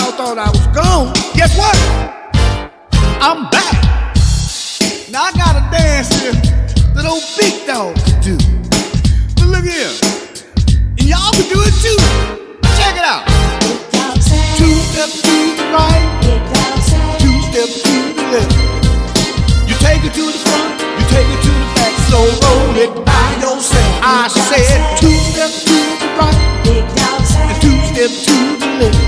y'all thought I was gone. Guess what? I'm back. Now I got a dance here that old big dog can do. But look here, and y'all can do it too. Check it out. Two steps to the right, two steps to the left. You take it to the front, you take it to the back, so roll it by yourself. I said two steps to the right, and two steps to the left.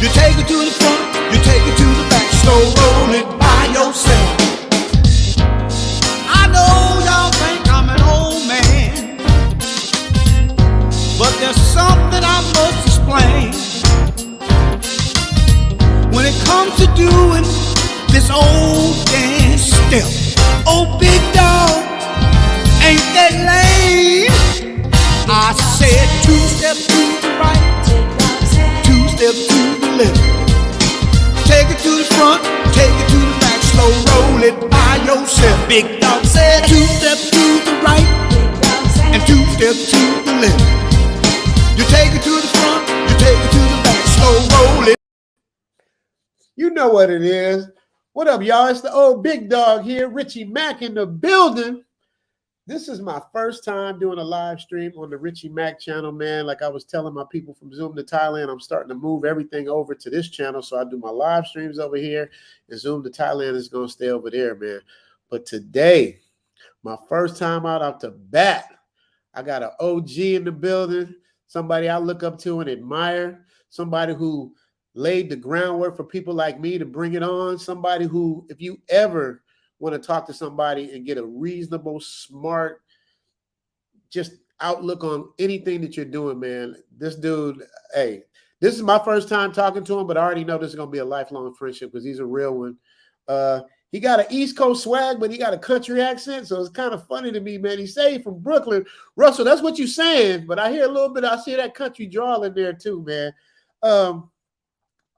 You take it to the front, you take it to the back, so roll it by yourself. I know y'all think I'm an old man, but there's something I must explain. When it comes to doing this old dance step, oh big dog, ain't that lame? I said two steps to the right, two steps to the left. Take it to the front, take it to the back, slow roll it by yourself. Big dog said two steps to the right, and two steps to the left. You take it to the front, you take it to the back, slow roll it. You know what it is. What up, y'all? It's the old big dog here, Richie Mack in the building. This is my first time doing a live stream on the Richie Mack channel, man. Like I was telling my people from Zoom to Thailand, I'm starting to move everything over to this channel. So I do my live streams over here, and Zoom to Thailand is going to stay over there, man. But today, my first time out the bat, I got an OG in the building, somebody I look up to and admire, somebody who laid the groundwork for people like me to bring it on. Somebody who, if you ever want to talk to somebody and get a reasonable, smart, just outlook on anything that you're doing, man, this dude, hey, this is my first time talking to him, but I already know this is going to be a lifelong friendship because he's a real one. He got an East Coast swag, but he got a country accent, so it's kind of funny to me, man. He say he's from Brooklyn. Russell, that's what you're saying, but I hear a little bit, I see that country drawl in there too, man.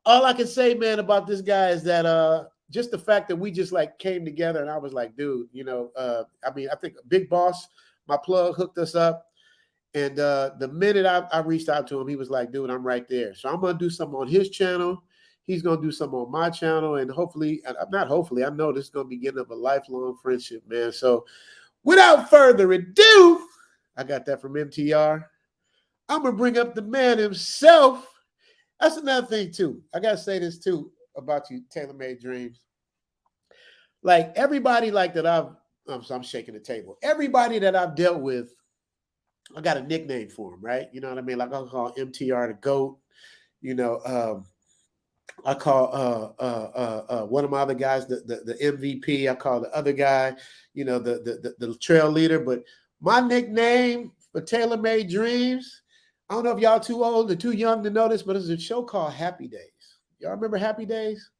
All I can say, man, about this guy is that just the fact that we just like came together and I was like, dude, you know, I mean, I think Big Boss, my plug, hooked us up. And the minute I reached out to him, he was like, dude, I'm right there. So I'm going to do something on his channel. He's going to do something on my channel. And hopefully, not hopefully, I know this is going to be getting up a lifelong friendship, man. So without further ado, I got that from MTR. I'm going to bring up the man himself. That's another thing, too. I got to say this, too, about you, Tailor-Made Dreams. Like, everybody like that I'm shaking the table. Everybody that I've dealt with, I got a nickname for him, right? You know what I mean? Like, I'll call MTR the GOAT. You know, I call one of my other guys the MVP. I call the other guy, you know, the trail leader. But my nickname for Tailor-Made Dreams, I don't know if y'all too old or too young to know this, but there's a show called Happy Days. Y'all remember Happy Days?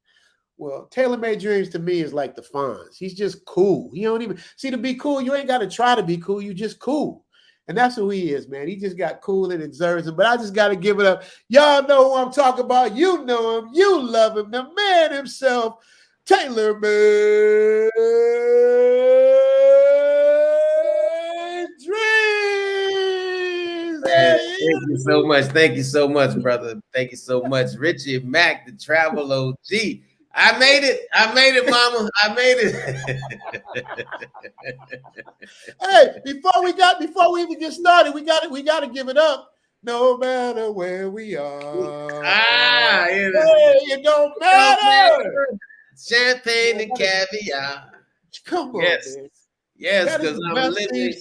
Well, Tailor-Made Dreams to me is like the Fonz. He's just cool. He don't even see, to be cool, you ain't got to try to be cool. You just cool. And that's who he is, man. He just got cool and deserves it. But I just got to give it up. Y'all know who I'm talking about. You know him. You love him. The man himself, Tailor-Made Dreams. Thank you so much. Thank you so much, brother. Thank you so much. Richie Mack, the travel OG. I made it. I made it, mama. I made it. Hey, before we even get started, we got to give it up. No matter where we are. Hey, it don't matter. Champagne and caviar. Come on, yes. man. Yes, because I'm living.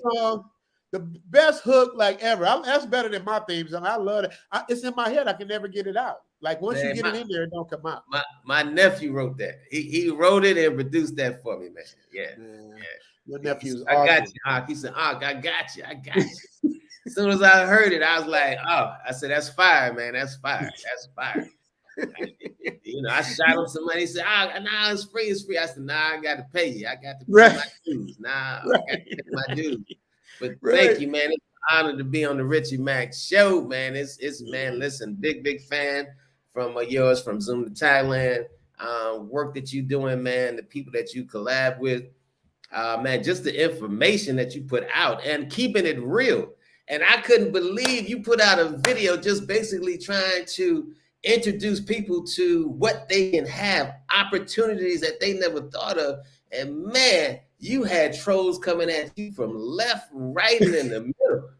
The best hook like ever. That's better than my theme song. I love it. It's in my head. I can never get it out. Like once you get it in there, it don't come out. My nephew wrote that. He wrote it and produced that for me, man. Yeah. Your nephew's I awesome. got you, Hawk. He said, Hawk, I got you. As soon as I heard it, I was like, oh, I said, that's fire, man. That's fire. That's fire. You know, I shot him some money. He said, nah, it's free. I said, nah, I got to pay you. I got to pay my dues. I got to pay my dues. But thank you, man. It's an honor to be on the Richie Mack show, man. It's man, listen, big fan from yours from Zoom to Thailand. Work that you doing, man, the people that you collab with, man, just the information that you put out and keeping it real. And I couldn't believe you put out a video just basically trying to introduce people to what they can have, opportunities that they never thought of. And man, you had trolls coming at you from left, right, and in the middle.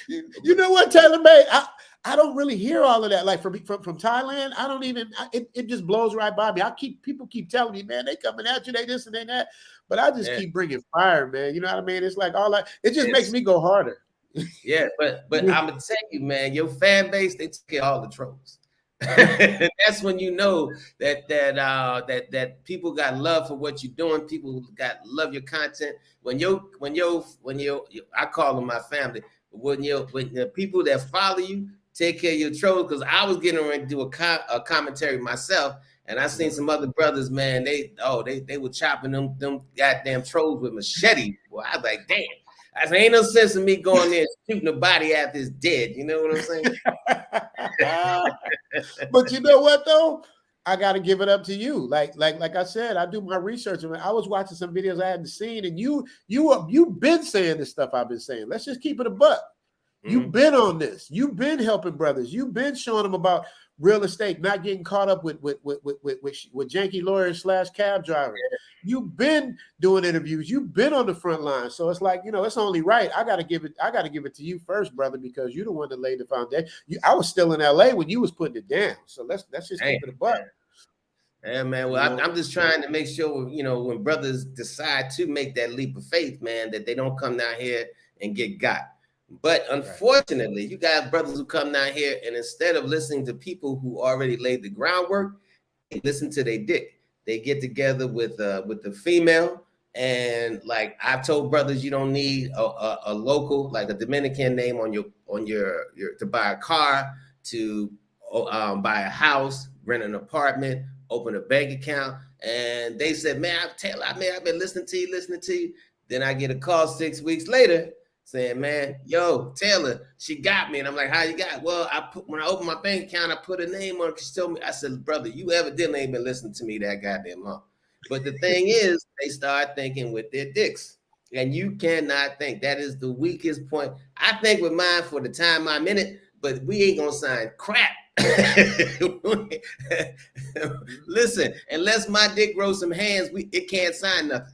You know what, Taylor May? I don't really hear all of that. Like from Thailand, I don't even. It just blows right by me. People keep telling me, man, they coming at you, they this and they that. But I just keep bringing fire, man. You know what I mean? It's like all that. It just makes me go harder. Yeah, but I'm gonna tell you, man, your fan base, they take all the trolls. That's when you know that people got love for what you're doing. People got love your content. When I call them my family. When the people that follow you take care of your trolls, because I was getting ready to do a commentary myself, and I seen some other brothers, man. They were chopping them goddamn trolls with machetes. Well, I was like, damn. I said, ain't no sense in me going there and shooting the body after it's dead. You know what I'm saying? But you know what though? I got to give it up to you. Like I said, I do my research. I was watching some videos I hadn't seen, and you've been saying the stuff I've been saying. Let's just keep it a buck. You've been on this. You've been helping brothers. You've been showing them about real estate, not getting caught up with janky lawyers / cab drivers. You've been doing interviews. You've been on the front line. So it's like, it's only right. I gotta give it to you first, brother, because you're the one that laid the foundation. I was still in LA when you was putting it down. So let's just keep it a buck. Yeah, man. Well, I'm just trying to make sure, when brothers decide to make that leap of faith, man, that they don't come down here and get got. But unfortunately, you got brothers who come down here, and instead of listening to people who already laid the groundwork, they listen to their dick. They get together with the female, and like I've told brothers, you don't need a local, like a Dominican name on your to buy a car, to buy a house, rent an apartment, open a bank account. And they said, man, Taylor, I've been listening to you. Then I get a call 6 weeks later saying, man, yo, Taylor, she got me. And I'm like, how you got? Well, when I opened my bank account, I put a name on it. She told me, I said, brother, you evidently ain't been listening to me that goddamn long. But the thing is, they start thinking with their dicks. And you cannot think. That is the weakest point. I think with mine for the time I'm in it, but we ain't gonna sign crap. Listen, unless my dick grows some hands, it can't sign nothing.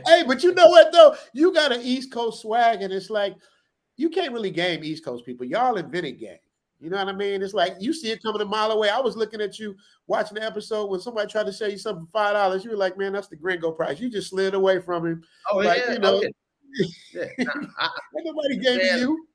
Hey, but you know what though? You got an East Coast swag, and it's like you can't really game East Coast people. Y'all invented game. You know what I mean? It's like you see it coming a mile away. I was looking at you watching the episode when somebody tried to sell you something for $5. You were like, man, that's the gringo price. You just slid away from him. Oh, like, yeah. Ain't nobody gaming you.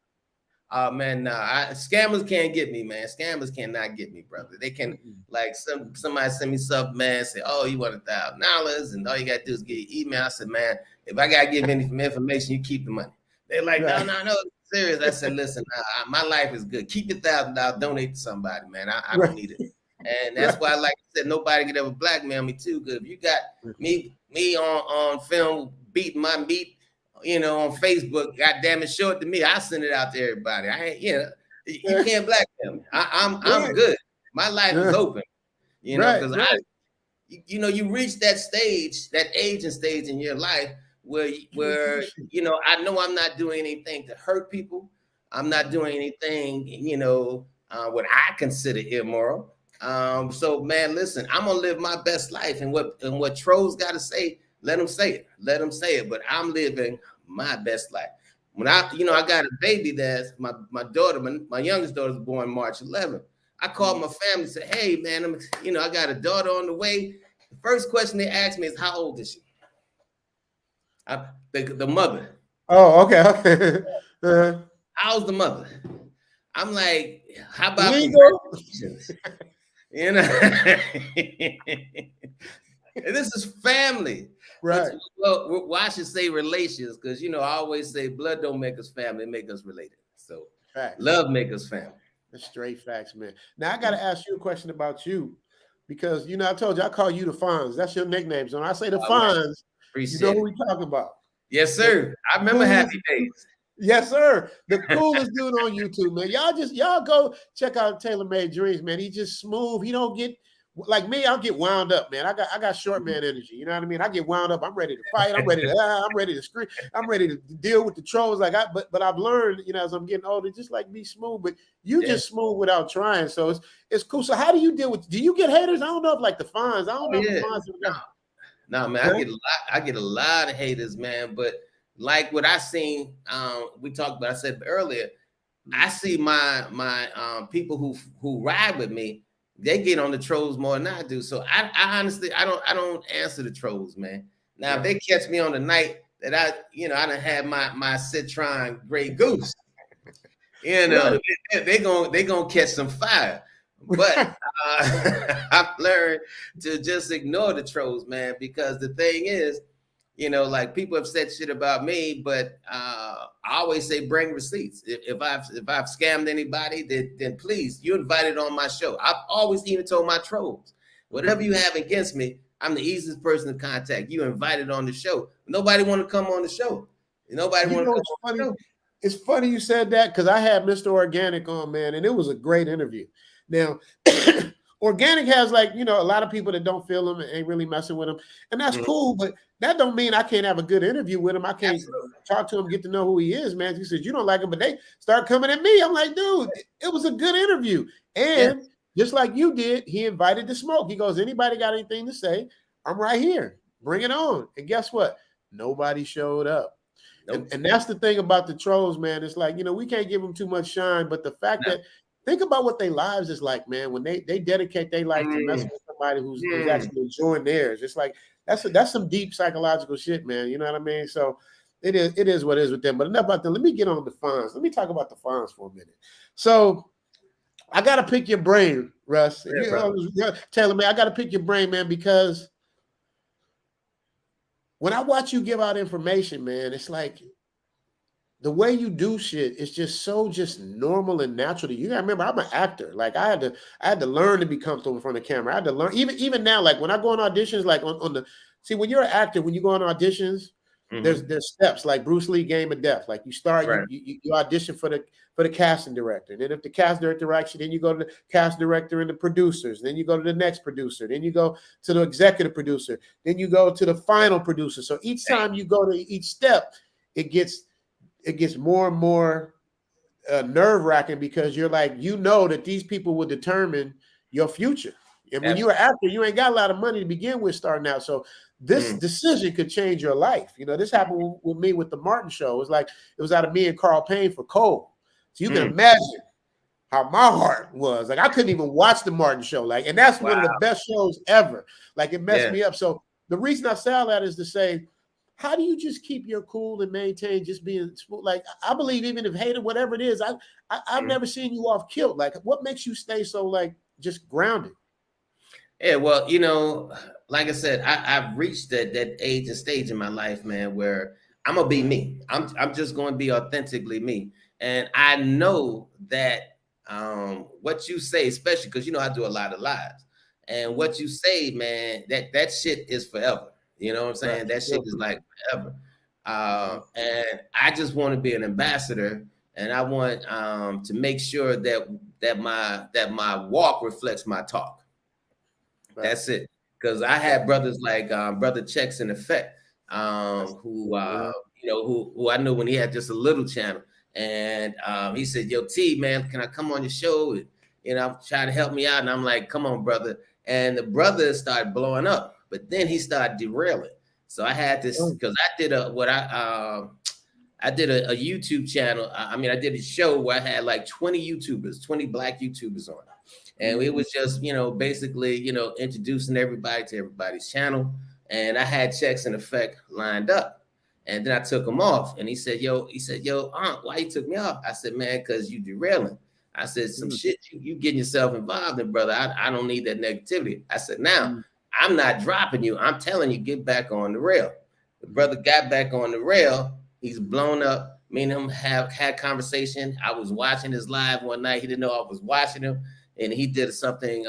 Man, scammers can't get me, man. Scammers cannot get me, brother. They can, like, somebody send me something, man, say, oh, you want $1,000, and all you got to do is get your email. I said, man, if I got to give any information, you keep the money. They're like, no, serious. I said, listen, my life is good. Keep your $1,000, donate to somebody, man. I don't need it. And that's why, like I said, nobody could ever blackmail me too. Because if you got me on film beating my meat, on Facebook, God damn it, show it to me. I send it out to everybody. I ain't, you can't blackmail me. I'm good. My life is open. Because you reach that stage, that age and stage in your life where I know I'm not doing anything to hurt people. I'm not doing anything, what I consider immoral. So man, listen, I'm gonna live my best life, and what trolls got to say, let them say it. But I'm living my best life. When I got a baby that's my daughter, my youngest daughter was born March 11th. I called my family and said, hey man, I got a daughter on the way. The first question they asked me is, how old is she? The mother. Oh, okay. How's the mother? I'm like, how about congratulations? And this is family. Right. Well, why I should say relations, because I always say blood don't make us family, it make us related. So love make us family. That's straight facts, man. Now I gotta ask you a question about you, because I told you I call you the Fonz. That's your nickname. So when I say the Fonz, you know who we talking about. Yes, sir. I remember Happy Days. Yes, sir. The coolest dude on YouTube, man. Y'all go check out Taylor Made Dreams, man. He's just smooth. He don't get like me, I'll get wound up, man. I got short man energy. You know what I mean? I get wound up. I'm ready to fight. I'm ready to scream. I'm ready to deal with the trolls. But I've learned, you know, as I'm getting older, just like be smooth. But you just smooth without trying. So it's cool. So how do you deal with? Do you get haters? I don't know if like the fans. I don't know if the fans. No, man, I get a lot of haters, man. But like what I seen, we talked about. I said earlier, I see my people who ride with me. They get on the trolls more than I do. So I honestly, I don't answer the trolls, man. Now, if they catch me on the night that I done had my Citron Grey Goose, you know, they gonna catch some fire. But I've learned to just ignore the trolls, man, because the thing is, you know, like people have said shit about me, but I always say bring receipts. If I've scammed anybody, then please, you invited on my show. I've always even told my trolls, whatever you have against me, I'm the easiest person to contact. You invited on the show. Nobody want to come on the show. Nobody want to come on the show. It's funny you said that because I had Mr. Organic on, man, and it was a great interview. Now, Organic has like, you know, a lot of people that don't feel him and ain't really messing with him. And that's cool, but that don't mean I can't have a good interview with him. I can't talk to him, get to know who he is, man. He says, you don't like him, but they start coming at me. I'm like, dude, it was a good interview. And just like you did, he invited the smoke. He goes, anybody got anything to say? I'm right here. Bring it on. And guess what? Nobody showed up. Nope. And that's the thing about the trolls, man. It's like, you know, we can't give them too much shine, but the fact that think about what their lives is like, man, when they dedicate their life to messing with somebody who's actually enjoying theirs. It's like that's some deep psychological shit, man. You know what I mean? So it is what it is with them. But enough about them. Let me get on the funds. Let me talk about the funds for a minute. So I gotta pick your brain, Russ. Taylor, man, I gotta pick your brain, man, because when I watch you give out information, man, it's like the way you do shit is just so normal and natural to you. I remember I'm an actor. Like I had to learn to be comfortable in front of the camera. I had to learn even now, like when I go on auditions, like on the when you're an actor, when you go on auditions, there's steps like Bruce Lee Game of Death. Like you start, you audition for the casting director. And then if the cast director directs you, then you go to the cast director and the producers. Then you go to the next producer. Then you go to the executive producer. Then you go to the final producer. So each time you go to each step, it gets more and more nerve-wracking because you're like, you know that these people will determine your future. And when you're an actor, you ain't got a lot of money to begin with starting out. So this decision could change your life. You know, this happened with me with the Martin show. It was like, it was out of me and Carl Payne for Cole. So you can imagine how my heart was. Like I couldn't even watch the Martin show. Like, and that's one of the best shows ever. Like it messed me up. So the reason I say all that is to say, how do you just keep your cool and maintain just being like, I believe even if hated, whatever it is, I've never seen you off kilt. Like what makes you stay so like just grounded? Yeah, well, you know, like I said, I've reached that age and stage in my life, man, where I'm gonna be me. I'm just gonna be authentically me. And I know that what you say, especially because you know I do a lot of lives, and what you say, man, that shit is forever. You know what I'm saying? That shit is like forever. And I just want to be an ambassador, and I want to make sure that my walk reflects my talk. That's it. Because I had brothers like Brother Checks in Effect, who I knew when he had just a little channel, and he said, "Yo, T, man, can I come on your show?" And, you know, I'm trying to help me out, and I'm like, "Come on, brother." And the brother started blowing up, but then he started derailing. So I had this because I did a YouTube channel. I did a show where I had like 20 Black YouTubers on it. And it was just, you know, basically, you know, introducing everybody to everybody's channel. And I had Checks in Effect lined up. And then I took him off. And he said, yo, why you took me off? I said, man, because you derailing. I said, some shit you getting yourself involved in, brother. I don't need that negativity. I said, now, I'm not dropping you. I'm telling you, get back on the rail. The brother got back on the rail. He's blown up. Me and him have had conversation. I was watching his live one night. He didn't know I was watching him. And he did something,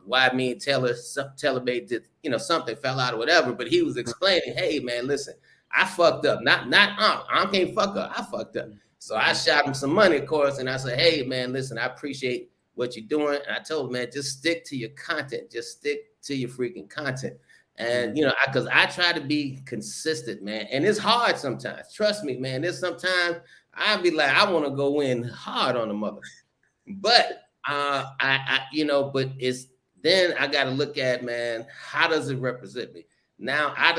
why me and Taylor did, you know, something fell out or whatever. But he was explaining, hey, man, listen, I fucked up. Not I can't fuck up. I fucked up. So I shot him some money, of course. And I said, hey, man, listen, I appreciate what you're doing. And I told him, man, just stick to your content. Just stick to your freaking content. And, you know, because I try to be consistent, man. And it's hard sometimes. Trust me, man. There's sometimes I'll be like, I want to go in hard on the mother. But you know, but it's then I got to look at, man, how does it represent me? Now I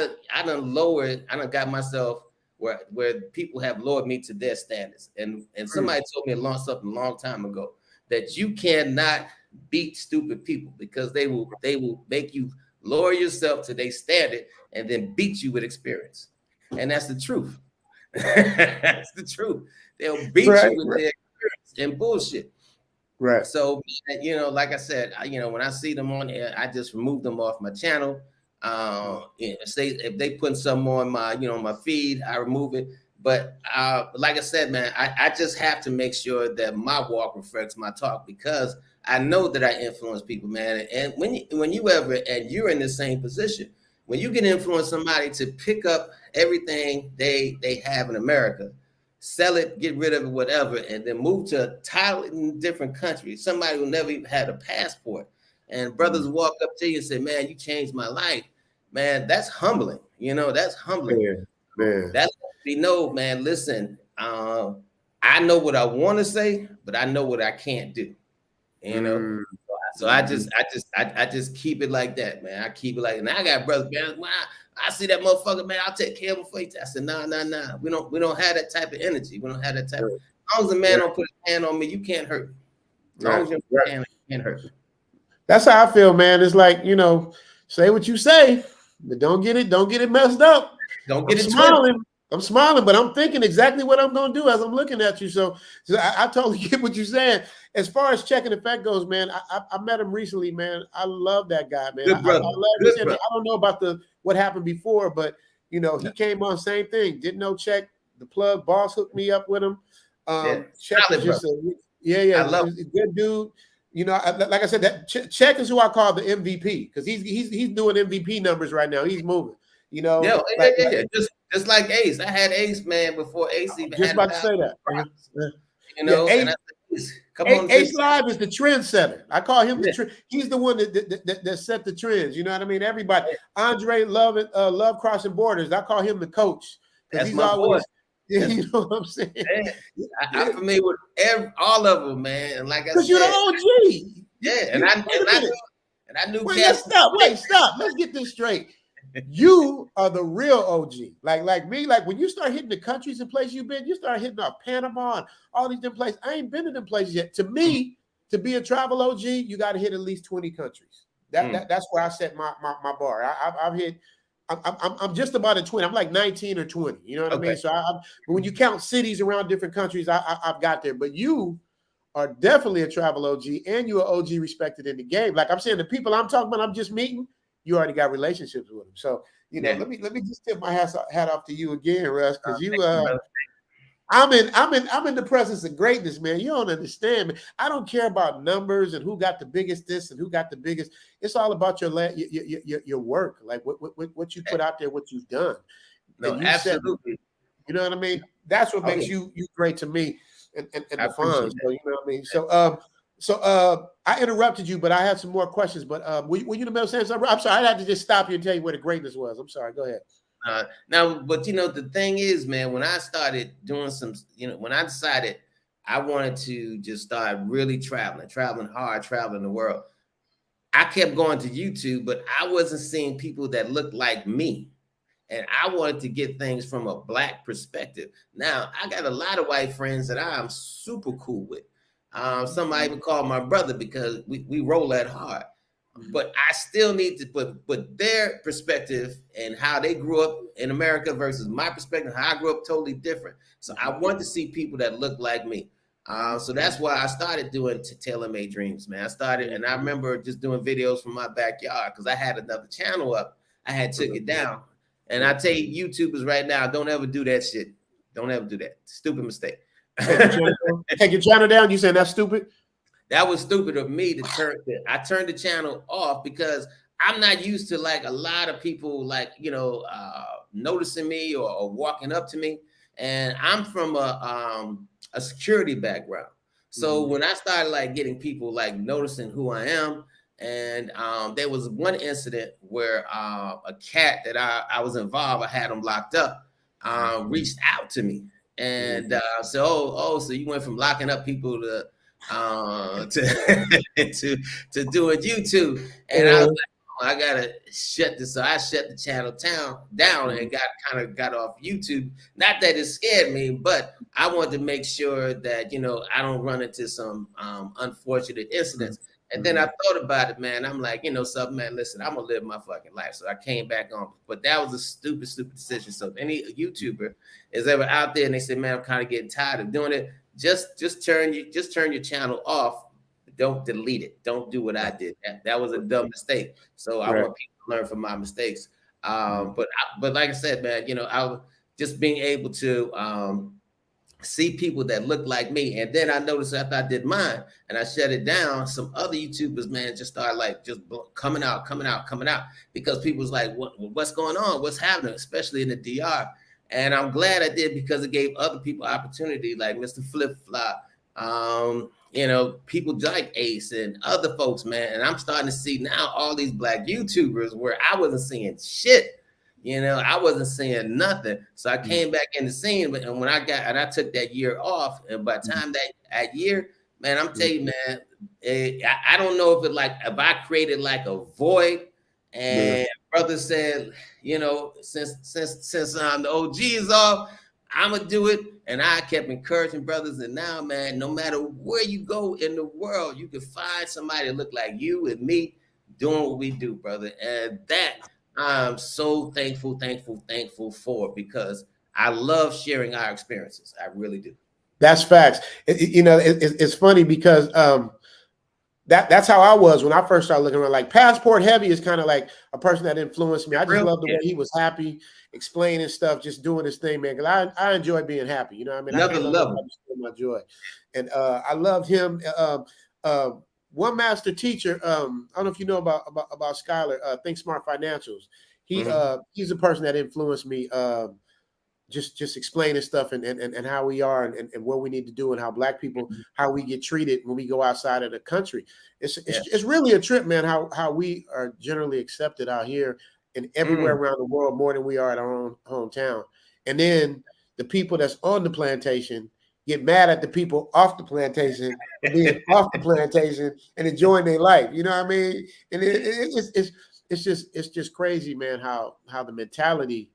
done lowered, I done got myself where people have lowered me to their standards. And somebody told me something a long time ago that you cannot beat stupid people because they will make you lower yourself to their standard and then beat you with experience. And that's the truth. That's the truth. They'll beat you with their experience and bullshit. Right. So, you know, like I said, you know, when I see them on there, I just remove them off my channel. Say if they put something on my, you know, my feed, I remove it. But like I said, man, I just have to make sure that my walk reflects my talk because I know that I influence people, man. And when you're in the same position, when you can influence somebody to pick up everything they have in America, sell it, get rid of it, whatever, and then move to a totally different country, somebody who never even had a passport, and brothers walk up to you and say, man, you changed my life, man, that's humbling. You know, that's humbling. Man. That's what we know, man. Listen, I know what I want to say, but I know what I can't do. You know, so I just keep it like that, man. I keep it like, and I got brothers, man. I see that motherfucker, man. I'll take care of him for you. I said, nah. We don't have that type of energy. We don't have that type. As long as a man don't put his hand on me, you can't hurt me. As long as your hand can't hurt me. That's how I feel, man. It's like, you know, say what you say, but don't get it messed up. Don't get it smiling. I'm smiling, but I'm thinking exactly what I'm going to do as I'm looking at you. So I totally get what you're saying. As far as Check in Effect goes, man, I met him recently, man. I love that guy, man. Good brother. I don't know about what happened before, but, you know, he came on, same thing. Didn't know Check, the plug boss hooked me up with him. Check is just I love a good dude. You know, like I said, that Check is who I call the MVP because he's doing MVP numbers right now. He's moving. You know, just like Ace. I had Ace, man, before Ace even just had about to say that. You know, Ace, Ace Live is the trendsetter. I call him the trend. He's the one that set the trends. You know what I mean? Everybody, Andre Love Crossing Borders. I call him the coach because he's always. Yeah, you know what I'm saying? I'm familiar with all of them, man. And like I said, because you're the OG. Yeah, and I knew. Wait, stop. Let's get this straight. You are the real OG. Like me, like when you start hitting the countries and places you've been, you start hitting up Panama and all these different places. I ain't been to them places yet. To me, to be a travel OG, you got to hit at least 20 countries. That's where I set my bar. I've hit. I'm just about at 20. I'm like 19 or 20. You know what I mean? So but when you count cities around different countries, I've got there. But you are definitely a travel OG, and you're OG respected in the game. Like I'm saying, the people I'm talking about, I'm just meeting. You already got relationships with them. So, you know, let me just tip my hat off to you again, Russ, because I'm in the presence of greatness, man. You don't understand, man. I don't care about numbers and who got the biggest this and who got the biggest. It's all about your work, like what you put out there, what you've done. No, absolutely. You know what I mean? That's what makes you great to me and the fun. So you know what I mean? So I interrupted you, but I have some more questions. But were you in the middle of saying something? I'm sorry, I had to just stop you and tell you where the greatness was. I'm sorry. Go ahead. Now, but you know, the thing is, man, when I started doing when I decided I wanted to just start really traveling hard, traveling the world, I kept going to YouTube, but I wasn't seeing people that looked like me. And I wanted to get things from a Black perspective. Now, I got a lot of white friends that I'm super cool with. Some I even call my brother because we roll that hard. But I still need to put their perspective and how they grew up in America versus my perspective, how I grew up totally different. So I want to see people that look like me. So that's why I started doing Tailor-Made Dreams, man. And I remember just doing videos from my backyard because I had another channel up. I had took it down. And I tell you, YouTubers right now, don't ever do that shit. Don't ever do that. Stupid mistake. Take your channel down. You saying that's stupid? That was stupid of me to turn it. I turned the channel off because I'm not used to like a lot of people like, you know, noticing me or walking up to me. And I'm from a security background. So when I started like getting people like noticing who I am, and there was one incident where a cat that I was involved, I had him locked up, reached out to me and said, so you went from locking up people to to doing YouTube, and I was like, I gotta shut this. So I shut the channel down and got off YouTube. Not that it scared me, but I wanted to make sure that I don't run into some unfortunate incidents. And then I thought about it, man. I'm like, something, man. Listen, I'm gonna live my fucking life. So I came back on, but that was a stupid decision. So if any YouTuber is ever out there and they say, man, I'm kind of getting tired of doing it, just turn your channel off. Don't delete it. Don't do what I did. That was a dumb mistake. So I want people to learn from my mistakes. But like I said, man, I was just being able to see people that look like me. And then I noticed after I did mine and I shut it down, some other YouTubers, man, just started like just coming out because people was like, what's going on? What's happening? Especially in the DR. And I'm glad I did because it gave other people opportunity, like Mr. Flip Flop, people like Ace and other folks, man. And I'm starting to see now all these Black YouTubers where I wasn't seeing shit. I wasn't seeing nothing. So I came back in the scene, and when I took that year off, and by the time that year, man, I'm telling you, man, I don't know if I created like a void, and brother said, since the OG is off, I'm gonna do it. And I kept encouraging brothers, and now, man, no matter where you go in the world, you can find somebody that look like you and me doing what we do, brother. And that I'm so thankful for, because I love sharing our experiences. I really do. That's facts. It's funny because that's how I was when I first started looking around. Like Passport Heavy is kind of like a person that influenced me. I just love the way he was happy, explaining stuff, just doing his thing, man. Because I enjoy being happy. You know what I mean? Another level. My joy. And I loved him. One master teacher, I don't know if you know about Skylar, Think Smart Financials. He's a person that influenced me, just explaining stuff and how we are and what we need to do and how Black people, how we get treated when we go outside of the country. It's really a trip, man, how we are generally accepted out here and everywhere around the world more than we are at our own hometown. And then the people that's on the plantation get mad at the people off the plantation for being off the plantation and enjoying their life. You know what I mean? And it's just crazy, man, how the mentality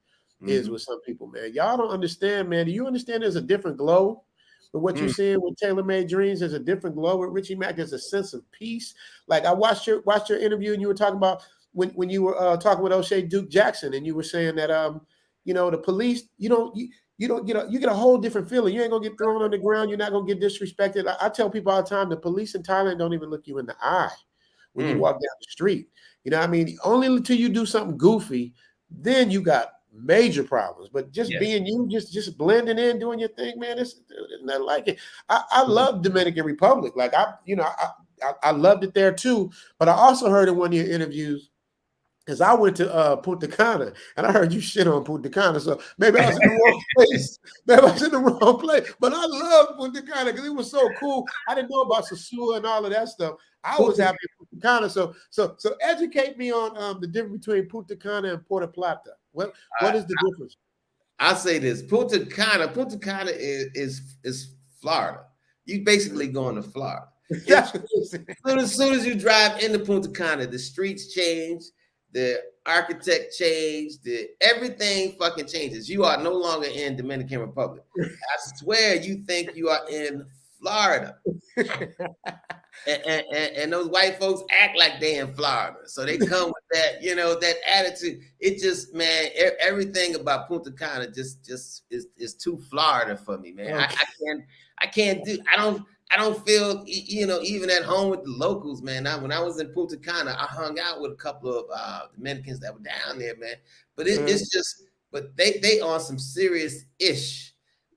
is with some people, man. Y'all don't understand, man. Do you understand there's a different glow with what you're seeing with Tailor Made Dreams? There's a different glow with Richie Mack. There's a sense of peace. Like I watched your interview, and you were talking about when you were talking with O'Shea Duke Jackson, and you were saying that the police, you get a whole different feeling. You ain't gonna get thrown on the ground. You're not gonna get disrespected. I tell people all the time, the police in Thailand don't even look you in the eye when you walk down the street. You know what I mean? Only until you do something goofy, then you got major problems. But just being you, just blending in, doing your thing, man, it's nothing like it. I love Dominican Republic. Like I loved it there too. But I also heard in one of your interviews, because I went to Punta Cana, and I heard you shit on Punta Cana, so maybe I was in the wrong place. Maybe I was in the wrong place. But I love Punta Cana because it was so cool. I didn't know about Sosua and all of that stuff. I was happy in Punta Cana. So educate me on the difference between Punta Cana and Puerto Plata. What is the difference? I'll say this: Punta Cana is Florida. You basically going to Florida. As soon as you drive into Punta Cana, the streets change. The architect changed, everything fucking changes. You are no longer in Dominican Republic. I swear you think you are in Florida. and those white folks act like they in Florida. So they come with that, that attitude. It just, man, everything about Punta Cana just is too Florida for me, man. Okay. I don't feel, even at home with the locals, man. When I was in Punta Cana, I hung out with a couple of Dominicans that were down there, man. But it's just, but they on some serious ish.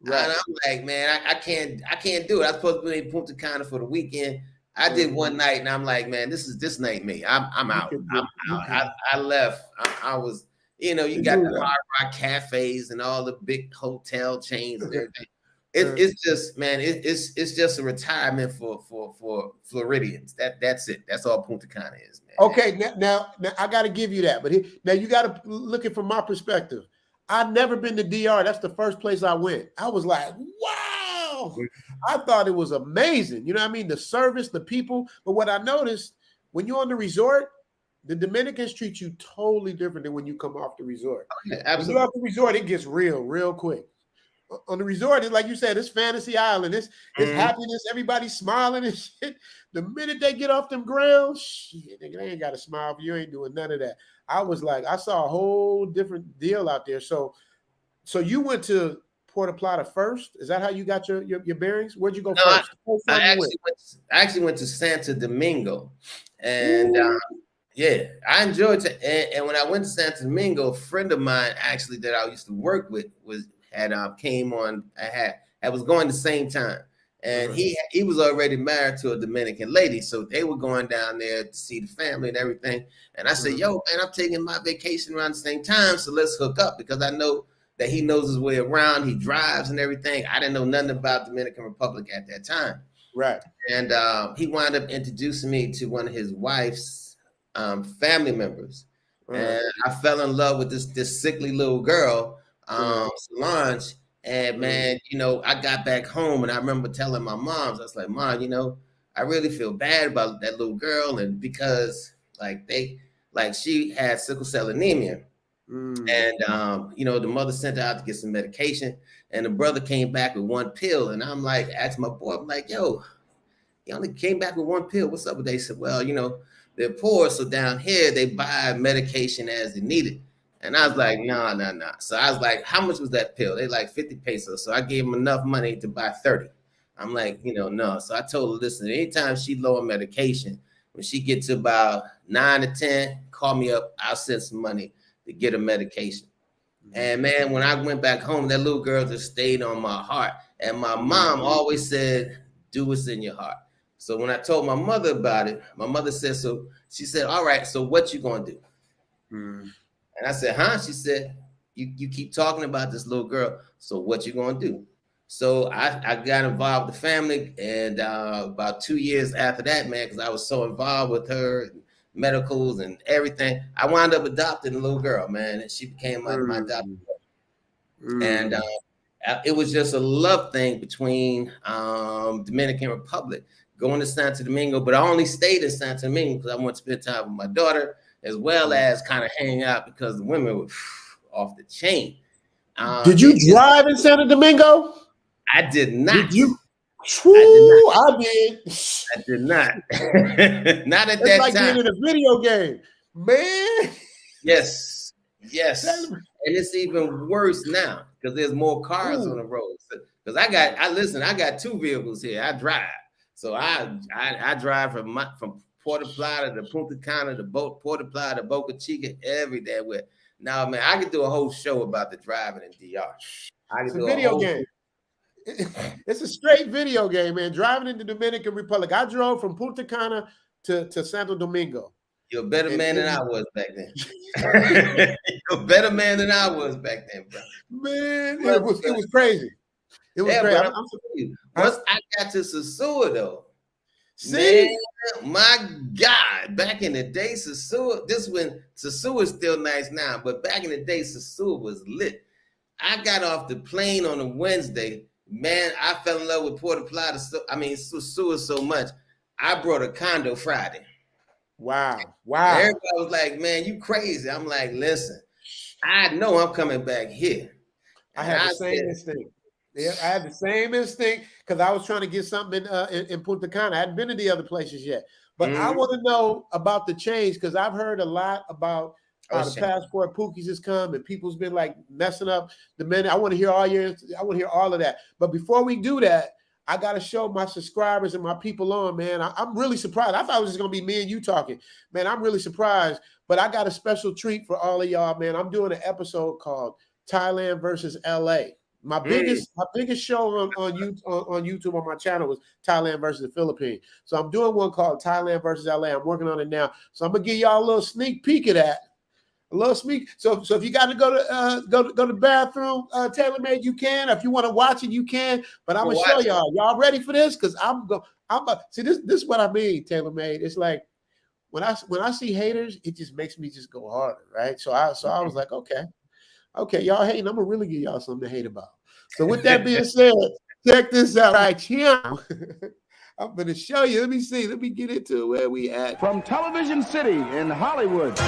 Right. And I'm like, man, I can't do it. I was supposed to be in Punta Cana for the weekend. I did one night, and I'm like, man, this ain't me. I'm out. I left. I was, you got the Hard Rock cafes and all the big hotel chains and everything. It's just, man, it's just a retirement for Floridians. That's it. That's all Punta Cana is, man. Okay, now I got to give you that, but now you got to look at from my perspective. I've never been to DR. That's the first place I went. I was like, wow. I thought it was amazing. You know what I mean? The service, the people. But what I noticed, when you're on the resort, the Dominicans treat you totally different than when you come off the resort. Yeah, absolutely. When you're off the resort, it gets real quick. On the resort, it's like you said, it's fantasy island. It's happiness. Everybody's smiling and shit. The minute they get off them grounds, shit, they ain't got to smile. You ain't doing none of that. I was like, I saw a whole different deal out there. So you went to Puerto Plata first? Is that how you got your bearings? Where'd you go first? I actually went to Santo Domingo, and yeah, I enjoyed it. And when I went to Santo Domingo, a friend of mine actually that I used to work with came on. I was going the same time, and he was already married to a Dominican lady, so they were going down there to see the family and everything. And I said, "Yo, man, I'm taking my vacation around the same time, so let's hook up," because I know that he knows his way around. He drives and everything. I didn't know nothing about Dominican Republic at that time, right? And he wound up introducing me to one of his wife's family members, and I fell in love with this sickly little girl. Solange, and man, you know, I got back home and I remember telling my moms, I was like, Mom, you know, I really feel bad about that little girl, and because she had sickle cell anemia, and you know, the mother sent her out to get some medication, and the brother came back with one pill, and I'm like, asked my boy, I'm like, yo, he only came back with one pill. What's up with that? They said, well, you know, they're poor, so down here they buy medication as they need it. And I was like, no. So I was like, how much was that pill? They like 50 pesos. So I gave them enough money to buy 30. I'm like, you know, no. So I told her, listen, anytime she low on medication, when she gets to about 9 to 10, call me up. I'll send some money to get her medication. And man, when I went back home, that little girl just stayed on my heart. And my mom always said, do what's in your heart. So when I told my mother about it, my mother said, so she said, all right, so what you gonna do? And I said, huh? She said, you keep talking about this little girl, so what you gonna do? So I got involved with the family, and about 2 years after that, man, because I was so involved with her, medicals and everything, I wound up adopting a little girl, man, and she became my adopted girl. And it was just a love thing between Dominican Republic, going to Santo Domingo, but I only stayed in Santo Domingo because I wanted to spend time with my daughter, as well as kind of hang out because the women were off the chain. Did you drive in Santo Domingo? I did not. Did you? I did. I did not. Not at it's that like time. Being in a video game, man. Yes. And it's even worse now because there's more cars on the road. Because I got 2 vehicles here. I drive, so I drive from Puerto Plata to Punta Cana to Puerto Plata to Boca Chica every day. Now, man, I could do a whole show about the driving in DR. It's a video game. It's a straight video game, man. Driving in the Dominican Republic. I drove from Punta Cana to Santo Domingo. You're a better man than I was back then. You're a better man than I was back then, bro. Man, it was crazy. It was crazy. I'm you. Once I got to Sosua, though, see, man, my God, back in the day, Sosua, this when Sosua is still nice now, but back in the day, Sosua was lit. I got off the plane on a Wednesday. Man, I fell in love with Puerto Plata. Sosua so much. I brought a condo Friday. Wow. Everybody was like, man, you crazy. I'm like, listen, I know I'm coming back here. I had the same instinct. Yeah, I had the same instinct because I was trying to get something in Punta Cana. I hadn't been to the other places yet. But I want to know about the change because I've heard a lot about how the passport pookies has come and people's been like messing up the minute. I want to hear all of that. But before we do that, I got to show my subscribers and my people on, man. I'm really surprised. I thought it was just going to be me and you talking. Man, I'm really surprised. But I got a special treat for all of y'all, man. I'm doing an episode called Thailand versus LA. My biggest show on YouTube on my channel was Thailand versus the Philippines. So I'm doing one called Thailand versus LA. I'm working on it now. So I'm going to give y'all a little sneak peek of that. A little sneak. So if you got to go to the bathroom, TaylorMade, you can. If you want to watch it, you can. But I'm gonna show y'all. Y'all ready for this? Because I'm see this is what I mean, TaylorMade. It's like when I see haters, it just makes me just go harder, right? So I was like, okay, y'all hating. I'm gonna really give y'all something to hate about. So with that being said, check this out right here. I'm gonna show you. Let me see. Let me get into where we at. From Television City in Hollywood.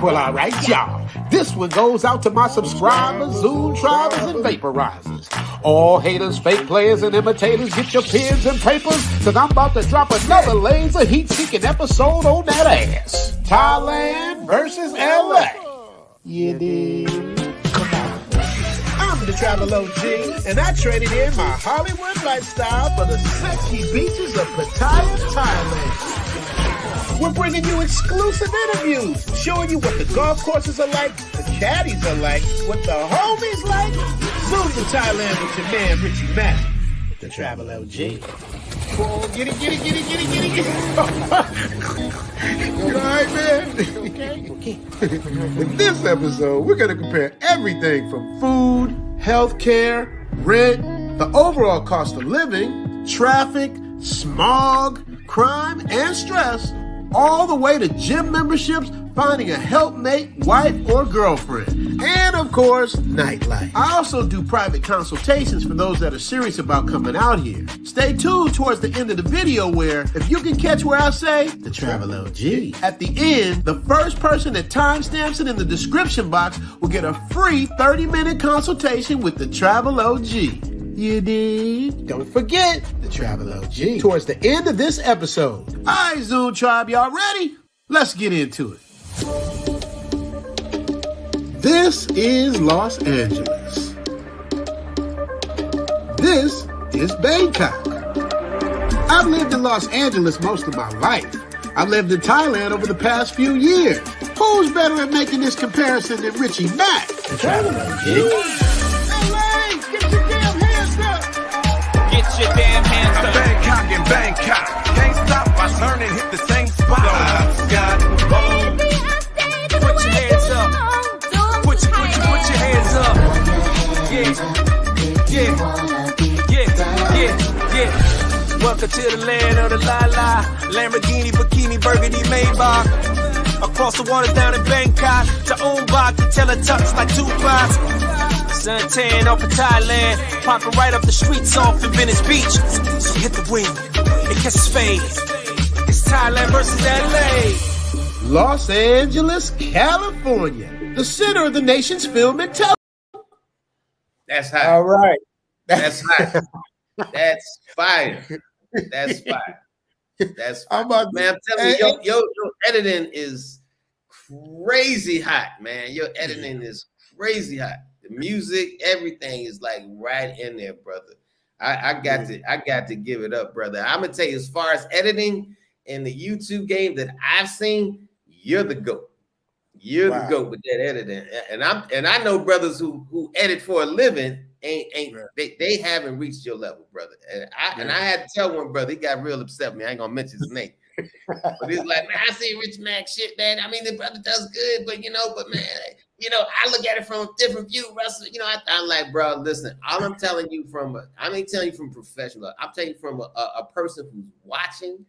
Well, all right, y'all. This one goes out to my subscribers, Zoom tribers, and vaporizers. All haters, fake players, and imitators, get your pens and papers, because I'm about to drop another laser heat-seeking episode on that ass. Thailand versus LA. You dig? I'm the Travel OG, and I traded in my Hollywood lifestyle for the sexy beaches of Pattaya, Thailand. We're bringing you exclusive interviews, showing you what the golf courses are like, the caddies are like, what the homies like. Zoom to Thailand with your man, Richie Mack, the Travel OG. Oh, get it. You all right, man? Okay. In this episode, we're going to compare everything from food, healthcare, rent, the overall cost of living, traffic, smog, crime, and stress, all the way to gym memberships, finding a helpmate, wife, or girlfriend, and of course, nightlife. I also do private consultations for those that are serious about coming out here. Stay tuned towards the end of the video where, if you can catch where I say, the Travel OG. At the end, the first person that timestamps it in the description box will get a free 30-minute consultation with the Travel OG. You dig? Don't forget the Travel OG towards the end of this episode. All right, Zoom Tribe, y'all ready? Let's get into it. This is Los Angeles. This is Bangkok. I've lived in Los Angeles most of my life. I've lived in Thailand over the past few years. Who's better at making this comparison than Richie Mack? The Travel OG. Your damn hands up. Bangkok and Bangkok. Can't stop, I turn and hit the same spot. Put your hands up. Put your hands up. Yeah. Welcome to the land of the la-la. Lamborghini, bikini, burgundy, Maybach. Across the water down in Bangkok. To Umbach, to Teletubbies like Tupac. Suntan off of Thailand, popping right up the streets off in Venice Beach. So hit the wind, it catches fade. It's Thailand versus LA. Los Angeles, California, the center of the nation's film and television. That's hot. All right. That's hot. That's fire. That's fire. That's fire. Man, I'm telling you, your editing is crazy hot, man. Your editing is crazy hot. The music, everything is like right in there, brother. I got to give it up, brother. I'm gonna tell you, as far as editing in the YouTube game that I've seen, you're the GOAT. You're the GOAT with that editing. And I know brothers who edit for a living they haven't reached your level, brother. And I had to tell one brother, he got real upset with me. I ain't gonna mention his name. But he's like, man, I see Rich Mac shit, man. I mean, the brother does good, but man, I look at it from a different view, Russell. I'm like, bro, listen, all I'm telling you I ain't telling you from professional. I'm telling you from a person who's watching.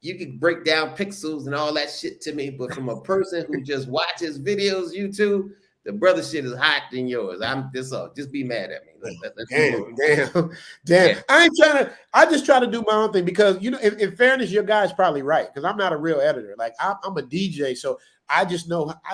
You can break down pixels and all that shit to me, but from a person who just watches videos, YouTube, the brother shit is hot than yours. Just be mad at me. Damn. Yeah. I just try to do my own thing because, in fairness, your guy's probably right because I'm not a real editor. Like I'm a DJ, so I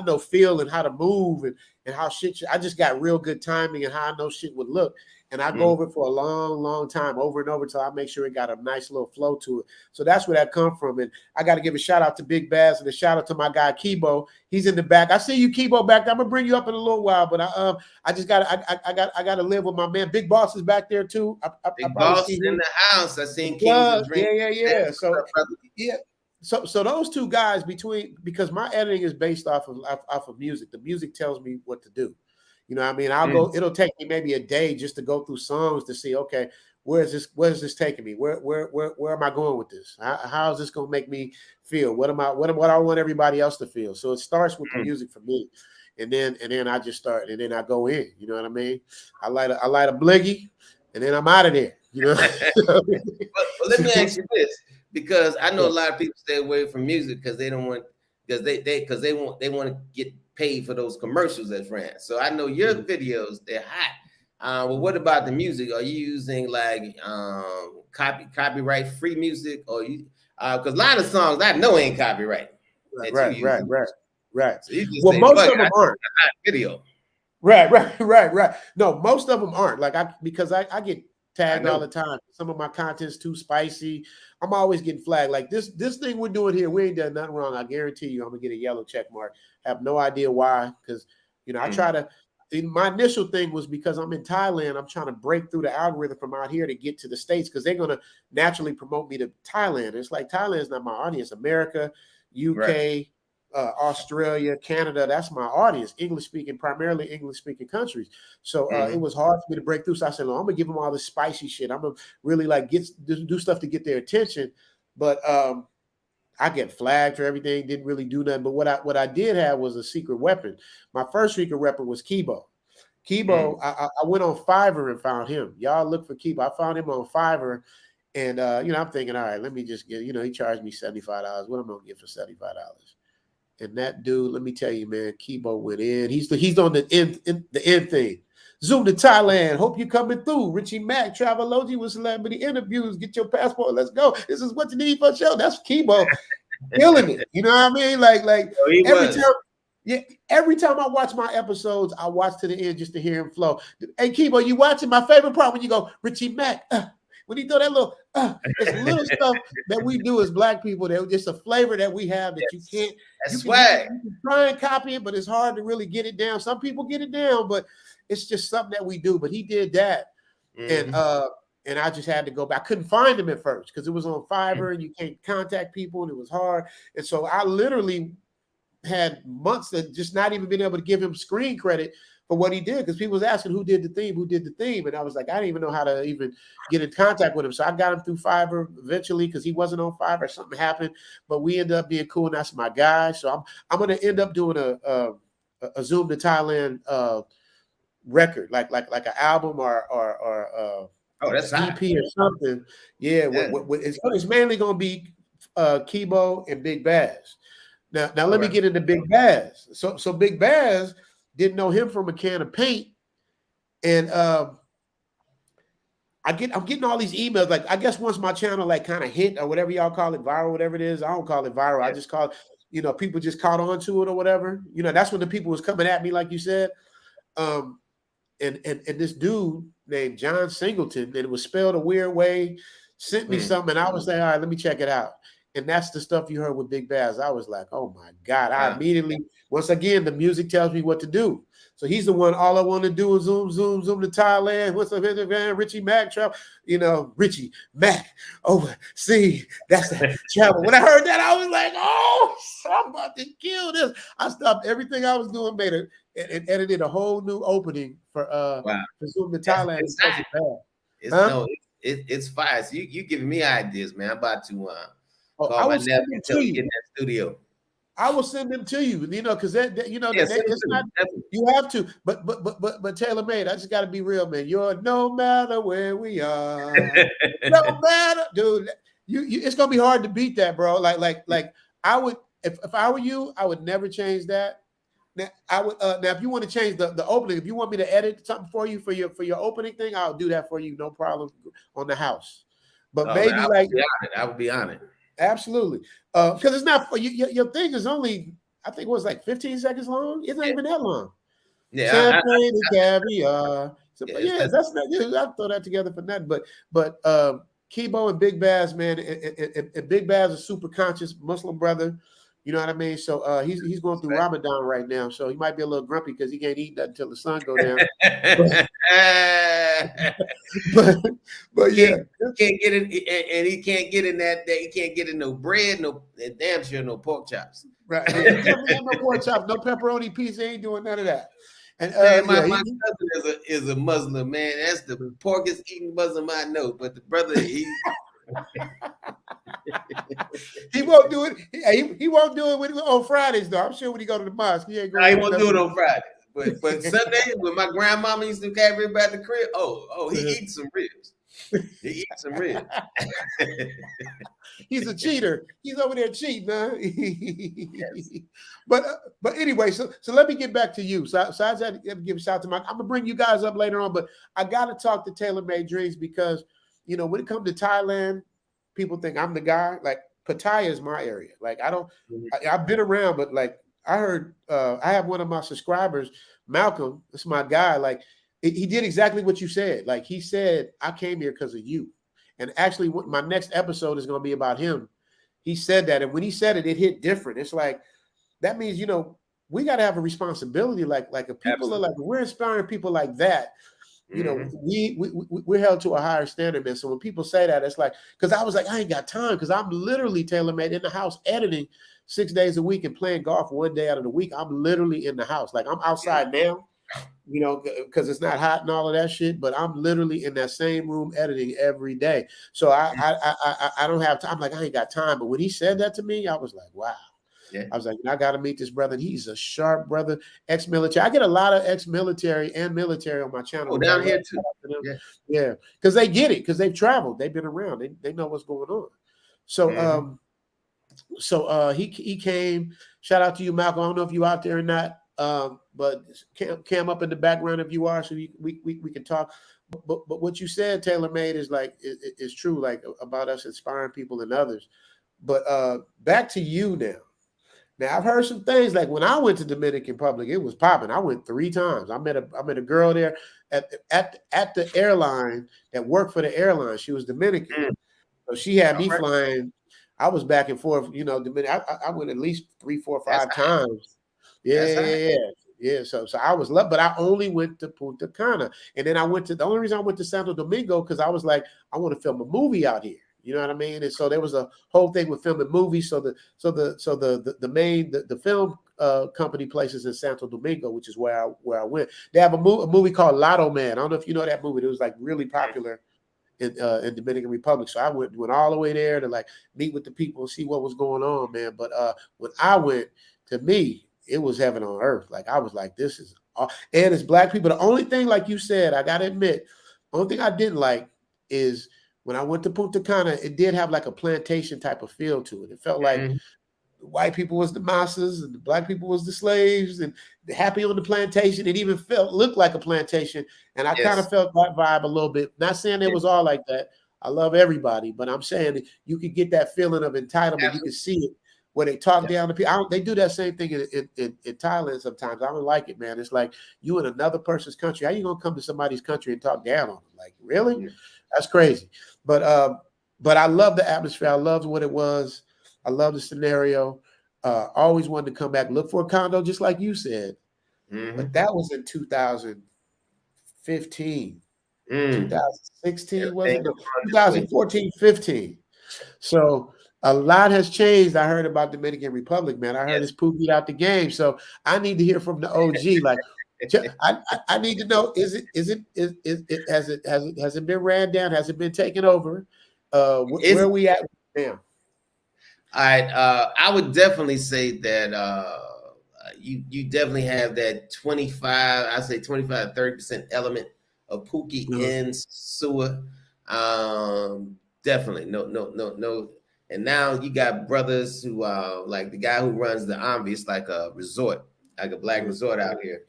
know feel and how to move and how shit. I just got real good timing and how I know shit would look. And I go over it for a long, long time, over and over, till I make sure it got a nice little flow to it. So that's where that come from. And I got to give a shout out to Big Baz and a shout out to my guy Kibo. He's in the back. I see you, Kibo, back there. I'm gonna bring you up in a little while, but I got to live with my man. Big Boss is back there too. Big Boss in the house. I seen Kings and Dreams. Yeah. So those two guys because my editing is based off of music. The music tells me what to do. You know what I mean? It'll take me maybe a day just to go through songs to see, okay, where is this taking me? Where am I going with this? How is this going to make me feel? What I want everybody else to feel? So it starts with the music for me, and then I just start, and then I go in. You know what I mean? I light a bliggy, and then I'm out of there. You know. But let me ask you this, because I know a lot of people stay away from music because they don't want, because they want to get paid for those commercials that's ran. So I know your videos, they're hot. Well, what about the music? Are you using like copyright free music, or you? Because a lot of songs I know ain't copyright. Right. So you just well, say, most of them aren't. Video. Right. No, most of them aren't. Like because I get tagged all the time. Some of my content's too spicy. I'm always getting flagged. Like this thing we're doing here, we ain't done nothing wrong. I guarantee you, I'm gonna get a yellow check mark. Have no idea why, because I try to. My initial thing was because I'm in Thailand, I'm trying to break through the algorithm from out here to get to the States, because they're going to naturally promote me to Thailand. It's like Thailand's not my audience. America, UK, Australia, Canada, that's my audience. Primarily English-speaking countries. So it was hard for me to break through. So I said, I'm going to give them all this spicy shit. I'm going to really like do stuff to get their attention. But I get flagged for everything, didn't really do nothing. But what I did have was a secret weapon. My first secret weapon was Kibo. Kibo, I went on Fiverr and found him. Y'all look for Kibo. I found him on Fiverr. And, I'm thinking, all right, let me just get, he charged me $75. What am I going to get for $75? And that dude, let me tell you, man, Kibo went in. He's on the end thing. Zoom to Thailand. Hope you're coming through. Richie Mack, Travelogy with celebrity interviews. Get your passport. Let's go. This is what you need for a show. That's Kibo killing it. You know what I mean? Like every time I watch my episodes, I watch to the end just to hear him flow. Hey, Kibo, you watching? My favorite part when you go, Richie Mack, when he throw that little, it's little stuff that we do as Black people. That it's a flavor that we have that you can't. That's swag. You can try and copy it, but it's hard to really get it down. Some people get it down, but it's just something that we do. But he did that, and I just had to go back. I couldn't find him at first because it was on Fiverr and you can't contact people, and it was hard. And so I literally had months that just not even been able to give him screen credit for what he did, because people was asking who did the theme, and I was like, I didn't even know how to even get in contact with him. So I got him through Fiverr eventually, because he wasn't on Fiverr. Something happened, but we ended up being cool, and that's my guy. So I'm going to end up doing a Zoom to Thailand record, like an album or that's EP or something. Yeah. It's mainly going to be Kibo and Big Baz. Now let me get into Big Baz. So Big Baz, didn't know him from a can of paint, and I'm getting all these emails. Like, I guess once my channel like kind of hit, or whatever y'all call it, viral, whatever it is. I don't call it viral. I just call it, people just caught on to it or whatever. That's when the people was coming at me, like you said. And this dude named John Singleton, and it was spelled a weird way, sent me something, and I was like, all right, let me check it out. And that's the stuff you heard with Big Baz. I was like, oh my God. I immediately, once again, the music tells me what to do. So he's the one, all I want to do is zoom to Thailand. What's up, Richie Mack, travel, Richie Mack overseas. That's the travel. When I heard that, I was like, oh, I'm about to kill this. I stopped everything I was doing, and edited a whole new opening for Zoom to Thailand. It's fire. So you giving me ideas, man. I'm about to I will send them to you. Get in that studio. I will send them to you, because it's not, you have to. But Taylor Made, I just got to be real, man. You're no matter where we are, no matter, dude. It's gonna be hard to beat that, bro. Like I would, if I were you, I would never change that. Now I would. Now if you want to change the opening, if you want me to edit something for you for your opening thing, I'll do that for you, no problem, on the house. But maybe I would be honored. Absolutely. Because it's not, your thing is only, I think it was like 15 seconds long. It's not even that long. Yeah. Champagne and caviar. So, that's not, I'll throw that together for nothing. But Kibo and Big Baz, man, and Big Baz is super conscious Muslim brother. You know what I mean? So he's going through Ramadan right now. So he might be a little grumpy because he can't eat nothing until the sun go down. but yeah, he can't get it, and he can't get in that. He can't get in no bread, no damn sure no pork chops. Right? No pork chops, no pepperoni pizza. Ain't doing none of that. And Man, my yeah, cousin is a Muslim, man. That's the porkest eating Muslim I know. But the brother, he won't do it. He won't do it on Fridays though. I'm sure when he go to the mosque, he ain't going. he won't do it on Friday. But Sunday, when my grandmama used to carry me back to the crib, he eats some ribs. He eats some ribs. He's a cheater. He's over there cheating, huh? Yes. But anyway, so let me get back to you. So I just had to give a shout out to Mike. I'm gonna bring you guys up later on, but I gotta talk to Taylor Made Dreams because when it comes to Thailand, people think I'm the guy. Like Pattaya is my area. Like I've been around, but like I heard I have one of my subscribers, Malcolm, that's my guy. Like he did exactly what you said. Like he said, I came here because of you. And actually, my next episode is going to be about him. He said that. And when he said it, it hit different. It's like, that means, we got to have a responsibility. Like if people are like, we're inspiring people like that, we're held to a higher standard, man. So when people say that, it's like, because I was like, I ain't got time because I'm literally tailor-made in the house editing 6 days a week and playing golf 1 day out of the week. I'm literally in the house. Like I'm outside now. Because it's not hot and all of that shit, but I'm literally in that same room editing every day. So I don't have time. I'm like, I ain't got time. But when he said that to me, I was like, wow. Yeah. I was like, I got to meet this brother. He's a sharp brother, ex-military. I get a lot of ex-military and military on my channel. Down here too. Yeah. Because they get it, because they've traveled. They've been around. They know what's going on. So he came. Shout out to you, Malcolm. I don't know if you out there or not. But Cam up in the background if you are, so we can talk. But what you said, Taylor Made, is like is true, like about us inspiring people and others. But back to you now. Now I've heard some things like when I went to Dominican Republic, it was popping. I went 3 times. I met a girl there at the airline that worked for the airline. She was Dominican, so she had me flying. I was back and forth. Dominican. I went at least 3, 4, 5 times. Yeah. So I was loved, but I only went to Punta Cana, and then the only reason I went to Santo Domingo because I was like, I want to film a movie out here. You know what I mean? And so there was a whole thing with filming movies. So the film company places in Santo Domingo, which is where I went. They have a movie called Lotto Man. I don't know if you know that movie. It was like really popular in Dominican Republic. So I went all the way there to like meet with the people and see what was going on, man. But when I went, to me, it was heaven on earth. Like I was like, this is all. And it's black people. The only thing, like you said, I gotta admit, the only thing I didn't like is when I went to Punta Cana, it did have like a plantation type of feel to it. It felt like the white people was the masters and the black people was the slaves and happy on the plantation. It even looked like a plantation. And I kind of felt that vibe a little bit. Not saying it was all like that. I love everybody, but I'm saying that you could get that feeling of entitlement. Absolutely. You can see it. Where they talk down to people. They do that same thing in Thailand sometimes. I don't like it, man. It's like you in another person's country. How you gonna come to somebody's country and talk down on them? Like, really? That's crazy. But I love the atmosphere. I loved what it was. I love the scenario. Always wanted to come back, look for a condo, just like you said. But that was in 2015. 2016, wasn't it? 2014, 15. So a lot has changed. I heard about Dominican Republic, man. I heard it's Pookie out the game. So I need to hear from the OG. Like, I need to know: has it been ran down? Has it been taken over? Where are we at now? All right, I would definitely say that you definitely have that 25-30% element of Pookie in Sewer. Definitely, no. And now you got brothers who like the guy who runs the Envy, like a resort, like a black resort out here.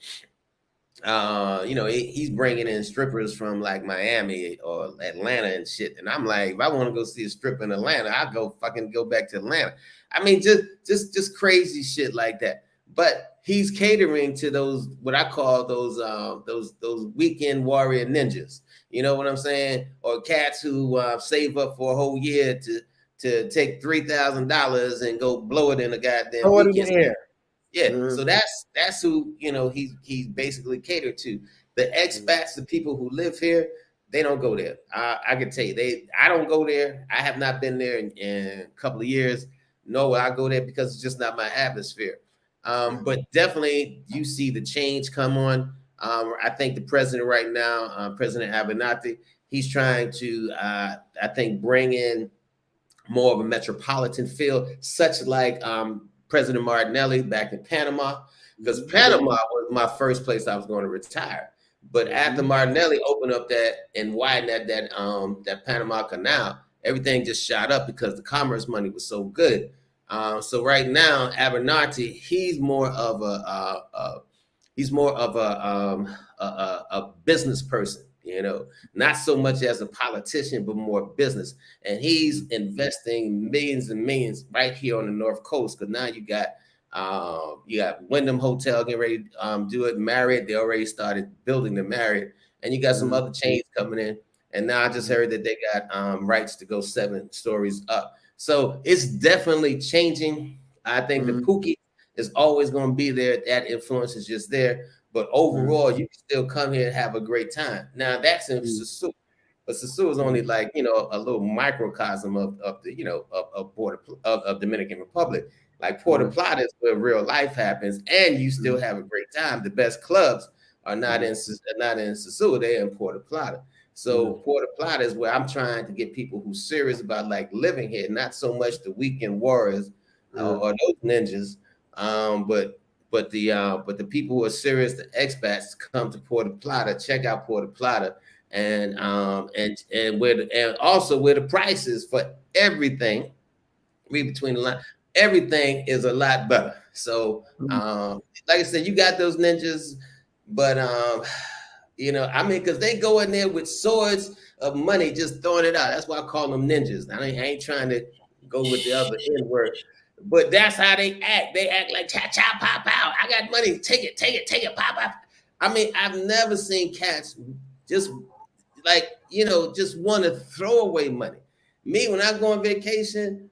He's bringing in strippers from like Miami or Atlanta and shit. And I'm like, if I want to go see a strip in Atlanta, I'll go back to Atlanta. I mean, just crazy shit like that. But he's catering to those, what I call those weekend warrior ninjas. You know what I'm saying? Or cats who save up for a whole year to take $3,000 and go blow it in a goddamn weekend. Yeah, so that's who he's basically catered to. The expats, the people who live here, they don't go there. I can tell you, I don't go there. I have not been there in a couple of years. No, I go there because it's just not my atmosphere. But definitely, you see the change come on. I think the president right now, President Abernathy, he's trying to, I think, bring in more of a metropolitan feel, such like President Martinelli back in Panama, because Panama was my first place I was going to retire. But after Martinelli opened up that and widened that Panama Canal, everything just shot up because the commerce money was so good. So right now, Abernathy, he's more of a business person, you know, not so much as a politician, but more business. And he's investing millions and millions right here on the North Coast. Because now you got Wyndham Hotel getting ready to do it. Marriott, they already started building the Marriott, and you got some other chains coming in. And now I just heard that they got rights to go 7 stories up. So it's definitely changing. I think the Pookie is always going to be there. That influence is just there. But overall, you can still come here and have a great time. Now that's in Sosúa, but Sosúa is only like, you know, a little microcosm of the, you know, of Dominican Republic. Like Puerto Plata is where real life happens, and you still have a great time. The best clubs are not in Sosúa; they're in Puerto Plata. So Puerto Plata is where I'm trying to get people who's serious about like living here, not so much the weekend warriors or those ninjas, but the people who are serious, the expats, come to Puerto Plata, check out Puerto Plata, and also where the prices for everything, read between the lines, everything is a lot better. So like I said, you got those ninjas, but you know, I mean, because they go in there with swords of money, just throwing it out. That's why I call them ninjas. I ain't trying to go with the other N word, but that's how they act. They act like cha cha pop out. I got money. Take it, pop out. I mean, I've never seen cats just like, you know, just want to throw away money. Me, when I go on vacation,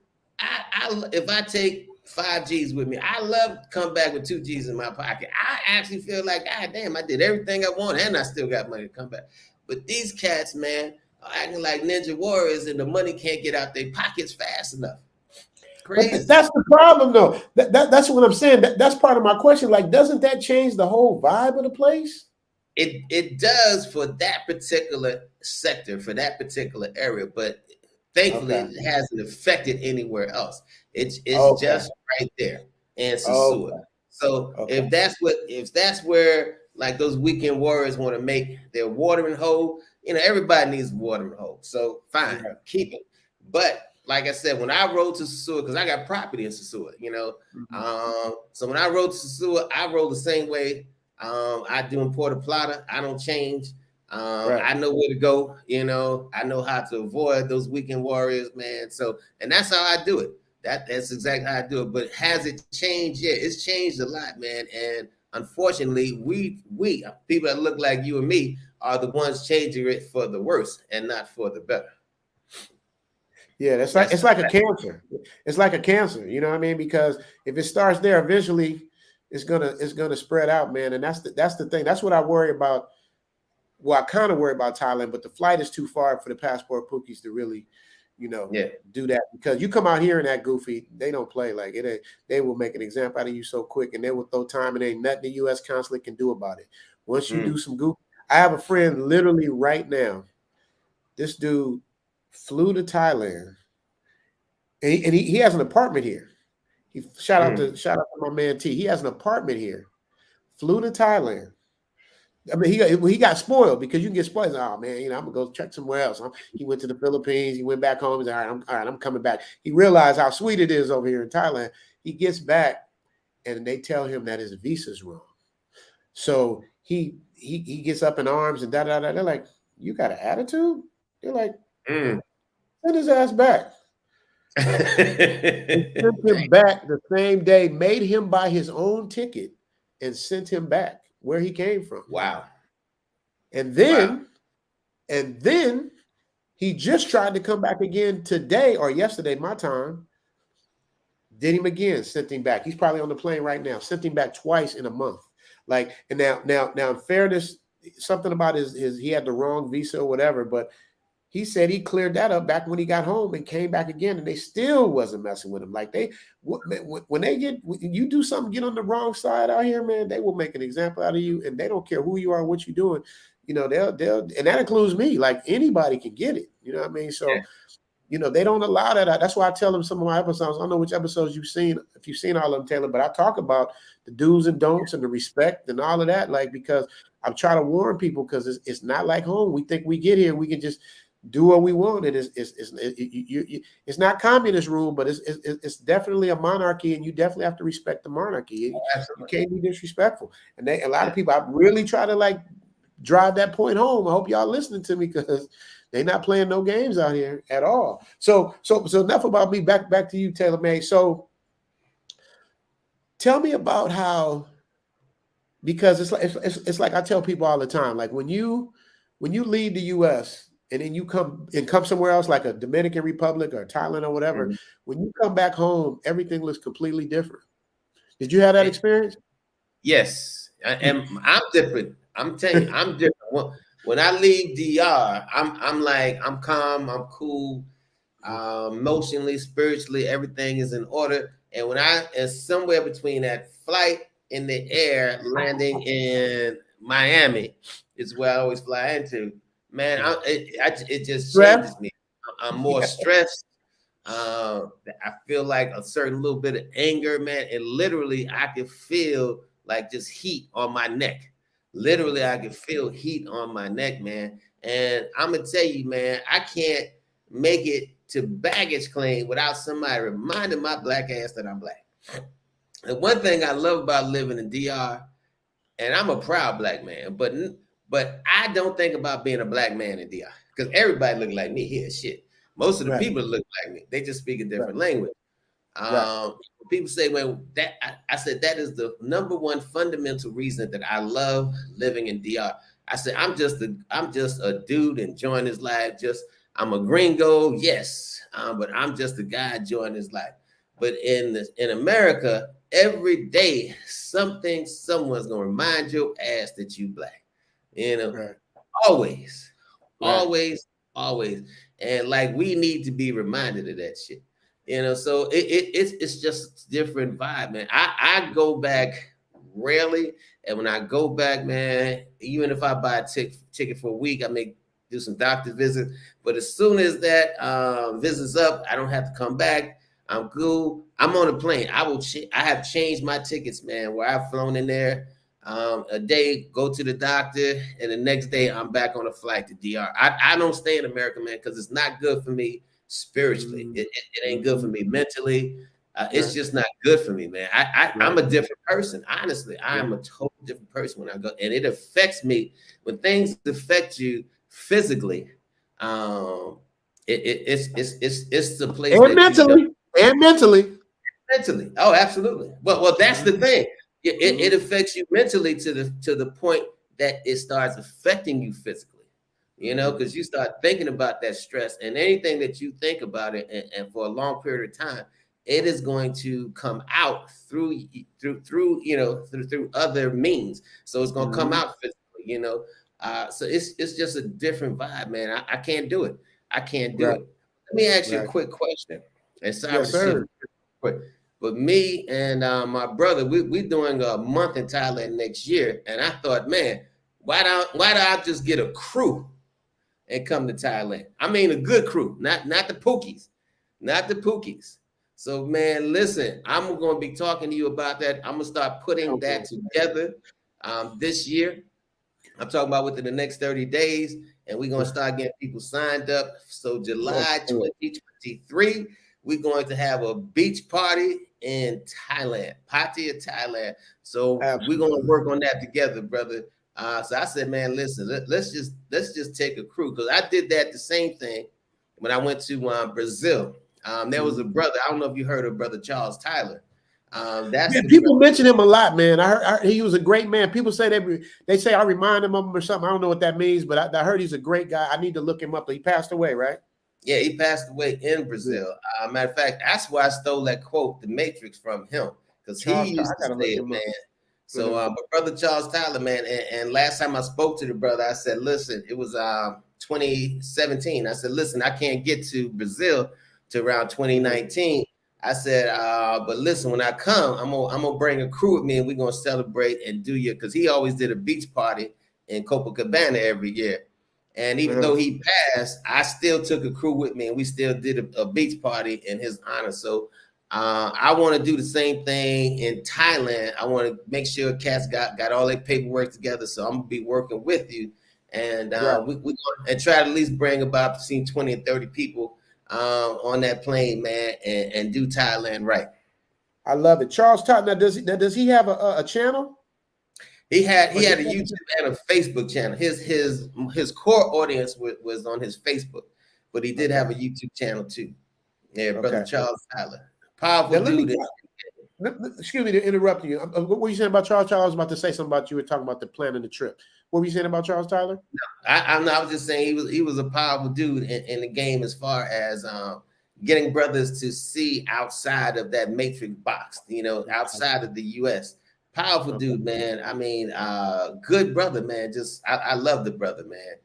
if I take 5 G's with me, I love to come back with 2 G's in my pocket. I actually feel like, God damn, I did everything I want and I still got money to come back. But these cats, man, are acting like ninja warriors and the money can't get out their pockets fast enough. Crazy. But that's the problem, though. That's what I'm saying. That's part of my question. Like, doesn't that change the whole vibe of the place? It does for that particular sector, for that particular area, but thankfully it hasn't affected anywhere else. It's just right there in Sosúa. So if that's where like those weekend warriors want to make their watering hole, you know, everybody needs a watering hole. So fine, keep it. But like I said, when I rode to Sosúa, because I got property in Sosúa, you know, so when I rode to Sosúa, I rode the same way I do in Puerto Plata. I don't change. I know where to go, you know, I know how to avoid those weekend warriors, man. So, and that's how I do it. That's exactly how I do it. But has it changed? Yeah, it's changed a lot, man. And unfortunately, we people that look like you and me are the ones changing it for the worse and not for the better. Yeah, it's like a cancer. It's like a cancer, you know what I mean? Because if it starts there, eventually it's gonna spread out, man. And that's the thing. That's what I worry about. Well, I kind of worry about Thailand, but the flight is too far for the passport pookies to really, you know, do that. Because you come out here and act goofy, they don't play like it. They will make an example out of you so quick, and they will throw time, and ain't nothing the U.S. consulate can do about it. Once you do some goofy, I have a friend literally right now. This dude flew to Thailand, and he has an apartment here. He shout out to my man T. He has an apartment here. Flew to Thailand. I mean, he got spoiled because you can get spoiled. Oh man, you know, I'm gonna go check somewhere else. He went to the Philippines. He went back home. He's like, all right, I'm coming back. He realized how sweet it is over here in Thailand. He gets back, and they tell him that his visa's wrong. So he gets up in arms and da da da. They're like, you got an attitude? They're like, send his ass back. They sent him back the same day. Made him buy his own ticket and sent him back where he came from. Wow. And then he just tried to come back again today or yesterday, my time. Did him again, sent him back. He's probably on the plane right now. Sent him back twice in a month. Like, and now in fairness, something about his he had the wrong visa or whatever, but he said he cleared that up back when he got home and came back again, and they still wasn't messing with him. Like when you do something, get on the wrong side out here, man, they will make an example out of you, and they don't care who you are, what you're doing. You know, they'll, and that includes me. Like anybody can get it. You know what I mean? So, you know, they don't allow that. That's why I tell them some of my episodes. I don't know which episodes you've seen, if you've seen all of them, Taylor, but I talk about the do's and don'ts and the respect and all of that. Like, because I'm trying to warn people, because it's not like home. We think we get here, we can just do what we want, and it's not communist rule, but it's definitely a monarchy, and you definitely have to respect the monarchy. You can't be disrespectful. And a lot of people, I really try to like drive that point home. I hope y'all listening to me, because they're not playing no games out here at all. So enough about me. Back to you, Taylor May. So tell me about how, because it's like I tell people all the time, like when you leave the U.S. and then you come somewhere else, like a Dominican Republic or Thailand or whatever, when you come back home, everything looks completely different. Did you have that experience? Yes, and I'm different. I'm telling you, I'm different. When I leave DR, I'm like, I'm calm, I'm cool, emotionally, spiritually, everything is in order. And when it's somewhere between that flight in the air, landing in Miami, is where I always fly into. Man, it just changes me. I'm more stressed. I feel like a certain little bit of anger, man. And literally, I can feel like just heat on my neck. Literally, I can feel heat on my neck, man. And I'm gonna tell you, man, I can't make it to baggage claim without somebody reminding my black ass that I'm black. And one thing I love about living in DR, and I'm a proud black man, but I don't think about being a black man in DR, because everybody look like me here. Shit, most of the people look like me. They just speak a different language. People say, well, I said that is the number one fundamental reason that I love living in DR. I said I'm just a dude enjoying his life. I'm a gringo, yes, but I'm just a guy enjoying his life. But in America, every day someone's gonna remind your ass that you black. You know, always. And like, we need to be reminded of that shit. You know, so it's just a different vibe, man. I go back rarely, and when I go back, man, even if I buy a ticket for a week, I may do some doctor visits. But as soon as that visit's up, I don't have to come back. I'm cool. I'm on a plane. I have changed my tickets, man, where I've flown in there a day, go to the doctor, and the next day I'm back on a flight to DR. I don't stay in America, man, because it's not good for me spiritually. It ain't good for me mentally. It's just not good for me, man. I'm a different person. Honestly, I am a totally different person when I go, and it affects me. When things affect you physically, it's the place. And mentally. Oh, absolutely. Well, that's the thing. It affects you mentally to the point that it starts affecting you physically. You know, because you start thinking about that stress, and anything that you think about it, and for a long period of time, it is going to come out through other means. So it's going to come out physically, you know. So it's just a different vibe, man. I can't do it. I can't do it. Let me ask you a quick question. And sorry, sir. But me and my brother, we're doing a month in Thailand next year, and I thought, man, why don't I just get a crew and come to Thailand? I mean, a good crew, not the Pookies, not the Pookies. So, man, listen, I'm going to be talking to you about that. I'm going to start putting that together this year. I'm talking about within the next 30 days, and we're going to start getting people signed up. So July 2023, we're going to have a beach party in Thailand, Pattaya, Thailand. So we're going to work on that together, brother. So I said, man, listen, let's just take a crew, because I did the same thing when I went to Brazil. There was a brother. I don't know if you heard of Brother Charles Tyler. People mention him a lot, man. I heard he was a great man. People say they say I remind him of him or something. I don't know what that means, but I heard he's a great guy. I need to look him up. He passed away, right? Yeah, he passed away in Brazil. Matter of fact, that's why I stole that quote, "The Matrix," from him, because he used to say, man, So, but brother Charles Tyler, man, and last time I spoke to the brother, I said, listen, it was 2017. I said, listen, I can't get to Brazil to around 2019. I said, but listen, when I come, I'm gonna bring a crew with me, and we're gonna celebrate and do your, because he always did a beach party in Copacabana every year. And even though he passed, I still took a crew with me, and we still did a beach party in his honor. So I want to do the same thing in Thailand. I want to make sure cats got all their paperwork together. So I'm gonna be working with you, and we and try to at least bring about between 20 and 30 people on that plane, man, and do Thailand right. I love it. Charles Tyler. Now does he have a channel? He had a YouTube and a Facebook channel. His core audience was on his Facebook, but he did have a YouTube channel too. Yeah, brother Charles Tyler. Powerful dude. Excuse me to interrupt you. What were you saying about Charles Tyler? I was about to say something about you were talking about the planning the trip. What were you saying about Charles Tyler? No, I was just saying he was a powerful dude in the game as far as getting brothers to see outside of that matrix box, outside of the US. Powerful dude, man. I mean, good brother, man. Just I love the brother, man.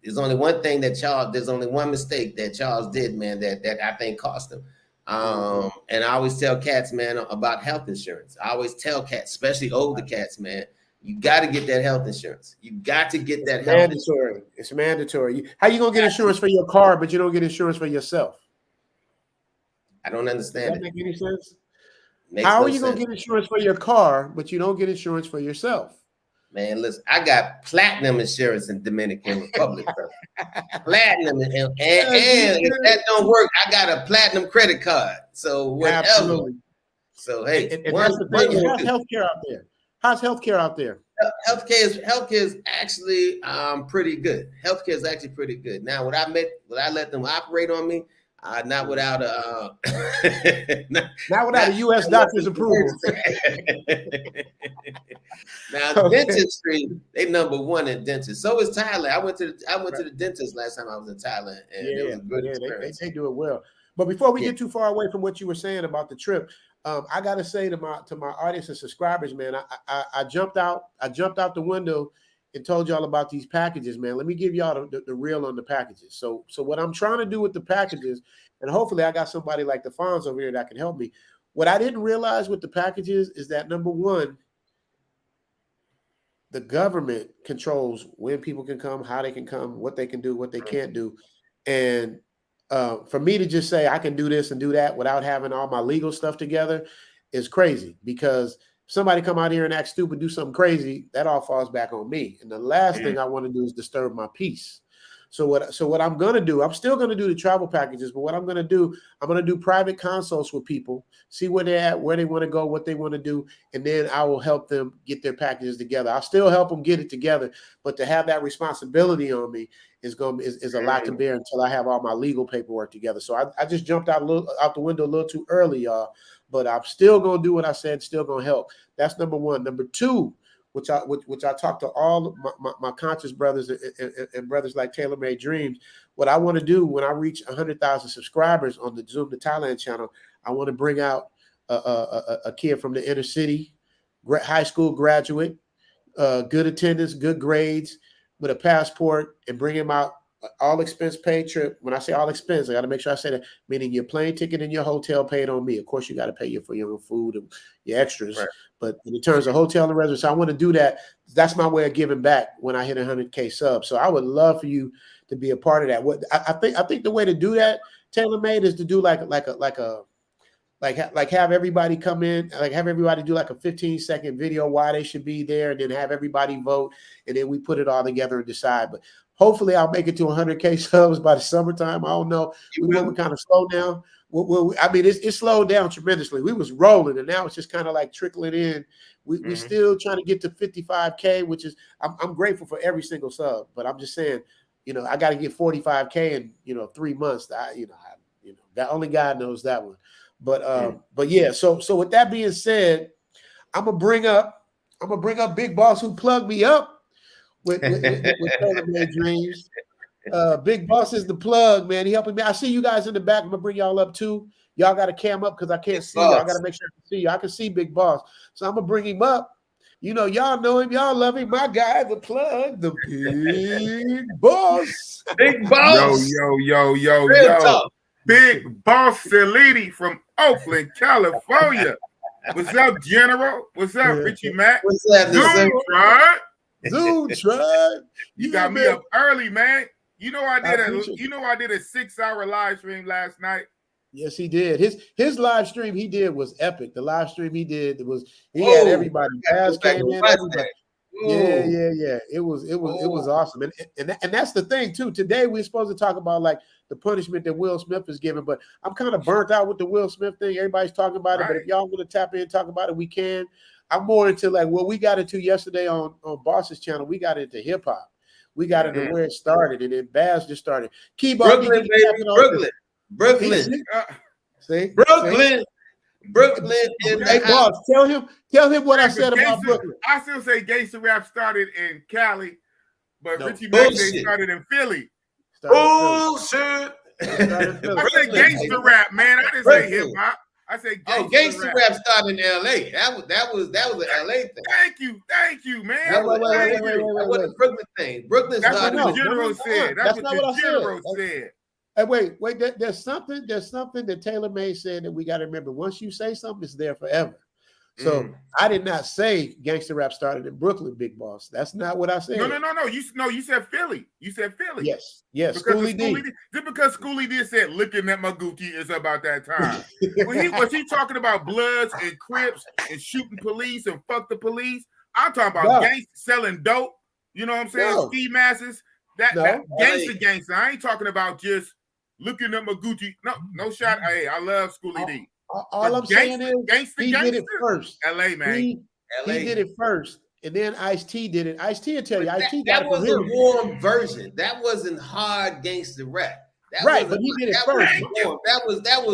There's only one thing there's only one mistake that Charles did, man, that I think cost him. And I always tell cats, man, about health insurance. I always tell cats, especially older cats, man, you got to get that health insurance. You got to get that health insurance. It's mandatory. How you gonna get insurance for your car, but you don't get insurance for yourself? I don't understand. Does that make any sense? How are you gonna get insurance for your car, but you don't get insurance for yourself? Man, listen, I got platinum insurance in Dominican Republic, bro. Platinum, and if that don't work, I got a platinum credit card. So whatever. Absolutely. So hey, and that's the thing. How's healthcare out there? How's healthcare out there? Healthcare is actually pretty good. Healthcare is actually pretty good. Now, would I let them operate on me? Not without a not without a U.S. doctor's approval. Now, dentistry, they number one in dentists. So is Thailand. I went to the dentist last time I was in Thailand, and it was a good experience. They do it well. But before we get too far away from what you were saying about the trip, I gotta say to my audience and subscribers, man, I jumped out the window and told y'all about these packages, man. Let me give y'all the real on the packages. So what I'm trying to do with the packages, and hopefully I got somebody like the Fonz over here that can help me. What I didn't realize with the packages is that, number one, the government controls when people can come, how they can come, what they can do, what they can't do. And for me to just say I can do this and do that without having all my legal stuff together is crazy, because somebody come out here and act stupid, do something crazy, that all falls back on me. And the last thing I want to do is disturb my peace. So what I'm going to do, I'm still going to do the travel packages, but what I'm going to do private consults with people, see where they're at, where they want to go, what they want to do, and then I will help them get their packages together. I'll still help them get it together, but to have that responsibility on me is a lot to bear until I have all my legal paperwork together. So I just jumped out the window a little too early, y'all. But I'm still gonna do what I said, still gonna help. That's number one. Number two, which I talk to all my conscious brothers and brothers like Taylor Made Dreams. What I want to do when I reach 100,000 subscribers on the Zoom to Thailand channel, I want to bring out a kid from the inner city, high school graduate, good attendance, good grades, with a passport, and bring him out. All expense paid trip. When I say all expense, I got to make sure I say that, meaning your plane ticket and your hotel paid on me. Of course, you got to pay for your own food and your extras. Right. But in terms of hotel and residence, I want to do that. That's my way of giving back when I hit 100K subs. So I would love for you to be a part of that. What I think the way to do that, Taylor Made, is to do like have everybody come in, like have everybody do like a 15-second video why they should be there, and then have everybody vote, and then we put it all together and decide. But hopefully I'll make it to 100K subs by the summertime. I don't know. We're kind of slow down. I mean, it's slowed down tremendously. We was rolling, and now it's just kind of like trickling in. We're still trying to get to 55K, which is I'm grateful for every single sub. But I'm just saying, I got to get 45K in 3 months. That only God knows that one. But yeah. So with that being said, I'm gonna bring up Big Boss, who plugged me up with Taylor Made Dreams. Big Boss is the plug, man. He helping me. I see you guys in the back. I'm gonna bring y'all up too. Y'all got to cam up because I can't see y'all. I got to make sure I can see you. I can see Big Boss, so I'm gonna bring him up. You know, y'all know him. Y'all love him. My guy, the plug, the Big Boss. Big Boss. Yo. Talk. Big Boss Celini from Oakland, California. What's up, General? What's up, Richie Mack? What's up, Zoom tribe. You got me up early, man. You know I did a 6-hour live stream last night. Yes, he did. His live stream he did was epic. The live stream he did he had everybody. Baz came in. Yeah. It was awesome. And that's the thing too. Today we're supposed to talk about like the punishment that Will Smith is given, but I'm kind of burnt out with the Will Smith thing. Everybody's talking about it, but if y'all want to tap in and talk about it, we can. I'm more into like what we got into yesterday on Boss's channel. We got into hip hop. We got into where it started, and then Baz just started. Keyboard, Brooklyn, baby, Brooklyn. See? Brooklyn in the Hey, Boss, tell him what I said about Brooklyn. I still say gangster rap started in Cali, but Richie Mack started in Philly. Bullshit. I said gangster rap, man. I didn't say hip hop. I said gangster rap started in LA. That was an LA thing. Thank you, man. That wasn't a Brooklyn thing. Brooklyn started. That's what the general said. That's what the general said. Hey, wait. There's something that Taylor May said that we got to remember. Once you say something, it's there forever. So I did not say gangster rap started in Brooklyn, Big Boss. That's not what I said. No. You said Philly. You said Philly. Yes. Because Schoolie D. Just because Schoolie D said looking at my Gucci is about that time. Was he talking about Bloods and Crips and shooting police and fuck the police? I'm talking about gangsters selling dope. You know what I'm saying? Ski masses. That gangster. I ain't talking about just looking at my Gucci. No shot. Hey, I love Schoolie D. All I'm saying is he did it first. LA, man. He did it first. And then Ice-T did it. Ice-T will tell you. Ice-T that was a warm version. That wasn't hard gangster rap. But he did it first. That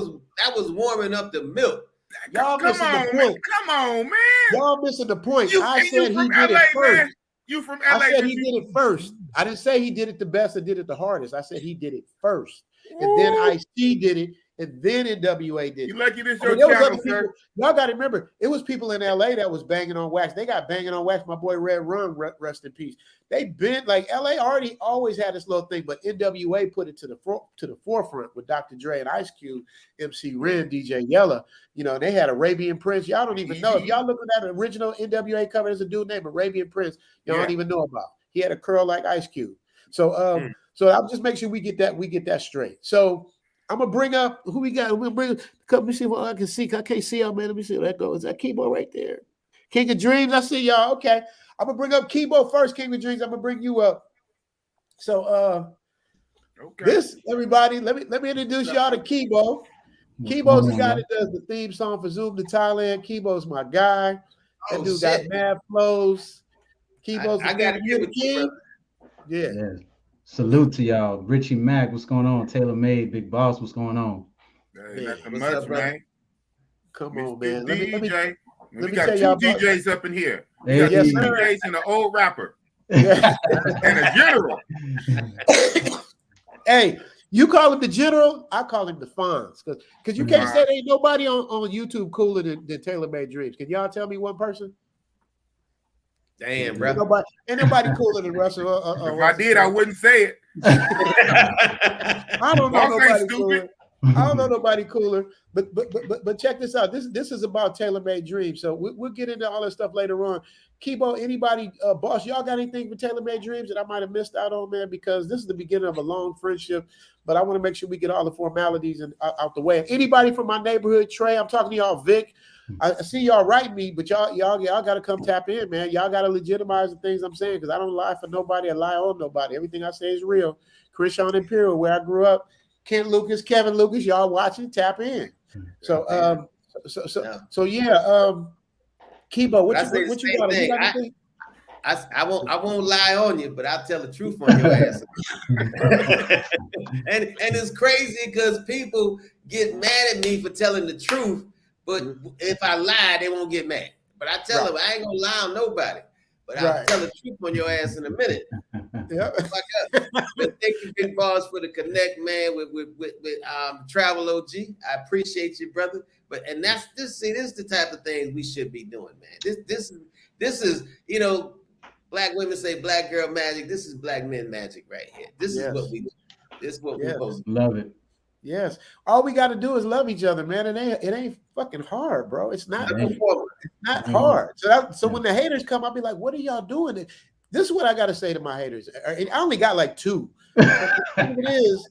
was warming up the milk. Y'all missing the point. Come on, man. Y'all missing the point. I said he did it first. Man. You from LA. I said he did it first. I didn't say he did it the best or did it the hardest. I said he did it first. And then Ice-T did it. And then NWA did it. You lucky this your channel, sir. Y'all got to remember, it was people in LA that was banging on wax. They got banging on wax. My boy Red Rum, rest in peace. They been like LA always had this little thing, but NWA put it to the forefront with Dr. Dre and Ice Cube, MC Ren, DJ Yella. You know, they had Arabian Prince. Y'all don't even know. If y'all look at that original NWA cover, there's a dude named Arabian Prince. Y'all don't even know about. He had a curl like Ice Cube. So so I'll just make sure we get that straight. So I'm gonna bring up who we got. We'll bring. Let me see what I can see. I can't see y'all, man. Let me see where that goes. Is that Keyboard right there? King of Dreams. I see y'all. Okay, I'm gonna bring up Keyboard first. King of Dreams. I'm gonna bring you up. So, this everybody. Let me introduce y'all to Keyboard. Keyboard's the guy that does the theme song for Zoom to Thailand. Keyboard's my guy. That dude got mad flows. Keyboard's I gotta give it to you. Yeah. Salute to y'all. Richie Mack, what's going on? Taylor Made, Big Boss, what's going on? Nothing much, man. Come on, man. Let me tell two y'all DJs up in here. Hey. We got two DJs and an old rapper. And a general. Hey, you call him the general, I call him the Fonz. Because you can't say there ain't nobody on YouTube cooler than Taylor Made Dreams. Can y'all tell me one person? Damn, bro. Ain't nobody cooler than Russell. If I did, I wouldn't say it. I don't know nobody cooler. I don't know nobody cooler. But check this out. This is about Taylor Made Dreams. So we'll get into all that stuff later on. Kibo, anybody, boss, y'all got anything for Taylor Made Dreams that I might have missed out on, man? Because this is the beginning of a long friendship. But I want to make sure we get all the formalities and out the way. Anybody from my neighborhood, Trey, I'm talking to y'all, Vic. I see y'all writing me, but y'all got to come tap in, man. Y'all got to legitimize the things I'm saying because I don't lie for nobody. I lie on nobody. Everything I say is real. Chris Sean Imperial, where I grew up. Ken Lucas, Kevin Lucas, y'all watching? Tap in. So yeah. Kibo, what you got? I won't lie on you, but I'll tell the truth on your ass. and it's crazy because people get mad at me for telling the truth. But if I lie, they won't get mad. But I tell them I ain't gonna lie on nobody. but I'll tell the truth on your ass in a minute. Yeah. But thank you, Big Boss, for the connect, man, with Travel OG. I appreciate you, brother. And that's this is the type of things we should be doing, man. This is, you know, black women say black girl magic. This is black men magic right here. This is what we do. This is what we're supposed to do. Love it. Yes. All we got to do is love each other, man. It ain't fucking hard, bro. It's not hard. So when the haters come, I'll be like, what are y'all doing? This is what I got to say to my haters. I only got like 2. It is,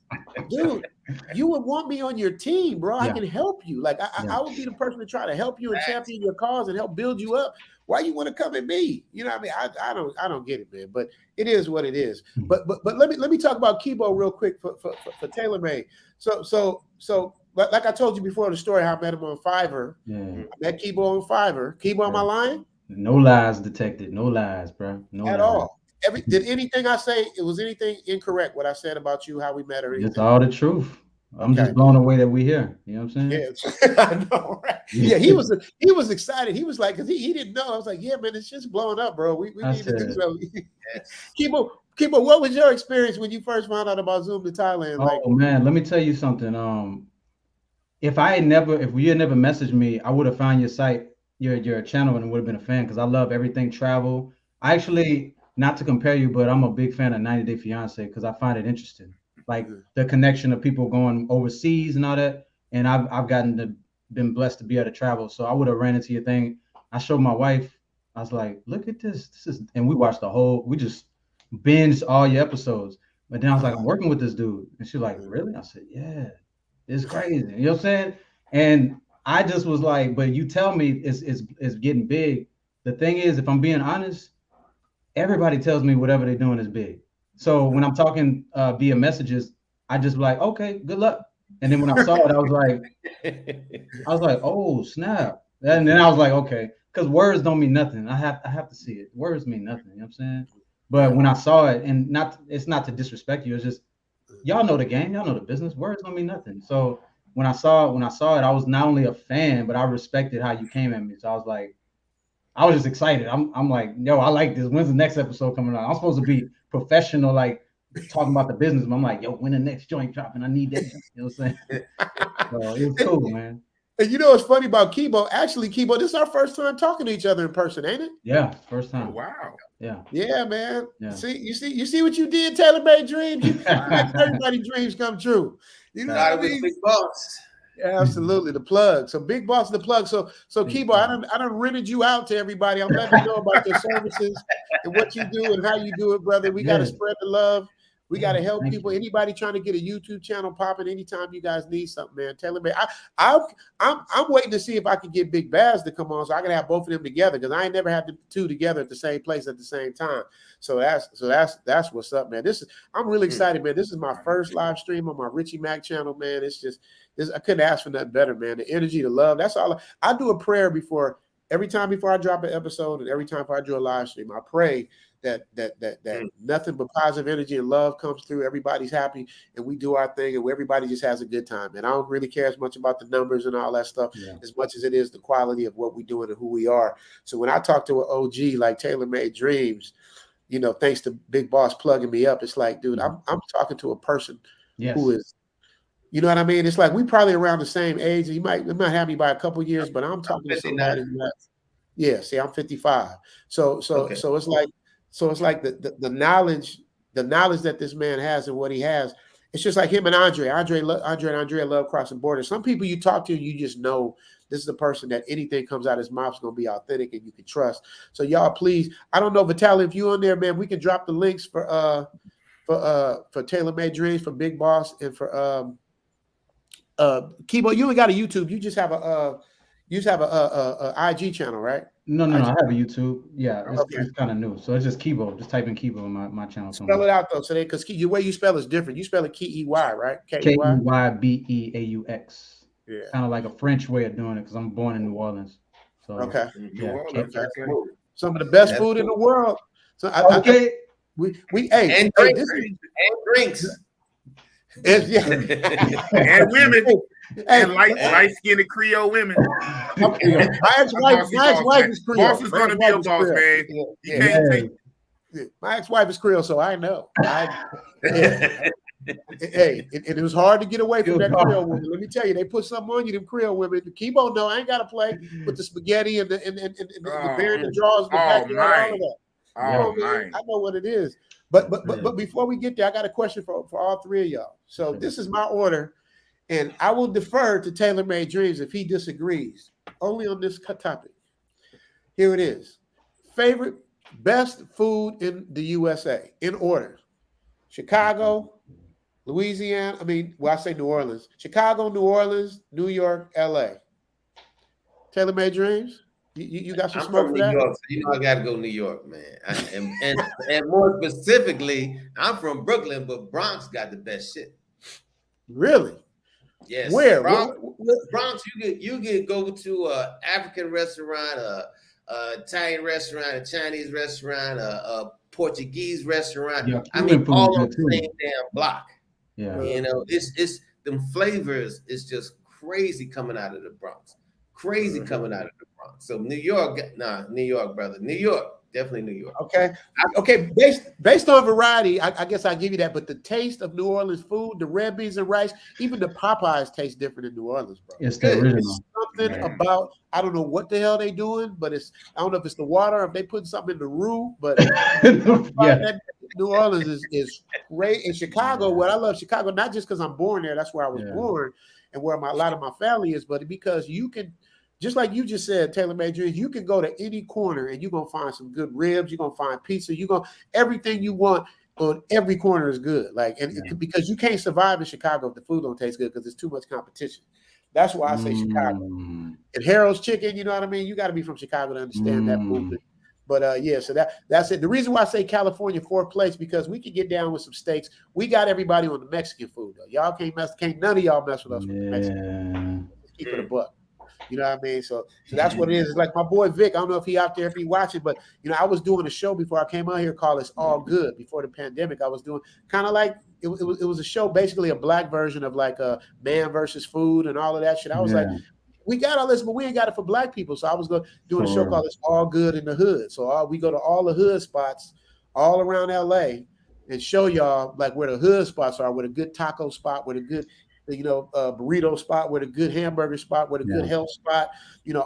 dude, you would want me on your team, bro. I can help you. Like I would be the person to try to help you and champion your cause and help build you up. Why you want to come at me? You know what I mean? I don't get it, man. But it is what it is. But let me talk about Kibo real quick for TaylorMade. So like I told you before the story, how I met him on Fiverr. Yeah. I met Kibo on Fiverr. Kibo, am I lying? No lies detected. No lies, bro. No at lies. all. Did anything I say, was anything incorrect, what I said about you, how we met, or anything? It's all the truth. I'm just blown away that we're here. You know what I'm saying? Yeah, I know, right? Yeah, he was excited. He was like, because he didn't know. I was like, yeah, man, it's just blowing up, bro. We need to do something. Kibo, what was your experience when you first found out about Zoom to Thailand? Oh man, let me tell you something. If you had never messaged me, I would have found your site, your channel, and would have been a fan, because I love everything travel. I actually, not to compare you, but I'm a big fan of 90 Day Fiance because I find it interesting. Like the connection of people going overseas and all that. And I've been blessed to be able to travel. So I would have ran into your thing. I showed my wife, I was like, look at this. And we watched we just binged all your episodes. But then I was like, I'm working with this dude. And she's like, really? I said, yeah, it's crazy. You know what I'm saying? And I just was like, but you tell me it's getting big. The thing is, if I'm being honest, everybody tells me whatever they're doing is big. So when I'm talking via messages, I just be like, okay, good luck. And then when I saw it, I was like, oh snap. And then I was like, okay, because words don't mean nothing. I have to see it. Words mean nothing. You know what I'm saying? But when I saw it, and it's not to disrespect you, it's just y'all know the game, y'all know the business. Words don't mean nothing. So when I saw it, I was not only a fan, but I respected how you came at me. So I was like, I was just excited. I'm like, yo, I like this. When's the next episode coming out? I'm supposed to be professional, like talking about the business. But I'm like, yo, when the next joint dropping? I need that. You know what I'm saying? So it was cool, man. And you know what's funny about Kibo? Actually, Kibo, this is our first time talking to each other in person, ain't it? Yeah, first time. Oh, wow. Yeah. Yeah, man. Yeah. You see what you did, TaylorMade Dreams? You make everybody's dreams come true. You know what I mean? Big Boss. Yeah, absolutely. The plug. So Big Boss, the plug. So Kibo, I done rented you out to everybody. I'm letting you know about your services and what you do and how you do it, brother. We got to spread the love. We got to help people. Anybody trying to get a YouTube channel popping, anytime you guys need something, man, TaylorMade. I'm waiting to see if I can get Big Baz to come on, so I can have both of them together, because I ain't never had the two together at the same place at the same time. So that's what's up, man. I'm really excited, man. This is my first live stream on my Richie Mac channel, man. It's just I couldn't ask for nothing better, man. The energy, the love. That's all. I do a prayer every time before I drop an episode, and every time I do a live stream, I pray that nothing but positive energy and love comes through. Everybody's happy, and we do our thing, and everybody just has a good time. And I don't really care as much about the numbers and all that stuff as much as it is the quality of what we're doing and who we are. So when I talk to an OG like TaylorMade Dreams, you know, thanks to Big Boss plugging me up, it's like, dude, I'm talking to a person who is, you know what I mean? It's like we probably around the same age. You might have me by a couple years, but I'm talking to somebody. See, I'm 55. So it's like the knowledge that this man has and what he has. It's just like him and Andre. Andre and Andrea love crossing borders. Some people you talk to, you just know this is the person that anything comes out of his mouth is going to be authentic and you can trust. So y'all, please, I don't know, Vitaly, if you on there, man, we can drop the links for TaylorMade Dreams, for Big Boss, and for Kibo. You ain't got a YouTube. You just have a IG channel, right? No, I have a YouTube. Yeah, it's kind of new. So it's just Kibo. Just type in Kibo in my channel. Spell it out though, so because the way you spell is different. You spell it K-E-Y, right? K-E-Y-B-E-A-U-X. Yeah, kind of like a French way of doing it, because I'm born in New Orleans. So New Orleans. Some of the best food in the world. So we drinks. And women. And light-skinned Creole women. My ex-wife is Creole. Boss is going to be a boss, man. You can't take. My ex-wife is Creole, so I know. Hey, it was hard to get away from that Creole woman. Let me tell you, they put something on you, them Creole women. The Kibo, no, I ain't got to play with the spaghetti and the bearing the drawers, the backyard, all of that. I know what it is. But before we get there, I got a question for all three of y'all. So this is my order, and I will defer to Taylor Made Dreams if he disagrees, only on this topic. Here it is. Favorite best food in the USA in order. Chicago, Louisiana. I say New Orleans. Chicago, New Orleans, New York, LA. Taylor Made Dreams? You got some smoke for that? New York, so you know I got to go New York, man. And more specifically, I'm from Brooklyn, but Bronx got the best shit. Really? Yes. Where? Bronx, you can go to an African restaurant, a Italian restaurant, a Chinese restaurant, a Portuguese restaurant. Yeah, all on the same damn block. Yeah. You know, it's them flavors is just crazy coming out of the Bronx. Crazy coming out of the Bronx. So New York, New York, brother. New York, definitely New York. Okay. Based on variety, I guess I give you that. But the taste of New Orleans food, the red beans and rice, even the Popeyes taste different in New Orleans, bro. It's the original. It's something about, I don't know what the hell they doing, but I don't know if it's the water, or if they put something in the roux, but New Orleans is great. In Chicago, what I love Chicago, not just because I'm born there, that's where I was born and where a lot of my family is, but because you can, just like you just said, Taylor Made Dreams, you can go to any corner and you're going to find some good ribs. You're going to find pizza. Everything you want on every corner is good. Because you can't survive in Chicago if the food don't taste good because there's too much competition. That's why I say Chicago. And Harold's Chicken, you know what I mean? You got to be from Chicago to understand that movement. But so that's it. The reason why I say California fourth place, because we can get down with some steaks. We got everybody on the Mexican food though. Y'all can't none of y'all mess with us with the Mexican. Keep it a buck. You know what I mean? So that's what it is. It's like my boy Vic. I don't know if he out there, if he watching, but I was doing a show before I came out here called It's All Good. Before the pandemic, I was doing kind of like it was a show, basically a black version of like a man versus food and all of that shit. I was like, we got all this, but we ain't got it for black people. So I was doing a show called It's All Good in the Hood. So we go to all the hood spots all around LA and show y'all like where the hood spots are, where the good taco spot, where the good burrito spot, where the good hamburger spot, where the good health spot,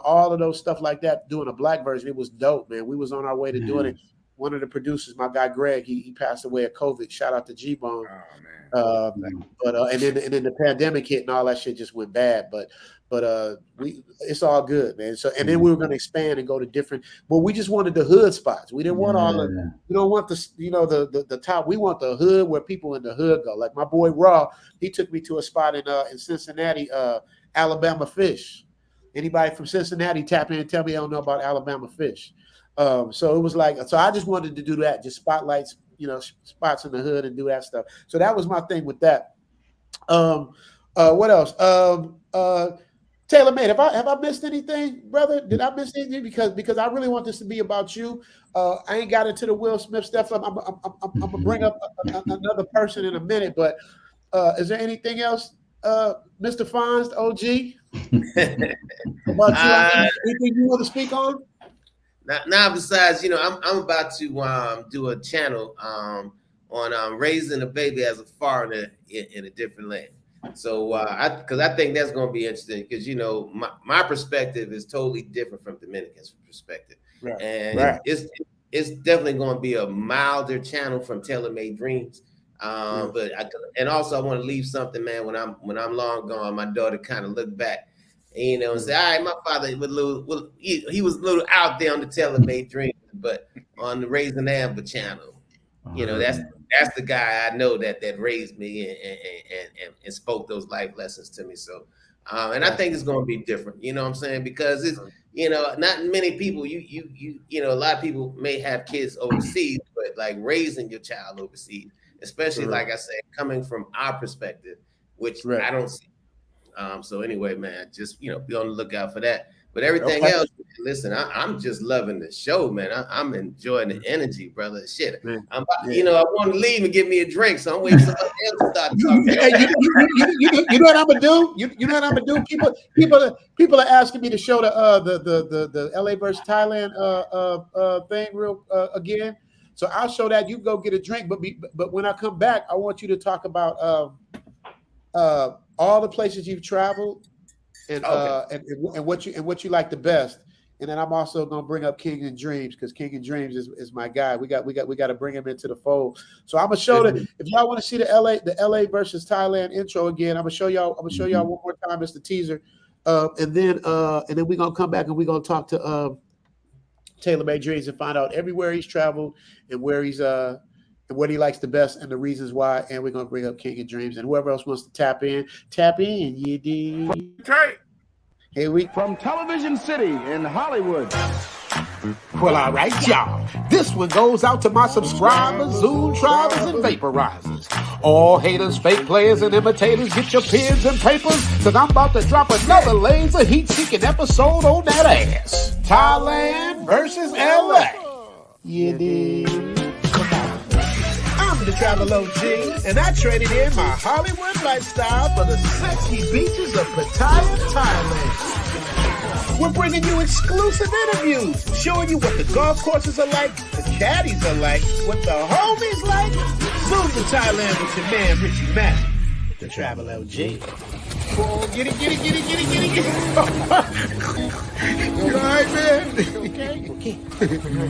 all of those stuff like that, doing a black version. It was dope, man. We was on our way to doing it. One of the producers, my guy Greg, he passed away of COVID. Shout out to G-Bone. Oh man. And then the pandemic hit and all that shit just went bad. But it's all good, man. So and then we were going to expand and go to different. Well, we just wanted the hood spots. We didn't want we don't want the top. We want the hood where people in the hood go. Like my boy Raw, he took me to a spot in Cincinnati, Alabama Fish. Anybody from Cincinnati tap in and tell me I don't know about Alabama Fish. So it was so I just wanted to do that, just spotlights, spots in the hood and do that stuff. So that was my thing with that. What else? Taylor Made, have I missed anything, brother? Did I miss anything? Because I really want this to be about you. I ain't got into the Will Smith stuff. I'm gonna bring up another person in a minute, but is there anything else, Mr. Fonz, OG? About you? Anything you want to speak on? Now, besides, I'm about to do a channel on raising a baby as a foreigner in a different land. So, because I think that's going to be interesting, because my perspective is totally different from Dominican's perspective, and it's definitely going to be a milder channel from Taylor Made Dreams. But also I want to leave something, man. When I'm long gone, my daughter kind of look back, and say, all right, my father was he was a little out there on the Taylor Made Dreams, but on the Raising Amber channel, that's the guy I know that raised me and spoke those life lessons to me. So, and I think it's going to be different. You know what I'm saying? Because it's not many people. A lot of people may have kids overseas, but like raising your child overseas, especially like I said, coming from our perspective, which I don't see. So anyway, man, just be on the lookout for that. But everything else, listen, I'm just loving the show, man. I'm enjoying the energy, brother. Shit, I want to leave and get me a drink, so I'm waiting for somebody else to start talking. You know what I'm gonna do? You know what I'm gonna do? People are asking me to show the LA versus Thailand thing again. So I'll show that. You go get a drink, but when I come back, I want you to talk about all the places you've traveled. And what you like the best, and then I'm also gonna bring up King and Dreams because King and Dreams is my guy. We got to bring him into the fold. So I'm gonna show that if y'all want to see the LA versus Thailand intro again, I'm gonna show y'all one more time as the teaser, and then we're gonna come back and we're gonna talk to Taylor Made Dreams and find out everywhere he's traveled and where he's and what he likes the best and the reasons why. And we're gonna bring up King and Dreams and whoever else wants to tap in. You dig? Okay. Here we From Television City in Hollywood. Well, all right, y'all. This one goes out to my subscribers, Zoom tribers, and vaporizers. All haters, fake players, and imitators, get your pens and papers, because I'm about to drop another laser heat-seeking episode on that ass. Thailand versus LA. You dig? I'm the Travel OG, and I traded in my Hollywood lifestyle for the sexy beaches of Pattaya, Thailand. We're bringing you exclusive interviews, showing you what the golf courses are like, the caddies are like, what the homies like. Zoom to Thailand with your man, Richie Mack, the Travel OG. Oh, get it. You all right, man? Okay.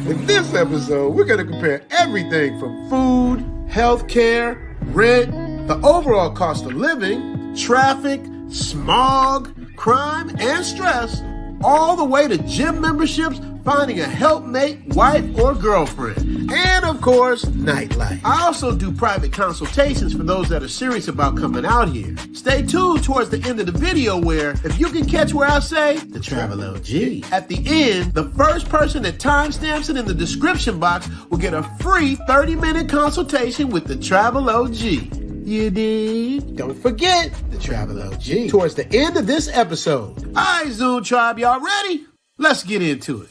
In this episode, we're going to compare everything from food, healthcare, rent, the overall cost of living, traffic, smog, crime, and stress, all the way to gym memberships, finding a helpmate, wife, or girlfriend, and of course, nightlife. I also do private consultations for those that are serious about coming out here. Stay tuned towards the end of the video where, if you can catch where I say, the Travel OG. At the end, the first person that timestamps it in the description box will get a free 30-minute consultation with the Travel OG. You dig? Don't forget the Travel OG towards the end of this episode. All right, Zoom Tribe, y'all ready? Let's get into it.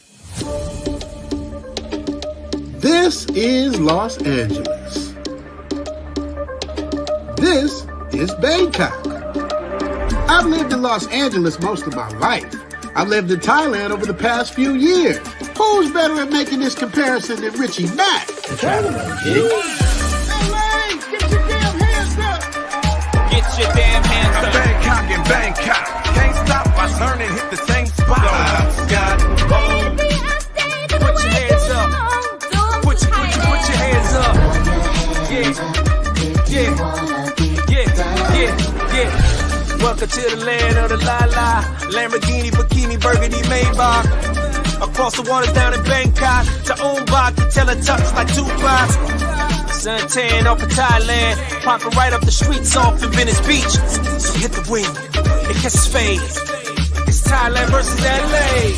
This is Los Angeles. This is Bangkok. I've lived in Los Angeles most of my life. I've lived in Thailand over the past few years. Who's better at making this comparison than Richie Mack? The Travel OG. Your damn hands up. Bangkok and Bangkok. Can't stop, I turn and hit the same spot. Put your hands up. Put your hands up. Yeah. Welcome to the land of the la-la. Lamborghini, bikini, burgundy, Maybach. Across the waters down in Bangkok. To Umbach, to Teletubbies like Tupac. Suntan off of Thailand, popping right up the streets off in Venice Beach. So hit the wing, it catches fade. It's Thailand versus LA.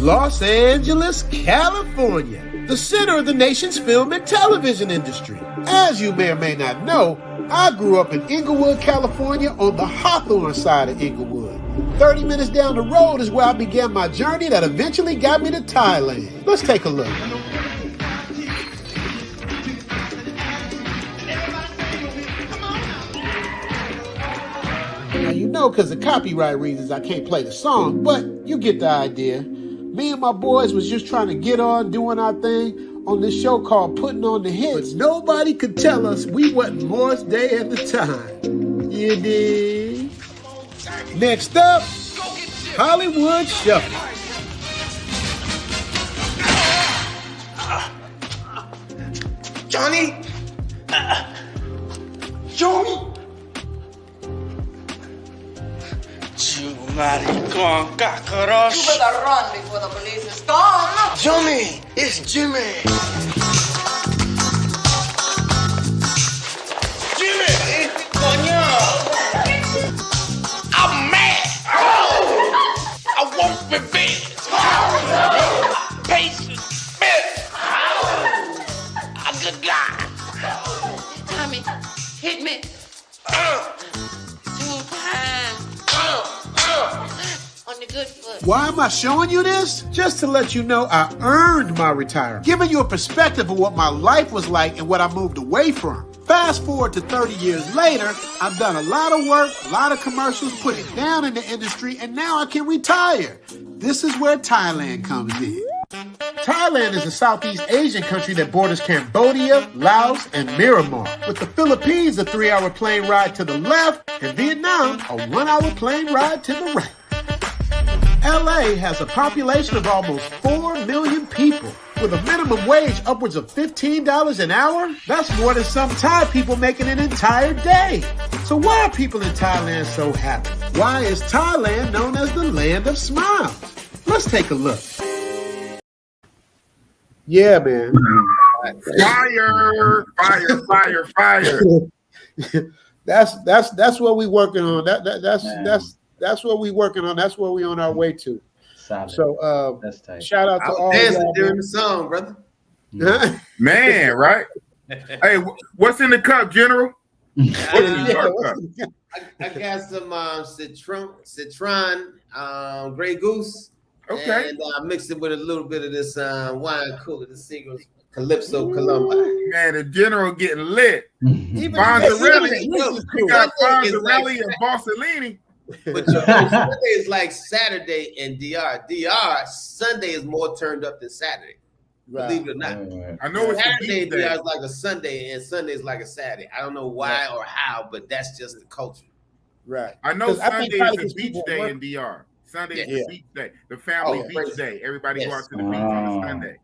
Los Angeles, California, the center of the nation's film and television industry. As you may or may not know, I grew up in Inglewood, California on the Hawthorne side of Inglewood. 30 minutes down the road is where I began my journey that eventually got me to Thailand. Let's take a look. Now, you know, because of copyright reasons, I can't play the song, but you get the idea. Me and my boys was just trying to get on doing our thing on this show called Putting on the Hits. But nobody could tell us we wasn't Morris Day at the time. You dig? Next up, Hollywood Shuffle. Johnny! Johnny! You maricon, cockroach! You better run before the police is gone! Johnny! It's Jimmy! Jimmy! Coño! I'm mad! I want revenge! Patience! A good guy! Tommy, hit me. 2 times. On the good foot. Why am I showing you this? Just to let you know I earned my retirement. Giving you a perspective of what my life was like and what I moved away from. Fast forward to 30 years later, I've done a lot of work, a lot of commercials, put it down in the industry, and now I can retire. This is where Thailand comes in. Thailand is a Southeast Asian country that borders Cambodia, Laos, and Myanmar. With the Philippines a 3-hour plane ride to the left, and Vietnam a 1-hour plane ride to the right. LA has a population of almost 4 million people. With a minimum wage upwards of $15 an hour, that's more than some Thai people make in an entire day. So why are people in Thailand so happy? Why is Thailand known as the land of smiles? Let's take a look. Yeah, man. Fire. That's what we working on. That's what we working on. That's what we on our way to. Solid. So that's tight. shout out to all dancing y'all, during the song, brother. Man, right? Hey, what's in the cup, General? I got some citron, Grey Goose. Okay. And I mixed it with a little bit of this wine cooler, the single Calypso Columba. Man, the General getting lit. Even Fonzarelli. You got Fonzarelli and Borsellini. But Sunday is like Saturday in DR. DR, Sunday is more turned up than Saturday. Right. Believe it or not. I know it's Saturday in the DR is like a Sunday and Sunday is like a Saturday. I don't know why or how, but that's just the culture. Right. I know 'Cause Sunday probably is a beach day work. in DR. Sunday is Yeah. the beach day, the family beach crazy. day. Everybody Yes. go out to the beach on a Sunday.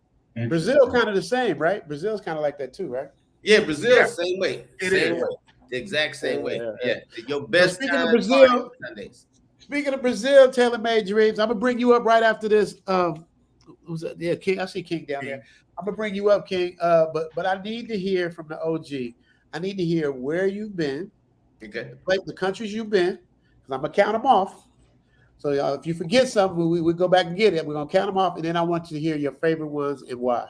Brazil kind of the same, right? Brazil's kind of like that too, right? Yeah, Brazil, Yeah. same way. It Same is. way. The exact same way. Yeah. Yeah. Your best Speaking of time Brazil- party on Sundays. Speaking of Brazil, tailor-made dreams, I'm gonna bring you up right after this. Who's that? Yeah, King. I see King down there. I'm gonna bring you up, King. But I need to hear from the OG. I need to hear where you've been, Okay. the countries you've been, because I'm gonna count them off. So if you forget something, we go back and get it. We're gonna count them off, and then I want you to hear your favorite ones and why.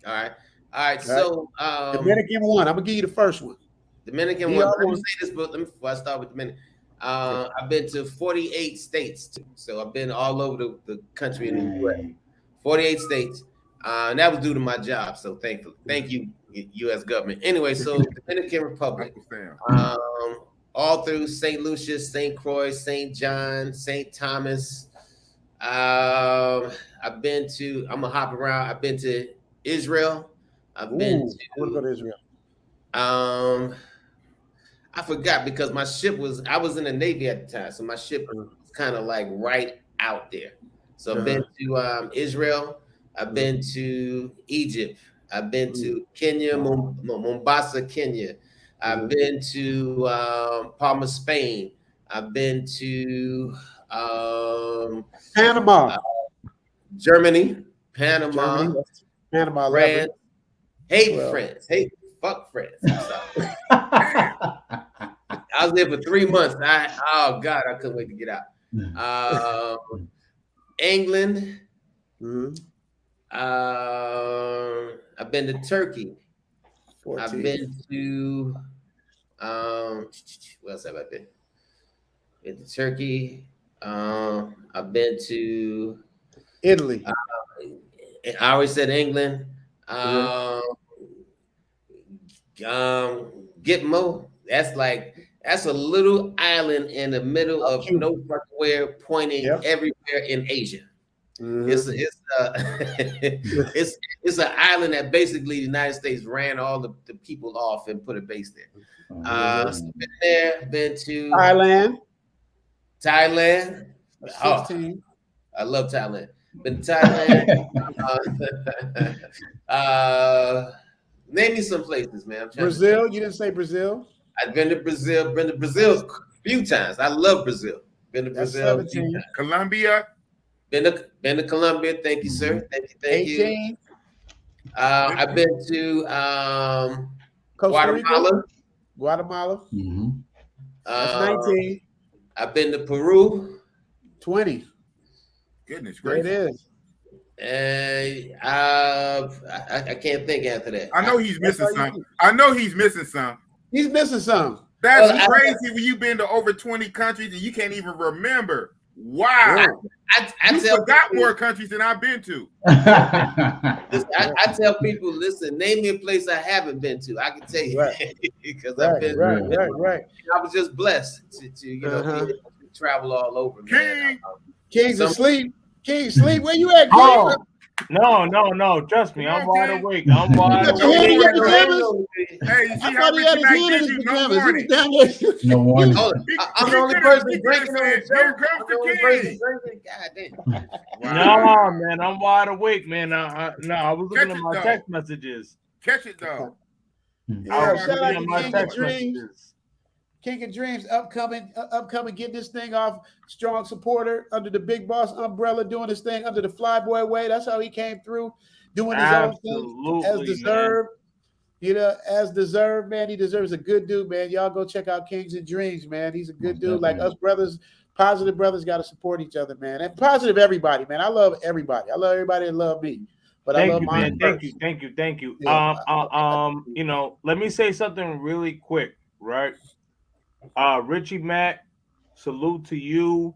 All right. So Dominican one. I'm gonna give you the first one. Dominican one. Let me say this, but before I start with Dominican. I've been to 48 states too. So I've been all over the country in the US. 48 states. And that was due to my job. So thankfully. Thank you, US government. Anyway, so Dominican Republic. All through St. Lucia, St. Croix, St. John, St. Thomas. I'm gonna hop around. I've been to Israel. I want to go to Israel. I forgot because I was in the Navy at the time, so my ship was kind of like right out there. So I've been to Israel, I've been to Egypt, I've been to Kenya, Mombasa, Kenya. I've been to Palma, Spain. I've been to Panama, Germany, Panama, France. Fuck France. I was there for 3 months. Oh God, I couldn't wait to get out. England. I've been to Turkey. 14. I've been to where else have I been? Been to Turkey. I've been to Italy. I always said England. Gitmo. That's a little island in the middle of nowhere, pointing everywhere in Asia. It's an island that basically the United States ran all the people off and put a base there. So been there, been to Thailand. Oh, I love Thailand. Been to Thailand. Name me some places, man. Brazil. You didn't say Brazil. I've been to Brazil. Been to Brazil a few times. I love Brazil. Been to Brazil. Colombia. Been to Colombia. Thank you, sir. Thank you. I've been to Guatemala. Guatemala. That's 19. I've been to Peru. 20. Goodness gracious. It is. And I can't think after that. I know he's missing some. I know he's missing some. He's missing some. That's crazy when you've been to over 20 countries and you can't even remember. Wow. I You tell forgot people, more countries than I've been to. listen, I tell people, listen, name me a place I haven't been to. I can tell you because I've been. Right. I was just blessed to be able to travel all over, man. King's asleep. King, sleep. Where you at, King? Oh, no. Trust me, I'm wide awake. I'm wide You got your hand in your pajamas? Hey, you see I how thought he had Richie his Mack hand in did his you? No pajamas. He was warning. down there. No warning. I'm the only person drinking on the Here show. comes I'm the the only king. person drinking. God damn. No, man, I'm wide awake, man. I was looking Catch at it, my though. text messages. Catch it though. Yeah, shout out to my King of text Dreams. messages. King of Dreams, upcoming, getting this thing off. Strong supporter under the Big Boss umbrella, doing his thing under the Flyboy way. That's how he came through, doing his own thing as deserved. You know, as deserved, man. He deserves a good dude, man. Y'all go check out Kings and Dreams, man. He's a good dude. Like us brothers, positive brothers got to support each other, man. And positive everybody, man. I love everybody. I love everybody that love me. But I love mine first. Thank you. Yeah. You know, let me say something really quick, right? Richie Mack, salute to you.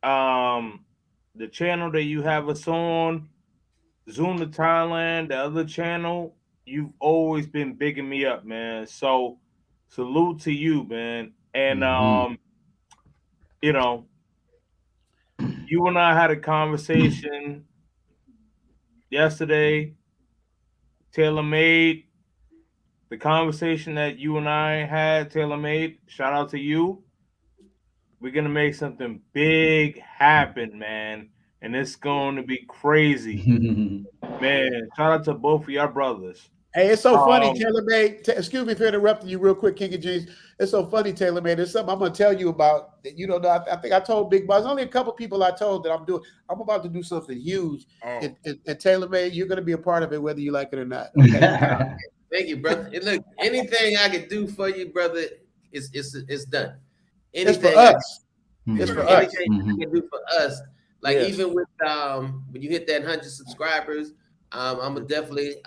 The channel that you have us on, Zoom to Thailand, the other channel, you've always been bigging me up, man. So salute to you, man. And you know, you and I had a conversation yesterday, tailor-made. The conversation that you and I had, tailor-made, shout out to you. We're going to make something big happen, man. And it's going to be crazy. Man, shout out to both of your brothers. Hey, it's so funny, tailor-made. Excuse me for interrupting you real quick, King of Dreams. It's so funny, tailor-made. There's something I'm going to tell you about that you don't know. I think I told Big Boss. Only a couple people I told that I'm about to do something huge. And tailor-made, you're going to be a part of it, whether you like it or not. Okay? Thank you, brother. And look, anything I can do for you, brother, it's done. Anything it's for us. It's for us. Anything I can do for us. Like even with when you hit that 100 subscribers, I'm gonna definitely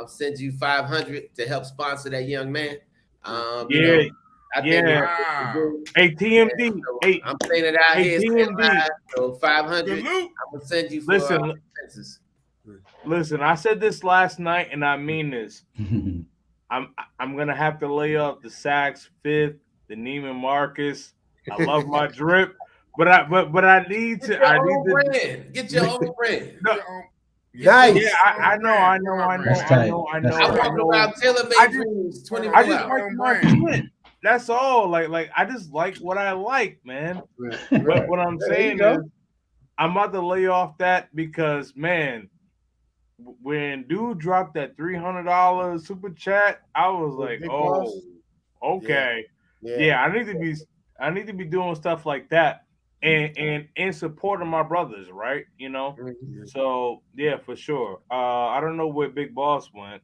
send you 500 to help sponsor that young man. Hey, TMD. So I'm saying it out here. TMD. So 500. I'm gonna send you for expenses. Listen, I said this last night, and I mean this. I'm gonna have to lay off the Saks Fifth, the Neiman Marcus. I love my drip, but I need to. Get your own brand. No. Nice. Yeah, I know. I walk around tailor-made dreams 24 hours. I just like my shit. That's all. Like I just like what I like, man. But what I'm saying is, I'm about to lay off that because, man, when dude dropped that $300 super chat, I was like, oh, okay, yeah. I need to be doing stuff like that. And in support of my brothers, right? You know, so yeah, for sure. I don't know where Big Boss went.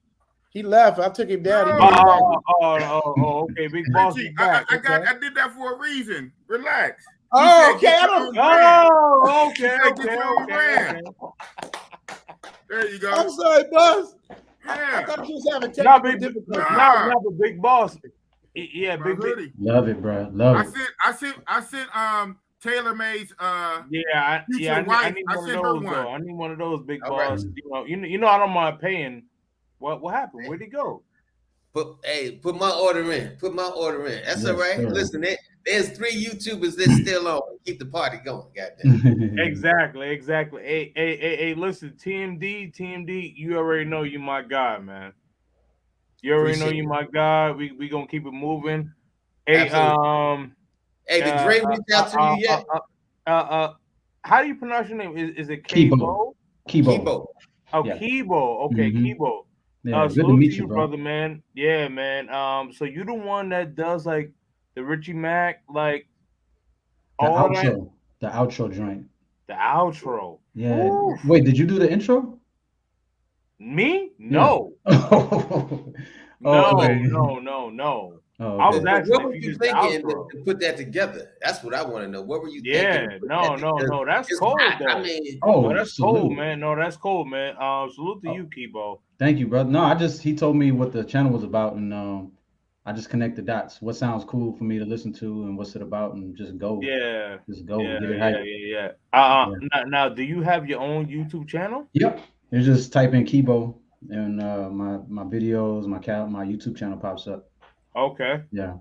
He left. I took him down. Okay, Big Boss is back. I did that for a reason. Relax. Okay. Okay. There you go. I'm sorry, boss. Yeah. I thought you was having technical difficulties. But Big Boss. Yeah, big. Love it, bro. Love it. I sent TaylorMade's I need one of those though. I need one of those, Big Boss. Right. You know I don't mind paying. What happened? Where'd he go? Put my order in. That's all right. Sir. Listen, there's 3 YouTubers that's still on. Keep the party going. Goddamn. Exactly. Hey, listen, TMD, you already know you my guy, man. You already know you my guy. We gonna keep it moving. Hey, absolutely. Hey, did Dre reach out to you yet? How do you pronounce your name? Is it Kibo? Kibo. Oh, yeah. Kibo. Okay, Kibo. Yeah, good to meet you, brother, man. Yeah, man. So you the one that does like the Richie Mack, like the outro joint. The outro. Yeah. Ooh. Wait, did you do the intro? Me? No. No. Oh, I was asking what were you thinking to put that together? That's what I want to know. What were you thinking? Yeah, no. That's cold, though. I mean, that's cold, man. No, that's cold, man. Salute to you, Kibo. Thank you, brother. No, he told me what the channel was about, and I I just connect the dots. What sounds cool for me to listen to, and what's it about, and just go. Yeah. Just go. Yeah. Get it Yeah. hype. Yeah. Now, do you have your own YouTube channel? Yep. You just type in Kibo, and my videos, my YouTube channel pops up. Okay. Yeah.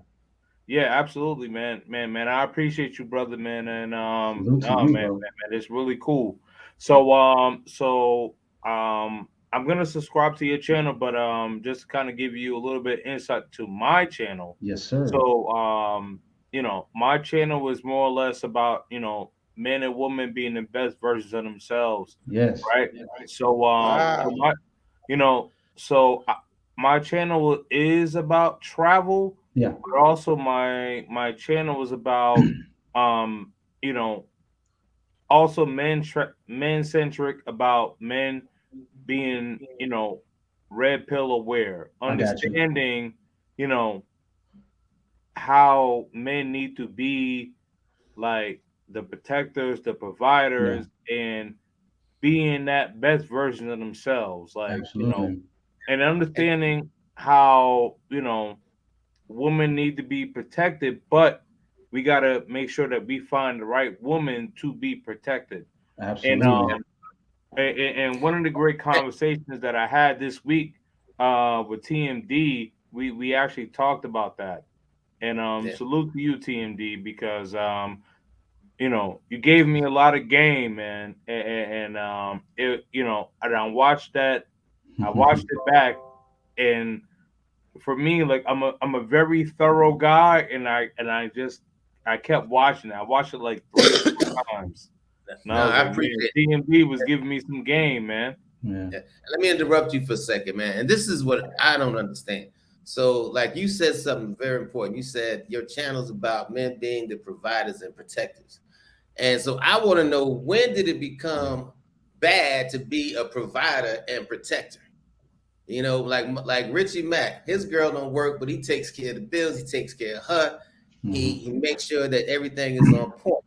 Yeah, absolutely, man. I appreciate you, brother, man. And Salute to you, bro. man, it's really cool. So I'm gonna subscribe to your channel, but just to kind of give you a little bit insight to my channel. Yes, sir. So my channel is more or less about men and women being the best versions of themselves. Yes. Right. So my channel is about travel. Yeah. But also my channel is about also men centric, about men being red pill aware, understanding how men need to be like the protectors, the providers, and being that best version of themselves, like absolutely. And understanding how women need to be protected, but we got to make sure that we find the right woman to be protected. Absolutely. And one of the great conversations that I had this week with TMD, we actually talked about that. And salute to you, TMD, because you gave me a lot of game, man. And and I watched that. I watched it back, and for me, like I'm a very thorough guy, and I kept watching it. I watched it like 3 times. I appreciate it. TMD was giving me some game, man. Yeah. Let me interrupt you for a second, man. And this is what I don't understand. So, like you said something very important. You said your channel's about men being the providers and protectors. And so I want to know, when did it become bad to be a provider and protector? Like Richie Mack, his girl don't work, but he takes care of the bills. He takes care of her. Mm-hmm. He makes sure that everything is on point.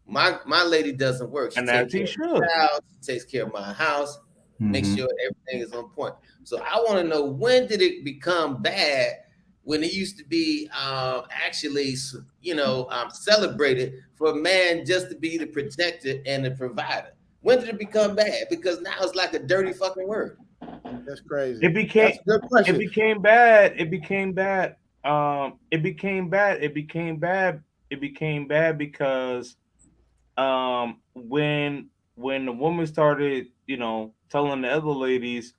My lady doesn't work. She takes care of my house. She takes care of my house. Make sure everything is on point. So I want to know, when did it become bad, when it used to be actually celebrated for a man just to be the protector and the provider? When did it become bad? Because now it's like a dirty fucking word. That's crazy. It became bad. It became bad. It became bad because when the woman started, telling the other ladies,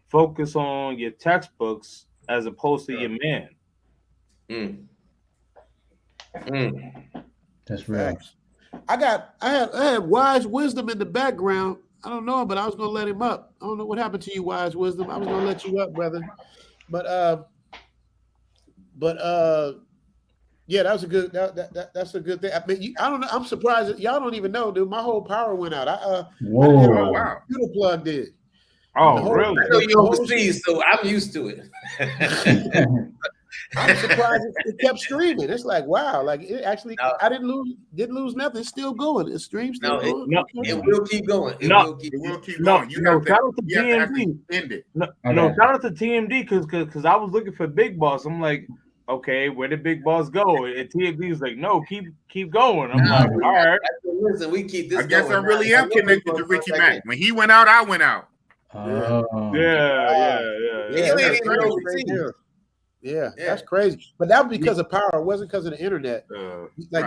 focus on your textbooks as opposed to your man. That's right. I had wise wisdom in the background. I don't know him, but I was gonna let him up. I don't know what happened to you, wise wisdom. I was gonna let you up, brother. But yeah, that was a good. That's a good thing. I mean, I don't know. I'm surprised that y'all don't even know, dude. My whole power went out. Whoa! Wow. Computer plug did. Oh, really? I know you're overseas, so I'm used to it. I'm surprised it kept streaming. It's like, wow, like it actually. I didn't lose nothing. It's still going. The stream's still going. It will keep going. It will keep going. Shout out to TMD. End it. Shout out to TMD because I was looking for Big Boss. I'm like, okay, where did Big Boss go? And TMD was like, no, keep going. I'm like, all right. Listen, we keep this. I guess I really am connected to Richie Mack. When he went out, I went out. Yeah, that's crazy. But that was because of power. It wasn't because of the internet.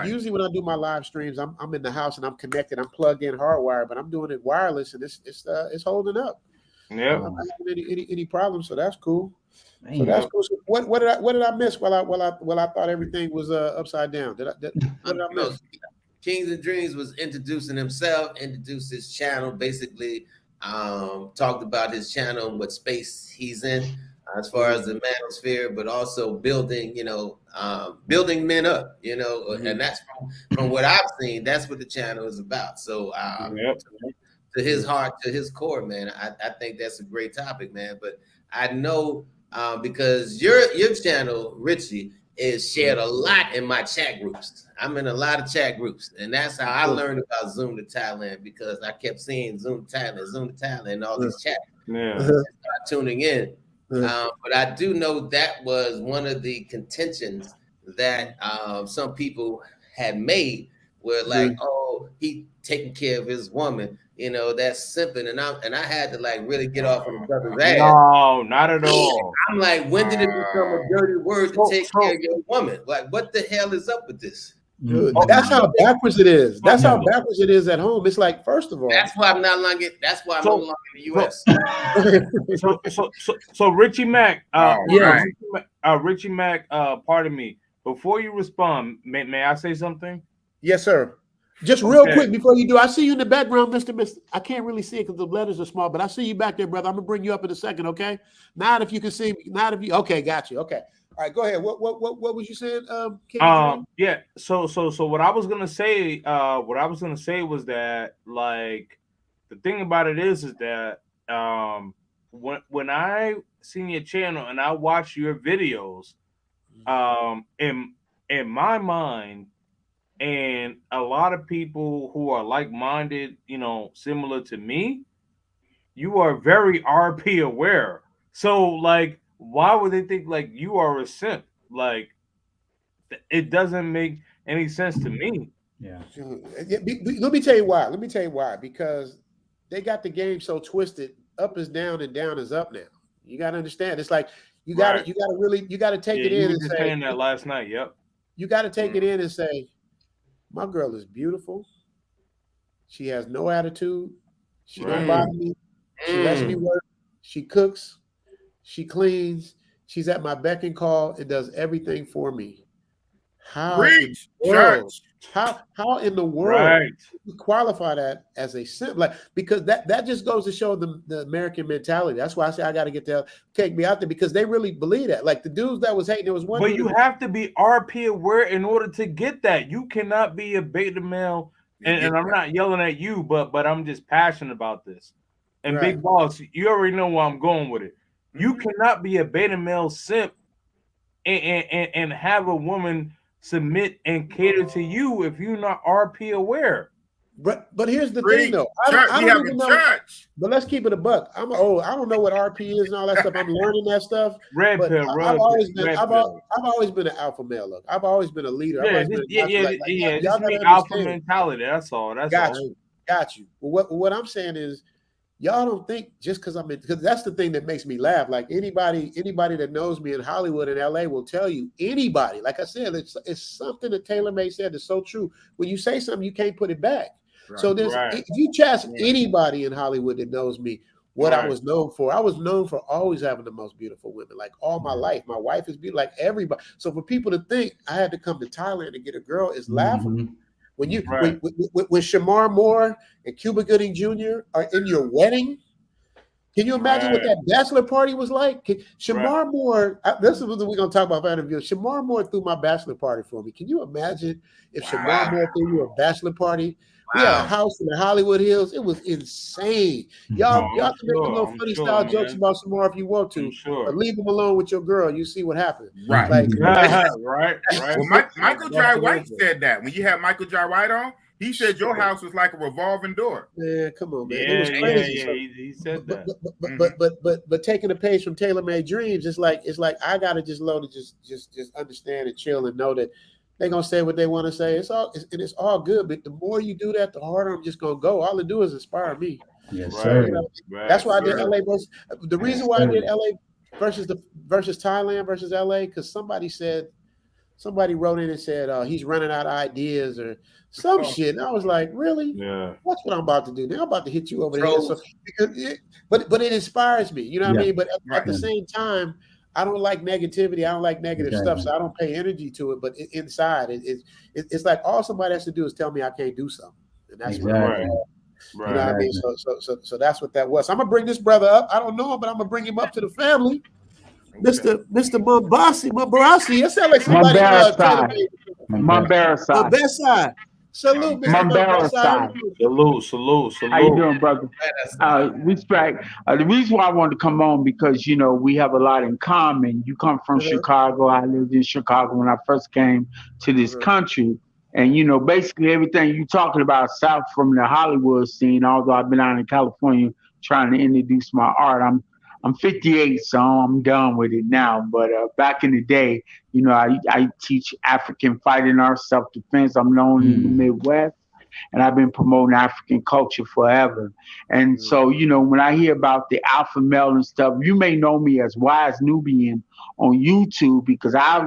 Usually when I do my live streams, I'm in the house and I'm connected. I'm plugged in hardwired, but I'm doing it wireless and it's holding up. Yeah. I'm not having any problems, so that's cool. So that's cool. So what did I miss while I thought everything was upside down? What did I miss? Kings and Dreams was introducing himself, introduced his channel, basically talked about his channel and what space he's in as far as the manosphere, but also building men up, and that's from what I've seen, that's what the channel is about. So to his heart, to his core, man, I think that's a great topic, man. But I know because your channel, Richie, is shared a lot in my chat groups. I'm in a lot of chat groups, and that's how I learned about Zoom to Thailand, because I kept seeing Zoom to Thailand, and all these chats. Yeah. Start tuning in, But I do know that was one of the contentions that some people had made, where like, oh, he taking care of his woman, you know, that's simping, and I had to like really get off of the brother's ass. No, not at all. I'm like, when did it become a dirty word to take care of your woman? Like, what the hell is up with this? Dude, that's how backwards it is. That's how backwards it is at home. It's like, first of all, that's why I'm not longer. That's why I'm no longer in the U.S. So Richie Mac, Richie Mac, pardon me. Before you respond, may I say something? Yes, sir. Just real quick before you do, I see you in the background, Mr. I can't really see it because the letters are small, but I see you back there, brother. I'm gonna bring you up in a second, okay? Not if you can see me. Not if you. Okay, got you. Okay. All right, go ahead. What was you saying? Yeah. So what I was gonna say, was that, like, the thing about it is that when I seen your channel and I watch your videos, in my mind, and a lot of people who are like-minded, you know, similar to me, you are very RP aware. So, like, why would they think like you are a simp? Like, it doesn't make any sense to me. Yeah. Let me tell you why. Because they got the game so twisted. Up is down and down is up now. You got to understand. It's like you got to take it in and say. Saying that last night. Yep. You got to take it in and say, my girl is beautiful. She has no attitude. She don't bother me. She lets me work. She cooks. She cleans. She's at my beck and call and does everything for me. How in the world you qualify that as a simp? Like, because that just goes to show the American mentality. That's why I say I got to get to take me out there, because they really believe that. Like the dudes that was hating, there was one. But you have to be RP aware in order to get that. You cannot be a beta male. And I'm not yelling at you, but I'm just passionate about this. And Big Boss, you already know where I'm going with it. You cannot be a beta male simp and have a woman submit and cater to you if you're not RP aware. But here's the thing, though. I don't even know. But let's keep it a buck. I don't know what RP is and all that stuff. I'm learning that stuff. I've always been an alpha male. Look, I've always been a leader. Just alpha mentality. That's all. Got you. Well, what I'm saying is, y'all don't think just because because that's the thing that makes me laugh. Like anybody that knows me in Hollywood and LA will tell you, anybody, like I said, it's something that Taylor May said is so true. When you say something, you can't put it back. Right. So if you ask anybody in Hollywood that knows me, what I was known for always having the most beautiful women, like all my life. My wife is beautiful, like everybody. So for people to think I had to come to Thailand to get a girl is laughable. When when Shamar Moore and Cuba Gooding Jr. are in your wedding, can you imagine what that bachelor party was like? Shamar Moore, this is what we're going to talk about for interview. Shamar Moore threw my bachelor party for me. Can you imagine if Shamar Moore threw you a bachelor party? We had a house in the Hollywood Hills. It was insane. Y'all can make a little funny style jokes about Shamar if you want to, but leave him alone with your girl. You see what happens. Right. Like, right. Well, Michael Jai White said that when you had Michael Jai White on. He said your house was like a revolving door. Yeah, come on, man. It was crazy. He said that. But taking a page from Taylor Made Dreams, it's like I gotta just understand and chill and know that they're gonna say what they want to say. It's all good. But the more you do that, the harder I'm just gonna go. All it do is inspire me. Yes, sir. You know? That's why I did LA versus. The reason why I did LA versus Thailand versus LA, because somebody wrote in and said he's running out of ideas or some shit. And I was like, really? Yeah. That's what I'm about to do. Now I'm about to hit you over the head. So, but it inspires me. You know what I mean? But at the same time, I don't like negativity. I don't like negative stuff. So I don't pay energy to it. But inside, it's like all somebody has to do is tell me I can't do something. And that's what you know what I mean? So that's what that was. So I'm going to bring this brother up. I don't know him, but I'm going to bring him up to the family. Mr. Mabasi. That sounds like somebody. Mabasi. Salute, Mr. Mabasi. Salute. How you doing, brother? Respect. The reason why I wanted to come on because we have a lot in common. You come from Chicago. I lived in Chicago when I first came to this country, and basically everything you talking about south from the Hollywood scene. Although I've been out in California trying to introduce my art, I'm 58, so I'm done with it now. But back in the day, you know, I teach African fighting arts, self-defense. I'm known in the Midwest, and I've been promoting African culture forever. And so, you know, when I hear about the alpha male and stuff, you may know me as Wise Nubian on YouTube because I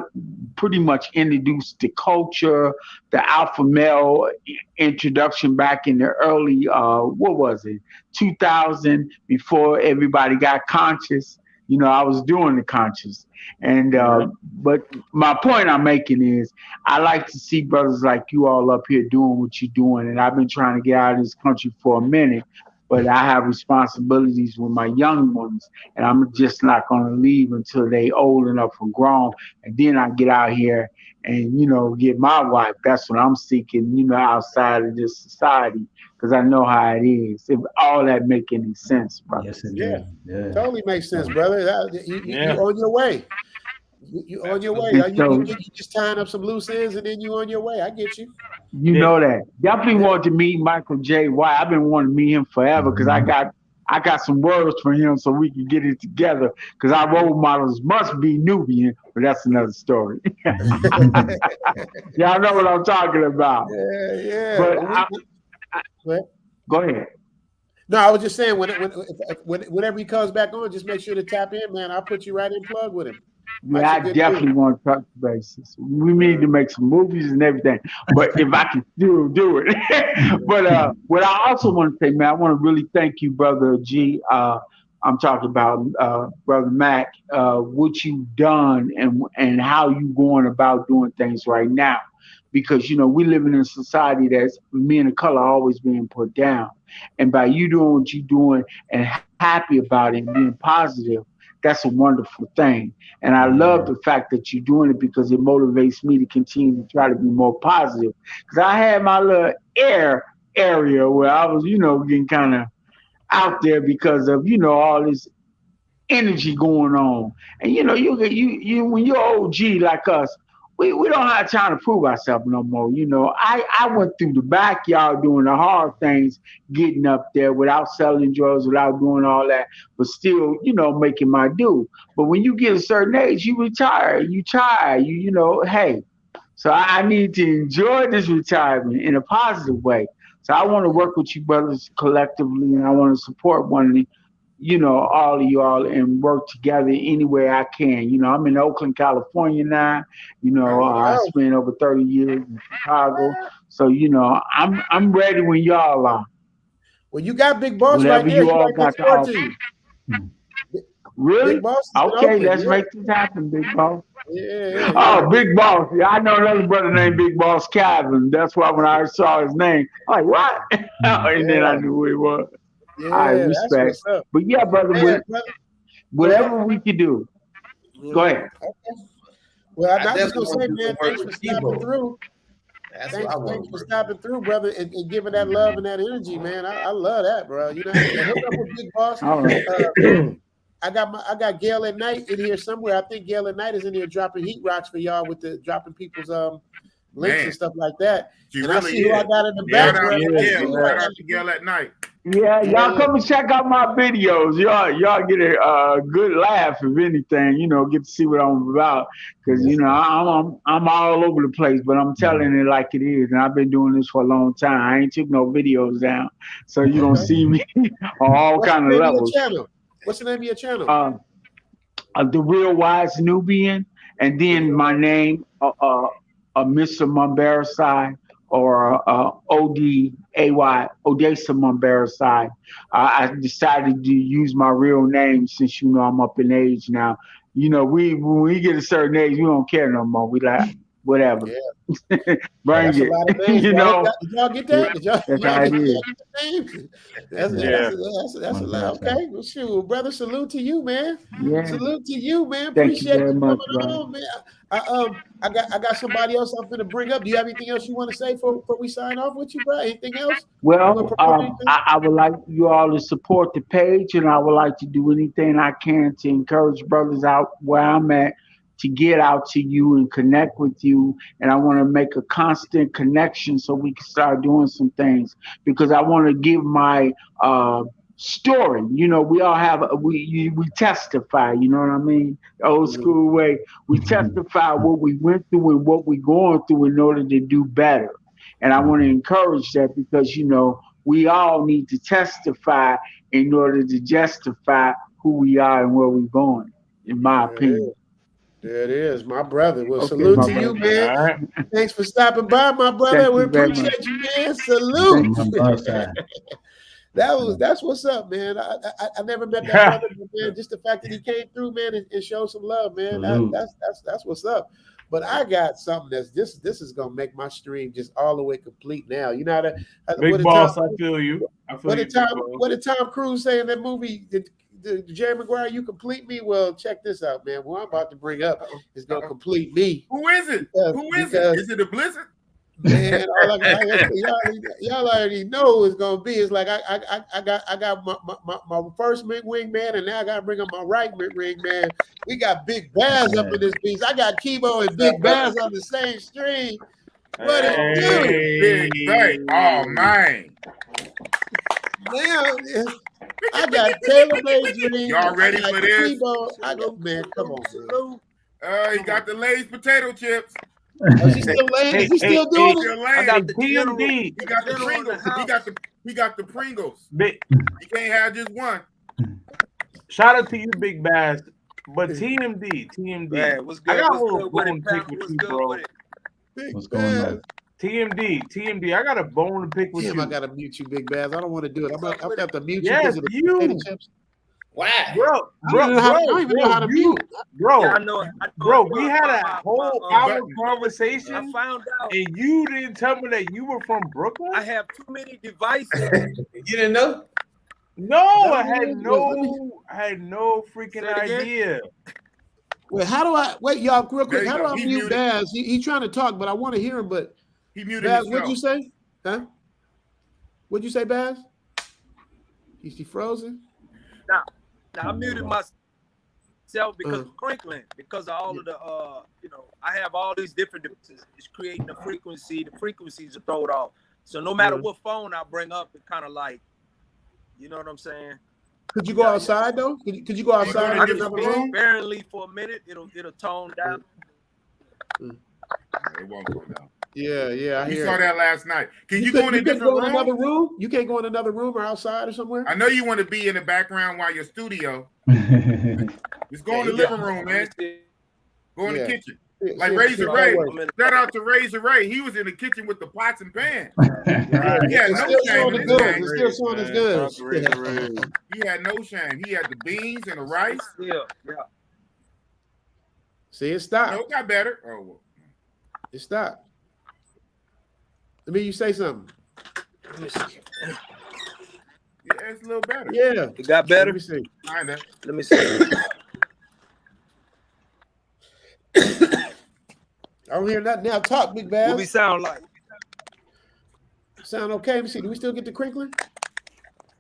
pretty much introduced the culture, the alpha male introduction back in the early, what was it, 2000, before everybody got conscious. You know, I was doing the conscious. And but my point I'm making is I like to see brothers like you all up here doing what you're doing. And I've been trying to get out of this country for a minute, but I have responsibilities with my young ones, and I'm just not going to leave until they old enough and grown. And then I get out here and, you know, get my wife. That's what I'm seeking, you know, outside of this society, because I know how it is. If all that make any sense, brother. Yes, it Yeah. does. Yeah. Totally makes sense, brother. You on your way. You on your way. You just tying up some loose ends and then you on your way. I get you. You know that. Definitely want to meet Michael J. White. I've been wanting to meet him forever because I got some words for him so we can get it together. Because our role models must be Nubian, but that's another story. Y'all know what I'm talking about. Yeah. But go ahead. No, I was just saying whenever he comes back on, just make sure to tap in, man. I'll put you right in plug with him. Yeah, I definitely want to touch bases. We need to make some movies and everything. But if I can do it. But what I also want to say, man, I want to really thank you, Brother G. I'm talking about Brother Mac, what you've done and how you going about doing things right now. Because, you know, we live in a society that's men of color always being put down. And by you doing what you're doing and happy about it and being positive, that's a wonderful thing. And I love the fact that you're doing it because it motivates me to continue to try to be more positive. Because I had my little area where I was, you know, getting kind of out there because of, you know, all this energy going on. And, you know, you when you're OG like us, we don't have time to prove ourselves no more. You know, I went through the backyard doing the hard things, getting up there without selling drugs, without doing all that, but still, you know, making my due. But when you get a certain age, you retire, you know, hey, so I need to enjoy this retirement in a positive way. So I want to work with you brothers collectively, and I want to support one of the, you know, all of y'all and work together any way I can. You know, I'm in Oakland, California now. You know, I spent over 30 years in Chicago. So, you know, I'm ready when y'all are. Well, you got Big Boss whatever right there. You all got to offer. Really? Big Boss okay, let's make this happen, Big Boss. Yeah. Oh, Big Boss. Yeah, I know another brother named Big Boss Calvin. That's why when I saw his name, I'm like, what? And then I knew who he was. Yeah, I respect. But yeah, brother, whatever we can do. Go ahead. Okay. Well, I'm just gonna say, man, thanks for stopping through. Thanks for stopping through, brother, and giving that love and that energy, man. I love that, bro. You know, hook up with Big Boss. All right. I got Gail at Night in here somewhere. I think Gail at Night is in here dropping heat rocks for y'all with the dropping people's links and stuff like that. She and really I see who I got in the background. Shout out to Gail at Night. Yeah, y'all come and check out my videos. Y'all get a good laugh, if anything. You know, get to see what I'm about. Because you know, I'm all over the place, but I'm telling it like it is. And I've been doing this for a long time. I ain't took no videos down, so you don't see me on all kind of levels. What's the name of your channel? The Real Wise Nubian, and then my name, Mr. Mumbarasai, or ODAY, Odessa Mumbarasai. I decided to use my real name since, you know, I'm up in age now. You know, when we get a certain age, we don't care no more. We like, whatever. Yeah. Bring it. You know. Did y'all get that? Did y'all that's how it is. That's a lot. Okay. Well, shoot, brother, salute to you, man. Yeah. Salute to you, man. Thank Appreciate you you much, coming on, man. I got somebody else I'm going to bring up. Do you have anything else you want to say before we sign off with you, bro? Anything else? Well, I would like you all to support the page, and I would like to do anything I can to encourage brothers out where I'm at to get out to you and connect with you. And I want to make a constant connection so we can start doing some things, because I want to give my story. You know, we all have we testify. You know what I mean? Old school way. We testify what we went through and what we're going through in order to do better. And I want to encourage that because you know we all need to testify in order to justify who we are and where we're going. In my opinion. There it is, my brother. Well, Okay, salute my to you, brother. man. All right. Thanks for stopping by, my brother. Thank We you very appreciate much. you, man. Salute. Thank That's what's up, man. I never met that brother, but man, just the fact that he came through, man, and showed some love, man. That's what's up. But I got something this is gonna make my stream just all the way complete now. You know how Big boss, I feel you. What did Tom Cruise say in that movie? The Jerry Maguire, you complete me? Well, check this out, man. What I'm about to bring up is gonna complete me. Who is it? Who is it? Is it a Blizzard? Man, y'all already know who it's gonna be. It's like I got my first wingman, and now I gotta bring up my right wingman. We got Big Baz up in this piece. I got Kibo and Big Baz on the same stream. What it do? Big Bay. Oh man. Now I got Taylor Made Dreams. Y'all ready for this? Kibo. I got, man, come on, man. He got the Lay's potato chips. Is he still laying? Is he still doing it? I got the TMD. He got the Pringles. He got the Pringles. Big. You can't have just one. Shout out to you, Big Bass. But TMD. Man, what's good? I got a What's little good with bone it, to pick pal? with What's you, good bro. with it? What's going on? TMD. I got a bone to pick with Damn, you. I gotta mute you, Big Baz. I don't want to do it. I'm gonna have to mute you Yes, because of the potato chips. Wow. Bro, I don't even know how to mute. Bro, Yeah, I know, we had a whole hour conversation, I found out. and you didn't tell me that you were from Brooklyn? I have too many devices. You didn't know? No, I had no freaking idea. Wait, how do I wait, y'all? Real quick, There you how do go. I He mute muted. Baz? He's trying to talk, but I want to hear him. But He muted Baz, himself. what'd you say? Huh? What'd you say, Baz? Is he frozen? Now I muted myself because of crinkling, because of all of the I have all these different devices. It's creating a frequency. The frequencies are thrown off. So no matter what phone I bring up, it kind of like, you know what I'm saying? Could you go outside though? Could you go outside? I can speak sparingly for a minute. It'll tone down. It won't go down. Yeah. I We hear saw it. that last night. Can you go in a different another room? room? You can't go in another room or outside or somewhere? I know you want to be in the background while you're studio. Just go in the living room, man. Go in the kitchen. Like Razor Ray. Shout out to Razor Ray. He was in the kitchen with the pots and pans. He had no shame in his game. It's still showing his goods. He had no shame. He had the beans and the rice. Yeah. See, it stopped. No, it got better. Oh, well. It stopped. Let me you say something. Let me see. Yeah, it's a little better. Yeah. It got better? Let me see. Kinda. Let me see. I don't hear nothing now. Talk, Big Baz. What we sound like? Sound okay? Let me see. Do we still get the crinkling?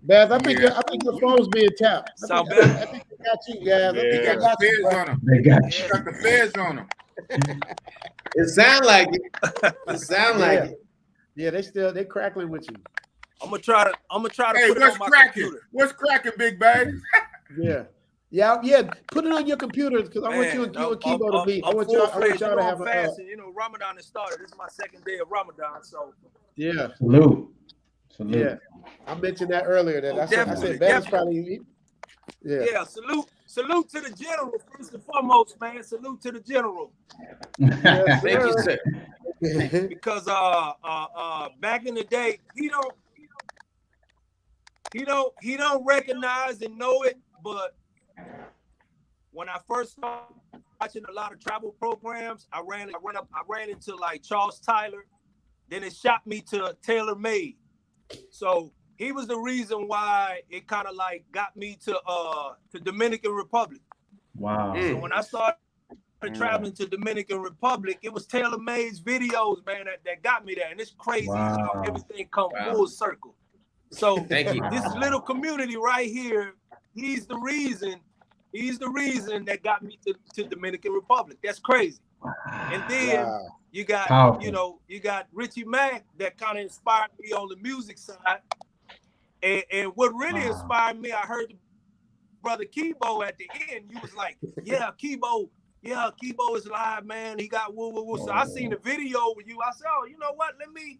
Baz, I think your phone's being tapped. Sound better? I think they got you, guys. I think Got they got the you. feds on him. They got you. Got the feds on him. It sound like it. It sound like it. Yeah, they crackling with you. I'm gonna try to Hey, put it what's on my cracking? computer. What's cracking, Big Bag? Yeah. Put it on your computer because I want you and Kibo to meet. I want y'all to have a fast. You know, Ramadan has started. This is my second day of Ramadan, so yeah. Salute. Yeah, I mentioned that earlier. That I said Baz probably. Yeah. Salute to the general first and foremost, man. Salute to the general. Yes, Thank you, sir. Because back in the day, he don't recognize and know it, but when I first started watching a lot of travel programs, I ran into like Charles Tyler, then it shot me to Taylor Made. So he was the reason why it kind of like got me to Dominican Republic. Wow. So when I started traveling to Dominican Republic, it was Taylor Made's videos, man, that got me there. And it's crazy how everything come full circle. So Thank you. This little community right here, he's the reason that got me to Dominican Republic. That's crazy. And then you got Powerful. you got Richie Mack that kind of inspired me on the music side. And what really inspired me, I heard brother Kibo at the end. You was like, yeah, Kibo is live, man. He got woo woo woo. So I seen the video with you. I said, oh, you know what? Let me,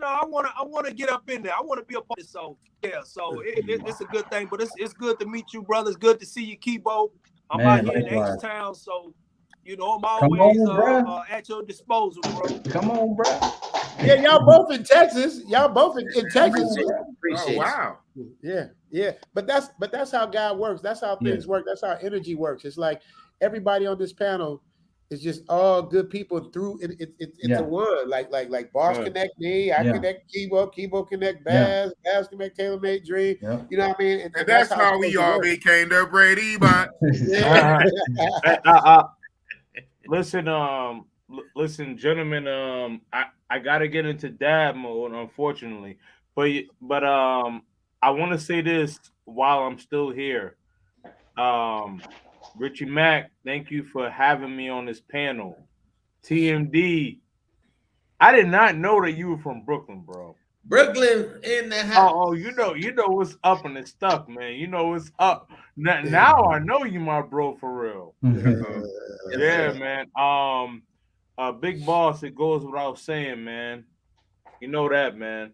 I wanna get up in there. I want to be a part of it. So yeah, so it's a good thing. But it's good to meet you, brother. It's good to see you, Kibo. I'm out here in H-Town, so I'm always at your disposal, bro. Come on, bro. Yeah, y'all both in Texas. Y'all both in Texas. Oh, wow. Yeah. But that's how God works. That's how things work. That's how energy works. It's like everybody on this panel is just all good people through it's a one. Like Boss connect me, I connect Kibo connect Baz, Baz connect Taylor Made Dream. Yeah. You know what I mean? And that's how we all became the Brady Bunch. Listen, gentlemen. I gotta get into dad mode, unfortunately, but I want to say this while I'm still here. Richie Mack, thank you for having me on this panel. TMD, I did not know that you were from Brooklyn, bro. Brooklyn in the house. Oh, you know what's up in the stuff, man. You know what's up. Now I know you, my bro, for real. Yeah, man. Big Boss, it goes without saying, man. You know that, man.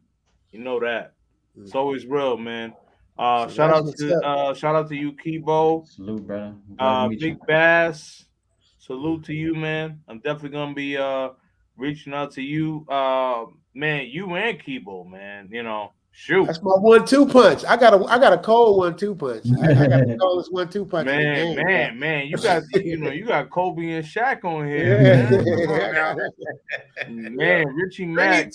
You know that. It's always real, man. Shout out to you, Kibo. Salute, brother. Big Bass. Salute to you, man. I'm definitely gonna be reaching out to you. Man, you and Kibo, man. Shoot. That's my 1-2 punch. I got a cold 1-2 punch. I got the coldest 1-2 punch. Man. You got Kobe and Shaq on here. Man, Richie Mack.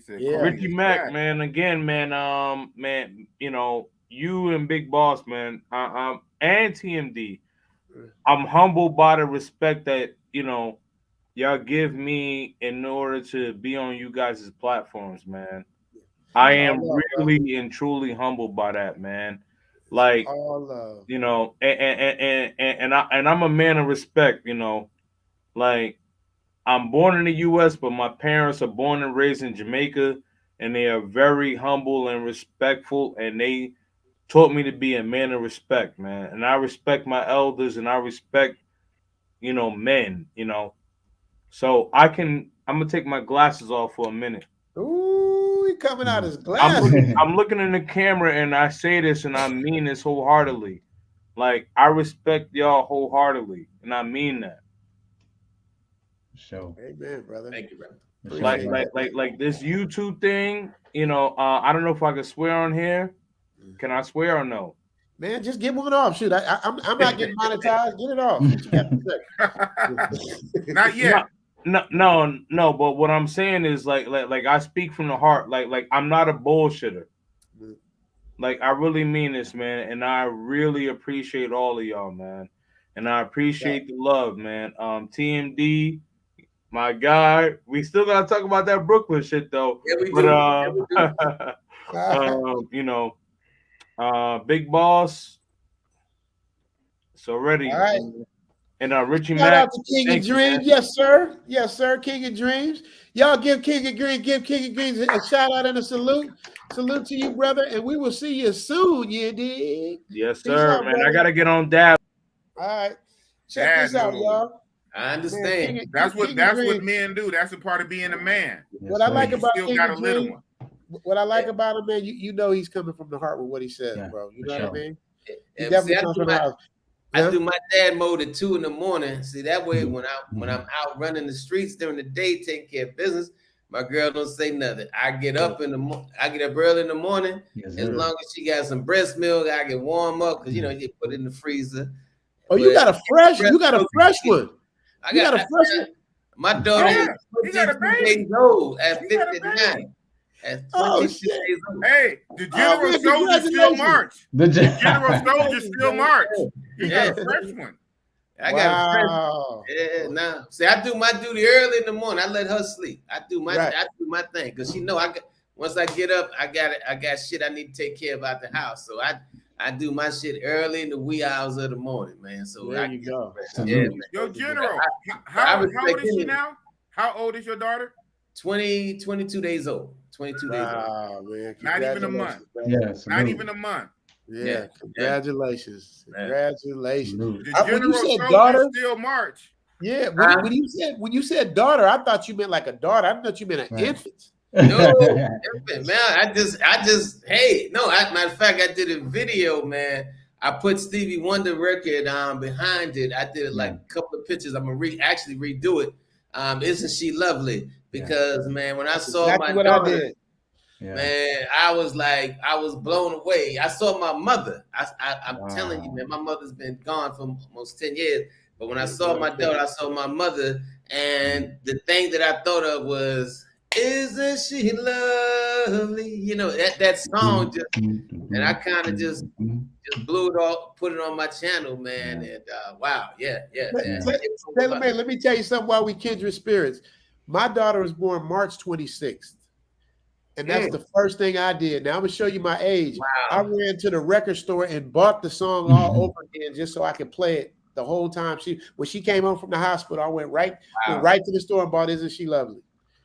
Richie Mack, man. Again, man. You and Big Boss, man. And TMD. I'm humbled by the respect that y'all give me in order to be on you guys' platforms, man. I am really and truly humbled by that, man. Like, and I'm a man of respect, Like, I'm born in the U.S., but my parents are born and raised in Jamaica, and they are very humble and respectful, and they taught me to be a man of respect, man. And I respect my elders, and I respect, men, So I'm gonna take my glasses off for a minute. Ooh, he coming out his glasses. I'm looking in the camera, and I say this, and I mean this wholeheartedly. Like, I respect y'all wholeheartedly, and I mean that. So, amen, brother. Thank you, brother. Like this YouTube thing, I don't know if I can swear on here. Can I swear or no? Man, just get one off. Shoot, I'm not getting monetized. Get it off. What you got to say? Not yet. No. But what I'm saying is like I speak from the heart. Like I'm not a bullshitter. Like, I really mean this, man, and I really appreciate all of y'all, man, and I appreciate the love, man. TMD. My guy, we still gotta talk about that Brooklyn shit though. Yeah, we do. Big Boss. So ready. All right. And Richie Shout Mack. out to King of Dreams. Yes, sir. King of Dreams. Y'all give King of Dreams a shout out and a salute. Salute to you, brother. And we will see you soon, you dig? Yes, sir, man. Brother. I gotta get on dab. All right. Check this out, y'all. I understand. Man, that's what men do. That's a part of being a man. What I like about King of Dreams, what I like about him, man, you know he's coming from the heart with what he says, bro. You know what I mean? He definitely comes from the heart. I do my dad mode at 2 a.m. See, that way when I'm out running the streets during the day, taking care of business, my girl don't say nothing. I get up early in the morning. Yes, as long as she got some breast milk, I get warm up because you put it in the freezer. Oh, you got a fresh one. I got a fresh one. My daughter is 22 days old at 59. Oh shit! Hey, the General Soldier still march. The General Soldier still march. You got a fresh one. I got a fresh one. Yeah, nah. See, I do my duty early in the morning. I let her sleep. I do my thing because she know once I get up, I got shit I need to take care of out the house. So I do my shit early in the wee hours of the morning, man. So there you go. Yeah, Yo, General, how old is she now? How old is your daughter? 22 days old. 22 days. Wow, man. Not even a month. Yes. Not even a month. Yeah, congratulations. Congratulations. The When you general said soldier daughter, still march. yeah, when you said daughter, I thought you meant like a daughter. I thought you meant an infant. No, infant, man. I just, hey, no, matter of fact, I did a video, man. I put Stevie Wonder record behind it. I did like a couple of pictures. I'm gonna actually redo it. Isn't she lovely? Because man, when I saw my daughter, man, I was blown away. I saw my mother. I'm telling you, man, my mother's been gone for almost 10 years. But when I saw my daughter, I saw my mother, and the thing that I thought of was, "Isn't she lovely?" You know, that song just, and I kind of just blew it off, put it on my channel, man. And wow, Let me tell you something while we kindred spirits. My daughter was born March 26th. And that's the first thing I did. Now I'm gonna show you my age. Wow. I ran to the record store and bought the song all over again just so I could play it the whole time. When she came home from the hospital, I went right to the store and bought "Isn't She Lovely?"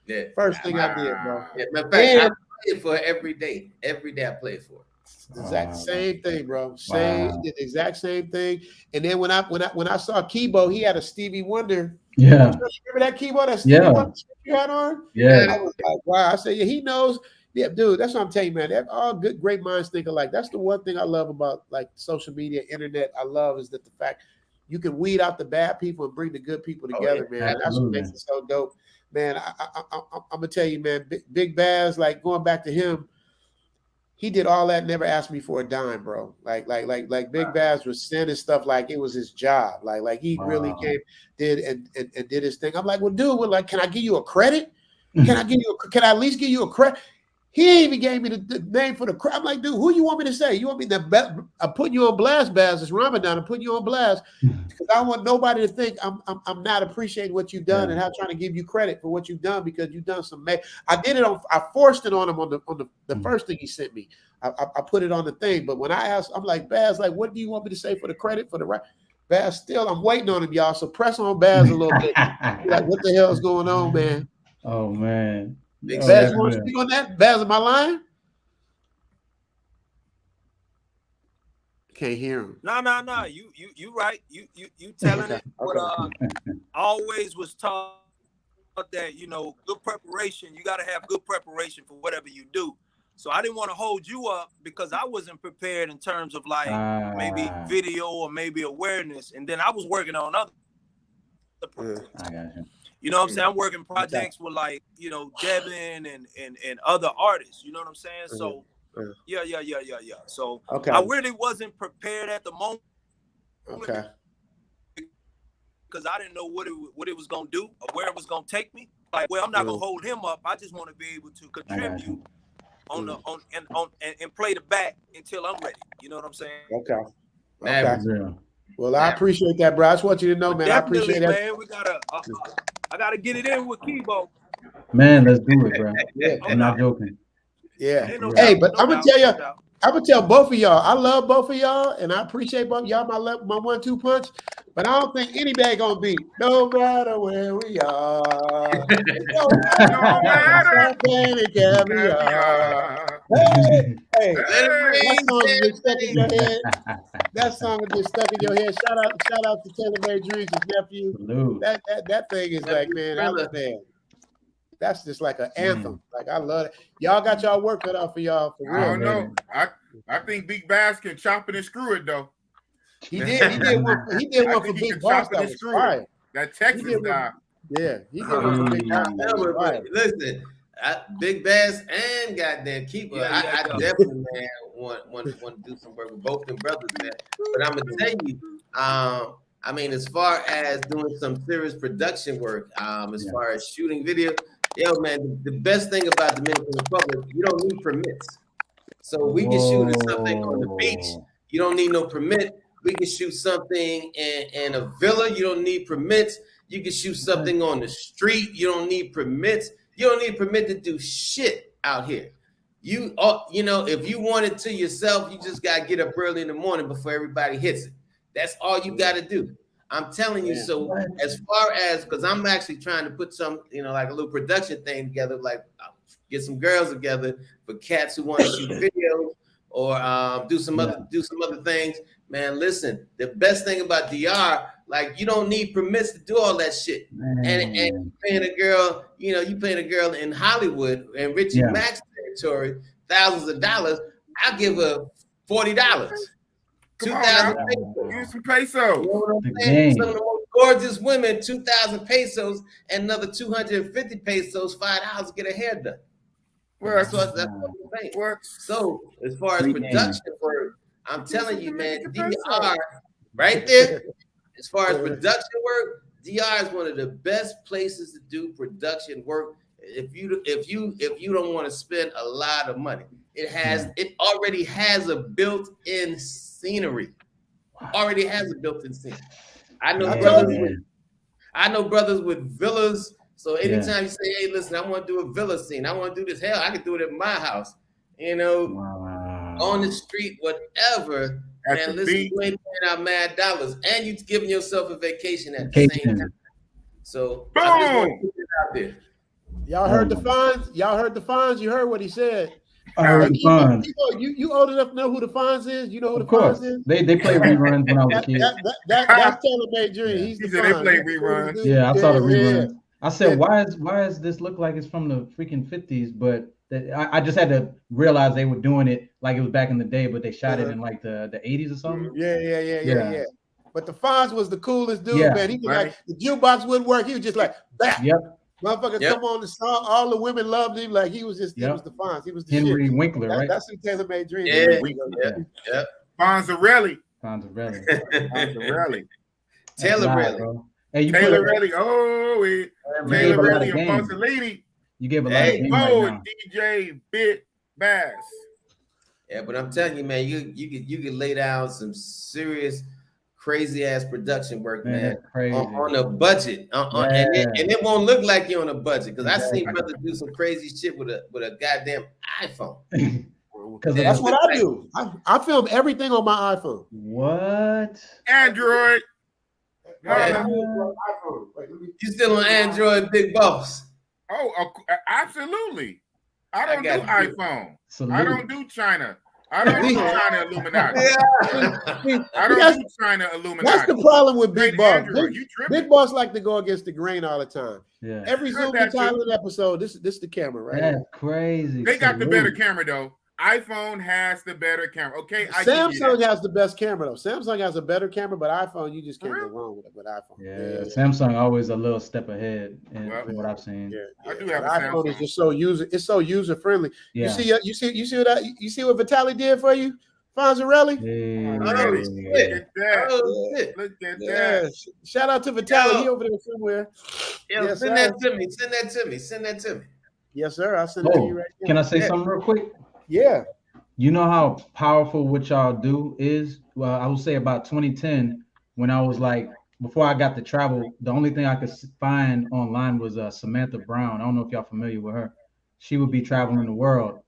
Yeah. First thing I did, bro. Yeah, in fact, I play it for every day. Every day I play it for. The exact same thing, bro. The exact same thing. And then when I saw Kibo, he had a Stevie Wonder. Yeah. Remember that Kibo that Stevie Wonder you had on? Yeah. I was like, wow. I said, yeah, he knows. Yeah, dude, that's what I'm telling you, man. All good, great minds think alike. That's the one thing I love about like social media, internet. I love is that the fact you can weed out the bad people and bring the good people together, man. That's what makes it so dope. Man, I'm gonna tell you, man, Big Baz, like going back to him, he did all that, never asked me for a dime, bro. Like Big Baz was sending stuff like it was his job. Like he really did his thing. I'm like, well, dude, can I give you a credit? Can I at least give you a credit? He ain't even gave me the name for the credit. I'm like, dude, who you want me to say? You want me to I'm putting you on blast, Baz. It's Ramadan. I'm putting you on blast because I want nobody to think I'm not appreciating what you've done and how trying to give you credit for what you've done because you've done some. I did it on. I forced it on him on the first thing he sent me. I put it on the thing, but when I asked, I'm like, Baz, like, what do you want me to say for the credit for the right? Baz, still, I'm waiting on him, y'all. So press on Baz a little bit. Like, what the hell is going on, man? Oh man. Baz, you want to speak on that? Baz, am I lying? Can't hear him. No. You right. You telling it. But I always was taught that, good preparation. You got to have good preparation for whatever you do. So I didn't want to hold you up because I wasn't prepared in terms of like maybe video or maybe awareness. And then I was working on other projects. I got you. You know what I'm saying? I'm working projects with like, Devin and other artists. You know what I'm saying? So yeah. So I really wasn't prepared at the moment. Okay. Because I didn't know what it was gonna do or where it was gonna take me. Like, well, I'm not gonna hold him up. I just want to be able to contribute and play the back until I'm ready. You know what I'm saying? Okay. Well, I appreciate that, bro. I just want you to know, man. I appreciate that. Man, I gotta get it in with Kibo. Man, let's do it, bro. I'm not joking. Yeah. Hey, but I'm gonna tell you, I'm gonna tell both of y'all. I love both of y'all, and I appreciate both y'all. My 1-2 punch, but I don't think anybody gonna beat. No matter where we are, no matter Hey, that song is just stuck in your head. That song is just stuck in your head. Shout out to Taylor Made Dreams, his nephew. That thing is like, man, that's just like an anthem. Like, I love it. Y'all got y'all work cut out for y'all for real. I don't know. I think Big Bass can chop it and screw it though. He did one for Big Boss that was fire. That Texas guy. Yeah, he did one for Big Boss. Listen, Big Bass and goddamn Keeper. I definitely, man, want to do some work with both them brothers, man. But I'm gonna tell you, I mean, as far as doing some serious production work, as far as shooting video, man, the best thing about Dominican Republic, you don't need permits. So we can shoot something on the beach. You don't need no permit. We can shoot something in a villa. You don't need permits. You can shoot something on the street. You don't need permits. You don't need a permit to do shit out here. If you want it to yourself, you just got to get up early in the morning before everybody hits it. That's all you got to do. I'm telling you. So as far as, because I'm actually trying to put some, like a little production thing together, like get some girls together for cats who want to shoot videos or do some other things. Man, listen, the best thing about DR, like you don't need permits to do all that shit. And you paying a girl, you paying a girl in Hollywood and Richie Max territory, thousands of dollars. I'll give her $40. 2,000 pesos. Give some pesos. You know what I'm saying? Some of the most gorgeous women, 2,000 pesos and another 250 pesos, $5 to get a hair done. Well, that's what I'm saying. So as far as production work, I'm telling you, man, DR right there. As far as production work, DR is one of the best places to do production work. If you don't want to spend a lot of money, it already has a built-in scenery. Already has a built-in scenery. I know brothers with villas. So anytime you say, "Hey, listen, I want to do a villa scene. I want to do this." Hell, I can do it at my house. On the street, whatever. And listen, you ain't paying out mad dollars, and you're giving yourself a vacation at the same time. So I just want to put it out there. Y'all heard the Fonz? Y'all heard the Fonz? You heard what he said. I heard the Fonz. You old enough to know who the Fonz is? You know who the Fonz is? They play reruns when I was a kid. That's Taylor Made Dream. He's the Fonz. They play reruns. Yeah, I saw the reruns. I said, why is this look like it's from the freaking 50s? But I just had to realize they were doing it like it was back in the day, but they shot it in like the 80s or something. Yeah. But the Fonz was the coolest dude, man. He was like, the jukebox wouldn't work. He was just like, bah. Motherfucker, come on the song. All the women loved him. Like he was just, he was the Fonz. He was the Henry shit. Winkler, right? That's who Taylor Made Dream. Fonzarelli. Taylor Relly. Hey, Taylor Relly. Taylor Relly and Fonzarelli. You gave a lot of game and DJ Bit Bass. Yeah, but I'm telling you, man, you could lay down some serious, crazy ass production work, man, on a budget, and it won't look like you're on a budget because I seen brothers do some crazy shit with a goddamn iPhone. Because that's what I do. I film everything on my iPhone. What? Android. You still on Android, big boss? Oh, absolutely. I don't do iPhone. I don't do China. I don't do China Illuminati. I don't do China Illuminati. That's the problem with Big Boss. Big Boss like to go against the grain all the time. Yeah. Every Zoom Thailand episode, this the camera, right? That's crazy. They got the better camera though. iPhone has the better camera. Okay, Samsung has the best camera though. Samsung has a better camera, but iPhone you just can't go wrong with iPhone. Yeah, Samsung always a little step ahead in what I've seen. Yeah, I do have a iPhone Samsung. is just so user friendly. Yeah. You see what Vitali did for you, Fonzarelli? Look at that. Shout out to Vitali. He over there somewhere. Send that to me. Yes, sir. I'll send it to you right now. Can I say something real quick? Yeah. You know how powerful what y'all do is? Well, I will say about 2010, when I was like, before I got to travel, the only thing I could find online was Samantha Brown. I don't know if y'all familiar with her. She would be traveling the world.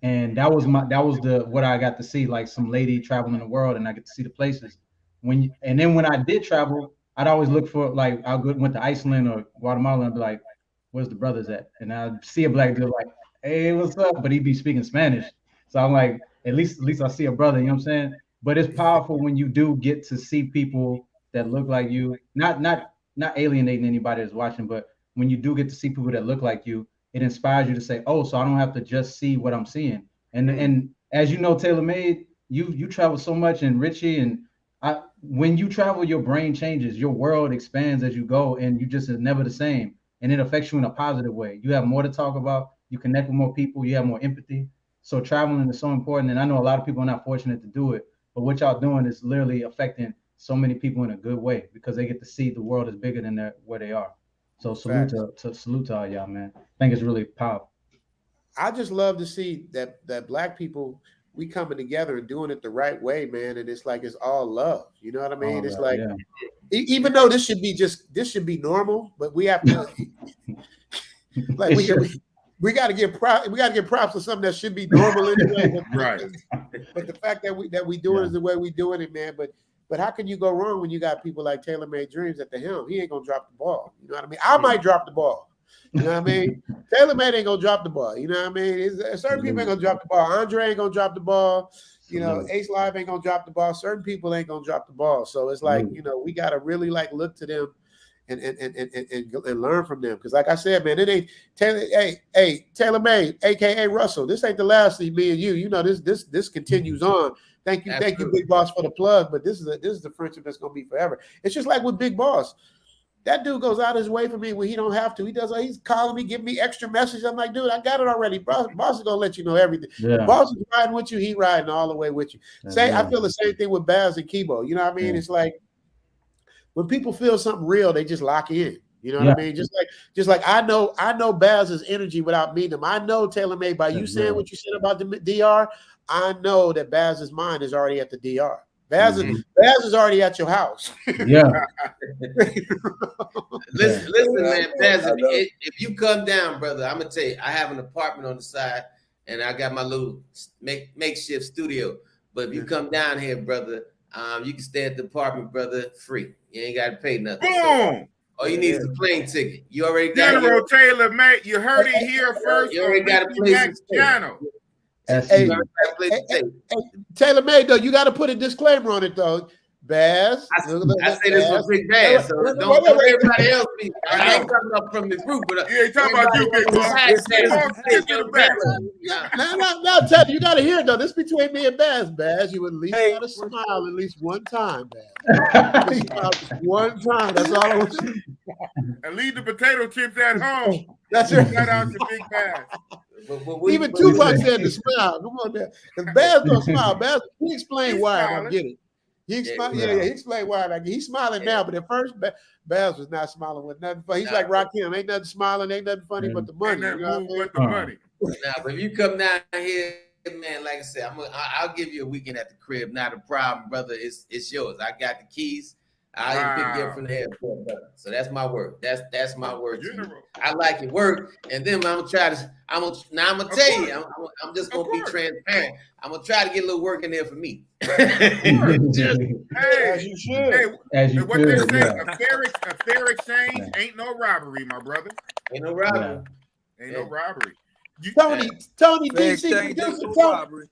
And that was what I got to see, like some lady traveling the world, and I get to see the places. And then when I did travel, I'd always look for, like, went to Iceland or Guatemala and be like, where's the brothers at? And I'd see a black dude like, hey, what's up? But he'd be speaking Spanish. So I'm like, at least I see a brother, you know what I'm saying? But it's powerful when you do get to see people that look like you, not alienating anybody that's watching, but when you do get to see people that look like you, it inspires you to say, oh, so I don't have to just see what I'm seeing. And as you know, Taylor Made, you travel so much, and Richie, and when you travel, your brain changes, your world expands as you go, and you just is never the same. And it affects you in a positive way. You have more to talk about. You connect with more people. You have more empathy. So traveling is so important. And I know a lot of people are not fortunate to do it, but what y'all doing is literally affecting so many people in a good way because they get to see the world is bigger than where they are. So salute to all y'all, man. I think it's really powerful. I just love to see that black people, we coming together and doing it the right way, man. And it's like, it's all love. You know what I mean? It's like, even though this should be normal, but we have to, like, we got to give props to something that should be normal anyway. Right. But the fact that we do it is the way we doing it, man. But how can you go wrong when you got people like Taylor Made Dreams at the helm? He ain't gonna drop the ball. You know what I mean? I might drop the ball, You know what I mean? TaylorMade ain't gonna drop the ball. You know what I mean? Certain people ain't gonna drop the ball. Andre ain't gonna drop the ball. You know, Ace Live ain't gonna drop the ball. Certain people ain't gonna drop the ball. So it's like, you know, we gotta really like look to them and learn from them. Because like I said, man, it ain't TaylorMade, aka Russell. This ain't the last of me and you. You know, this continues on. Thank you, Big Boss, for the plug. But this is the friendship that's gonna be forever. It's just like with Big Boss. That dude goes out his way for me when he don't have to. He's calling me, giving me extra messages. I'm like, dude, I got it already. Boss is gonna let you know everything. Yeah. Boss is riding with you, he riding all the way with you. I feel the same thing with Baz and Kibo. You know what I mean? It's like when people feel something real, they just lock in. You know what I mean? Just like I know Baz's energy without meeting him. I know TaylorMade by you saying what you said about the DR. I know that Baz's mind is already at the DR. Baz is already at your house. Yeah. listen, man, Baz, if you come down, brother, I'm gonna tell you, I have an apartment on the side, and I got my little makeshift studio. But if you come down here, brother, you can stay at the apartment, brother, free. You ain't got to pay nothing. Boom. So, all you need is a plane ticket. You already got General TaylorMade. You heard it here first. You already got a place to stay. Hey, TaylorMade though, you got to put a disclaimer on it though. Baz, I say this for Big Baz, so don't everybody else be. I ain't talking about from the group, but you ain't talking about you, Big Boss. No, Ted, you got to hear it though. This between me and Baz. Baz, you at least got to smile at least one time, Baz. One time. That's all I want to do. And leave the potato chips at home. That's right. Shout out to Big Baz. Even Tupac said to smile. Come on, man. Because Baz don't smile. Baz, he explained why I don't get it. He explained, he explained why I get it. He's smiling now, but at first Baz was not smiling with nothing funny. He's like Rakim, ain't nothing smiling, ain't nothing funny but the money. Ain't nothing but the money. Now, but if you come down here, man, like I said, I'll give you a weekend at the crib. Not a problem, brother. It's yours. I got the keys. I'll pick you up from the airport, brother. So that's my word. That's my word. I like it. Work, and then I'm gonna try to. I'm gonna tell you. I'm just gonna be transparent. I'm gonna try to get a little work in there for me. Hey, as you should. As you what should. They say, a fair exchange ain't no robbery, my brother. Ain't no robbery. Ain't no robbery. Tony, DC producer,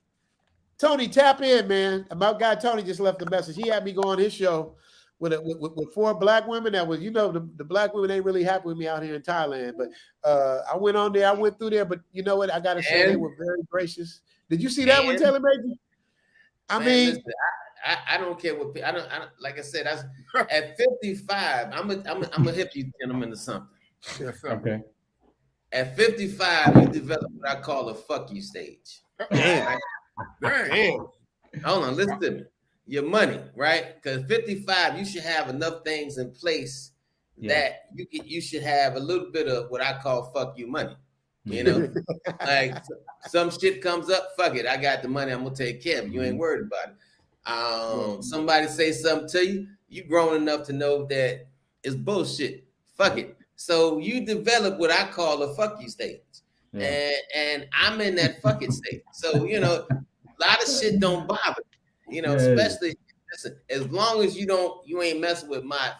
Tony, tap in, man. My guy Tony just left a message. He had me go on his show with 4 black women. That was, the black women ain't really happy with me out here in Thailand. But I went on there, I went through there. But you know what? I gotta say they were very gracious. Did you see that one, TaylorMade? I mean, listen, I don't care what I don't like I said. At 55. I'm a hip you gentleman or something. Yes, sir. Okay. At 55, you develop what I call a fuck you stage. Damn. Hold on, listen to me. Your money, right? Because 55, you should have enough things in place that you should have a little bit of what I call fuck you money. You know, like some shit comes up, fuck it. I got the money, I'm gonna take care of it. You ain't worried about it. Somebody say something to you, you grown enough to know that it's bullshit. Fuck it. So you develop what I call a fuck you stage. And I'm in that fuck it state. So, a lot of shit don't bother. Especially as long as you ain't messing with my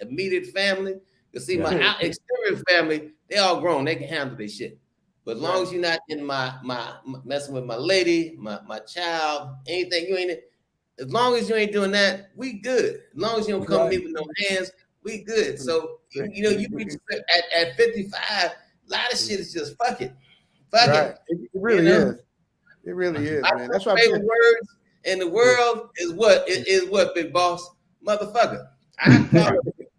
immediate family. You see, my exterior family, they all grown, they can handle their shit. But as long as you're not in my messing with my lady, my child, anything you ain't, as long as you ain't doing that, we good. As long as you don't come to me with no hands, we good. So you reach at 55, a lot of shit is just fuck it. Fuck it. It really is. It really is, man. That's why my favorite words in the world is what, Big Boss? Motherfucker.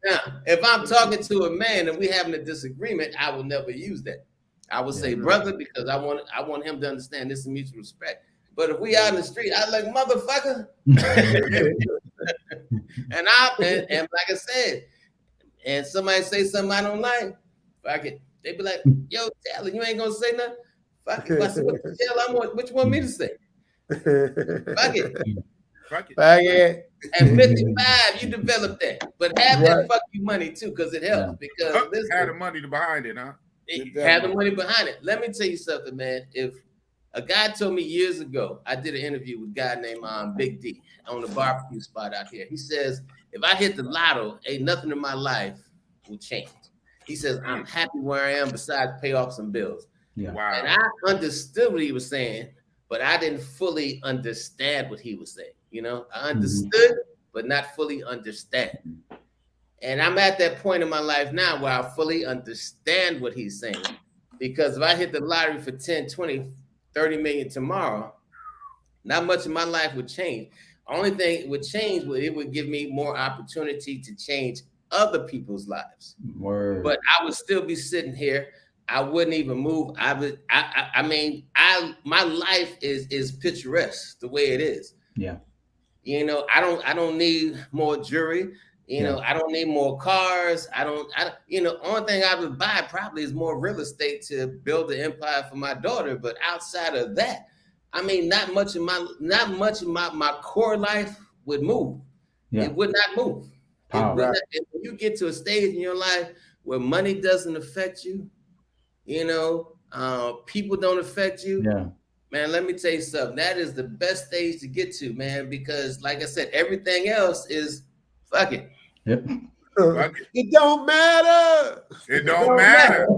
Now, if I'm talking to a man and we having a disagreement, I will never use that. I will say brother, because I want him to understand this is mutual respect. But if we out in the street, I like motherfucker. and like I said, and somebody say something I don't like, fuck it. They be like, yo, Taylor, you ain't gonna say nothing? Fuck it. I said, what you want me to say? Fuck it. Fuck it. Fuck it. At 55, you develop that. But have that fuck you money too, because it helps. Because have the money behind it, huh? Have the money behind it. Let me tell you something, man. If a guy told me years ago, I did an interview with a guy named Big D on the barbecue spot out here. He says, if I hit the lotto, ain't nothing in my life will change. He says, I'm happy where I am besides pay off some bills. Yeah. Wow. And I understood what he was saying, but I didn't fully understand what he was saying. You know, I understood, but not fully understand. And I'm at that point in my life now where I fully understand what he's saying. Because if I hit the lottery for 10, 20, 30 million tomorrow, not much of my life would change. Only thing it would change would it would give me more opportunity to change other people's lives. Word. But I would still be sitting here. I wouldn't even move. I mean, my life is picturesque the way it is. Yeah. You know, I don't need more jewelry. You know, I don't need more cars. I don't, you know, only thing I would buy probably is more real estate to build an empire for my daughter. But outside of that, I mean, not much of my core life would move. Yeah. It would not move. It would not, and when you get to a stage in your life where money doesn't affect you, you know, people don't affect you. Yeah. Man, let me tell you something. That is the best stage to get to, man, because like I said, everything else is fuck it. Yep. It don't matter. It don't matter.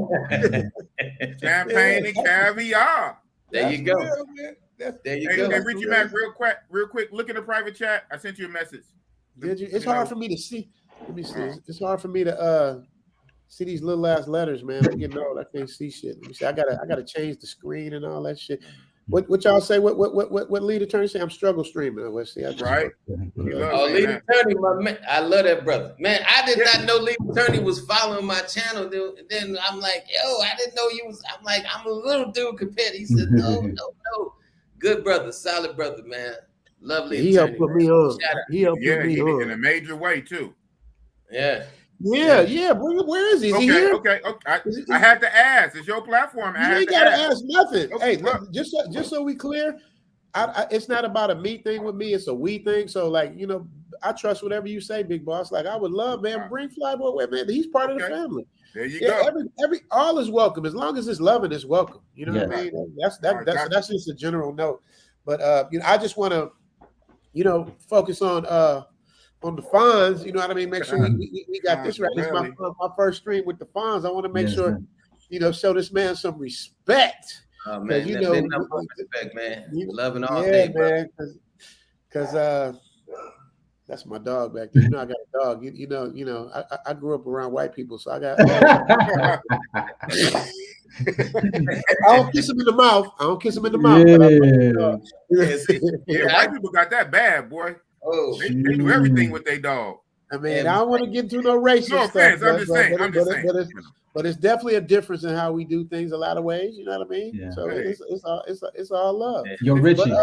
Champagne and caviar. There you go. There you go. Hey, Richie Mac, real quick. Look in the private chat. I sent you a message. Did you? It's hard for me to see. Let me see. It's hard for me to see these little ass letters, man. I'm getting old. I can't see shit. Let me see. I gotta change the screen and all that shit. What y'all say? What lead attorney say? I'm struggle streaming. Let's see. Right. Oh, lead attorney, my man. I love that brother. Man, I did not know lead attorney was following my channel. Then I'm like, yo, I didn't know you was. I'm like, I'm a little dude compared. He said, no. Good brother, solid brother, man. Lovely. He helped put me on. He helped put me on in a major way too. Yeah. Yeah. Where is he? Is he here? Okay. I had to ask. It's your platform. You ain't gotta ask nothing. Okay, Hey, just so we clear, it's not about a me thing with me. It's a we thing. So like, you know, I trust whatever you say, big boss. Like I would love, man, bring Flyboy with, man. He's part of the family. There you go. All is welcome as long as it's loving is welcome. You know what I mean? That's just a general note. But you know, I just want to, you know, focus on the funds. You know what I mean? Make sure we got this right. This is my first stream with the funds. I want to make sure, you know, show this man some respect. Oh man, you know, respect, man. Loving all day, man. Because that's my dog back there. You know, I got a dog. You know. I grew up around white people, so I got. I don't kiss him in the mouth. Yeah, white people got that bad, boy. Oh, they do everything with their dog. I mean, I don't want to get into no racist no offense, stuff. I'm just saying. But it's definitely a difference in how we do things a lot of ways. You know what I mean? Yeah. So it's all love. Yo, Richie.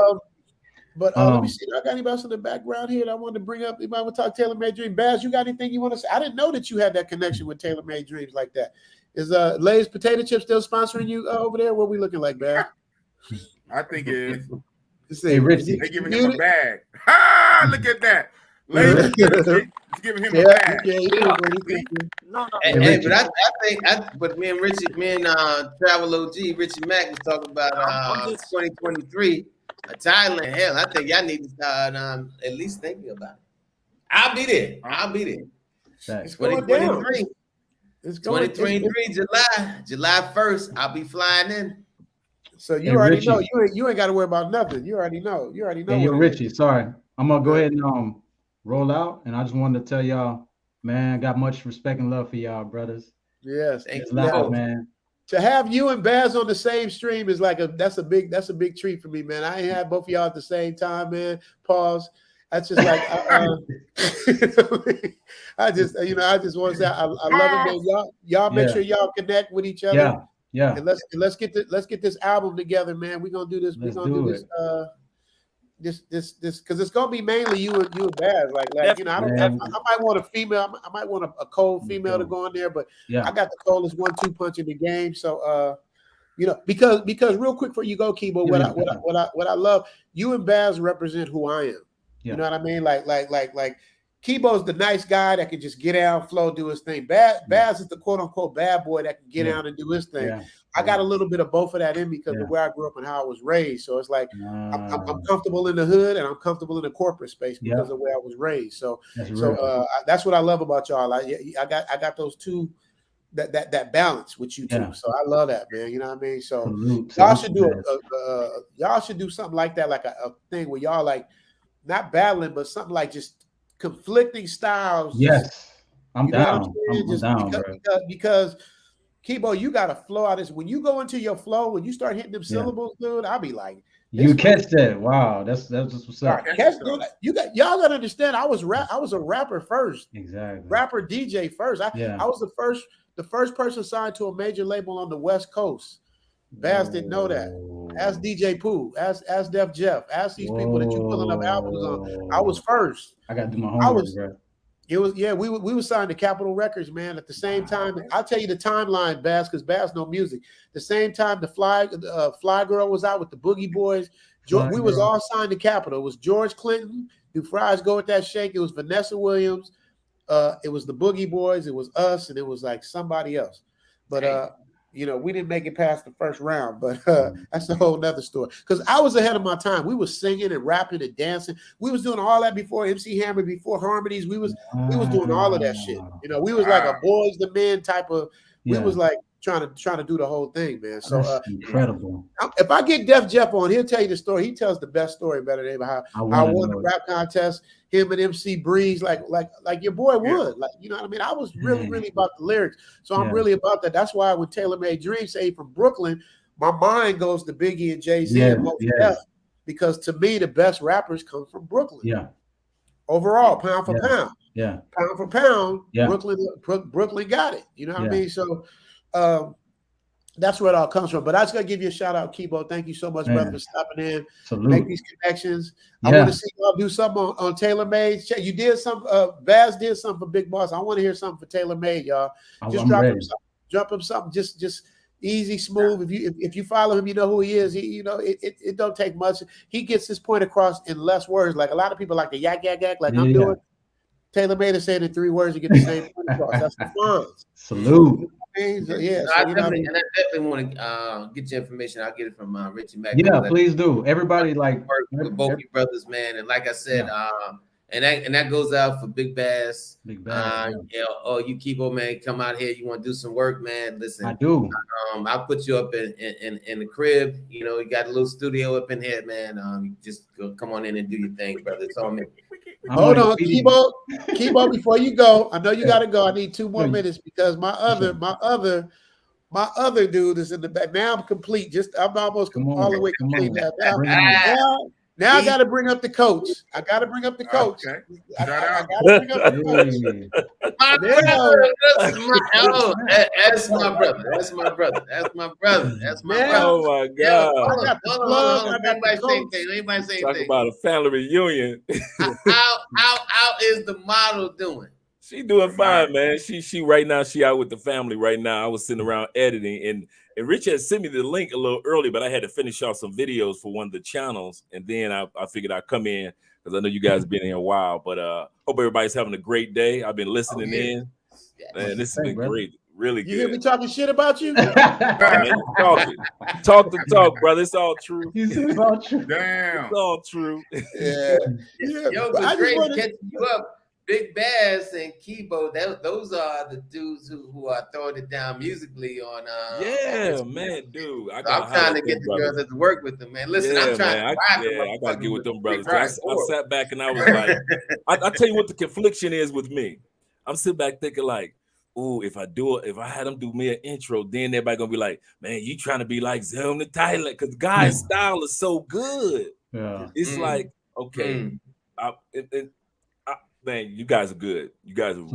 But let me see. I got anybody else in the background here that I wanted to bring up? Anybody want to talk Taylor Made Dreams? Baz, you got anything you want to say? I didn't know that you had that connection with Taylor Made Dreams like that. Is Lay's Potato Chip still sponsoring you over there? What are we looking like, Baz? I think it is. Hey, Richie. They're giving him a bag. Ha! Look at that. Lay's giving him a bag. Hey, but I think but me and Travel OG, Richie Mack was talking about 2023. Thailand, hell, I think y'all need to start at least thinking about it. I'll be there. It's 2023. It's 2023, July 1st. I'll be flying in. So you already know. You ain't got to worry about nothing. You already know. Hey, yo, Richie, sorry. I'm gonna go ahead and roll out, and I just wanted to tell y'all, man, I got much respect and love for y'all, brothers. Yes, thanks, man. To have you and Baz on the same stream is that's a big treat for me, man. I ain't had both of y'all at the same time, man. Pause. That's just like I just want to say I love it, man. Y'all make sure y'all connect with each other. Yeah. And let's get this album together, man. We're gonna do this. We're gonna do this. This because it's gonna be mainly you and Baz. Like you know, I might want a female. I might want a cold female to go in there, but I got the coldest 1-2 punch in the game. So you know, because real quick before you go, Kibo, what I love, you and Baz represent who I am. You know what I mean? Like Kibo's the nice guy that can just get out, flow, do his thing. Baz is the quote unquote bad boy that can get out and do his thing. Yeah. I got a little bit of both of that in me because of where I grew up and how I was raised. So it's like I'm comfortable in the hood and I'm comfortable in the corporate space because of where I was raised. So that's what I love about y'all. I got those two that balance with you two. So I love that, man. You know what I mean? So Salute. y'all should do y'all should do something like that, like a thing where y'all like not battling, but something like just conflicting styles. Yes, I'm down. I'm down, because Kibo, you got to flow out this. When you go into your flow, when you start hitting them syllables, dude, I'll be like, you catch that? Wow, that's just what's up. Y'all gotta understand. I was a rapper first. Exactly. Rapper DJ first. I was the first person signed to a major label on the West Coast. Baz didn't know that. Ask DJ Pooh. Ask Def Jeff. Ask these people that you pulling up albums on. I was first. I gotta do my homework. We were signed to Capitol Records, man. At the same time, I'll tell you the timeline, Baz, because Baz know music. The same time the Fly Girl was out with the Boogie Boys. We was all signed to Capitol. It was George Clinton. Do Fries Go With That Shake? It was Vanessa Williams. It was the Boogie Boys. It was us, and it was like somebody else. But we didn't make it past the first round, but that's a whole nother story. Because I was ahead of my time. We was singing and rapping and dancing. We was doing all that before MC Hammer, before harmonies. We was doing all of that shit. We was like a boys to men type of. We was like trying to do the whole thing, man. So that's incredible. If I get Def Jeff on, he'll tell you the story. He tells the best story better than how I won the rap contest. Him and MC Breeze, like your boy won. Like, you know what I mean? I was really about the lyrics. So I'm really about that. That's why when Taylor Made Dreams say from Brooklyn, my mind goes to Biggie and Jay-Z and Mos Def, because to me, the best rappers come from Brooklyn. Yeah. Overall, pound for pound. Yeah. Pound for pound, Brooklyn got it. You know what I mean? So that's where it all comes from. But I just gotta give you a shout out, Kibo. Thank you so much, brother, for stopping in. Salute. Make these connections. I want to see y'all do something on Taylor Made. You did some. Baz did something for Big Boss. I want to hear something for Taylor Made, y'all. Just drop him something. Just easy, smooth. If you follow him, you know who he is. It don't take much. He gets his point across in less words. Like a lot of people like to yak like I'm doing. Taylor Made it said in 3 words to get the same point across. That's the fun. Salute. I definitely want to get your information. I'll get it from Richie Mack. Yeah, please do. Everybody like work with both your brothers, man. And like I said, and that goes out for Big Bass. Big Bass. You Kibo, man, come out here. You want to do some work, man? Listen, I do. I'll put you up in the crib. You got a little studio up in here, man. Just go, come on in and do your thing, brother. It's on me. Hold on, Kibo, before you go, I know you got to go. I need 2 more minutes because my other dude is in the back. Now I'm complete. I'm almost all the way complete now. I got to bring up the coach. I got to bring up the coach. Okay. I got to bring up the coach. My brother. That's my brother. That's my brother. That's my brother. That's my brother. Oh my God! Anybody say Talk about a family reunion. How is the model doing? She doing fine, man. She right now. She out with the family right now. I was sitting around editing, and Rich had sent me the link a little early, but I had to finish off some videos for one of the channels, and then I figured I'd come in because I know you guys have been here a while. But hope everybody's having a great day. I've been listening in, man. This has been great, really good. You hear me talking shit about you? Man, talk the talk, brother. It's all true. It's all true. Damn, it's all true. Yo, but great catching you up. Big Bass and Kibo, those are the dudes who are throwing it down musically on. Man, dude. I'm trying to get the girls to work with them, man. Listen, I'm trying. I gotta get with them brothers. I sat back and I was like, I tell you what the confliction is with me. I'm sitting back thinking like, ooh, if I had them do me an intro, then everybody gonna be like, man, you trying to be like Zoom to Thailand because the guy's style is so good. Yeah, it's like okay. Man, you guys are good. You guys are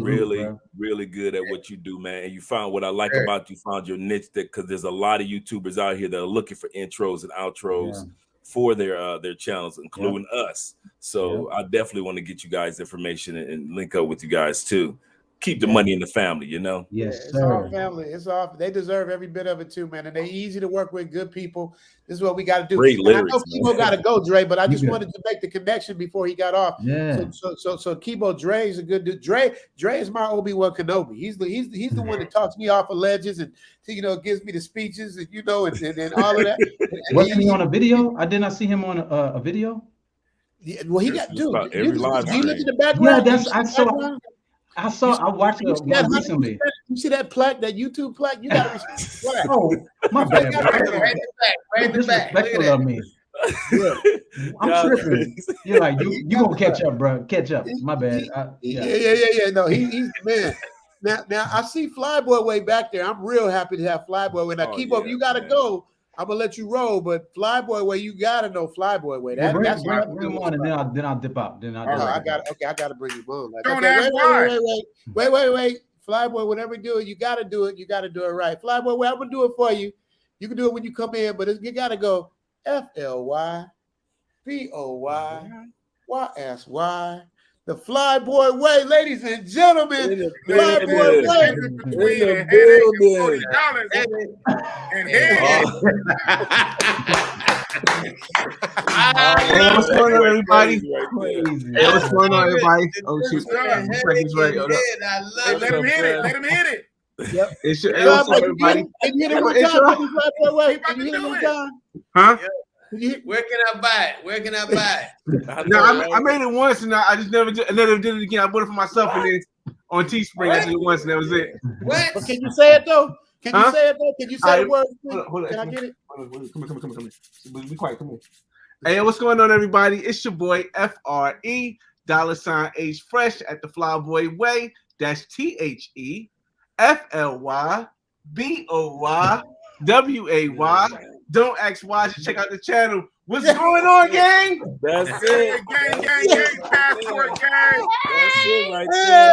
really good at what you do, man. And you found what I like about you. Found your niche, because there's a lot of YouTubers out here that are looking for intros and outros for their channels, including us. So I definitely want to get you guys information and link up with you guys too. Keep the money in the family, Yes, it's our family. It's all. They deserve every bit of it too, man. And they're easy to work with. Good people. This is what we got to do. Great lyrics, I know Kibo got to go, Dre, but I just wanted to make the connection before he got off. Yeah. So Kibo, Dre is a good dude. Dre is my Obi-Wan Kenobi. He's the one that talks me off of ledges and gives me the speeches and and all of that. Wasn't he on a video? I did not see him on a video. Yeah, well, he got dude. Every live you look at the background. Yeah, I watched it recently. You see that plaque, that YouTube plaque? You gotta respect the plaque. Oh, my bad, bro. Right in the back. Look at Disrespectful that. of me. Yeah. I'm tripping. You're like, you gonna catch up, bro. Catch up. My bad. Yeah. No, he's the man. Now I see Flyboy way back there. I'm real happy to have Flyboy way. Now keep up. You gotta go. I'm gonna let you roll, but Flyboy way, you gotta know Flyboy way. That's bring him on, and then I'll dip out. Then I gotta bring you on. Like, Don't ask why. Wait. Flyboy, whenever you do it, you gotta do it. You gotta do it right. Flyboy way, I'm gonna do it for you. You can do it when you come in, but you gotta go FLYBOY YSY. The Flyboy way, ladies and gentlemen. Flyboy way. Between what's going on, everybody? Hey, what's going on, everybody? Oh, shoot. Let him hit it. Let him hit it. Yep. What's up, everybody? Can you hit it one time? Flyboy way. Can you hit it one time? Huh? Where can I buy it? Where can I buy it? No, I made it once, and I just never did it again. I bought it for myself, and then on Teespring, I did it once, and that was it. What? But can you say it though? Can you say it though? Can you say the word? Hold on. Can I get it? Come on. Be quiet. Come on. Hey, what's going on, everybody? It's your boy FRE $H Fresh at the Flyboy Way. That's THE FLYBOY WAY. Don't ask why. Just check out the channel. What's going on, gang? That's it. Gang, passport gang. That's it right there.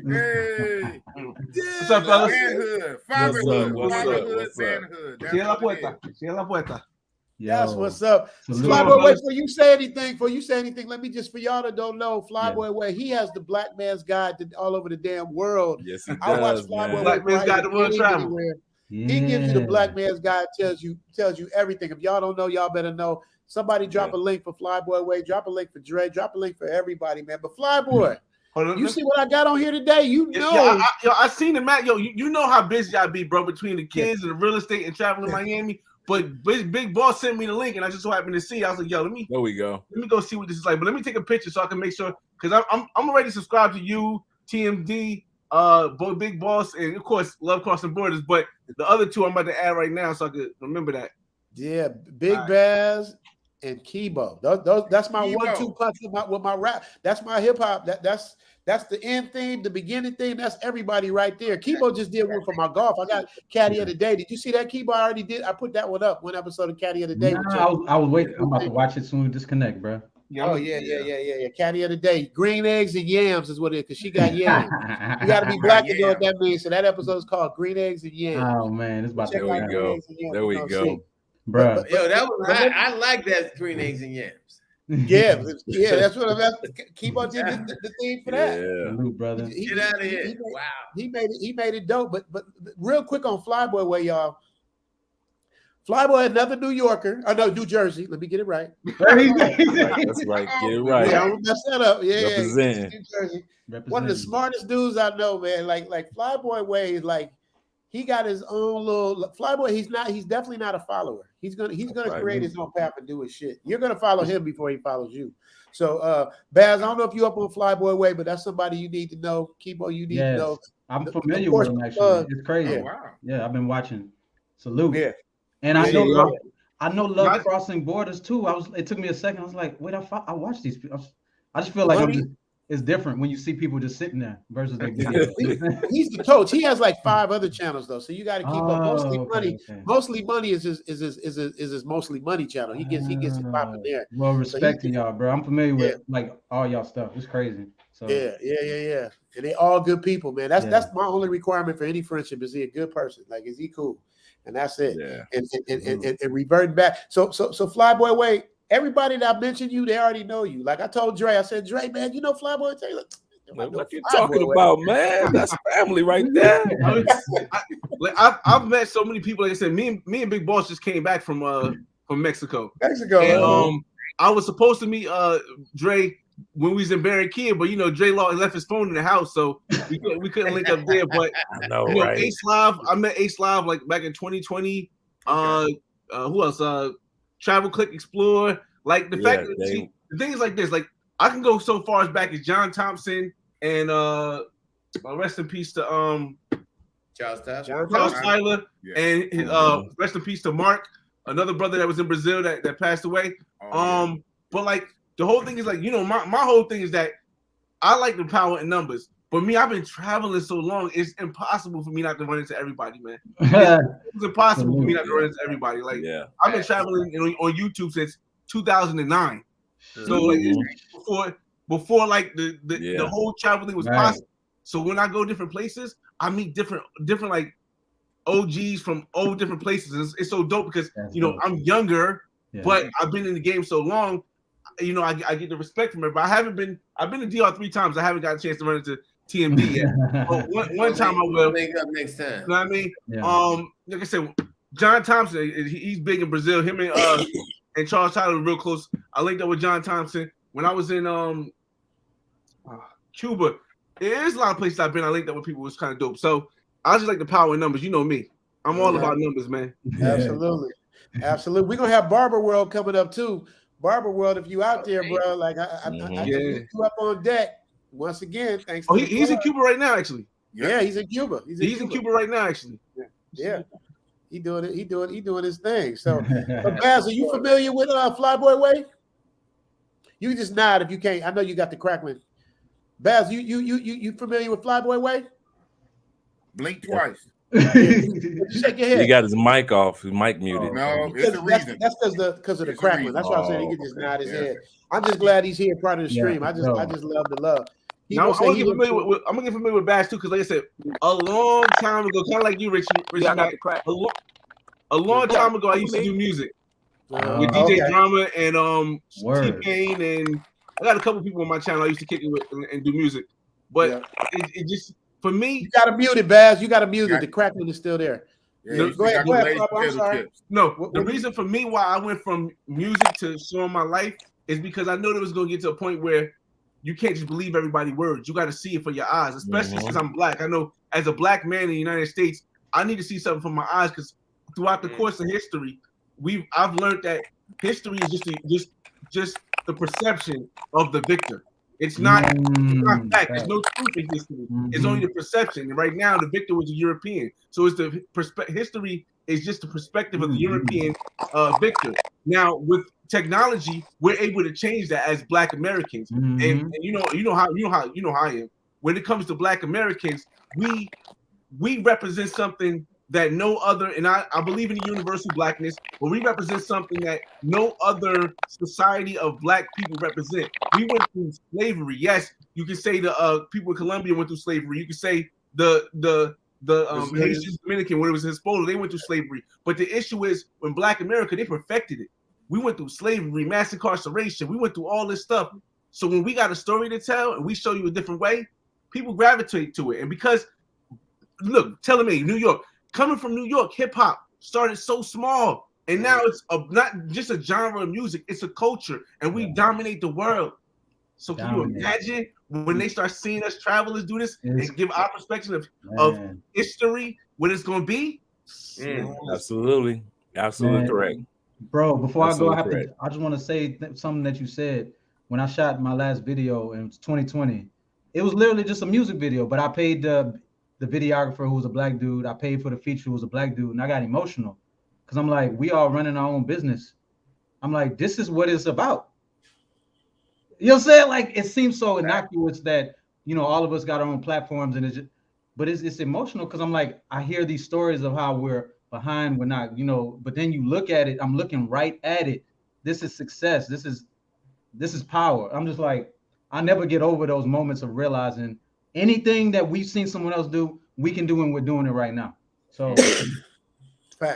Hey. What's up, fellas? Manhood, fatherhood, manhood. Cierra la puerta. That's what's up. Flyboy way, before you say anything, let me just, for y'all that don't know, Flyboy way, he has the black man's guide to all over the damn world. Yes, he does. I watch Flyboy way. Black man's guide to world travel. He gives you the black man's guide, tells you everything. If y'all don't know, y'all better know. Somebody drop a link for Flyboy way, drop a link for Dre, drop a link for everybody, man. But Flyboy, you see what I got on here today? You know. I seen it, Matt. You know how busy I be, bro, between the kids and the real estate and traveling to Miami. But Big Boss sent me the link, and I just so happened to see. I was like, "Yo, there we go. Let me go see what this is like." But let me take a picture so I can make sure, because I'm already subscribed to you, TMD, Big Boss, and of course Love Crossing Borders. But the other two I'm about to add right now so I could remember that. Yeah, Big Baz and Kibo. That's my 1-2 punch with my rap. That's my hip hop. That's the end theme, the beginning theme. That's everybody right there. Kibo just did one for my golf. I got Caddy of the Day. Did you see that, Kibo? I already did. I put that one up. One episode of Caddy of the Day. I was waiting. I'm about to watch it soon. We disconnect, bro. Yeah. Caddy of the Day. Green eggs and yams is what it is, because she got yams. You got to be black to know what that means. So that episode is called Green Eggs and Yams. Oh man, it's about to go. There we go. Bro. Yo, that was I like that green eggs and yams. Yeah, that's what I'm at. Keep on did the theme for that. Yeah, brother. Get out of here! Wow, he made it dope. But real quick on Flyboy way, y'all. Flyboy, another New Yorker. Oh no, New Jersey. Let me get it right. That's right. Get it right. Yeah, I'm gonna mess that up. Yeah, representing. New Jersey. One of the smartest dudes I know, man. Like Flyboy way is like. He got his own little Flyboy. He's definitely not a follower. He's gonna create his own path and do his shit. You're gonna follow him before he follows you. So Baz, I don't know if you up on Flyboy way, but that's somebody you need to know. Kibo, you need to know. I'm familiar with him actually. It's crazy. Oh, wow. Yeah, I've been watching. Salute. Yeah. And I know Love Crossing Borders too. It took me a second. I was like, wait, I watched these people. I just feel like it's different when you see people just sitting there versus their videos. He's the coach. He has like 5 other channels though, so you got to keep up. Mostly money is his mostly money channel. He gets it popping there. Well, respect to y'all, bro. I'm familiar with like all y'all stuff. It's crazy. So yeah. And they all good people, man. That's my only requirement for any friendship is he a good person? Like, is he cool? And that's it. Yeah. And reverting back. So Flyboy way. Everybody that I mentioned you, they already know you. Like I told Dre, I said, Dre, man, you know Flyboy Taylor. What you talking about, man? That's family right there. I've met so many people. Like I said, me and Big Boss just came back from Mexico. And, I was supposed to meet Dre when we was in Barranquilla, but Dre left his phone in the house, so we couldn't link up there. But I know, right? Ace Live, I met Ace Live like back in 2020. Who else? Travel Click Explore, like the fact that the thing is like this, like I can go so far as back as John Thompson, and rest in peace to Charles Tyler. Charles Tyler, and rest in peace to Mark, another brother that was in Brazil that passed away. But like the whole thing is like, you know, my whole thing is that I like the power in numbers. But me, I've been traveling so long, it's impossible for me not to run into everybody, man. It's impossible for me not to run into everybody. Like, I've been traveling on YouTube since 2009. So like before like the whole travel thing was possible. So when I go different places, I meet different like OGs from all different places. It's so dope because you know I'm younger, but I've been in the game so long. You know, I get the respect from everybody. I've been to DR 3 times. I haven't got a chance to run into TMD yet. But one time I will. Link up next time. You know what I mean? Like I said, John Thompson, he's big in Brazil. Him and Charles Tyler were real close. I linked up with John Thompson when I was in Cuba. There's a lot of places I've been. I linked up with people. It was kind of dope. So I just like the power in numbers. You know me. I'm all about numbers, man. Absolutely. We're gonna have Barber World coming up too. Barber World, if you out there, bro, like I just you up on deck once again. Thanks. He's in Cuba right now, actually. Yeah, he's in Cuba. He's in Cuba right now, actually. Yeah. He doing it. He doing his thing. So, Baz, are you familiar with Flyboy Way? You can just nod if you can't. I know you got the crackling. Baz, you familiar with Flyboy Way? Blink twice. Shake your head. He got his mic off. His mic muted. No, it's the reason. That's because of the crackling. That's why I'm saying he can just nod his head. I'm just glad he's here, part of the stream. I just love the love. Now, I'm gonna get familiar with Bash too, because like I said, a long time ago, kind of like you, Richie, a long time ago, I used to do music with DJ Drama and T-Pain, and I got a couple people on my channel I used to kick it with and do music. But it just, for me, you gotta mute it, Baz. You gotta mute it. The crackling is still there. Go ahead, I'm sorry. No, the reason for me why I went from music to showing my life is because I know that it was gonna get to a point where you can't just believe everybody's words. You got to see it for your eyes, especially since I'm black. I know as a black man in the United States, I need to see something from my eyes because throughout the course of history, I've learned that history is just the perception of the victor. It's not fact. There's no truth in history. It's only the perception. And right now, the victor was a European. So it's the history is just the perspective of the European victor. Now with technology, we're able to change that as Black Americans. And you know how I am. When it comes to Black Americans, we represent something that no other, and I believe in the universal blackness, but we represent something that no other society of Black people represent. We went through slavery. Yes, you can say the people in Colombia went through slavery. You can say the Haitian Dominican, when it was Hispaniola, they went through slavery. But the issue is when Black America, they perfected it. We went through slavery, mass incarceration. We went through all this stuff. So when we got a story to tell and we show you a different way, people gravitate to it. And because, look, telling me, New York, coming from New York, hip hop started so small. And now it's not just a genre of music, it's a culture. And we dominate the world. So can you imagine when they start seeing us travelers do this and give our perspective of history, what it's going to be? Absolutely. Absolutely correct. Bro, before I go, I just want to say something that you said. When I shot my last video in 2020, it was literally just a music video, but I paid the videographer who was a Black dude. I paid for the feature who was a Black dude, and I got emotional because I'm like, we all running our own business. I'm like, this is what it's about. You know what I'm saying? Like, it seems so innocuous that, you know, all of us got our own platforms, and but it's emotional because I'm like, I hear these stories of how we're behind, we're not, you know, but then you look at it, I'm looking right at it. This is success. This is power. I'm just like, I never get over those moments of realizing anything that we've seen someone else do, we can do, and we're doing it right now. So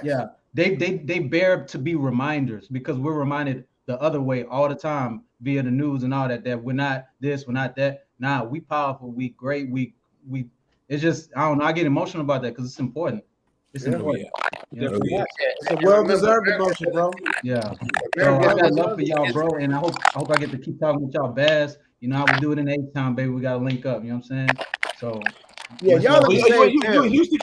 yeah, they bear to be reminders because we're reminded the other way all the time via the news and all that we're not this, we're not that. Nah, we powerful, we great, we it's just, I don't know, I get emotional about that because it's important. It's important. Yeah. It's a well-deserved emotion, bro. Yeah. So I got love for y'all, bro, and I hope I get to keep talking with y'all, Baz. You know, I would do it in H-Town, baby. We gotta link up. You know what I'm saying? So yeah, y'all. You in Houston?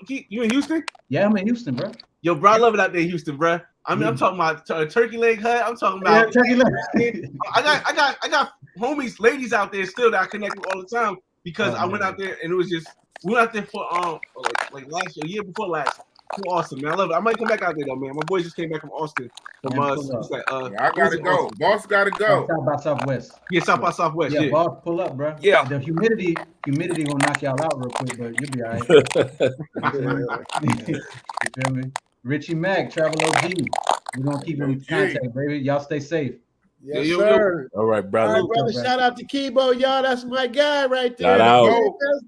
You in Houston? Yeah, I'm in Houston, bro. Yo, bro, I love it out there in Houston, bro. I mean, I'm talking about a turkey leg hut. I'm talking about turkey leg. I got homies, ladies out there still that I connect with all the time because I went out there and it was just we went out there for like last year before last. Too awesome, man. I love it. I might come back out there though, man. My boys just came back from Austin. From I gotta go. Austin? Boss gotta go. South by Southwest. Yeah, South by Southwest. Yeah, boss, pull up, bro. Yeah. The humidity gonna knock y'all out real quick, but you'll be all right. You feel me? Richie Mack, Travel OG. We're gonna keep in contact, baby. Y'all stay safe. Yes, sir. All right, brother. All right, brother. Shout out to Kibo, y'all. That's my guy right there. Shout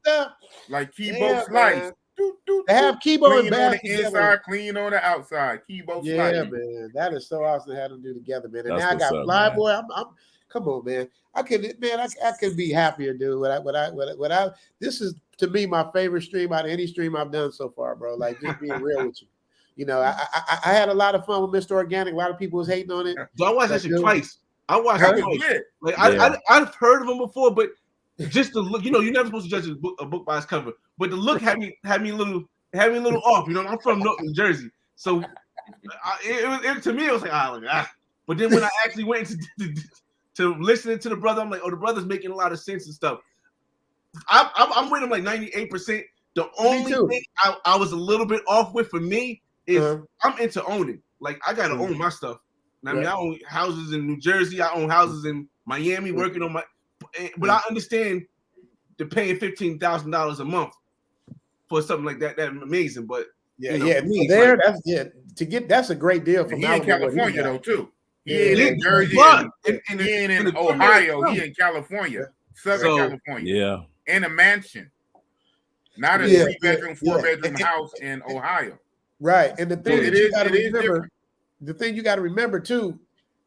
out. Like Kibo Slice. They have Kibo and clean on Bass the inside, clean on the outside. Kibo Slice. Yeah, man. That is so awesome to have them do together, man. And That's now I got what's up, Flyboy. I'm come on, man. I could be happier, dude. This is to me my favorite stream out of any stream I've done so far, bro. Like just being real with you. You know, I had a lot of fun with Mr. Organic. A lot of people was hating on it. So I watched that shit twice. I watched it twice. Like I've heard of him before, but just the look, you know, you're never supposed to judge a book by its cover. But the look had me a little off. You know, I'm from New Jersey, so to me it was like But then when I actually went to listening to the brother, I'm like, oh, the brother's making a lot of sense and stuff. I'm with him like 98%. The only thing I was a little bit off with for me is I'm into owning. Like I gotta own my stuff. I mean, I own houses in New Jersey. I own houses in Miami, working on my. But I understand the paying $15,000 a month for something like that. That's amazing. But that's a great deal for he in California though too. He in New Jersey, he ain't in Ohio. He in California, Southern California. Yeah, in a mansion, not a 3-bedroom, 4-bedroom house in Ohio. Right, and the thing you got to remember too,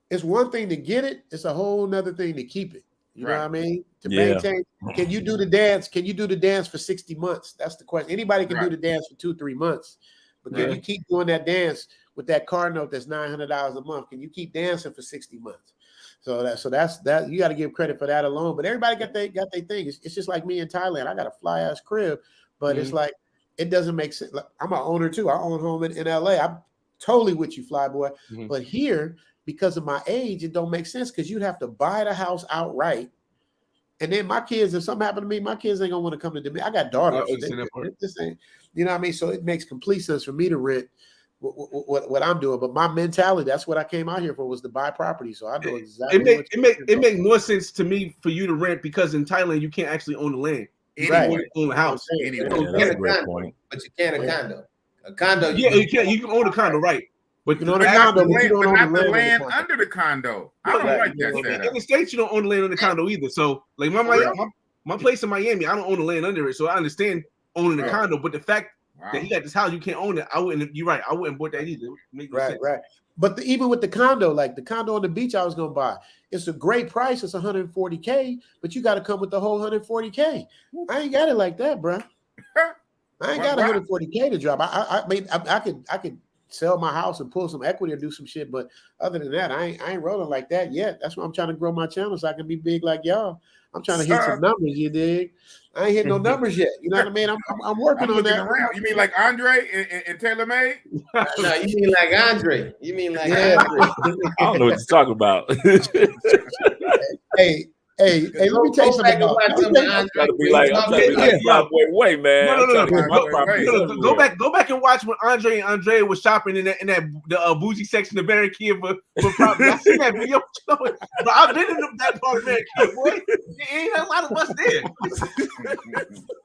it's one thing to get it; it's a whole nother thing to keep it. You know what I mean? To maintain, can you do the dance? Can you do the dance for 60 months? That's the question. Anybody can do the dance for 2-3 months, but can you keep doing that dance with that car note that's $900 a month? Can you keep dancing for 60 months? So that's you got to give credit for that alone. But everybody got their thing. It's just like me in Thailand. I got a fly ass crib, but it's like it doesn't make sense. Like, I'm an owner too. I own home in LA. I'm totally with you, Flyboy. But here, because of my age, it don't make sense because you'd have to buy the house outright. And then my kids, if something happened to me, my kids ain't gonna want to come to me. I got daughters. This ain't, you know what I mean? So it makes complete sense for me to rent what I'm doing. But my mentality, that's what I came out here for, was to buy property. So I know exactly. It make more sense to me for you to rent because in Thailand you can't actually own the land. You own the house. That's a great point. But you can't a condo. A condo. You can. You can own a condo, right? But not the land under the condo. I don't like that setup. In the States, you don't own the land under the condo either. So, like my place in Miami, I don't own the land under it. So I understand owning a condo, but the fact that he got this house, you can't own it. I wouldn't. You're right. I wouldn't bought that either. Right. But even with the condo, like the condo on the beach, I was gonna buy. It's a great price. It's $140K, but you got to come with the whole $140K. I ain't got it like that, bro. I ain't got $140K to drop. I mean, I could sell my house and pull some equity or do some shit. But other than that, I ain't rolling like that yet. That's why I'm trying to grow my channel so I can be big like y'all. I'm trying to hit some numbers, you dig? I ain't hit no numbers yet. You know what I mean? I'm working on that. Around. You mean like Andre and Taylor Made? No, you mean like Andre. You mean like Andre. I don't know what you're talking about. Hey, let me tell you something. I'm trying to be like way, man. No. Go back and watch when Andre and Andre was shopping in the bougie section of Barry Kid for property. I seen that video. But I've been in that part of Barry Kid, boy. There ain't a lot of us there.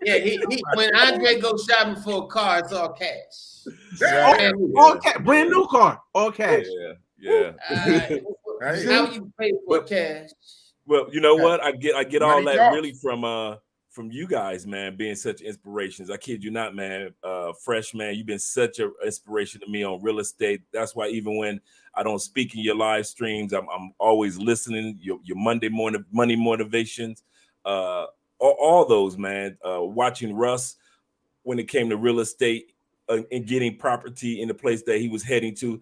Yeah, he when Andre goes shopping for a car, it's all cash. All cash, brand new car, all cash. Yeah. How you pay for cash? Well, you know what? I get all that really from you guys, man, being such inspirations. I kid you not, man. Fresh, man, you've been such an inspiration to me on real estate. That's why even when I don't speak in your live streams, I'm always listening. Your Monday morning money motivations, all those, man. Watching Russ when it came to real estate and getting property in the place that he was heading to.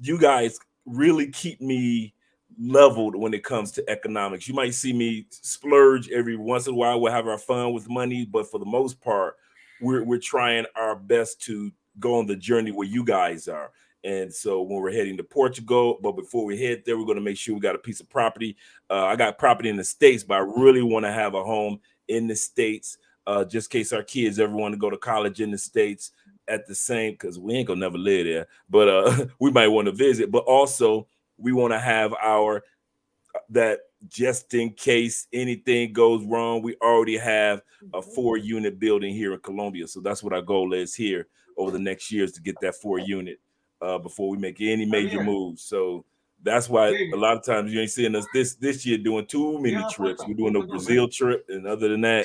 You guys really keep me leveled when it comes to economics. You might see me splurge every once in a while. We'll have our fun with money, but for the most part, we're trying our best to go on the journey where you guys are. And so when we're heading to Portugal, but before we head there, we're going to make sure we got a piece of property. I got property in the States, but I really want to have a home in the States, just in case our kids ever want to go to college in the States at the same, because we ain't gonna never live there, but we might want to visit. But also we want to have our that just in case anything goes wrong, we already have a 4-unit building here in Colombia. So that's what our goal is here over the next years, to get that 4-unit before we make any major moves. So that's why a lot of times you ain't seeing us this year doing too many trips. We're doing a Brazil trip, and other than that,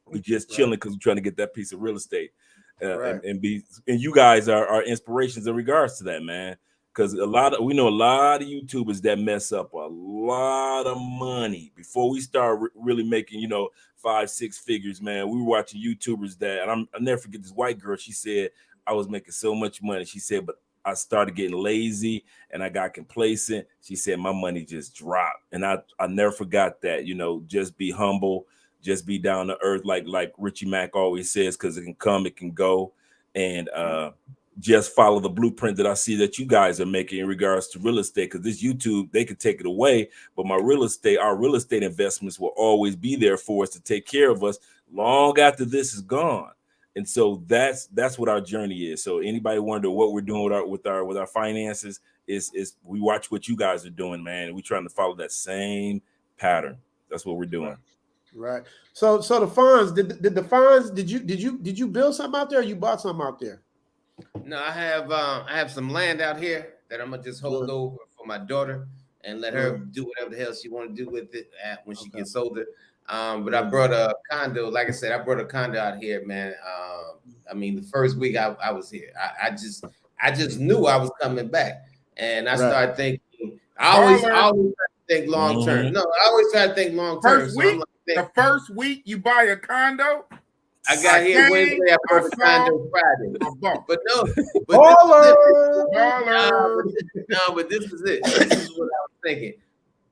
we're just chilling because we're trying to get that piece of real estate. And you guys are inspirations in regards to that, man. Because we know a lot of YouTubers that mess up a lot of money before we start really making, 5-6 figures, man. We were watching YouTubers that, and I'll never forget this white girl. She said, I was making so much money. She said, but I started getting lazy and I got complacent. She said, my money just dropped. And I never forgot that, just be humble, just be down to earth. Like Richie Mack always says, because it can come, it can go. And, just follow the blueprint that I see that you guys are making in regards to real estate. Because this YouTube, they could take it away, but our real estate investments will always be there for us to take care of us long after this is gone. And so that's what our journey is. So anybody wonder what we're doing with our finances is we watch what you guys are doing, man. And we're trying to follow that same pattern. That's what we're doing. Right. So the funds, did you build something out there, or you bought something out there? No, I have some land out here that I'm gonna just hold over for my daughter and let her do whatever the hell she want to do with it when she gets older. But I brought a condo. Like I said, I brought a condo out here, man. I mean, the first week I was here, I just knew I was coming back, and I started thinking. I always try to think long term. No, I always try to think long term. The first week you buy a condo. I got here Wednesday. I bought the condo Friday. But no, but this is it. This is what I was thinking.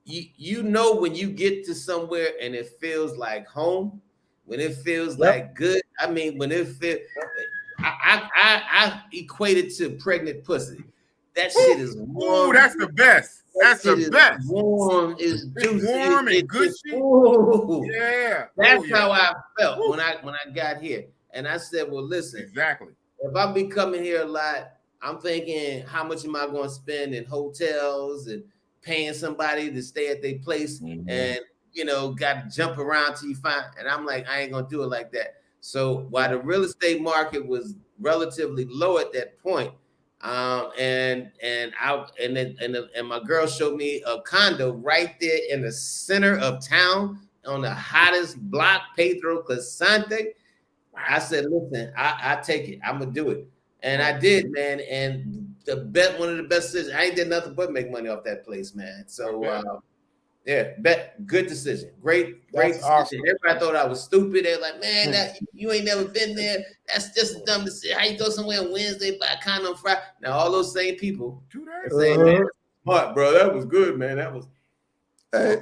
You know, when you get to somewhere and it feels like home, when it feels like good. I mean, when it feels, I equate it to pregnant pussy. That shit is warm. Ooh, that's the best. That's the best. Warm, is juicy, warm and gushy. Yeah, that's how I felt when I got here. And I said, well, listen, exactly. If I be coming here a lot, I'm thinking, how much am I going to spend in hotels and paying somebody to stay at their place and got to jump around till you find. And I'm like, I ain't gonna do it like that. So while the real estate market was relatively low at that point. And my girl showed me a condo right there in the center of town on the hottest block, Pedro Crescente. I said, listen, I take it. I'm gonna do it, and I did, man. And one of the best decisions. I ain't did nothing but make money off that place, man. So good decision. Great decision. Awesome. Everybody thought I was stupid. They're like, man, that you ain't never been there. That's just a dumb decision. How you go somewhere on Wednesday, buy a condo on Friday? Now all those same people are saying, man, smart, bro. That was good, man. That was. I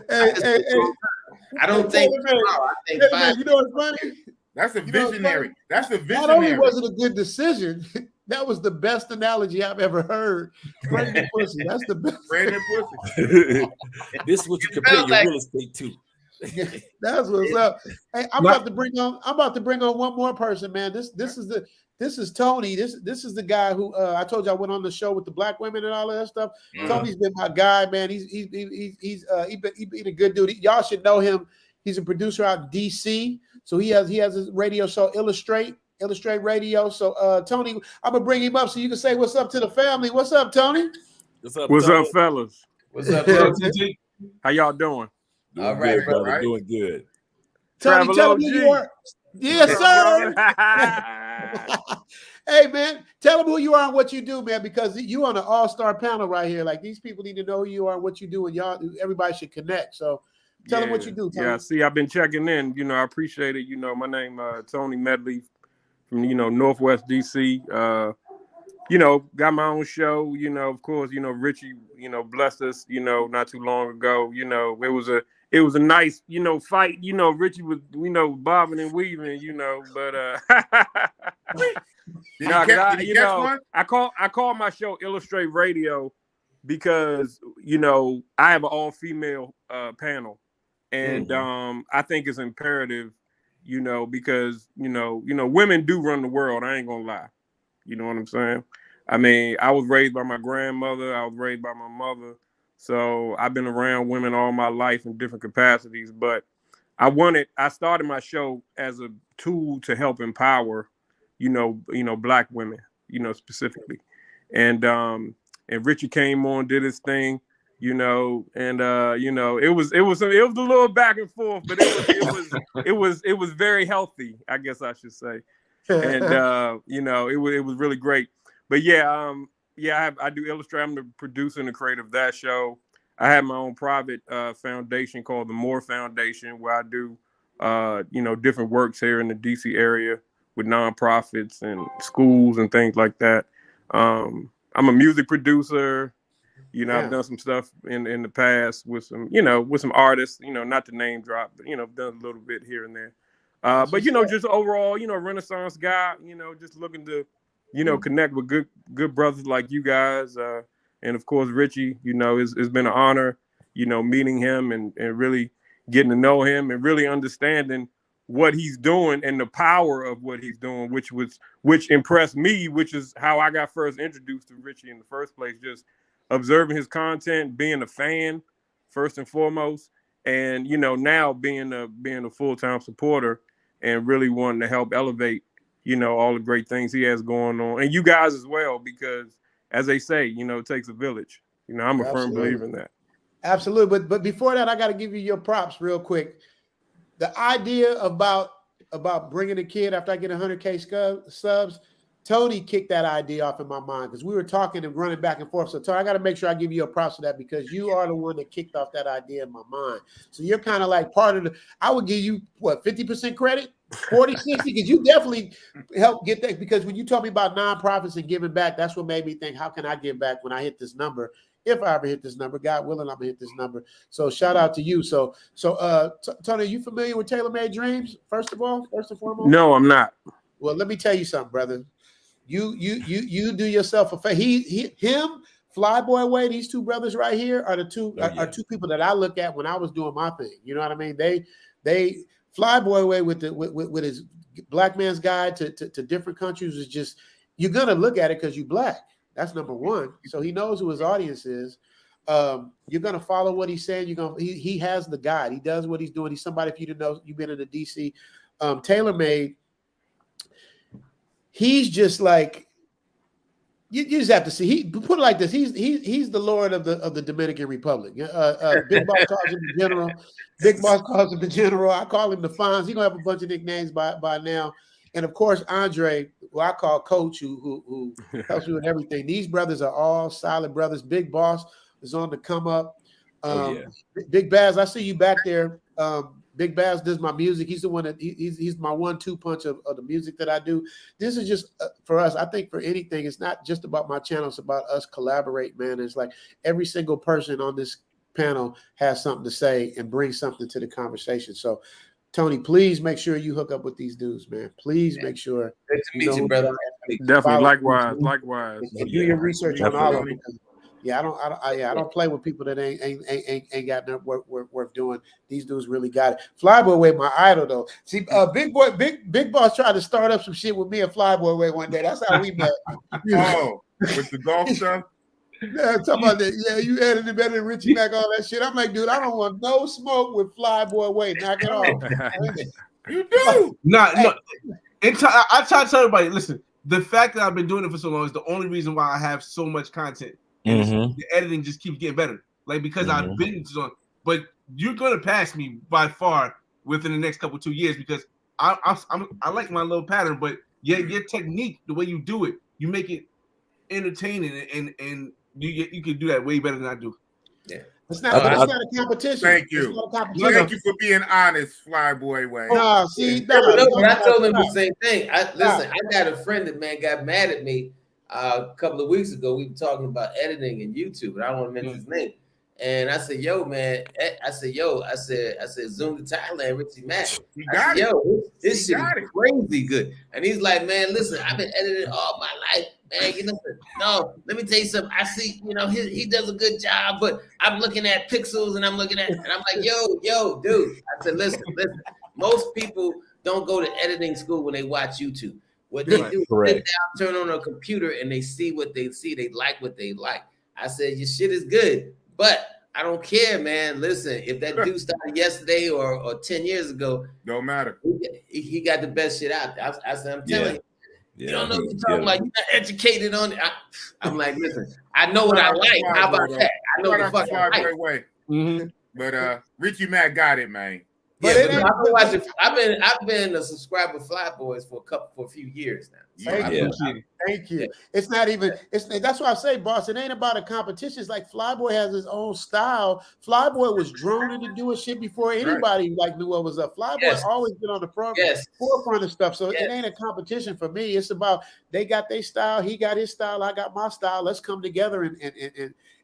don't think. I think you know what's funny? That's a visionary. That's a visionary. Not only was it a good decision, that was the best analogy I've ever heard. Pregnant pussy. That's the best. Pregnant pussy. This is what you compare your real estate to. That's what's up. Hey, I'm about to bring on one more person, man. This is Tony. This is the guy who I told you I went on the show with the black women and all of that stuff. Tony's been my guy, man. He's been a good dude. Y'all should know him. He's a producer out in DC. So he has his radio show, Illustrate Radio. So Tony, I'm gonna bring him up so you can say what's up to the family. What's up, Tony? What's up, fellas? What's up, TT? How y'all doing? All right, good, brother. Doing good. Tony, tell him who you are. Yes, sir. Hey, man, tell them who you are and what you do, man, because you on an all-star panel right here. Like, these people need to know who you are and what you do, and everybody should connect. So tell them what you do, Tony. Yeah, see, I've been checking in. I appreciate it. My name Tony Medley from, Northwest DC. Got my own show. Of course, Richie, blessed us, not too long ago. it was a nice, fight. Richie was, bobbing and weaving, but no, because I call my show Illustrate Radio because I have an all-female panel, and I think it's imperative, because women do run the world. I ain't gonna lie, you know what I'm saying? I mean, I was raised by my grandmother. I was raised by my mother. So I've been around women all my life in different capacities, but I started my show as a tool to help empower, Black women, specifically. And Richie came on, did his thing, and it was a little back and forth, but it was very healthy, I guess I should say. And it was really great. But I do Illustrate. I'm the producer and the creator of that show. I have my own private foundation called the More Foundation, where I do different works here in the DC area with nonprofits and schools and things like that. I'm a music producer. I've done some stuff in the past with some artists, not to name drop, but done a little bit here and there. But just overall, Renaissance guy, just looking to connect with good brothers like you guys. And of course, Richie, it's been an honor, meeting him and really getting to know him and really understanding what he's doing and the power of what he's doing, which impressed me, which is how I got first introduced to Richie in the first place, just observing his content, being a fan first and foremost, and now being a full-time supporter and really wanting to help elevate all the great things he has going on, and you guys as well, because as they say, it takes a village. I'm a firm believer in that. Absolutely. But before that, I got to give you your props real quick. The idea about bringing a kid after I get 100K subs, Tony kicked that idea off in my mind because we were talking and running back and forth. So Tony, I got to make sure I give you a props for that because you are the one that kicked off that idea in my mind. So you're kind of like part of I would give you 50% credit, 40, 60, because you definitely helped get that. Because when you told me about nonprofits and giving back, that's what made me think, how can I give back when I hit this number? If I ever hit this number, God willing, I'm gonna hit this number. So shout out to you. So Tony, are you familiar with Tailor Made Dreams? First and foremost? No, I'm not. Well, let me tell you something, brother. You do yourself a favor. Him, Flyboy Way, these two brothers right here are are two people that I look at when I was doing my thing. You know what I mean? They Flyboy Way with his Black Man's Guide to different countries is just, you're gonna look at it because you Black. That's number one. So he knows who his audience is. You're gonna follow what he's saying. He has the guide. He does what he's doing. He's somebody for you to know. You've been in the DC. Tailor Made. He's just like, you just have to see. He put it like this. He's the Lord of the Dominican Republic. Big Boss calls him the General. Big Boss calls him the General. I call him the Fonz. He's gonna have a bunch of nicknames by now. And of course, Andre, who I call Coach, who helps me with everything. These brothers are all solid brothers. Big Boss is on the come up. Big Baz, I see you back there. Big Baz does my music. He's the one that he's my 1-2 punch of the music that I do. This is just for us. I think for anything, it's not just about my channel. It's about us collaborate, man. It's like every single person on this panel has something to say and bring something to the conversation. So, Tony, please make sure you hook up with these dudes, man. Please make sure. Good to meet you, brother. Definitely, likewise. And do your research on all of them. Yeah, I don't play with people that ain't got nothing worth doing. These dudes really got it. Flyboy Way, my idol though. See, Big Boss tried to start up some shit with me and Flyboy Way one day. That's how we met. Oh, with the golf stuff. Yeah, talking about that. Yeah, you edited better than Richie Mack, all that shit. I'm like, dude, I don't want no smoke with Flyboy Way. Knock it off. You do. No. I try to tell everybody, listen, the fact that I've been doing it for so long is the only reason why I have so much content. And the editing just keeps getting better. Like, because I've been on, but you're gonna pass me by far within the next 2 years because I like my little pattern, but your technique, the way you do it, you make it entertaining and you can do that way better than I do. Yeah. It's not a competition. Thank you. Thank you for being honest, Flyboy Way. No, see, I told him the same thing. I got a friend that got mad at me a couple of weeks ago. We were talking about editing and YouTube, and I don't want to mention his name. And I said, yo, man, I said, Zoom to Thailand, Richie Matt. He I got said, it. yo, this He shit is got it. crazy good. And he's like, man, listen, I've been editing all my life, man. You know, no, let me tell you something. I see, you know, he does a good job, but I'm looking at pixels and I'm like, yo, dude. I said, listen. Most people don't go to editing school when they watch YouTube. What they do is sit down, turn on a computer, and they see what they see. They like what they like. I said, your shit is good, but I don't care, man. Listen, if that dude started yesterday or 10 years ago, don't matter. He got the best shit out there. I said, I'm telling you. Yeah, You don't know what you're talking about. You're not educated on it. I'm like, listen, I know what I like. How about that? I know the fuck I like. But Richie Matt got it, man. Yeah, but I've been watching. I've been a subscriber of Fly Boys for a few years now. Thank you. It's not even. That's why I say, boss. It ain't about a competition. It's like Flyboy has his own style. Flyboy was droning to doing shit before anybody like knew what was up. Flyboy always been on the forefront of stuff. So it ain't a competition for me. It's about they got their style. He got his style. I got my style. Let's come together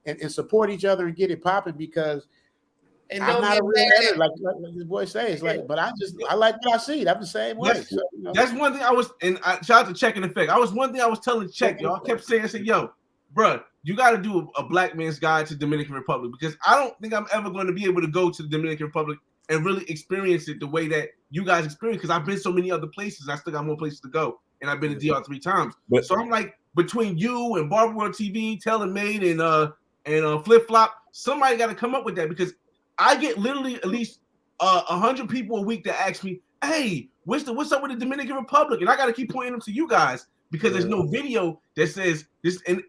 and support each other and get it popping because. And I'm not a real editor, like this boy says. Like, but I like what I see. I'm the same way. So, that's one thing I was, and shout out to Check in Effect. One thing I was telling Check, y'all kept saying, I said, yo, bro, you got to do a black man's guide to Dominican Republic because I don't think I'm ever going to be able to go to the Dominican Republic and really experience it the way that you guys experience because I've been so many other places. I still got more places to go, and I've been to DR 3 times. So I'm like, between you and Barber World TV, TaylorMade, and Flip Flop, somebody got to come up with that because I get literally at least 100 people a week that ask me, "Hey, what's up with the Dominican Republic?" And I got to keep pointing them to you guys because there's no video that says this. And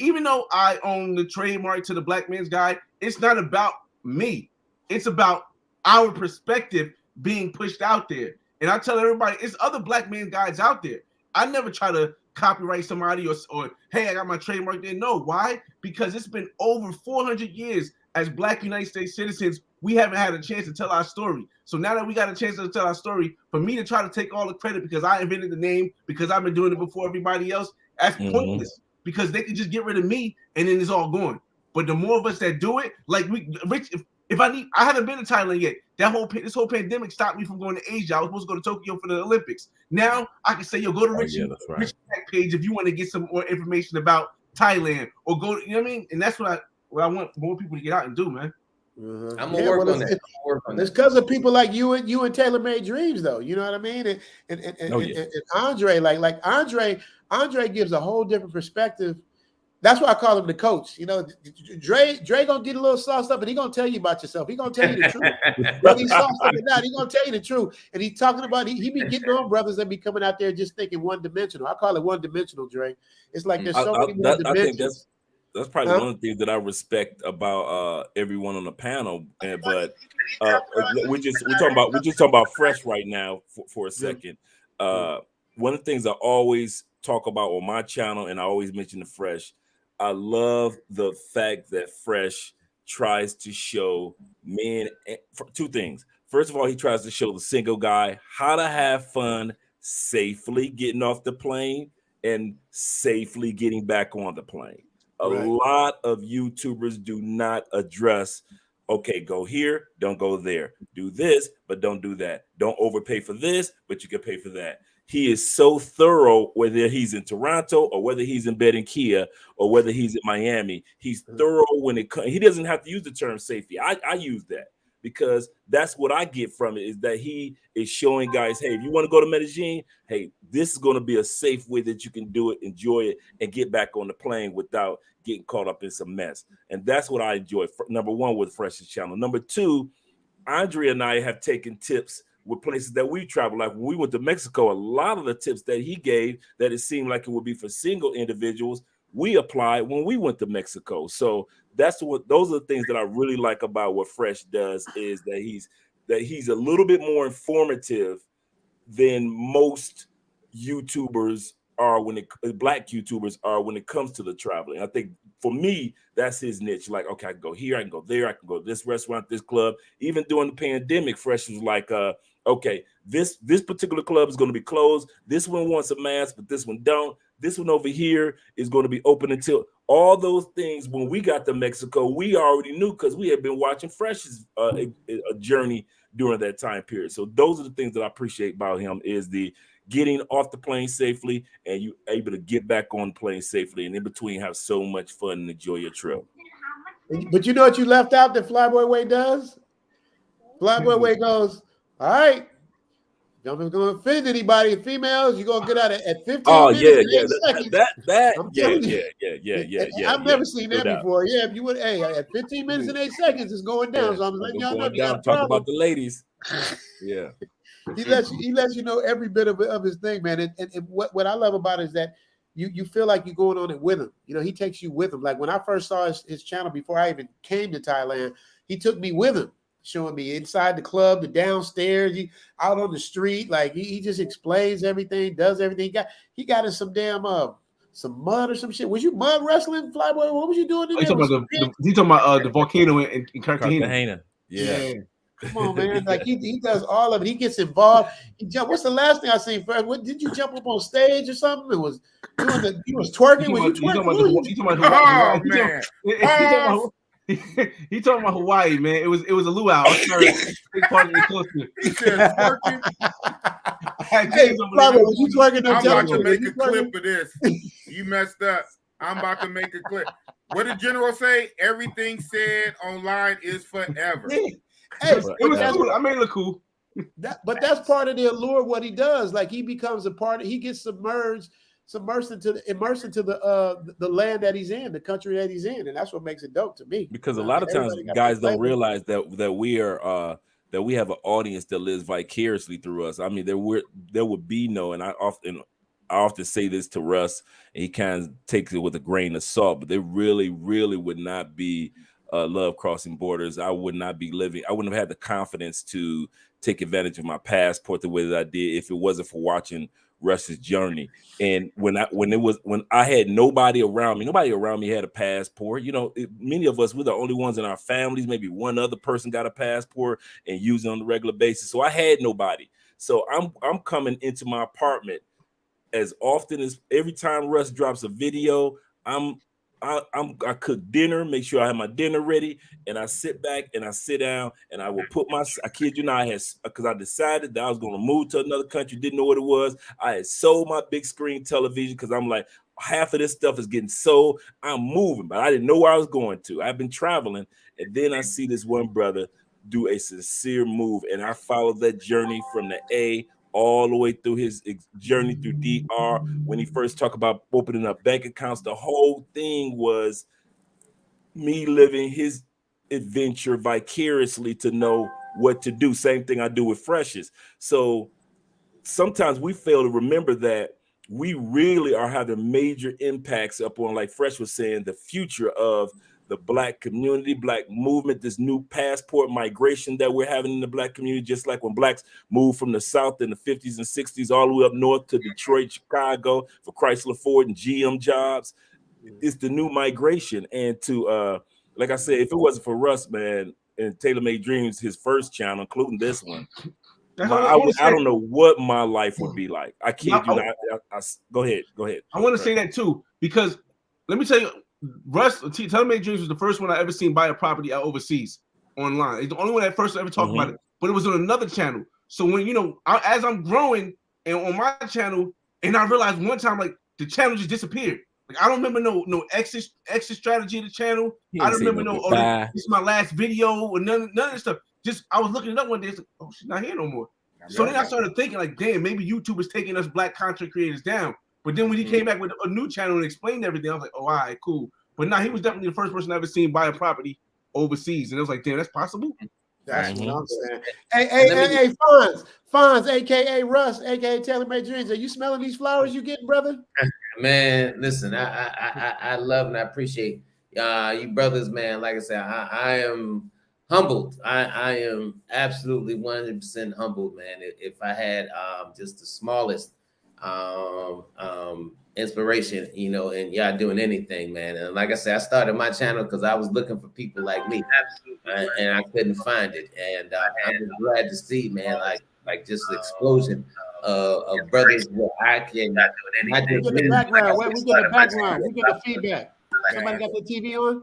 even though I own the trademark to the Black Man's Guide, it's not about me. It's about our perspective being pushed out there. And I tell everybody, it's other Black Man's Guides out there. I never try to copyright somebody or hey, I got my trademark there. No, why? Because it's been over 400 years. As Black United States citizens, we haven't had a chance to tell our story. So now that we got a chance to tell our story, for me to try to take all the credit because I invented the name, because I've been doing it before everybody else, that's pointless. Because they can just get rid of me and then it's all gone. But the more of us that do it, like I haven't been to Thailand yet. This whole pandemic stopped me from going to Asia. I was supposed to go to Tokyo for the Olympics. Now I can say, yo, go to Richie Mack page if you want to get some more information about Thailand or go. You know what I mean? And that's what I want more people to get out and do, man. I'm gonna work on that. It's because of people like you and TaylorMade Dreams, though. You know what I mean? And Andre, like Andre gives a whole different perspective. That's why I call him the coach. You know, Dre gonna get a little sauced up, and he gonna tell you about yourself. He gonna tell you the truth. Whether he's sauced up or not, he gonna tell you the truth. And he's talking about he be getting on brothers that be coming out there just thinking one dimensional. I call it one dimensional, Dre. It's like there's so many more dimensions. That's probably one of the things that I respect about everyone on the panel. But we're just talking about Fresh right now for a second. One of the things I always talk about on my channel, and I always mention the Fresh. I love the fact that Fresh tries to show men two things. First of all, he tries to show the single guy how to have fun safely getting off the plane and safely getting back on the plane. A lot of YouTubers do not address, okay, go here, don't go there. Do this, but don't do that. Don't overpay for this, but you can pay for that. He is so thorough, whether he's in Toronto or whether he's in Barranquilla or whether he's in Miami. He's thorough when it comes. He doesn't have to use the term safety. I use that because that's what I get from it is that he is showing guys, hey, if you want to go to Medellin, hey, this is going to be a safe way that you can do it, enjoy it, and get back on the plane without getting caught up in some mess. And that's what I enjoy. Number one, with Fresh's channel. Number two, Andre and I have taken tips with places that we travel. Like when we went to Mexico, a lot of the tips that he gave that it seemed like it would be for single individuals, we applied when we went to Mexico. So those are the things that I really like about what Fresh does is that he's a little bit more informative than most YouTubers are Black YouTubers are when it comes to the traveling. I think for me, that's his niche. Like, okay, I can go here, I can go there, I can go to this restaurant, this club. Even during the pandemic, Fresh was like, okay, this particular club is going to be closed. This one wants a mask, but this one don't. This one over here is going to be open until all those things, when we got to Mexico, we already knew because we had been watching Fresh's a journey during that time period. So those are the things that I appreciate about him, is the getting off the plane safely and you able to get back on the plane safely, and in between have so much fun and enjoy your trip. But you know what you left out that Flyboy Way does? Flyboy Way goes, all right, don't going to offend anybody, females. You're going to get out at 15 minutes and 8 seconds. I've never seen that before. Yeah, if you would, at 15 minutes and 8 seconds, it's going down. So I'm letting y'all know. Talk about the ladies. Yeah. He lets you know every bit of his thing, man. And what I love about it is that you feel like you're going on it with him. You know, he takes you with him. Like when I first saw his channel before I even came to Thailand, he took me with him, showing me inside the club, the downstairs, out on the street. Like he just explains everything, does everything. He got in some damn some mud or some shit. Was you mud wrestling, Flyboy? What was you doing in there? He's talking about the volcano in Cartagena. Yeah. Come on, man. Like he does all of it. He gets involved. He jump. What's the last thing I seen? What did you jump up on stage or something? It was he was twerking. Was you twerking? He talking about Hawaii, man. It was a luau. He said twerking. Hey, Flyboy, was you twerking? I'm about to make a clip of this. You messed up. I'm about to make a clip. What did General say? Everything said online is forever. Hey, it was cool. I made it look cool. But that's part of the allure of what he does. Like he becomes a part of, he gets immersed into the land that he's in, the country that he's in, and that's what makes it dope to me. Because a lot of times guys don't realize that we are that we have an audience that lives vicariously through us. I mean, there would be no, and I often say this to Russ, and he kind of takes it with a grain of salt, but there really would not be love crossing borders. I would not be living. I wouldn't have had the confidence to take advantage of my passport the way that I did if it wasn't for watching Russ's journey. And when I had nobody around me had a passport. You know, many of us, we're the only ones in our families. Maybe one other person got a passport and use it on a regular basis. So I had nobody. So I'm coming into my apartment as often as every time Russ drops a video. I cook dinner, make sure I have my dinner ready, and I sit back and I sit down and I will put I kid you not, because I decided that I was going to move to another country, didn't know what it was. I had sold my big screen television because I'm like, half of this stuff is getting sold. I'm moving, but I didn't know where I was going to. I've been traveling, and then I see this one brother do a sincere move, and I followed that journey from the A all the way through his journey through DR. When he first talked about opening up bank accounts, the whole thing was me living his adventure vicariously to know what to do. Same thing I do with Freshes. So sometimes we fail to remember that we really are having major impacts upon, like Fresh was saying, the future of the Black community, Black movement, this new passport migration that we're having in the Black community, just like when Blacks moved from the South in the 50s and 60s all the way up north to Detroit, Chicago for Chrysler, Ford, and GM jobs. It's the new migration. And to, like I said, if it wasn't for Russ, man, and Taylor Made Dreams, his first channel, including this one, I don't know what my life would be like. I kid you not. Go ahead. I want to say that too, because let me tell you, Russ, Taylor Made Dreams was the first one I ever seen buy a property out overseas online. It's the only one that first ever talked about it, but it was on another channel. So when, as I'm growing and on my channel, and I realized one time, like, the channel just disappeared. Like, I don't remember no exit strategy of the channel. I don't remember this is my last video or none of this stuff. Just, I was looking it up one day. It's like, oh, she's not here no more. So then I started thinking, like, damn, maybe YouTube is taking us Black content creators down. But then when he came back with a new channel and explained everything, I was like, oh, all right, cool. But he was definitely the first person I ever seen buy a property overseas. And it was like, damn, that's possible? That's what I'm saying. Hey, Fonz, a.k.a. Russ, a.k.a. Taylor Made Dreams. Are you smelling these flowers you getting, brother? Man, listen, I love and I appreciate you brothers, man. Like I said, I am humbled. I am absolutely 100% humbled, man. If I had just the smallest inspiration, and y'all doing anything, man. And like I said, I started my channel because I was looking for people like me, and I couldn't find it. And I'm just glad to see, man, like just the explosion of brothers where I can. We get the background. We get the feedback. Somebody got the TV on?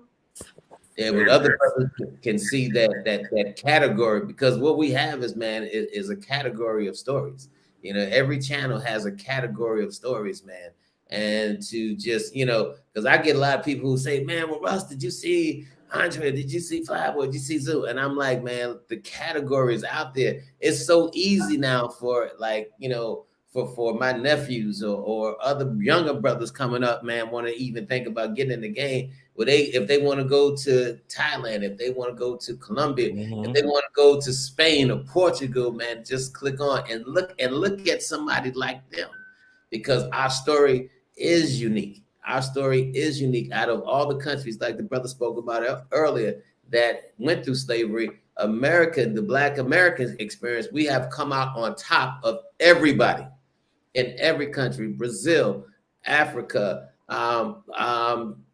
Yeah, but other brothers can see that category, because what we have is, man, is a category of stories. You know, every channel has a category of stories, man. And to just, you know, because I get a lot of people who say, man, well, Russ, did you see Andre? Did you see Flyboy? Did you see Zoo? And I'm like, man, the category is out there. It's so easy now for, like, you know, for my nephews or other younger brothers coming up, man, want to even think about getting in the game. Well, if they want to go to Thailand, if they want to go to Colombia, if they want to go to Spain or Portugal, man, just click on and look at somebody like them, because our story is unique. Our story is unique. Out of all the countries, like the brother spoke about earlier, that went through slavery, America, the Black American experience, we have come out on top of everybody in every country. Brazil, Africa,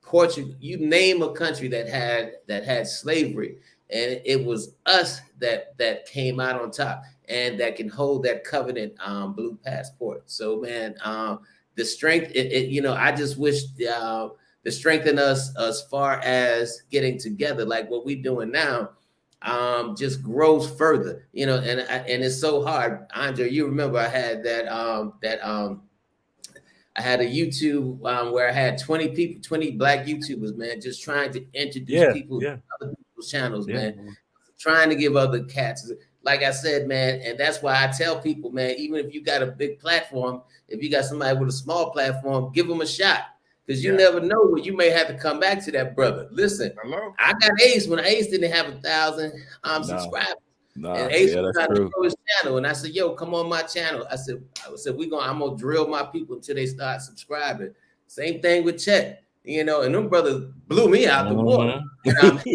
Portugal, you name a country that had slavery, and it was us that came out on top, and that can hold that covenant blue passport. So, man, the strength, you know, I just wish the strength in us as far as getting together, like what we're doing now, just grows further, you know, and it's so hard. Andre, you remember I had I had a YouTube where I had 20 people, 20 Black YouTubers, man, just trying to introduce people to other people's channels, man, trying to give other cats, like I said, man. And that's why I tell people, man, even if you got a big platform, if you got somebody with a small platform, give them a shot, because you never know when you may have to come back to that brother. Listen, I got Ace when Ace didn't have 1,000 subscribers. And Ace was trying to grow his channel, and I said, "Yo, come on my channel." I said, I'm gonna drill my people until they start subscribing. Same thing with Chet, you know, and them brothers blew me out the water. And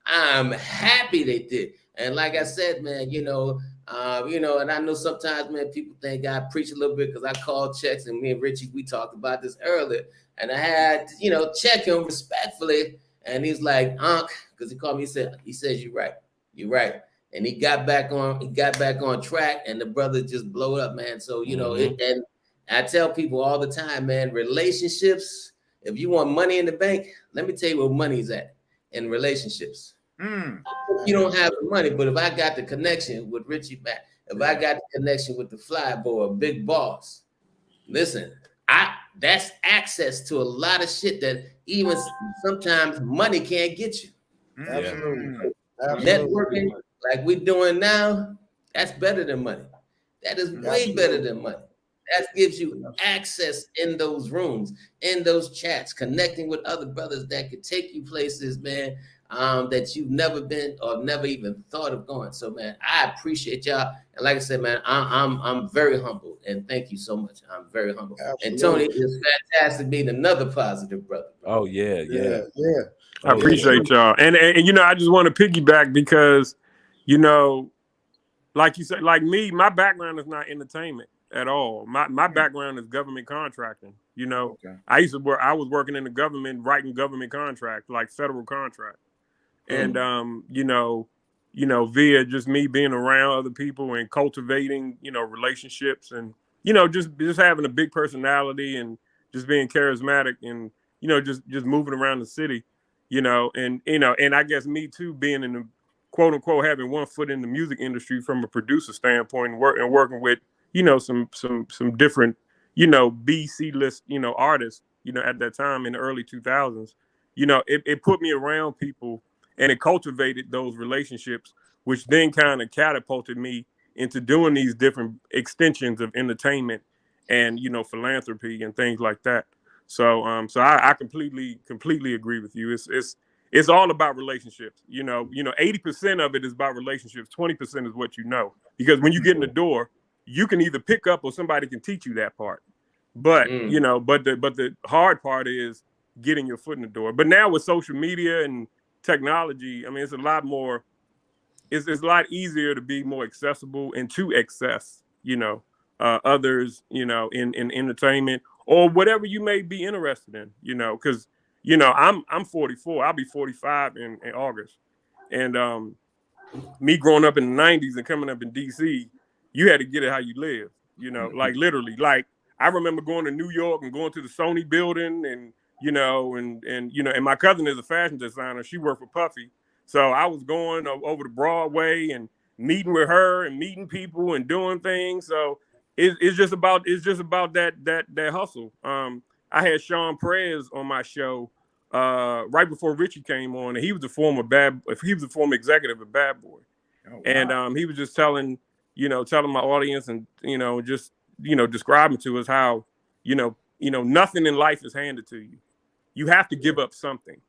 I'm happy they did. And like I said, man, you know, and I know sometimes, man, people think I preach a little bit because I call checks, and me and Richie, we talked about this earlier, and I had, you know, check him respectfully, and he's like, Unc, because he called me, he says, you're right. And he got back on track, and the brother just blew up, man. So, you know, and I tell people all the time, man, relationships, if you want money in the bank, let me tell you where money's at, in relationships. You don't have the money, but if I got the connection with Richie back, if I got the connection with the Flyboy, Big Boss, listen, that's access to a lot of shit that even sometimes money can't get you. Absolutely. Networking like we're doing now, that's better than money. That is way better than money. That gives you access in those rooms, in those chats, connecting with other brothers that could take you places, man, that you've never been or never even thought of going. So, man, I appreciate y'all. And like I said, man, I'm very humble, and thank you so much. I'm very humble. Absolutely. And Tony, it's fantastic being another positive brother. Oh yeah. I appreciate y'all. And you know, I just want to piggyback because, you know, like you said, like me, my background is not entertainment at all. My background is government contracting. You know, I was working in the government, writing government contracts, like federal contracts. And you know, via just me being around other people and cultivating, you know, relationships, and, you know, just having a big personality and just being charismatic, and, you know, just moving around the city, you know, and I guess me too, being in the quote unquote having one foot in the music industry from a producer standpoint, and working with, you know, some different, you know, B-C list, you know, artists, you know, at that time in the early 2000s, you know, it put me around people, and it cultivated those relationships, which then kind of catapulted me into doing these different extensions of entertainment and, you know, philanthropy and things like that. So I completely agree with you. It's all about relationships. You know, 80% of it is about relationships. 20% is what you know. Because when you get in the door, you can either pick up or somebody can teach you that part. But you know, but the hard part is getting your foot in the door. But now with social media and technology, I mean, it's a lot more. It's a lot easier to be more accessible and to access, you know, others, you know, in entertainment or whatever you may be interested in, you know, because, you know, I'm 44. I'll be 45 in August, and me growing up in the 90s and coming up in DC, you had to get it how you live, you know, like literally. Like I remember going to New York and going to the Sony building, and you know, and you know, and my cousin is a fashion designer. She worked for Puffy, so I was going over to Broadway and meeting with her and meeting people and doing things. So it's just about that hustle. I had Sean Perez on my show right before Richie came on, and he was the former executive of Bad Boy. Oh, wow. And he was just telling my audience and just describing to us how nothing in life is handed to you. You have to give up something,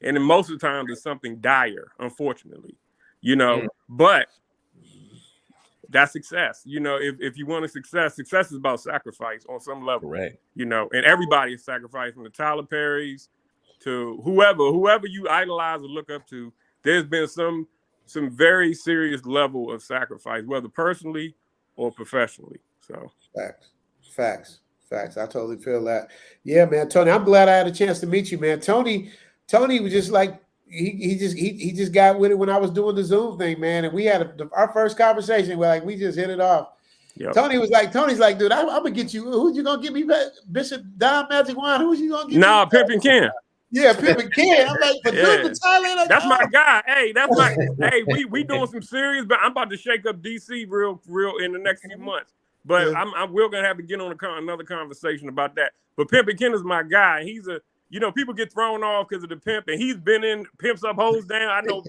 and then most of the time it's something dire, unfortunately, but that's success. If you want a success is about sacrifice on some level. Right. And everybody is sacrificing, from the Tyler Perrys to whoever you idolize or look up to. There's been some very serious level of sacrifice, whether personally or professionally. So Facts. I totally feel that. Yeah, man, Tony, I'm glad I had a chance to meet you, man. Tony was just like, he just got with it when I was doing the Zoom thing, man. And we had our first conversation where we just hit it off. Yep. Tony's like, dude, I'm gonna get you. Who's you gonna get me back? Bishop Don Magic Wine? Who's you gonna get? Nah, Pimpin' Ken. Yeah, Pimpin' Ken. I'm like, for to Thailand. That's my guy. Hey, that's my. Hey, we doing some serious, but I'm about to shake up DC real in the next few months. But we're gonna have to get on another conversation about that. But Pimpin' Ken is my guy. He's a people get thrown off because of the pimp, and he's been in Pimps Up, Hoes Down. I know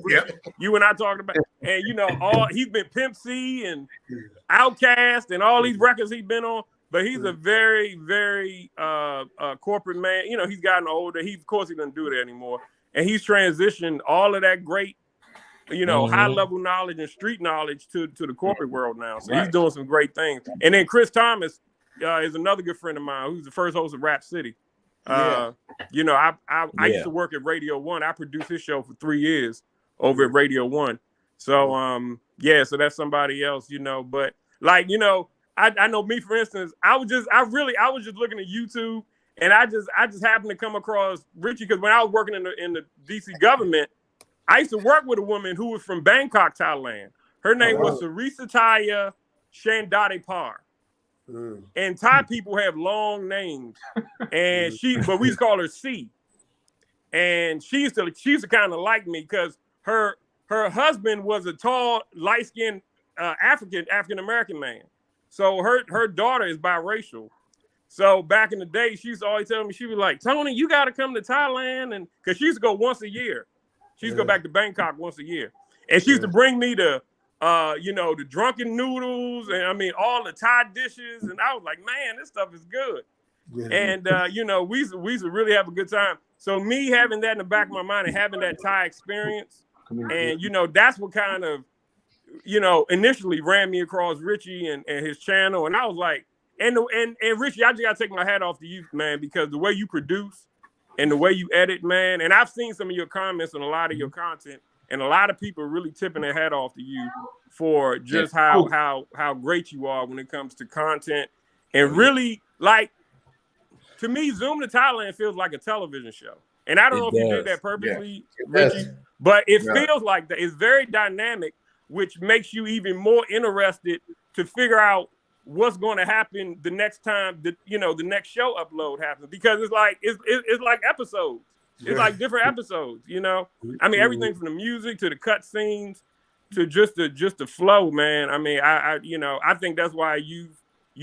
you and I talked about, and he's been Pimp C and Outkast and all these records he's been on. But he's a very, very corporate man. He's gotten older. Of course, he doesn't do that anymore, and he's transitioned all of that great, high level knowledge and street knowledge to the corporate world now. So he's doing some great things. And then Chris Thomas is another good friend of mine who's the first host of Rap City. I used to work at Radio 1. I produced his show for 3 years over at Radio 1. So so that's somebody else, but I know me, for instance, I was just looking at YouTube, and I just happened to come across Richie, because when I was working in the DC government, I used to work with a woman who was from Bangkok, Thailand. Her name was Sarisataya Shandade Par. And Thai people have long names, and but we used to call her C. And she used to kind of like me because her husband was a tall, light-skinned African American man. So her daughter is biracial. So back in the day, she used to always tell me, she was like, Tony, you got to come to Thailand, and because she used to go once a year. She used to go back to Bangkok once a year, and she used to bring me to the drunken noodles, and all the Thai dishes, and I was like, man, this stuff is good. Yeah. And we used to really have a good time. So me having that in the back of my mind and having that Thai experience, and that's what kind of initially ran me across Richie and his channel, and I was like, and Richie, I just gotta take my hat off to you, man, because the way you produce and the way you edit, man, and I've seen some of your comments on a lot of your content. And a lot of people are really tipping their hat off to you for just how great you are when it comes to content. And really, to me, Zoom to Thailand feels like a television show. And I don't know if you did that purposely, Richie, but it feels like that. It's very dynamic, which makes you even more interested to figure out what's going to happen the next time the next show upload happens, because it's like episodes. It's like different episodes, everything from the music to the cut scenes to just the flow, man. I think that's why you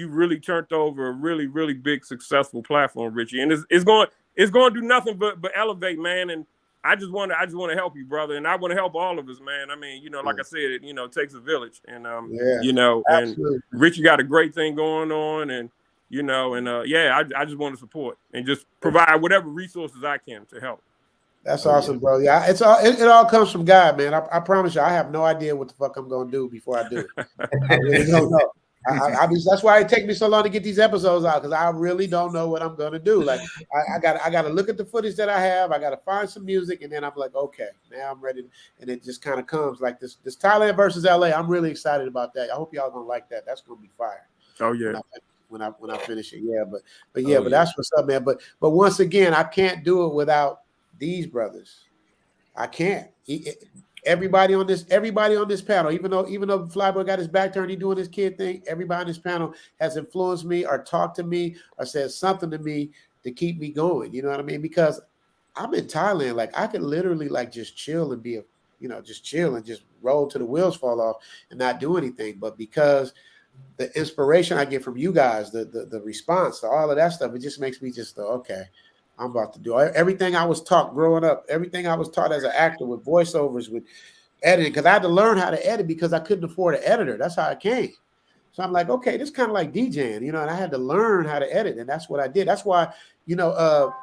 really turned over a really, really big successful platform, Richie. And it's going to do nothing but elevate, man. And I just want to help you, brother. And I want to help all of us, man. Like I said, it takes a village, and and Richie got a great thing going on, and I just want to support and just provide whatever resources I can to help. That's awesome, bro. Yeah, it all comes from God, man. I promise you, I have no idea what the fuck I'm gonna do before I do it. I really don't know. That's why it takes me so long to get these episodes out, because I really don't know what I'm gonna do. Like I got to look at the footage that I have. I got to find some music, and then I'm like, okay, now I'm ready. And it just kind of comes like this Thailand versus LA. I'm really excited about that. I hope y'all gonna like that. That's gonna be fire. Oh yeah. When I finish it, but that's what's up, man. But once again, I can't do it without these brothers. I can't. Everybody on this panel, even though Flyboy got his back turned, he doing his kid thing. Everybody on this panel has influenced me, or talked to me, or said something to me to keep me going. You know what I mean? Because I'm in Thailand. Like I could literally like just chill and be just chill and just roll till the wheels fall off and not do anything. But because the inspiration I get from you guys, the response to all of that stuff, it just makes me just okay, I'm about to do everything I was taught growing up, everything I was taught as an actor with voiceovers, with editing, because I had to learn how to edit because I couldn't afford an editor. That's how I came. So I'm like, okay, this is kind of like DJing, and I had to learn how to edit, and that's what I did. That's why, your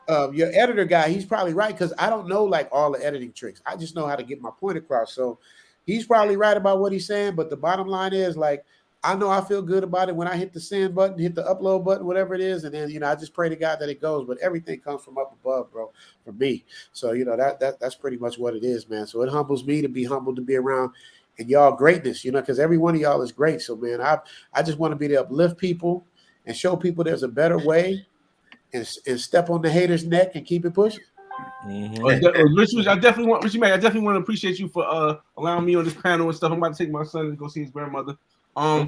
editor guy, he's probably right, because I don't know like all the editing tricks. I just know how to get my point across. So he's probably right about what he's saying, but the bottom line is like, I know I feel good about it when I hit the send button, hit the upload button, whatever it is, and then I just pray to God that it goes. But everything comes from up above, bro, for me. So that's pretty much what it is, man. So it humbles me to be humbled to be around and y'all greatness, because every one of y'all is great. So man, I just want to be to uplift people and show people there's a better way, and step on the hater's neck and keep it pushing. Richie, I definitely want to appreciate you for allowing me on this panel and stuff. I'm about to take my son to go see his grandmother. I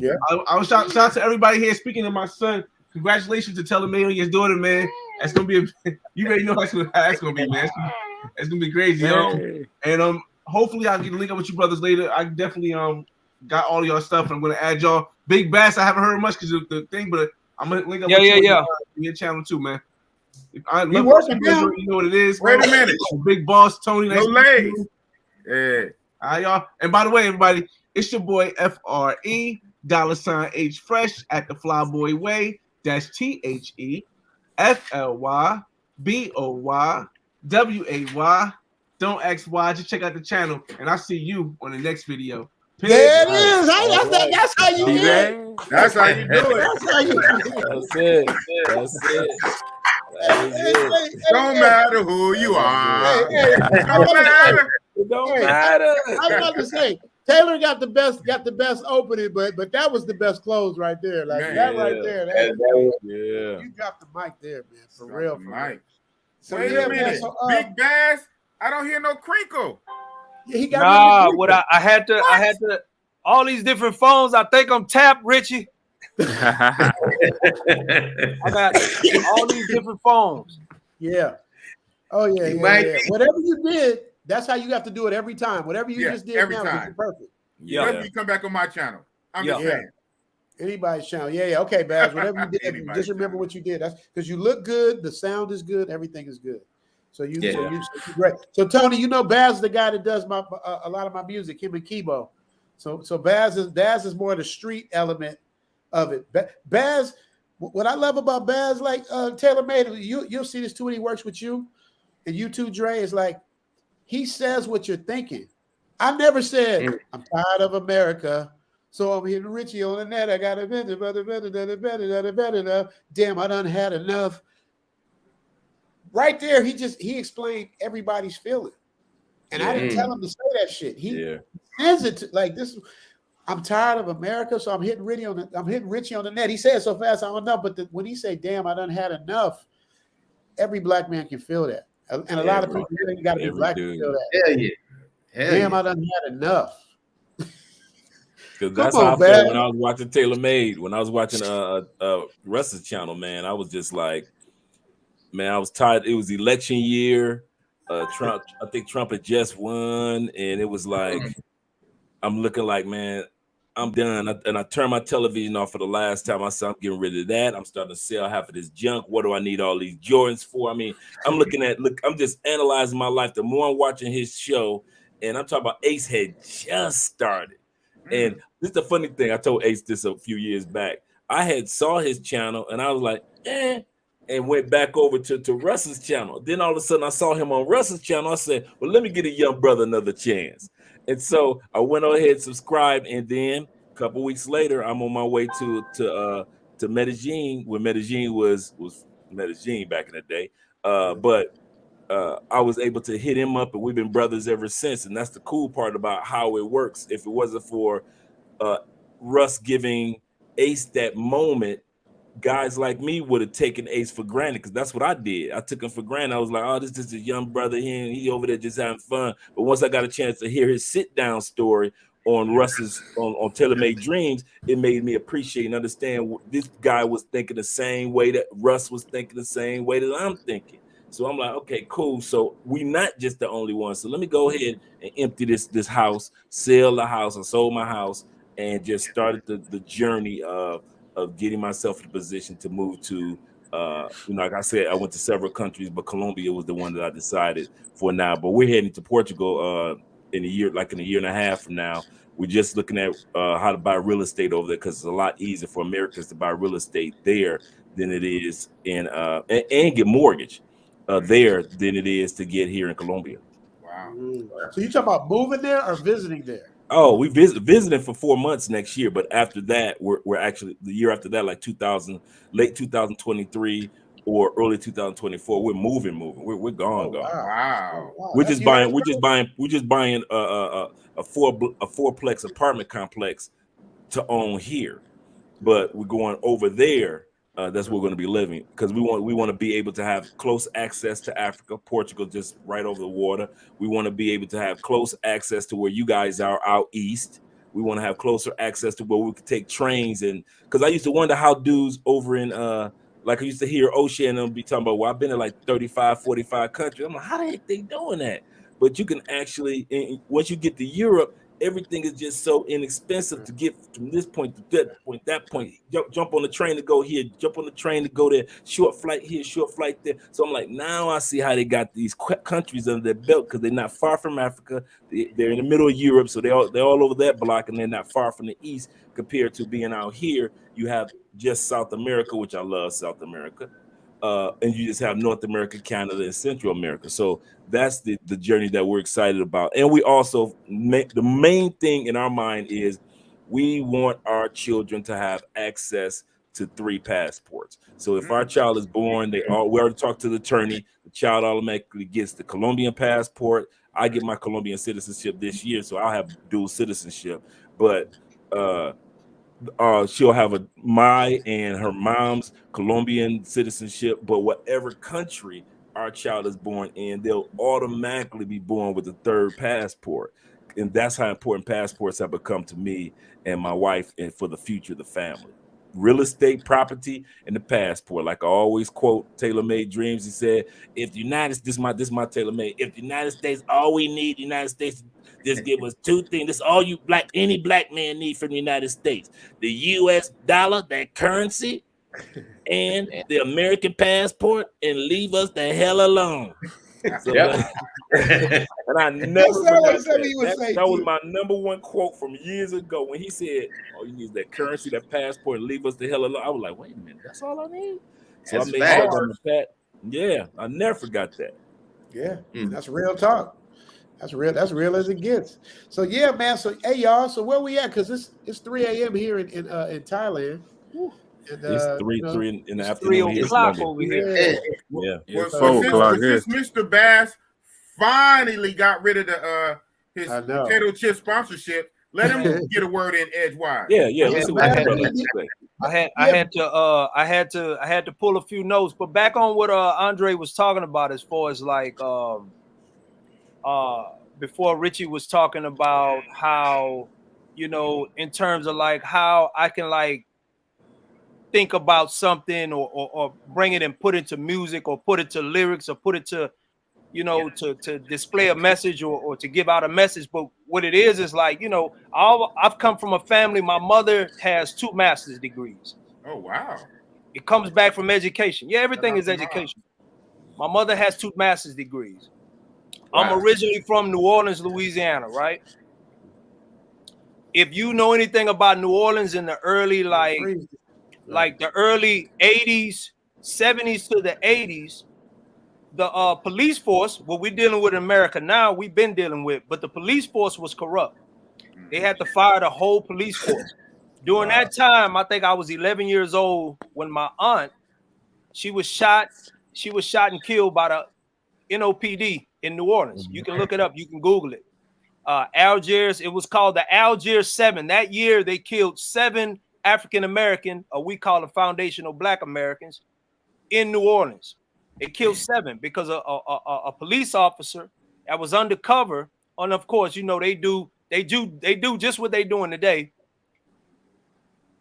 was shout out to everybody here. Speaking of my son, congratulations to Telemaid on his daughter, man. That's gonna be you already know how that's gonna be, man. That's gonna be crazy, and hopefully I'll get a link up with you brothers later. I definitely got all of y'all stuff, and I'm gonna add y'all. Big Bass, I haven't heard much because of the thing, but I'm gonna link up with you on your channel too, man. I love you know what it is. Wait a minute. Big Boss Tony. No legs. Yeah. All right, y'all. And by the way, everybody, it's your boy FRE $H Fresh at the Flyboy Way. That's TheFlyBoyway. Don't ask why. Just check out the channel, and I'll see you on the next video. Peace. There it is. That's how you do it. That's how you do it. That's how you do it. That's it. Don't matter who you are. Don't matter. It don't matter. I was about to say, Taylor got the best opening, but that was the best close right there. Like that right there. You dropped the mic there, man. For real. Mike. So wait a minute. Big Bass. I don't hear no crinkle. Yeah, he got I had to all these different phones. I think I'm tapped, Richie. I got all these different phones. Yeah. Oh yeah. Whatever you did, that's how you have to do it every time. Whatever you just did every now time. is perfect. Yeah. You come back on my channel. I'm just saying. Anybody's channel. Yeah. Okay, Baz. Whatever you did, just remember what you did. That's because you look good. The sound is good. Everything is good. So you great. So Tony, Baz is the guy that does a lot of my music. Him and Kibo. So Baz is more the street element of it. Baz, what I love about Baz, like Taylor-Made, you'll see this too when he works with you, and you too, Dre, is like he says what you're thinking. I never said I'm tired of America, so I'm hitting Richie on the net. I got a better. Damn, I done had enough. Right there, he explained everybody's feeling, and I didn't tell him to say that shit. He says it like this. I'm tired of America, so I'm hitting Richie on the net. He said it so fast I don't know, but when he say, "Damn, I done had enough," every black man can feel that, and a lot of people really got to be black to feel that. Hell yeah. Damn, I done had enough. Because that's how I felt when I was watching Taylor-Made. When I was watching Russ's channel, man, I was just like, man, I was tired. It was election year. Trump, I think Trump had just won, and it was like, I'm looking like, man, I'm done. And I turned my television off for the last time. I said, I'm getting rid of that. I'm starting to sell half of this junk. What do I need all these Jordans for? I mean, I'm I'm just analyzing my life. The more I'm watching his show, and I'm talking about Ace had just started. And this is the funny thing. I told Ace this a few years back. I had saw his channel, and I was like, and went back over to Russ's channel. Then all of a sudden I saw him on Russ's channel. I said, well, let me get a young brother another chance. And so I went ahead and subscribed. And then a couple weeks later, I'm on my way to Medellin, when Medellin was Medellin back in the day. But I was able to hit him up, and we've been brothers ever since. And that's the cool part about how it works. If it wasn't for Russ giving Ace that moment, guys like me would have taken Ace for granted, because that's what I did. I took him for granted. I was like, oh, this is a young brother here, and he over there just having fun. But once I got a chance to hear his sit-down story on Russ's on Tailor-Made Dreams, it made me appreciate and understand this guy was thinking the same way that Russ was thinking, the same way that I'm thinking. So I'm like, okay, cool. So we not just the only one. So let me go ahead and empty this house, sell the house. I sold my house and just started the journey of getting myself in a position to move to, like I said, I went to several countries, but Colombia was the one that I decided for now. But we're heading to Portugal in a year and a half from now. We're just looking at how to buy real estate over there because it's a lot easier for Americans to buy real estate there than it is in and get mortgage there than it is to get here in Colombia. Wow. So you talking about moving there or visiting there? Oh, we visiting for 4 months next year, but after that, we're actually the year after that, like late 2023 or early 2024. We're moving. We're gone. Wow. We're just buying a fourplex apartment complex to own here, but we're going over there. That's where we're going to be living because we want to be able to have close access to Africa, Portugal, just right over the water. We want to be able to have close access to where you guys are out east. We want to have closer access to where we could take trains and because I used to wonder how dudes over in like I used to hear O'Shea and them be talking about, well, I've been in like 35, 45 countries. I'm like, how the heck they doing that? But you can actually, once you get to Europe, everything is just so inexpensive to get from this point to that point. Jump on the train to go here, jump on the train to go there, short flight here, short flight there. So I'm like, now I see how they got these countries under their belt because they're not far from Africa. They're in the middle of Europe, so they're all over that block, and they're not far from the east compared to being out here. You have just South America, which I love South America. And you just have North America, Canada, and Central America. So that's the journey that we're excited about. And we also the main thing in our mind is we want our children to have access to 3 passports. So if our child is born, we already talked to the attorney, the child automatically gets the Colombian passport. I get my Colombian citizenship this year, so I'll have dual citizenship. But she'll have my and her mom's Colombian citizenship, but whatever country our child is born in, they'll automatically be born with a 3rd passport. And that's how important passports have become to me and my wife and for the future of the family. Real estate, property, and the passport. Like I always quote Tailor-Made Dreams. He said, if the United States, this is my Tailor-Made, if the United States, all we need, the United States just give us 2 things. This is all any black man need from the United States. The US dollar, that currency, and the American passport, and leave us the hell alone. So, and I never forgot that was my #1 quote from years ago when he said, all you need is that currency, that passport, and leave us the hell alone. I was like, wait a minute, that's all I need? So That's I made sure that. Yeah, I never forgot that. Yeah, that's real talk. That's real as it gets. So yeah, man. So hey, y'all. So where we at? Because it's 3 a.m. here in Thailand. And, it's 3 in the afternoon. 3 o'clock over here. Yeah. Well, since Mr. Bass finally got rid of his potato chip sponsorship, let him get a word in edgewise. Yeah. I had to pull a few notes, but back on what Andre was talking about as far as like before Richie was talking about how, in terms of like how I can like think about something or bring it and put it to music or put it to lyrics or put it to, to display a message or to give out a message. But what it is like, I've come from a family. My mother has 2 master's degrees. Oh, wow. It comes back from education. Yeah, everything is education. My mother has 2 master's degrees. Wow. I'm originally from New Orleans, Louisiana, right? If you know anything about New Orleans in the early, like the early 80s, 70s to the 80s, the police force, what we're dealing with in America now, we've been dealing with, but the police force was corrupt. They had to fire the whole police force. During that time, I think I was 11 years old when my aunt, she was shot and killed by the NOPD in New Orleans. You can look it up. You can Google it. Algiers, it was called the Algiers 7. That year, they killed 7 African-American, or we call them foundational Black Americans, in New Orleans. They killed 7 because a police officer that was undercover, and of course, they do they do just what they're doing today.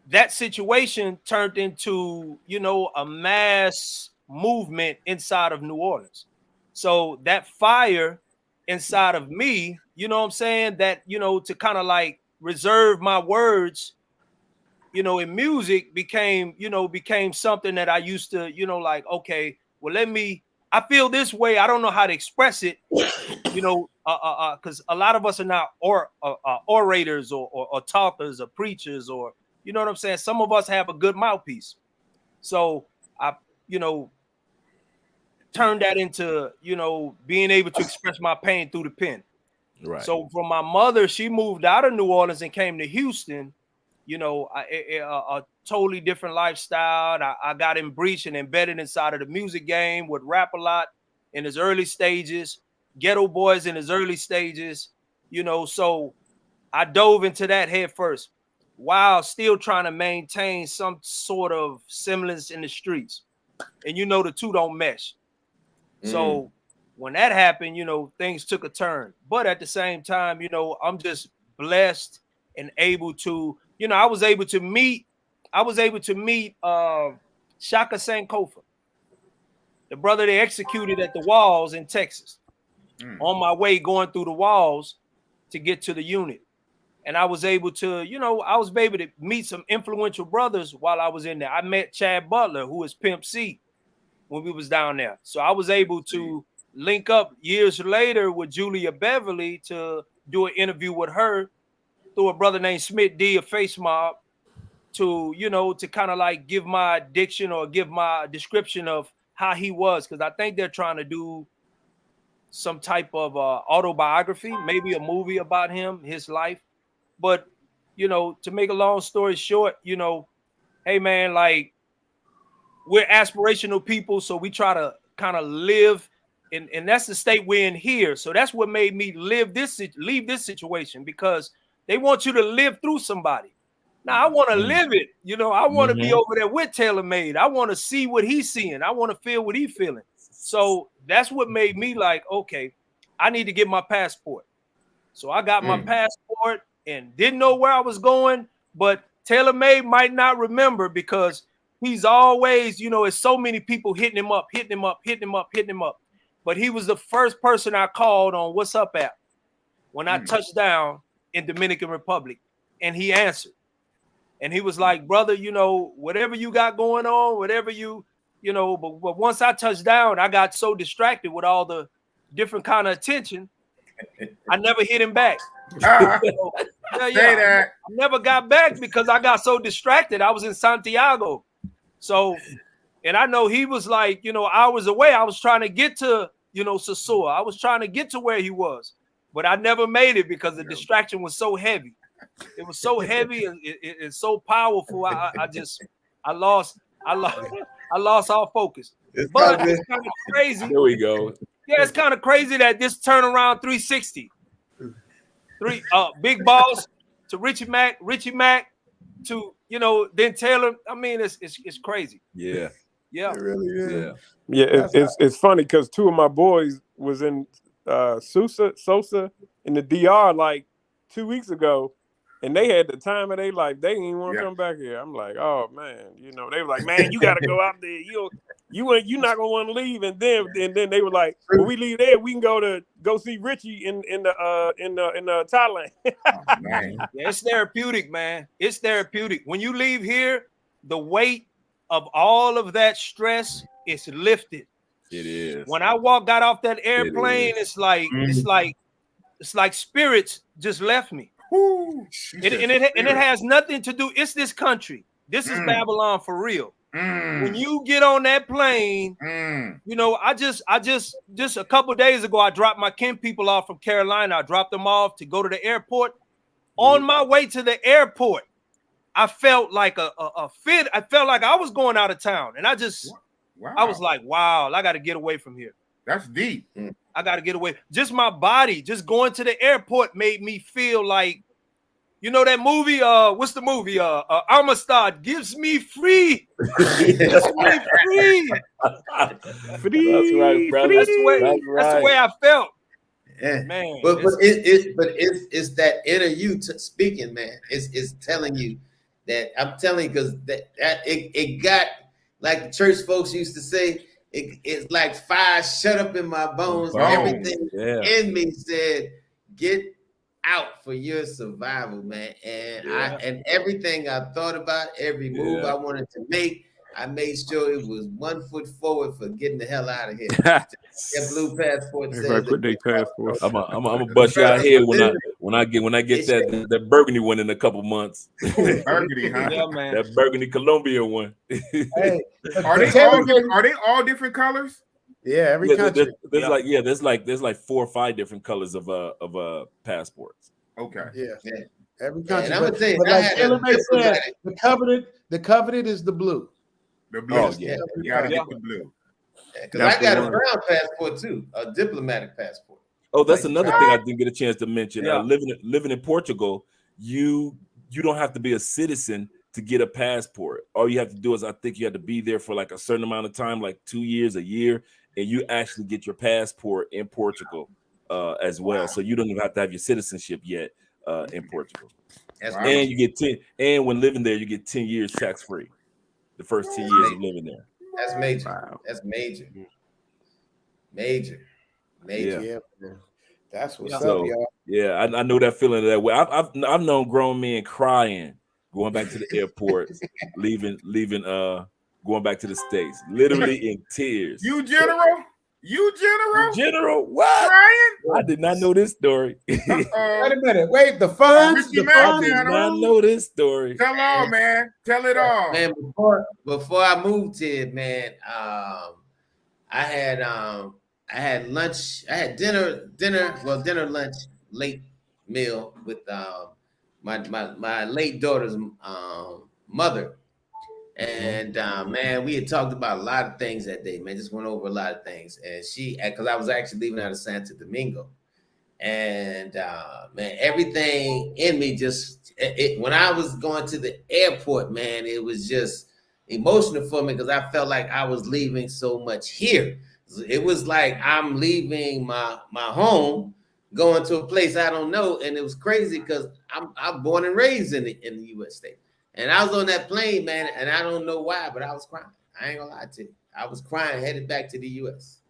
That situation turned into, you know, a mass movement inside of New Orleans. So that fire inside of me, you know what I'm saying, that, you know, to kind of like reserve my words, you know, in music became something that I used to, you know, like, okay, well, I feel this way. I don't know how to express it, you know, because a lot of us are not orators or talkers or preachers, or, you know what I'm saying? Some of us have a good mouthpiece. So I, you know, turned that into, you know, being able to express my pain through the pen. Right. So from my mother, she moved out of New Orleans and came to Houston, you know, a totally different lifestyle. I got breached and embedded inside of the music game, would rap a lot in his early stages, Ghetto Boys in his early stages, you know, so I dove into that head first while still trying to maintain some sort of semblance in the streets. And, you know, the two don't mesh. So when that happened, you know, things took a turn. But at the same time, you know, I'm just blessed and able to, you know, I was able to meet Shaka Sankofa, the brother they executed at the walls in Texas, on my way going through the walls to get to the unit. And I was able to, you know, to meet some influential brothers while I was in there. I met Chad Butler, who is Pimp C, when we was down there. So I was able to link up years later with Julia Beverly to do an interview with her through a brother named Smith D of Face Mob, to, you know, to kind of like give my addiction or give my description of how he was. Because I think they're trying to do some type of autobiography, maybe a movie about him, his life. But, you know, to make a long story short, you know, hey, man, like, we're aspirational people, so we try to kind of live, and that's the state we're in here. So that's what made me leave this situation, because they want you to live through somebody. Now I want to live it, you know. I want to be over there with TaylorMade. I want to see what he's seeing. I want to feel what he's feeling. So that's what made me like, okay, I need to get my passport. So I got my passport and didn't know where I was going, but TaylorMade might not remember, because he's always, you know, it's so many people hitting him up. But he was the first person I called on What's Up app when I touched down in Dominican Republic, and he answered. And he was like, brother, you know, whatever you got going on, whatever you know, but once I touched down, I got so distracted with all the different kind of attention, I never hit him back. So, I never got back because I got so distracted. I was in Santiago. So, and I know he was like, you know, hours away. I was trying to get to, you know, Sosua. I was trying to get to where he was, but I never made it because the distraction was so heavy. It was so heavy and it's so powerful. I lost all focus. But it's kind of crazy. There we go. Yeah, it's kind of crazy that this turnaround 360. Big Boss to Richie Mack to, you know, then Taylor. I mean, it's crazy. Yeah. Yeah. It really is. Yeah, it's funny because two of my boys was in Sosa in the DR like 2 weeks ago, and they had the time of their life. They didn't even want to come back here. I'm like, oh man, you know, they were like, man, you got to go out there. You're not gonna want to leave. And then they were like, when we leave there, we can go see Richie in Thailand. Oh, man. Yeah, it's therapeutic, man. It's therapeutic. When you leave here, the weight of all of that stress is lifted. It is. When I got off that airplane, it's like spirits just left me. It has nothing to do. It's this country. This is Babylon for real. When you get on that plane, you know, I just a couple of days ago, I dropped my kin people off from Carolina. I dropped them off to go to the airport. On my way to the airport, I felt like a fit. I felt like I was going out of town, and I was like, wow, I got to get away from here. That's deep. I got to get away. Just my body, just going to the airport made me feel like, you know, that movie, what's the movie? Amistad, gives me free. Gives me free. That's right, brother. That's the way I felt. Man, but it's that inner you speaking, man. It's telling you that I'm telling you because that it got like the church folks used to say. It's like fire shut up in my bones. Everything in me said, "Get out for your survival, man." And everything I thought about, every move I wanted to make, I made sure it was 1 foot forward for getting the hell out of here. That blue passport says passport. I'm gonna bust your head when I get that burgundy one in a couple months. Burgundy, huh? Yeah, man. That burgundy Colombia one. Hey, are they all different colors? Yeah, every country. There's like 4 or 5 different colors of passports. Okay. Yeah. Every country. And I'm gonna tell you, but like Taylor May said, the covenant is the blue. The blue. Oh yeah. You gotta get the blue. Because I got a brown passport too, a diplomatic passport. Oh, that's another thing I didn't get a chance to mention. Yeah. Living in Portugal, you don't have to be a citizen to get a passport. All you have to do is, I think you have to be there for like a certain amount of time, like 2 years, a year, and you actually get your passport in Portugal as well. Wow. So you don't even have to have your citizenship yet in Portugal. And you get 10. And when living there, you get 10 years tax free. The first 10 years of living there. That's major. Wow. That's major. Major. Yeah. That's what's up, y'all. Yeah, I know that feeling that way. I've known grown men crying going back to the airport, leaving, going back to the States, literally in tears. You general? General? What? Crying? I did not know this story. Wait a minute. Wait, the funds? I did not know this story. Tell all, man. Tell it all. Man, before I moved here, man, I had lunch. I had dinner, lunch, late meal with my late daughter's mother. And man, we had talked about a lot of things that day, man. Just went over a lot of things. And because I was actually leaving out of Santo Domingo. And man, everything in me when I was going to the airport, man, it was just emotional for me because I felt like I was leaving so much here. It was like I'm leaving my home, going to a place I don't know. And it was crazy because I'm born and raised in the U.S. state. And I was on that plane, man, and I don't know why, but I was crying. I ain't gonna lie to you. I was crying, headed back to the U.S.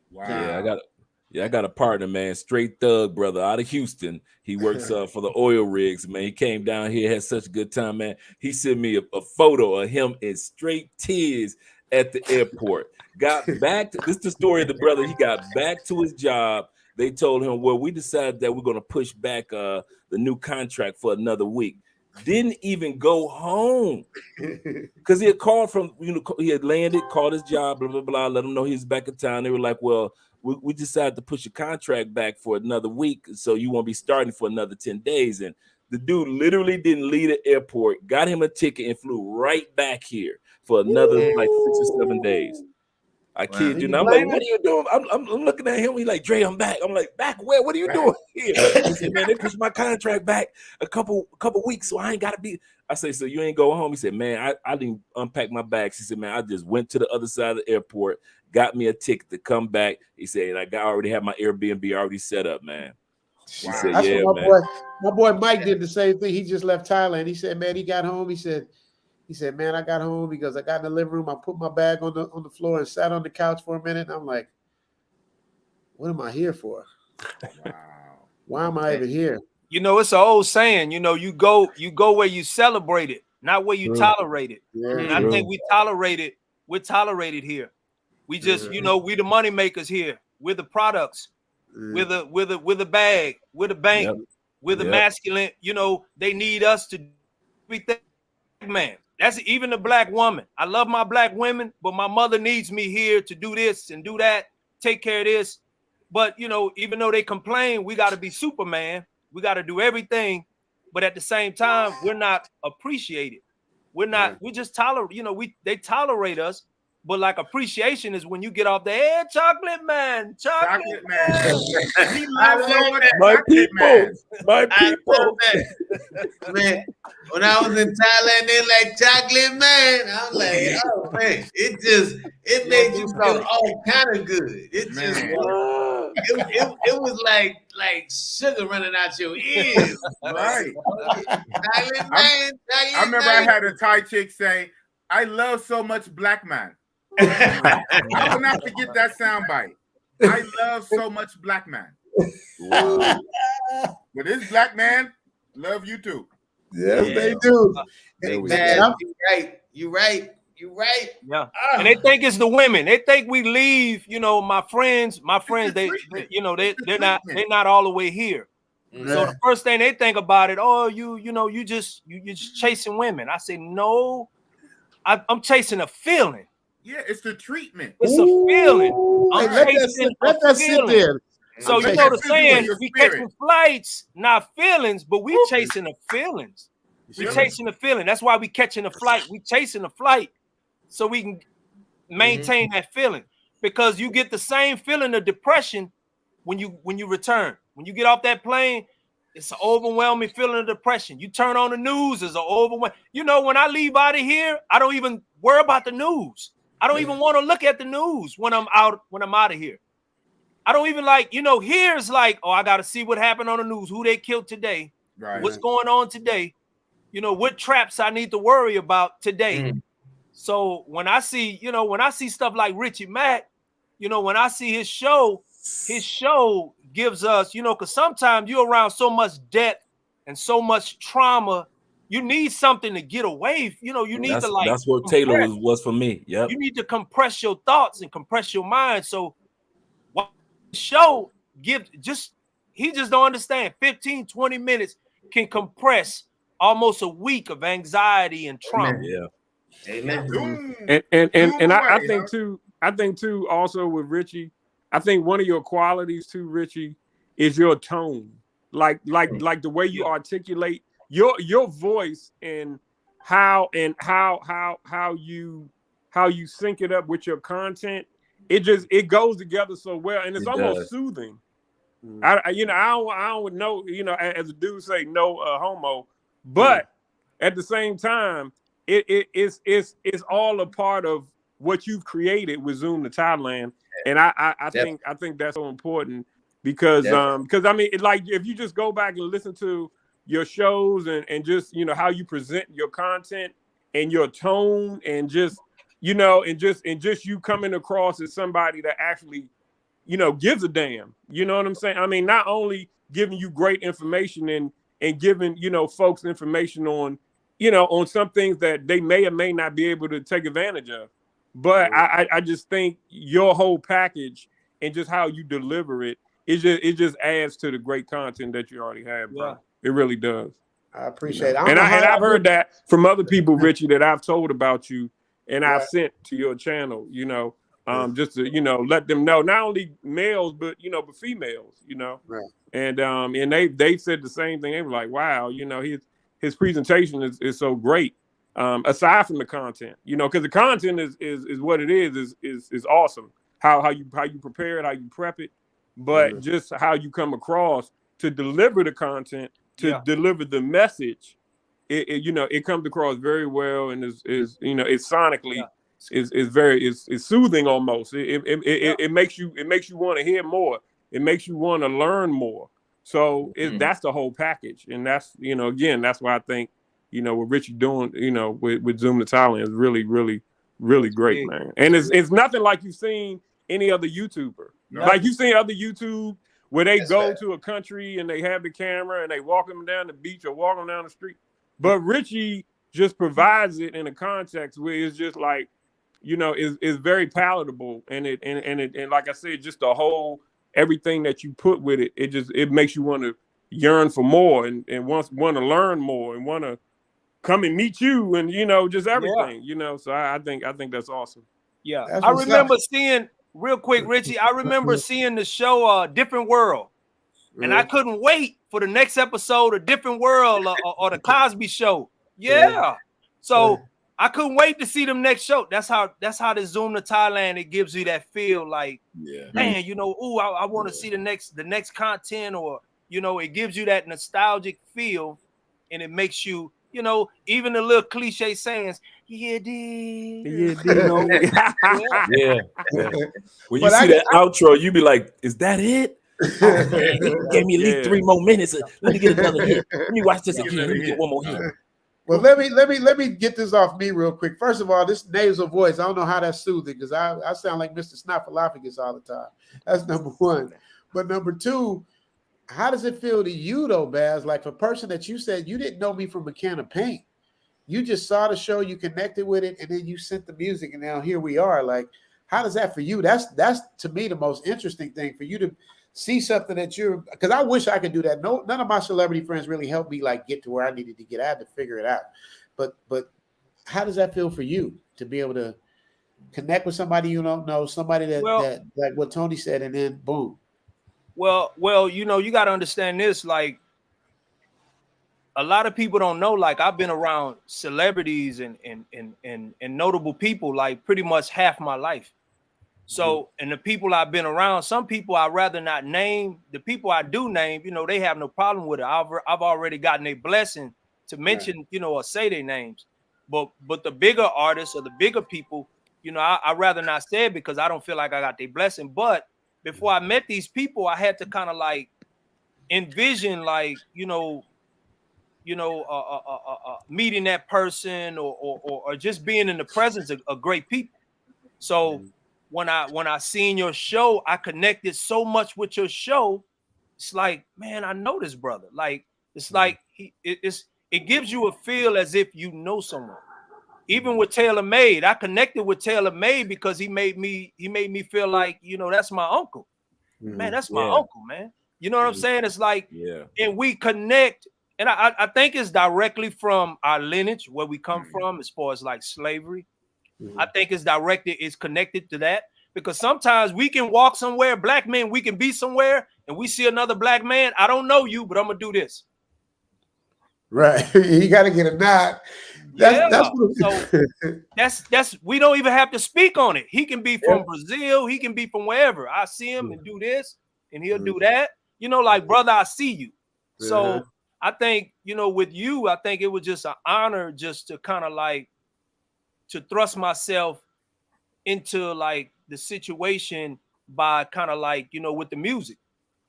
Wow. Yeah, I got a partner, man, straight thug brother out of Houston. He works for the oil rigs, man. He came down here, had such a good time, man. He sent me a photo of him in straight tears at the airport. Got back. This is the story of the brother. He got back to his job. They told him, well, we decided that we're gonna push back the new contract for another week. Didn't even go home because he had called from, he had landed, called his job, blah, blah, blah, let him know he's back in town. They were like, well, we decided to push your contract back for another week, so you won't be starting for another 10 days. And the dude literally didn't leave the airport, got him a ticket and flew right back here for another like 6 or 7 days. I kid you. And I'm like, what are you doing? I'm looking at him. He's like, Dre, I'm back. I'm like, back where? What are you doing here? He said, man, they pushed my contract back a couple weeks, so I ain't got to be. I say, so you ain't go home? He said, man, I didn't unpack my bags. He said, man, I just went to the other side of the airport, got me a ticket to come back. He said, and I already have my Airbnb already set up, man. He said, That's yeah, what man. My boy Mike did the same thing. He just left Thailand. He said, man, he got home. He said, man, I got home because I got in the living room. I put my bag on the floor and sat on the couch for a minute. And I'm like, what am I here for? Wow. Why am I even here? It's an old saying, you go where you celebrate it, not where you tolerate it. Yeah, and I think we're tolerated here. We just, we the money makers here. We're the products. We're the bag. We're the bank. We're the masculine. They need us to be man. That's even the black woman. I love my black women, but my mother needs me here to do this and do that, take care of this. But, even though they complain, we got to be Superman. We got to do everything. But at the same time, we're not appreciated. We just tolerate, they tolerate us But like appreciation is when you get off the hey, chocolate man. He loves so much my chocolate people, man. my people. Man, when I was in Thailand, they like chocolate man. I'm like, oh man, it made you feel all kind of good. It just it was like sugar running out your ears. Right. Thailand man, I remember I had a Thai chick say, I love so much black man. I will not forget that soundbite. I love so much black man. But this black man love you too. Yes, they do. Man, you're right. Yeah, and they think it's the women. They think we leave. You know, my friends. They they're not all the way here. So the first thing they think about it, oh, you're just chasing women. I say no, I'm chasing a feeling. Yeah, it's the treatment. It's a feeling. Let that sit there. So you know the saying, we catching flights, not feelings, but we chasing the feelings. We chasing the feeling. That's why we catching the flight. We chasing the flight so we can maintain that feeling. Because you get the same feeling of depression when you return. When you get off that plane, it's an overwhelming feeling of depression. You turn on the news, it's an overwhelming. You know, when I leave out of here, I don't even worry about the news. I don't even want to look at the news when I'm out of here. I don't even here's like, oh, I got to see what happened on the news, who they killed today, what's going on today, what traps I need to worry about today. So when I see stuff like Richie Mack, when I see his show gives us, because sometimes you're around so much death and so much trauma, you need something to get away. You need to that's what Taylor was for me. Yep. You need to compress your thoughts and compress your mind. So what the show he just don't understand. 15, 20 minutes can compress almost a week of anxiety and trauma. Yeah. Amen. And I think too, also with Richie, I think one of your qualities too, Richie, is your tone. Like the way you articulate your voice and how you sync it up with your content. It goes together so well, and it's almost soothing. I don't know, as a dude say no homo, but at the same time, it's all a part of what you've created with Zoom to Thailand, and I think that's so important because I mean, like if you just go back and listen to your shows and just how you present your content and your tone and just you coming across as somebody that actually gives a damn. You know what I'm saying? I mean, not only giving you great information and giving folks information on on some things that they may or may not be able to take advantage of, but I just think your whole package and just how you deliver it just adds to the great content that you already have, bro. It really does. I appreciate it. I've heard that from other people, Richie, that I've told about you and I've sent to your channel, just to, let them know, not only males, but females, and they said the same thing. They were like, wow, his presentation is so great. Aside from the content, because the content is what it is awesome. How you prepare it, how you prep it, but just how you come across to deliver the content, to deliver the message, it comes across very well, and is it's sonically is soothing almost. It makes you want to hear more. It makes you want to learn more. So that's the whole package, and that's again, that's why I think what Richie doing with Zoom to Thailand is really, really, really great, man. And it's nothing like you've seen any other YouTuber. Like you've seen other YouTube where they go to a country and they have the camera and they walk them down the beach or walk them down the street. But Richie just provides it in a context where it's just like, is very palatable, and like I said, just the whole everything that you put with it, it makes you want to yearn for more and want to learn more and want to come and meet you and just everything. So I think that's awesome. Yeah, I remember seeing. Real quick, Richie, I remember seeing the show Different World, and I couldn't wait for the next episode of Different World or the Cosby Show. So I couldn't wait to see them next show. That's how the Zoom to Thailand, it gives you that feel like, man, you know, ooh, I want to see the next content, or you know, it gives you that nostalgic feel, and it makes you, you know, even the little cliche sayings, you know, yeah. When you see that outro, you be like, is that it? Oh, man, he gave me at least 3 more minutes. Let me get another hit. Let me watch this again. Let me get one more hit. Well, let me get this off me real quick. First of all, this nasal voice, I don't know how that's soothing, because I sound like Mr. Snuffleupagus all the time. That's number one. But number two, how does it feel to you though, Baz? Like a person that you said you didn't know me from a can of paint. You just saw the show, you connected with it, and then you sent the music, and now here we are. Like, how does that for you? That's to me the most interesting thing, for you to see something that you're, because I wish I could do that. No, none of my celebrity friends really helped me like get to where I needed to get. I had to figure it out. But how does that feel for you to be able to connect with somebody you don't know, somebody that like what Tony said, and then boom. Well, you know, you got to understand this. Like, a lot of people don't know. Like, I've been around celebrities and notable people like pretty much half my life. So, and the people I've been around, some people I'd rather not name. The people I do name, you know, they have no problem with it. I've already gotten a blessing to mention, you know, or say their names. But the bigger artists or the bigger people, you know, I'd rather not say it, because I don't feel like I got their blessing. But before I met these people, I had to kind of like envision, like, meeting that person, or just being in the presence of great people. So when I seen your show, I connected so much with your show. It's like, man, I know this brother. Like, it's like it gives you a feel as if you know someone. Even with Taylor Made, I connected with Taylor Made because he made me feel like, you know, that's my uncle. Man, that's my uncle, man. You know what I'm saying? It's like, and we connect. And I think it's directly from our lineage, where we come from, as far as like slavery. I think it's connected to that, because sometimes we can walk somewhere, black men, we can be somewhere, and we see another black man. I don't know you, but I'm gonna do this. Right. You got to get a nod. That's we don't even have to speak on it. He can be from Brazil, he can be from wherever. I see him and do this, and he'll do that. You know, like, brother, I see you. So I think, you know, with you, I think it was just an honor just to kind of like to thrust myself into like the situation by kind of like, you know, with the music.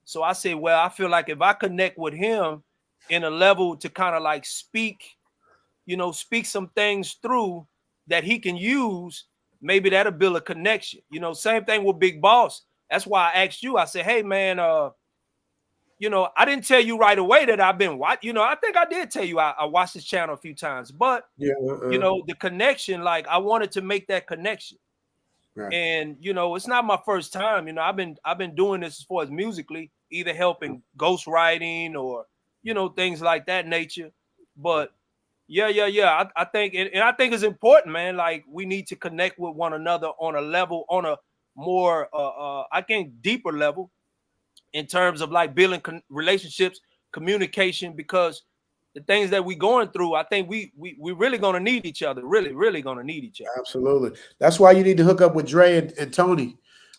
So I said, well, I feel like if I connect with him in a level to kind of like speak some things through that he can use, maybe that'll build a connection. You know, same thing with Big Boss. That's why I asked you. I said, hey man, you know, I didn't tell you right away that I've been watching. You know, I think I did tell you I watched this channel a few times, but you know, the connection, like, I wanted to make that connection. Right. And you know, it's not my first time. You know, I've been doing this as far as musically, either helping ghostwriting or, you know, things like that nature. But I think, and I think it's important, man. Like, we need to connect with one another on a level, on a more I think deeper level, in terms of like building relationships, communication, because the things that we're going through, I think we really gonna need each other. Really gonna need each other. Absolutely. That's why you need to hook up with Dre and Tony.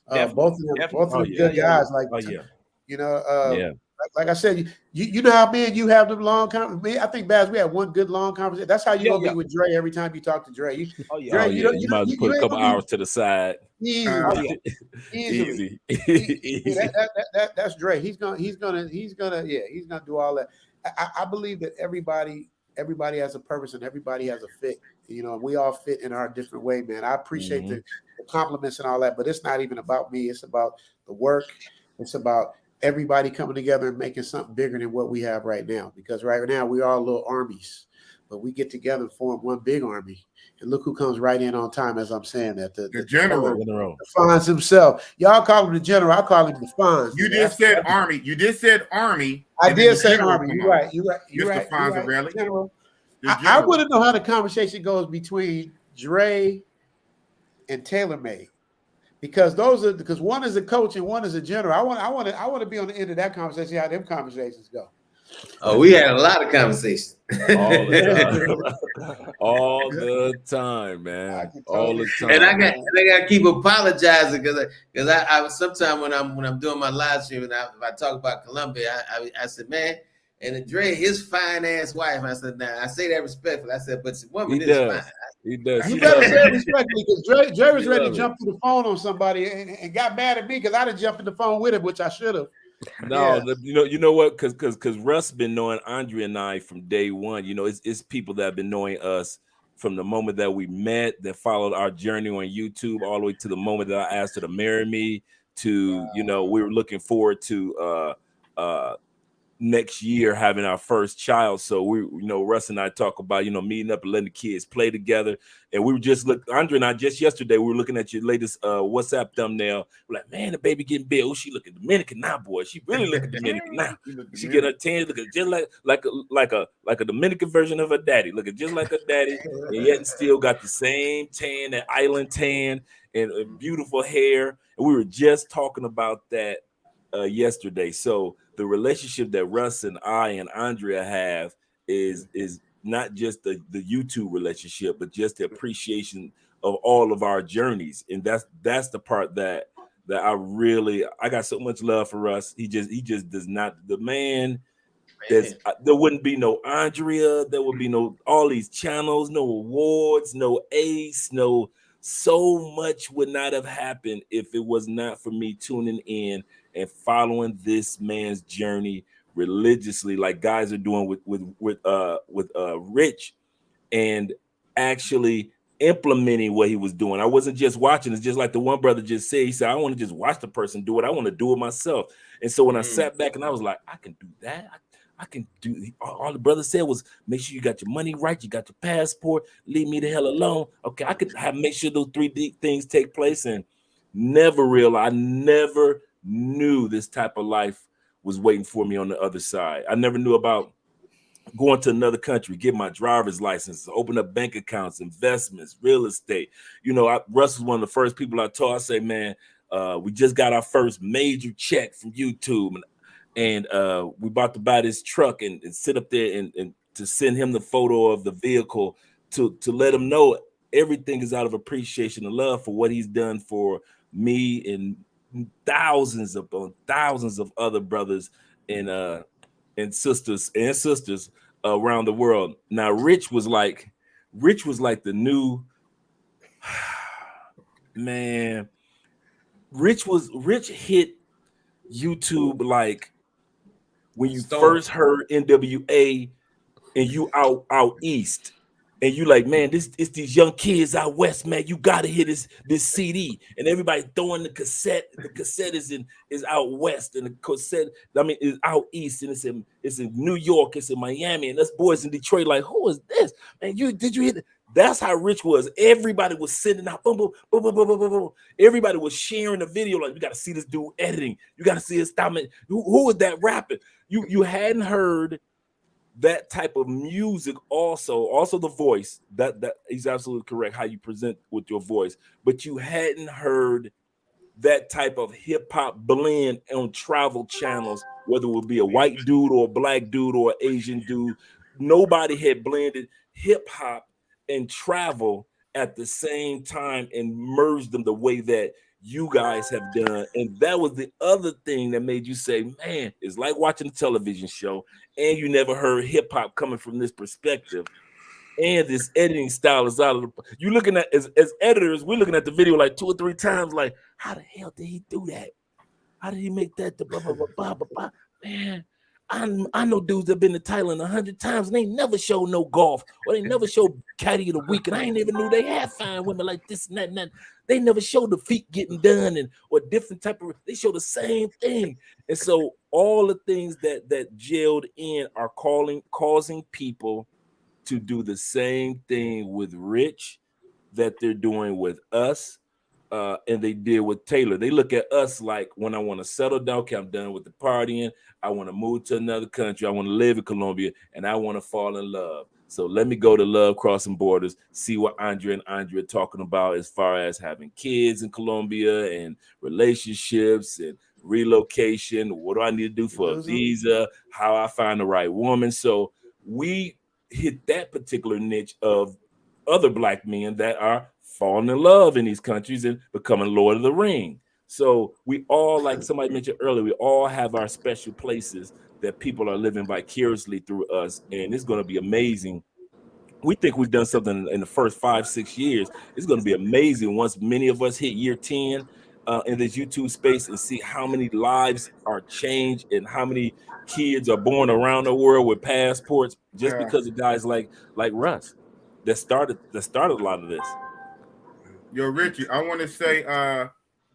Both of them good guys. Like, you know, like I said, you know how me and you have them long conversations. I think, Baz, we had one good long conversation. That's how you gonna be with Dre every time you talk to Dre. You might as well put a couple hours to the side. Easily. That's Dre. He's gonna do all that. I believe that everybody has a purpose and everybody has a fit. You know, we all fit in our different way, man. I appreciate the compliments and all that, but it's not even about me. It's about the work. It's about everybody coming together and making something bigger than what we have right now. Because right now we are little armies, but we get together and form one big army. And look who comes right in on time as I'm saying that. The general. The Fonz himself. Y'all call him the general. I call him the Fonz. You just said army. You just said army. I did say army. You're right. Mr. Fonzarelli. General. I want to know how the conversation goes between Dre and Taylor Made. Because one is a coach and one is a general. I want to be on the end of that conversation. See how them conversations go. Oh, we had a lot of conversations. All the time. All the time, man. All the time. And I got to keep apologizing because I sometimes when I'm doing my live stream and if I talk about Colombia, I said, man, and Dre, his fine ass wife. I said, nah, I say that respectfully. I said, but the woman is fine. He does. You better say it respectfully because Dre was ready to jump through the phone on somebody and got mad at me because I didn't jump in the phone with him, which I should have. No, you know what? Because Russ been knowing Andre and I from day one. You know, it's people that have been knowing us from the moment that we met, that followed our journey on YouTube, all the way to the moment that I asked her to marry me. To you know, we were looking forward to next year having our first child. So we, you know, Russ and I talk about, you know, meeting up and letting the kids play together. And we were just Andre and I just yesterday, we were looking at your latest WhatsApp thumbnail. We're like, man, the baby getting big. Oh, she looking Dominican now, boy. She really looking Dominican now. She get her tan, looking just like a Dominican version of her daddy, looking just like her daddy, and yet still got the same tan, that island tan, and beautiful hair. And we were just talking about that yesterday. So the relationship that Russ and I and Andrea have is not just the YouTube relationship, but just the appreciation of all of our journeys. And that's the part that I got so much love for Russ. He just does not, the man. There wouldn't be no Andrea, there would be no all these channels, no awards, no Ace, no, so much would not have happened if it was not for me tuning in and following this man's journey religiously, like guys are doing with Rich, and actually implementing what he was doing. I wasn't just watching. It's just like the one brother just said. He said, I don't want to just watch the person do it. I want to do it myself. And so when I sat back and I was like, I can do that. I can do. All the brother said was, make sure you got your money right. You got your passport. Leave me the hell alone. Okay, I could make sure those 3 things take place, and never knew this type of life was waiting for me on the other side. I never knew about going to another country, get my driver's license, open up bank accounts, investments, real estate. You know, Russ was one of the first people I told. I say, man, we just got our first major check from YouTube, and we about to buy this truck and sit up there and to send him the photo of the vehicle to let him know everything is out of appreciation and love for what he's done for me and thousands of other brothers and sisters around the world. Now, Rich was like the new man. Rich hit YouTube like when you first heard NWA and you out east. And you like, man, it's these young kids out west, man. You gotta hear this CD, and everybody throwing the cassette. The cassette is out west, and the cassette, is out east, and it's in New York, it's in Miami, and us boys in Detroit like, who is this, man? Did you hear that? That's how Rich was. Everybody was sending out, boom, boom, boom, boom, boom, boom, boom, boom. Everybody was sharing the video like, you gotta see this dude editing. You gotta see his style. Who is that rapping? You hadn't heard that type of music, also the voice, that he's absolutely correct how you present with your voice, but you hadn't heard that type of hip-hop blend on travel channels, whether it would be a white dude or a black dude or an Asian dude. Nobody had blended hip-hop and travel at the same time and merged them the way that you guys have done. And that was the other thing that made you say, man, it's like watching a television show and you never heard hip hop coming from this perspective. And this editing style is out of the, you looking at as editors, we're looking at the video like 2 or 3 times, like, how the hell did he do that? How did he make that the blah, blah, blah, blah, blah, blah? Man, I know dudes that been to Thailand 100 times and they never showed no golf, or they never showed caddy of the week, and I ain't even knew they had fine women like this and that and that. They never showed the feet getting done or different type of, they show the same thing. And so all the things that gelled in are causing people to do the same thing with Rich that they're doing with us. And they did with Taylor. They look at us like, when I want to settle down, okay, I'm done with the partying. I want to move to another country. I want to live in Colombia, and I want to fall in love. So let me go to Love Crossing Borders, see what Andre are talking about as far as having kids in Colombia and relationships and relocation, what do I need to do for a visa, how I find the right woman. So we hit that particular niche of other Black men that are falling in love in these countries and becoming Lord of the Ring. So we all, like somebody mentioned earlier, we all have our special places that people are living vicariously through us, and it's going to be amazing. We think we've done something in the first 5-6 years. It's going to be amazing once many of us hit year 10 in this YouTube space and see how many lives are changed and how many kids are born around the world with passports just because of guys like Russ that started a lot of this. Yo, Richie, I want to say to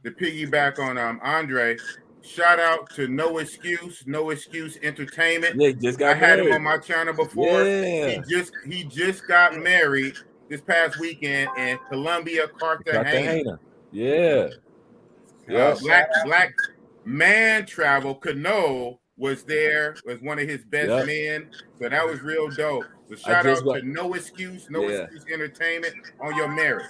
piggyback on Andre, shout out to No Excuse Entertainment. Yeah, just got I had married. him on my channel before. Yeah. He just got married this past weekend in Colombia, Cartagena. Yeah. Yeah. Black man travel. Cano was there, was one of his best men. So that was real dope. So shout out to No Excuse Entertainment on your marriage.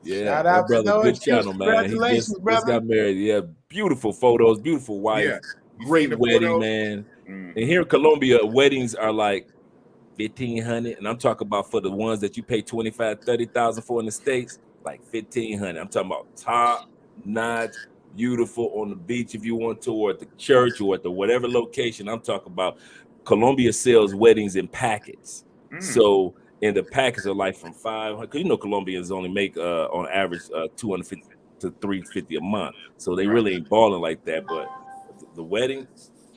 Yeah, shout out brother, to No good Excuse. channel, man. He Congratulations, just brother. got married. Yeah, beautiful photos, beautiful wife, Yeah. great wedding, man. And here in Colombia, weddings are like $1,500, and I'm talking about for the ones that you pay $25,000-$30,000 for in the States, like $1,500. I'm talking about top notch, beautiful on the beach if you want to, or at the church, or at the whatever location. I'm talking about. Colombia sells weddings in packets, so. And the packets are like from 500, because you know Colombians only make on average 250 to 350 a month, so they really ain't balling like that. But the wedding,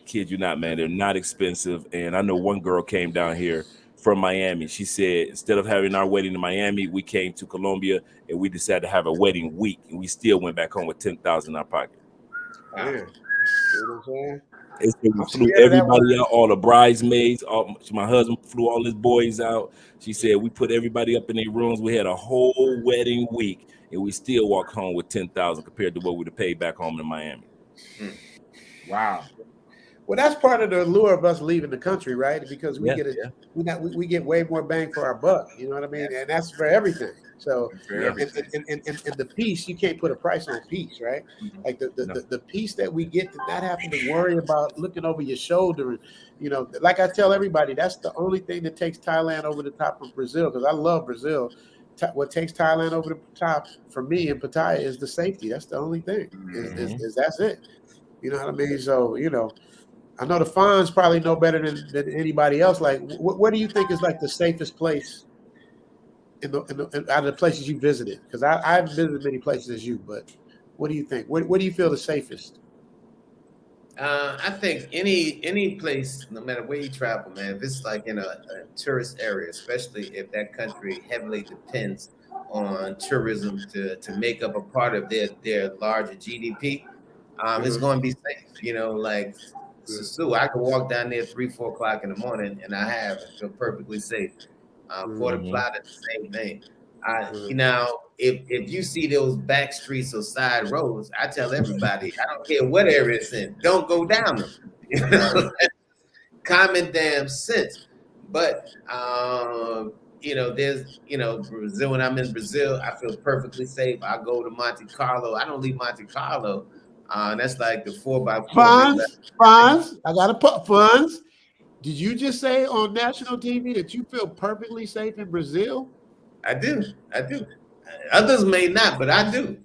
kid you not, man, they're not expensive. And I know one girl came down here from Miami. She said instead of having our wedding in Miami, we came to Colombia and we decided to have a wedding week, and we still went back home with $10,000 in our pocket. Yeah. You know what I'm saying? We flew everybody out, all the bridesmaids. My husband flew all his boys out. She said we put everybody up in their rooms. We had a whole wedding week, and we still walk home with $10,000 compared to what we'd have paid back home in Miami. Wow. Well, that's part of the allure of us leaving the country, right? Because we we get way more bang for our buck. You know what I mean? And that's for everything. So and the peace, you can't put a price on peace, right? Like the peace that we get to not having to worry about looking over your shoulder. And, you know, like I tell everybody, that's the only thing that takes Thailand over the top of Brazil, because I love Brazil. What takes Thailand over the top for me in Pattaya is the safety. That's the only thing. Is that's it. You know what I mean? So, you know, I know the Fonz probably know better than anybody else. Like, what do you think is like the safest place in out of the places you visited? Because I haven't visited many places as you, but what do you think? Where do you feel the safest? I think any place, no matter where you travel, man, if it's like in a tourist area, especially if that country heavily depends on tourism to make up a part of their larger GDP, it's going to be safe. You know, like so I can walk down there 3-4 o'clock in the morning, and I feel perfectly safe. Puerto, Plata, the same thing. You know, if you see those back streets or side roads, I tell everybody, I don't care what area it's in, don't go down them. You know, common damn sense. But you know, there's Brazil. When I'm in Brazil, I feel perfectly safe. I go to Monte Carlo. I don't leave Monte Carlo. That's like the 4x4. Fonz, I got to put Fonz. Did you just say on national TV that you feel perfectly safe in Brazil? I do. Others may not, but I do.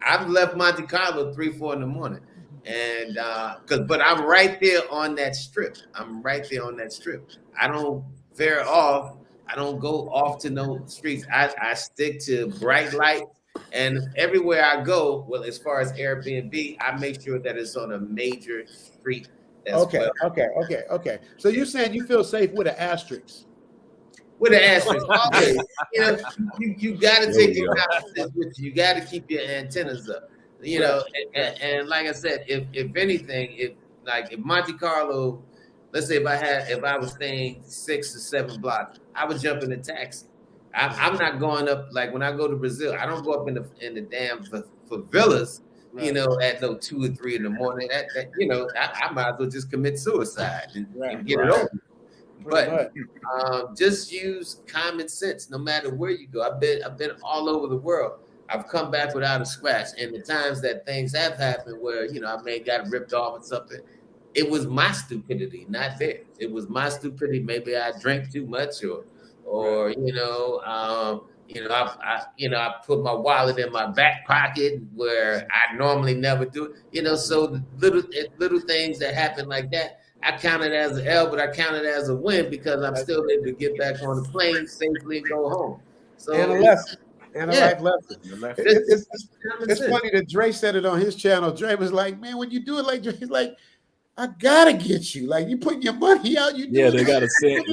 I've left Monte Carlo 3-4 in the morning, and but I'm right there on that strip. I don't veer off. I don't go off to no streets. I stick to bright lights. And everywhere I go, well, as far as Airbnb, I make sure that it's on a major street. Okay. So you're saying you feel safe with an asterisk? With an asterisk, always. You know, you got to take your confidence with you. You got to keep your antennas up. You know, and like I said, if anything, if Monte Carlo, let's say if I was staying 6 or 7 blocks, I would jump in a taxi. I'm not going up, like when I go to Brazil, I don't go up in the damn favelas, you know, at 2 or 3 in the morning. That you know, I might as well just commit suicide and get it over. But just use common sense no matter where you go. I've been all over the world. I've come back without a scratch. And the times that things have happened where, you know, I may have got ripped off or something, it was my stupidity, not theirs. It was my stupidity. Maybe I drank too much or you know, I put my wallet in my back pocket where I normally never do. You know, so the little things that happen like that, I count it as an L, but I count it as a win because I'm still able to get back on the plane safely and go home. So and a lesson. And a life lesson. It's sense. funny that Dre said it on his channel. Dre was like, man, when you do it like Dre, he's like, I gotta get you. Like you putting your money out, you Yeah, they got a saying.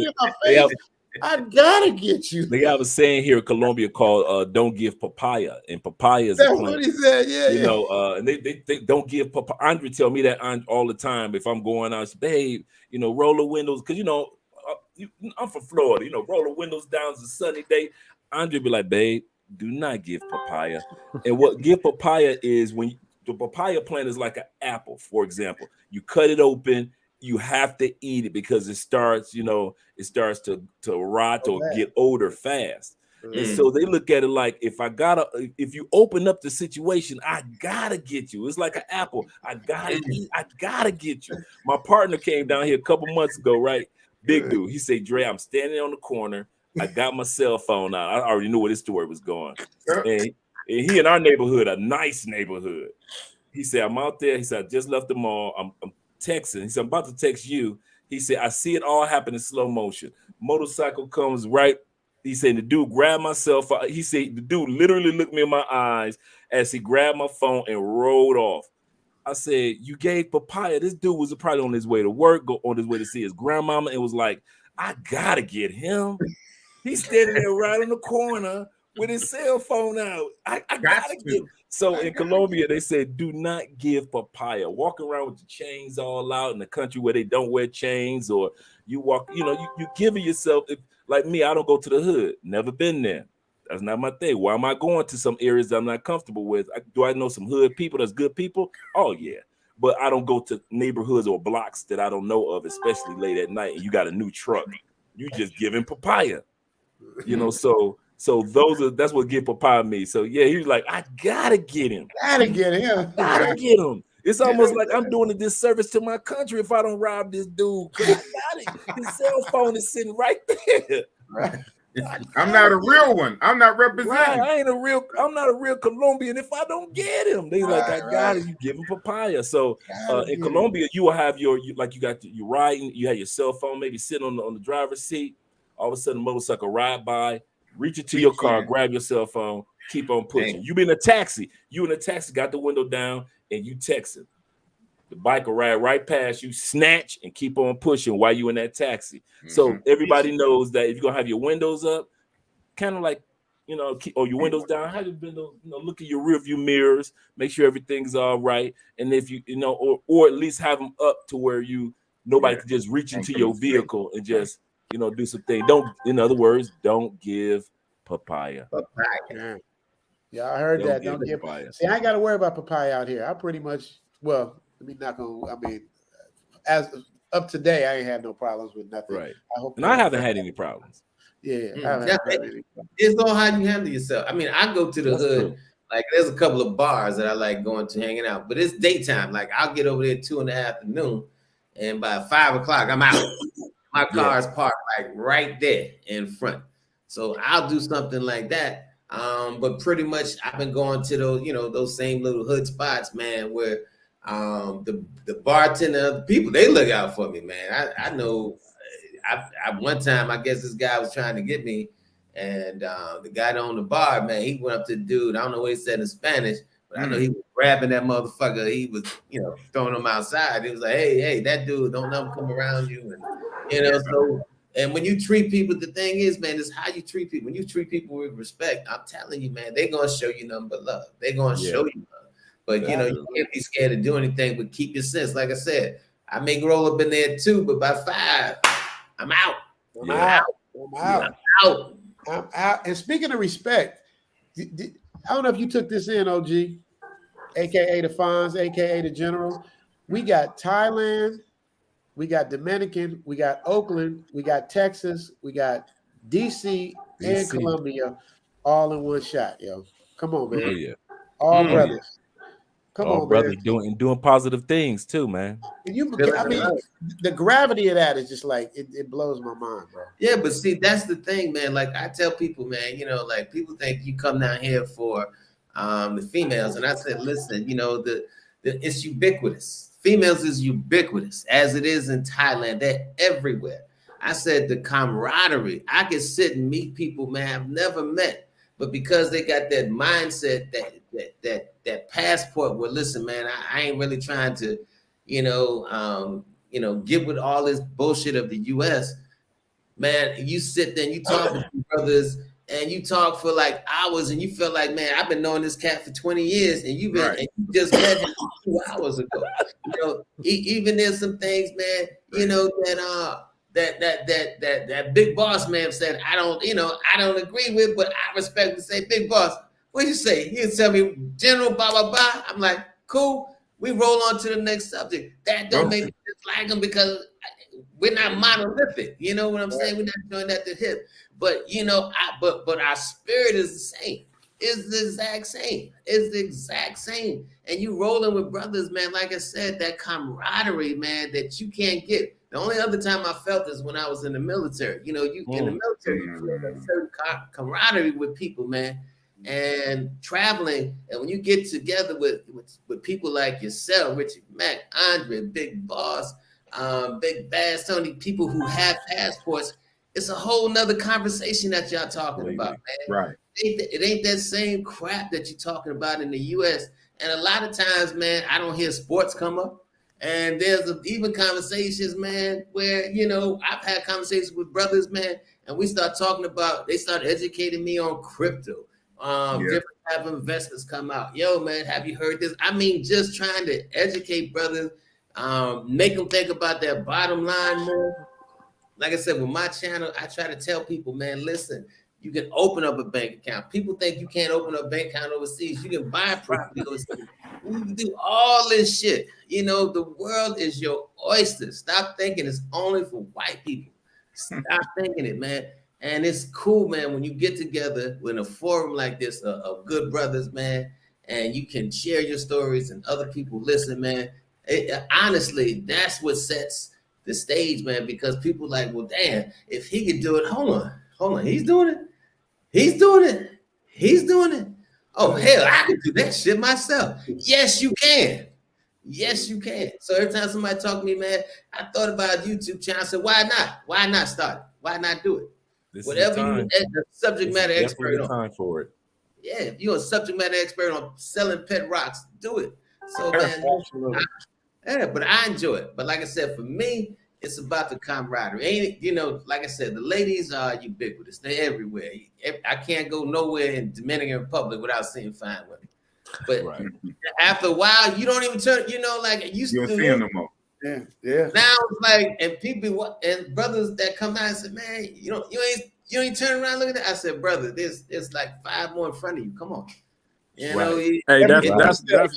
I gotta get you. They have a saying here in Colombia called "Don't give papaya," and papaya is That's a plant. what he said. Yeah, you know, and they don't give papaya. Andre tell me that all the time. If I'm going out, babe, you know, roll the windows because you know I'm from Florida. You know, roll the windows down. It's a sunny day. Andre be like, babe, do not give papaya. And what give papaya is when the papaya plant is like an apple, for example. You cut it open. You have to eat it because it starts to rot or get older fast. And so they look at it like if you open up the situation, I gotta get you. It's like an apple. I gotta eat, I gotta get you. My partner came down here a couple months ago, right? Big dude. He said, Dre, I'm standing on the corner. I got my cell phone out. I already knew where this story was going. And he in our neighborhood, a nice neighborhood. He said, I'm out there. He said, I just left the mall. I'm texting. He said, I'm about to text you. He said, I see it all happen in slow motion. Motorcycle comes right. He said, the dude grabbed my cell phone. He said, the dude literally looked me in my eyes as he grabbed my phone and rolled off. I said, you gave papaya. This dude was probably on his way to work, on his way to see his grandmama, and was like, I gotta get him. He's standing there right on the corner with his cell phone out. I gotta get him. So in Colombia, they said, do not give papaya. Walking around with the chains all out in the country where they don't wear chains, or you walk, you giving yourself, like me, I don't go to the hood. Never been there. That's not my thing. Why am I going to some areas that I'm not comfortable with? Do I know some hood people that's good people? Oh, yeah. But I don't go to neighborhoods or blocks that I don't know of, especially late at night, and you got a new truck. You just giving papaya. So that's what give papaya me. So yeah, he was like, I gotta get him. Gotta get him. It's almost like I'm doing a disservice to my country if I don't rob this dude. I got it. His cell phone is sitting right there. Right. I'm not a real one. I'm not representing. Right. I'm not a real Colombian if I don't get him. They like, I got it. You give him papaya. So in Colombia, you will have you got your riding. You have your cell phone maybe sitting on the driver's seat. All of a sudden, a motorcycle ride by. Reach into your car, grab your cell phone, keep on pushing. You in a taxi, got the window down, and you texting. The bike will ride right past you, snatch, and keep on pushing while you in that taxi. So everybody knows that if you're gonna have your windows up, kind of like, or your windows down, have your windows, look at your rear view mirrors, make sure everything's all right. And if or at least have them up to where nobody can just reach into your vehicle and just do something. In other words, don't give papaya. Yeah, I heard that. Don't give papaya. See, I ain't got to worry about papaya out here. I pretty much, as up to today, I ain't had no problems with nothing. Right. I haven't had any problems. Yeah. It's all how you handle yourself. I mean, I go to the hood. True. Like there's a couple of bars that I like going to hanging out, but it's daytime. Like I'll get over there 2 in the afternoon, and by 5 o'clock, I'm out. My car is parked like right there in front. So I'll do something like that. But pretty much I've been going to those same little hood spots, man, where the bartender, the people, they look out for me, man. I know one time, I guess this guy was trying to get me, and the guy that owned the bar, man, he went up to the dude. I don't know what he said in Spanish, but I know he was grabbing that motherfucker. He was, throwing him outside. He was like, hey, that dude, don't let him come around you. And, so, and when you treat people, the thing is, man, it's how you treat people. When you treat people with respect, I'm telling you, man, they're going to show you nothing but love. They're going to show you love. But, you can't be scared to do anything, but keep your sense. Like I said, I may roll up in there too, but by 5, I'm out. I'm out. And speaking of respect, I don't know if you took this in, OG, a.k.a. the Fonz, a.k.a. the General. We got Thailand, we got Dominican, we got Oakland, we got Texas, we got DC and Colombia all in one shot, yo. Come on, man. Oh yeah. All brothers. Come All on, brothers man. doing positive things too, man. I mean, the gravity of that is just like it blows my mind, bro. Yeah, but see, that's the thing, man. Like I tell people, man, you know, like people think you come down here for the females, and I said, listen, you know, it's ubiquitous. Females is ubiquitous, as it is in Thailand. They're everywhere. I said the camaraderie. I can sit and meet people, man, I've never met, but because they got that mindset, that passport. Well, listen, man, I ain't really trying to, get with all this bullshit of the U.S. Man, you sit there and you talk with your brothers and you talk for like hours and you feel like, man, I've been knowing this cat for 20 years and you've been and you just met him 2 hours ago. You know, even there's some things, man, you know, that big boss man said, I don't agree with, but I respect to say, big boss, what'd you say? He'll tell me, General, blah, blah, blah. I'm like, cool. We roll on to the next subject. That don't make me dislike him because we're not monolithic. You know what I'm saying? We're not doing that to hip. But you know, but our spirit is the same. It's the exact same. It's the exact same. And you rolling with brothers, man. Like I said, that camaraderie, man, that you can't get. The only other time I felt is when I was in the military. You know, you in the military, you feel that certain camaraderie with people, man. And traveling, and when you get together with people like yourself, Richard Mack, Andre, Big Boss, Big Bass, Tony, people who have passports, it's a whole nother conversation that y'all talking about, man. Right. It ain't that same crap that you're talking about in the U.S. And a lot of times, man, I don't hear sports come up. And there's even conversations, man, where, you know, I've had conversations with brothers, man, and we start talking about, they start educating me on crypto. Different type of investments come out. Yo, man, have you heard this? I mean, just trying to educate brothers, make them think about their bottom line more. Like I said, with my channel, I try to tell people, man, listen, you can open up a bank account. People think you can't open up a bank account overseas. You can buy property overseas. You can do all this shit. You know, the world is your oyster. Stop thinking it's only for white people. Stop thinking it, man. And it's cool, man, when you get together in a forum like this of good brothers, man, and you can share your stories and other people listen, man. Honestly, that's what sets the stage, man, because people like, well, damn, if he could do it, hold on, he's doing it. Oh, hell, I can do that shit myself. Yes, you can. So every time somebody talk to me, man, I thought about a YouTube channel. I said, why not? Why not start it? Why not do it? Whatever you the subject matter expert on. Time for it. Yeah, if you're a subject matter expert on selling pet rocks, do it. So man, but I enjoy it. But like I said, for me, it's about the camaraderie. Ain't it? You know, like I said, the ladies are ubiquitous. They're everywhere. I can't go nowhere in Dominican Republic without seeing fine women. But after a while, you don't even turn. You know, like it used to. You don't see them no more. Yeah. Now it's like, and people and brothers that come out and say, man, you ain't turn around, look at that. I said, brother, there's like 5 more in front of you. Come on. You know, hey, that's turn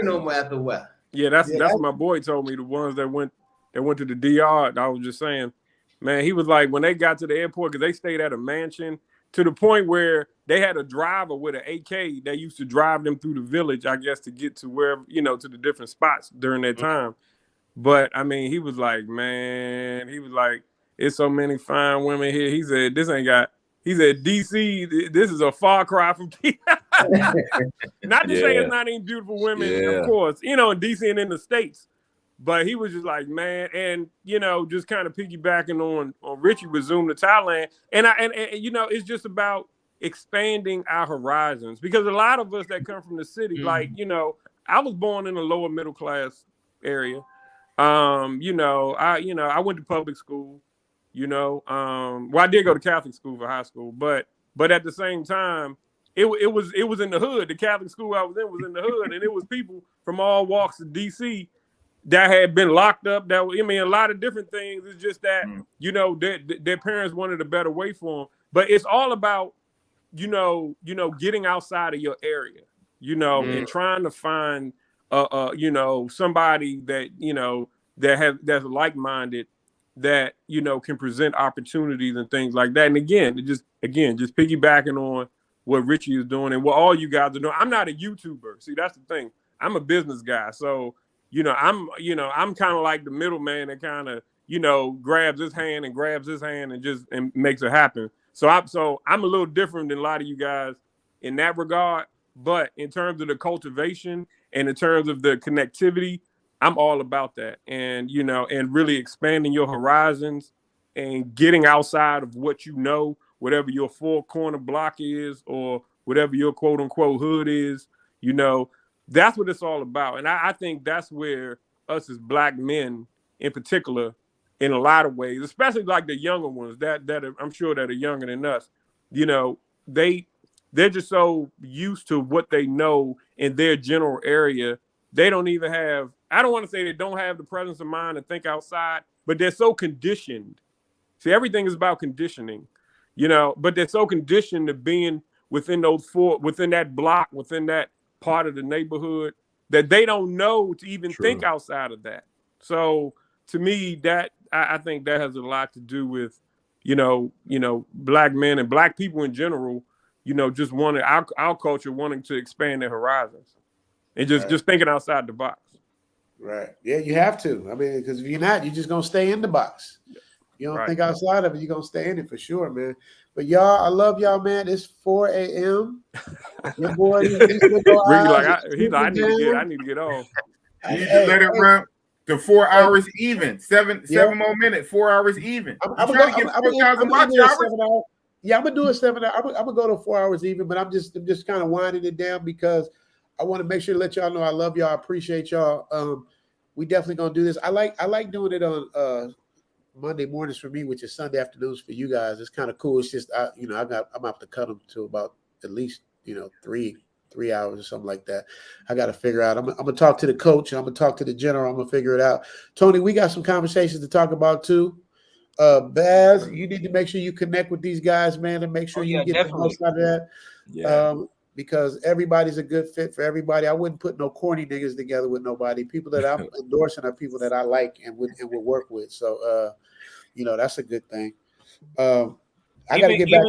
no more after a while. Yeah, that's what my boy told me. The ones that went to the DR. I was just saying, man, he was like, when they got to the airport, because they stayed at a mansion, to the point where they had a driver with an AK that used to drive them through the village, I guess, to get to wherever, you know, to the different spots during that time. But I mean, he was like, it's so many fine women here. He said, DC, this is a far cry from not to say it's not any beautiful women, of course, you know, in DC and in the States. But he was just like, man, and you know, just kind of piggybacking on Richie resumed to Thailand. And you know, it's just about expanding our horizons, because a lot of us that come from the city, like, you know, I was born in a lower middle class area. You know, I went to public school, you know, well, I did go to Catholic school for high school, but at the same time, it was in the hood. The Catholic school I was in was in the hood, and it was people from all walks of DC that had been locked up. That, I mean, a lot of different things. It's just that, you know, their parents wanted a better way for them. But it's all about, you know, getting outside of your area, you know, and trying to find, you know, somebody that, you know, that's like-minded, that, you know, can present opportunities and things like that. And again, just piggybacking on what Richie is doing and what all you guys are doing. I'm not a YouTuber. See, that's the thing. I'm a business guy. So, I'm kind of like the middleman that kind of, grabs his hand and makes it happen. So I'm a little different than a lot of you guys in that regard. But in terms of the cultivation and in terms of the connectivity, I'm all about that. And, and really expanding your horizons and getting outside of what whatever your 4-corner block is or whatever your quote unquote hood is, that's what it's all about. And I think that's where us as Black men in particular, in a lot of ways, especially like the younger ones that are, I'm sure that are younger than us, they're just so used to what they know in their general area. They don't even have, I don't want to say they don't have the presence of mind to think outside, but they're so conditioned. See, everything is about conditioning, but they're so conditioned to being within that block, within that part of the neighborhood, that they don't know to even think outside of that. So to me, that I think that has a lot to do with, Black men and Black people in general, just wanting our culture wanting to expand their horizons and just thinking outside the box. Right. Yeah, you have to. I mean, because if you're not, you're just gonna stay in the box. You don't think outside of it, you're gonna stay in it for sure, man. But y'all, I love y'all, man. It's 4 a.m. Your boy, he's like, I need to get off. You need to let it run to 4 hours even. Seven more minutes, 4 hours even. I'm trying to get 4,000 watch hours. Yeah, I'm gonna do a 7 hour. I'm gonna go to 4 hours even, but I'm just kind of winding it down because I want to make sure to let y'all know I love y'all. I appreciate y'all. We definitely gonna do this. I like doing it on Monday mornings for me, which is Sunday afternoons for you guys. It's kind of cool. It's just I'm have to cut them to about at least 3 hours or something like that. I got to figure out. I'm gonna talk to the coach. I'm gonna talk to the general. I'm gonna figure it out. Tony, we got some conversations to talk about too. Baz, you need to make sure you connect with these guys, man, and make sure you get the most out of that. Yeah. Because everybody's a good fit for everybody. I wouldn't put no corny niggas together with nobody. People that I'm endorsing are people that I like and would work with. So, that's a good thing. I got to get back.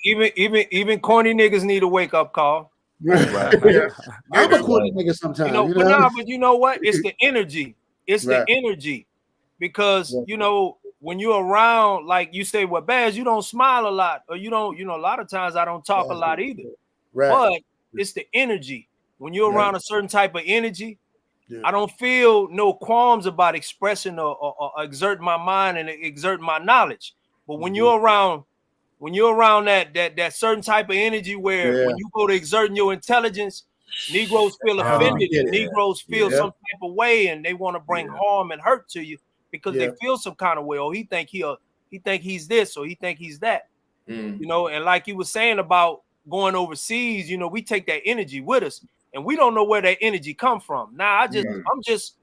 Even corny niggas need a wake up call. I'm a corny nigga sometimes. But you know what? It's the energy. It's the energy. Because when you're around, like you say, well, Baz, you don't smile a lot, or you don't, a lot of times I don't talk a lot either. Right. But it's the energy. When you're around a certain type of energy, I don't feel no qualms about expressing or exerting my mind and exerting my knowledge. But when you're around that certain type of energy where when you go to exerting your intelligence, Negroes feel offended. Negroes feel some type of way, and they want to bring harm and hurt to you because they feel some kind of way. Or he think he's this, or he think he's that. And like you were saying about going overseas, we take that energy with us, and we don't know where that energy come from. Now, I'm just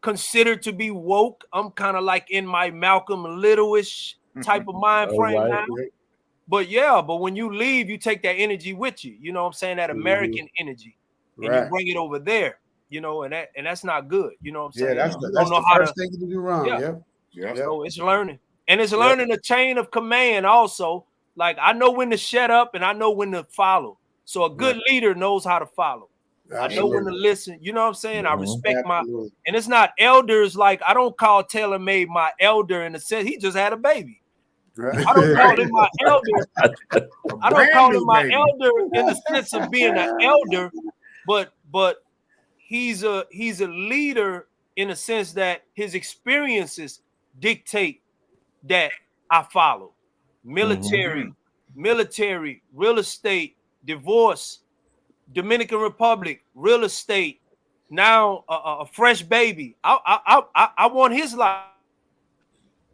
considered to be woke. I'm kind of like in my Malcolm Little-ish type of mind frame now. But when you leave, you take that energy with you. You know what I'm saying? That American energy, and you bring it over there. And that's not good. You know what I'm saying? That's the first thing to do wrong. So it's learning, and it's learning a chain of command also. Like I know when to shut up, and I know when to follow. So a good leader knows how to follow. I know when to listen. You know what I'm saying? I respect and it's not elders. Like I don't call TaylorMade my elder in the sense he just had a baby. I don't call him my elder. I don't call him my elder in the sense of being an elder, but he's a leader in the sense that his experiences dictate that I follow. Military, real estate, divorce, Dominican Republic, real estate. Now a fresh baby. I want his life.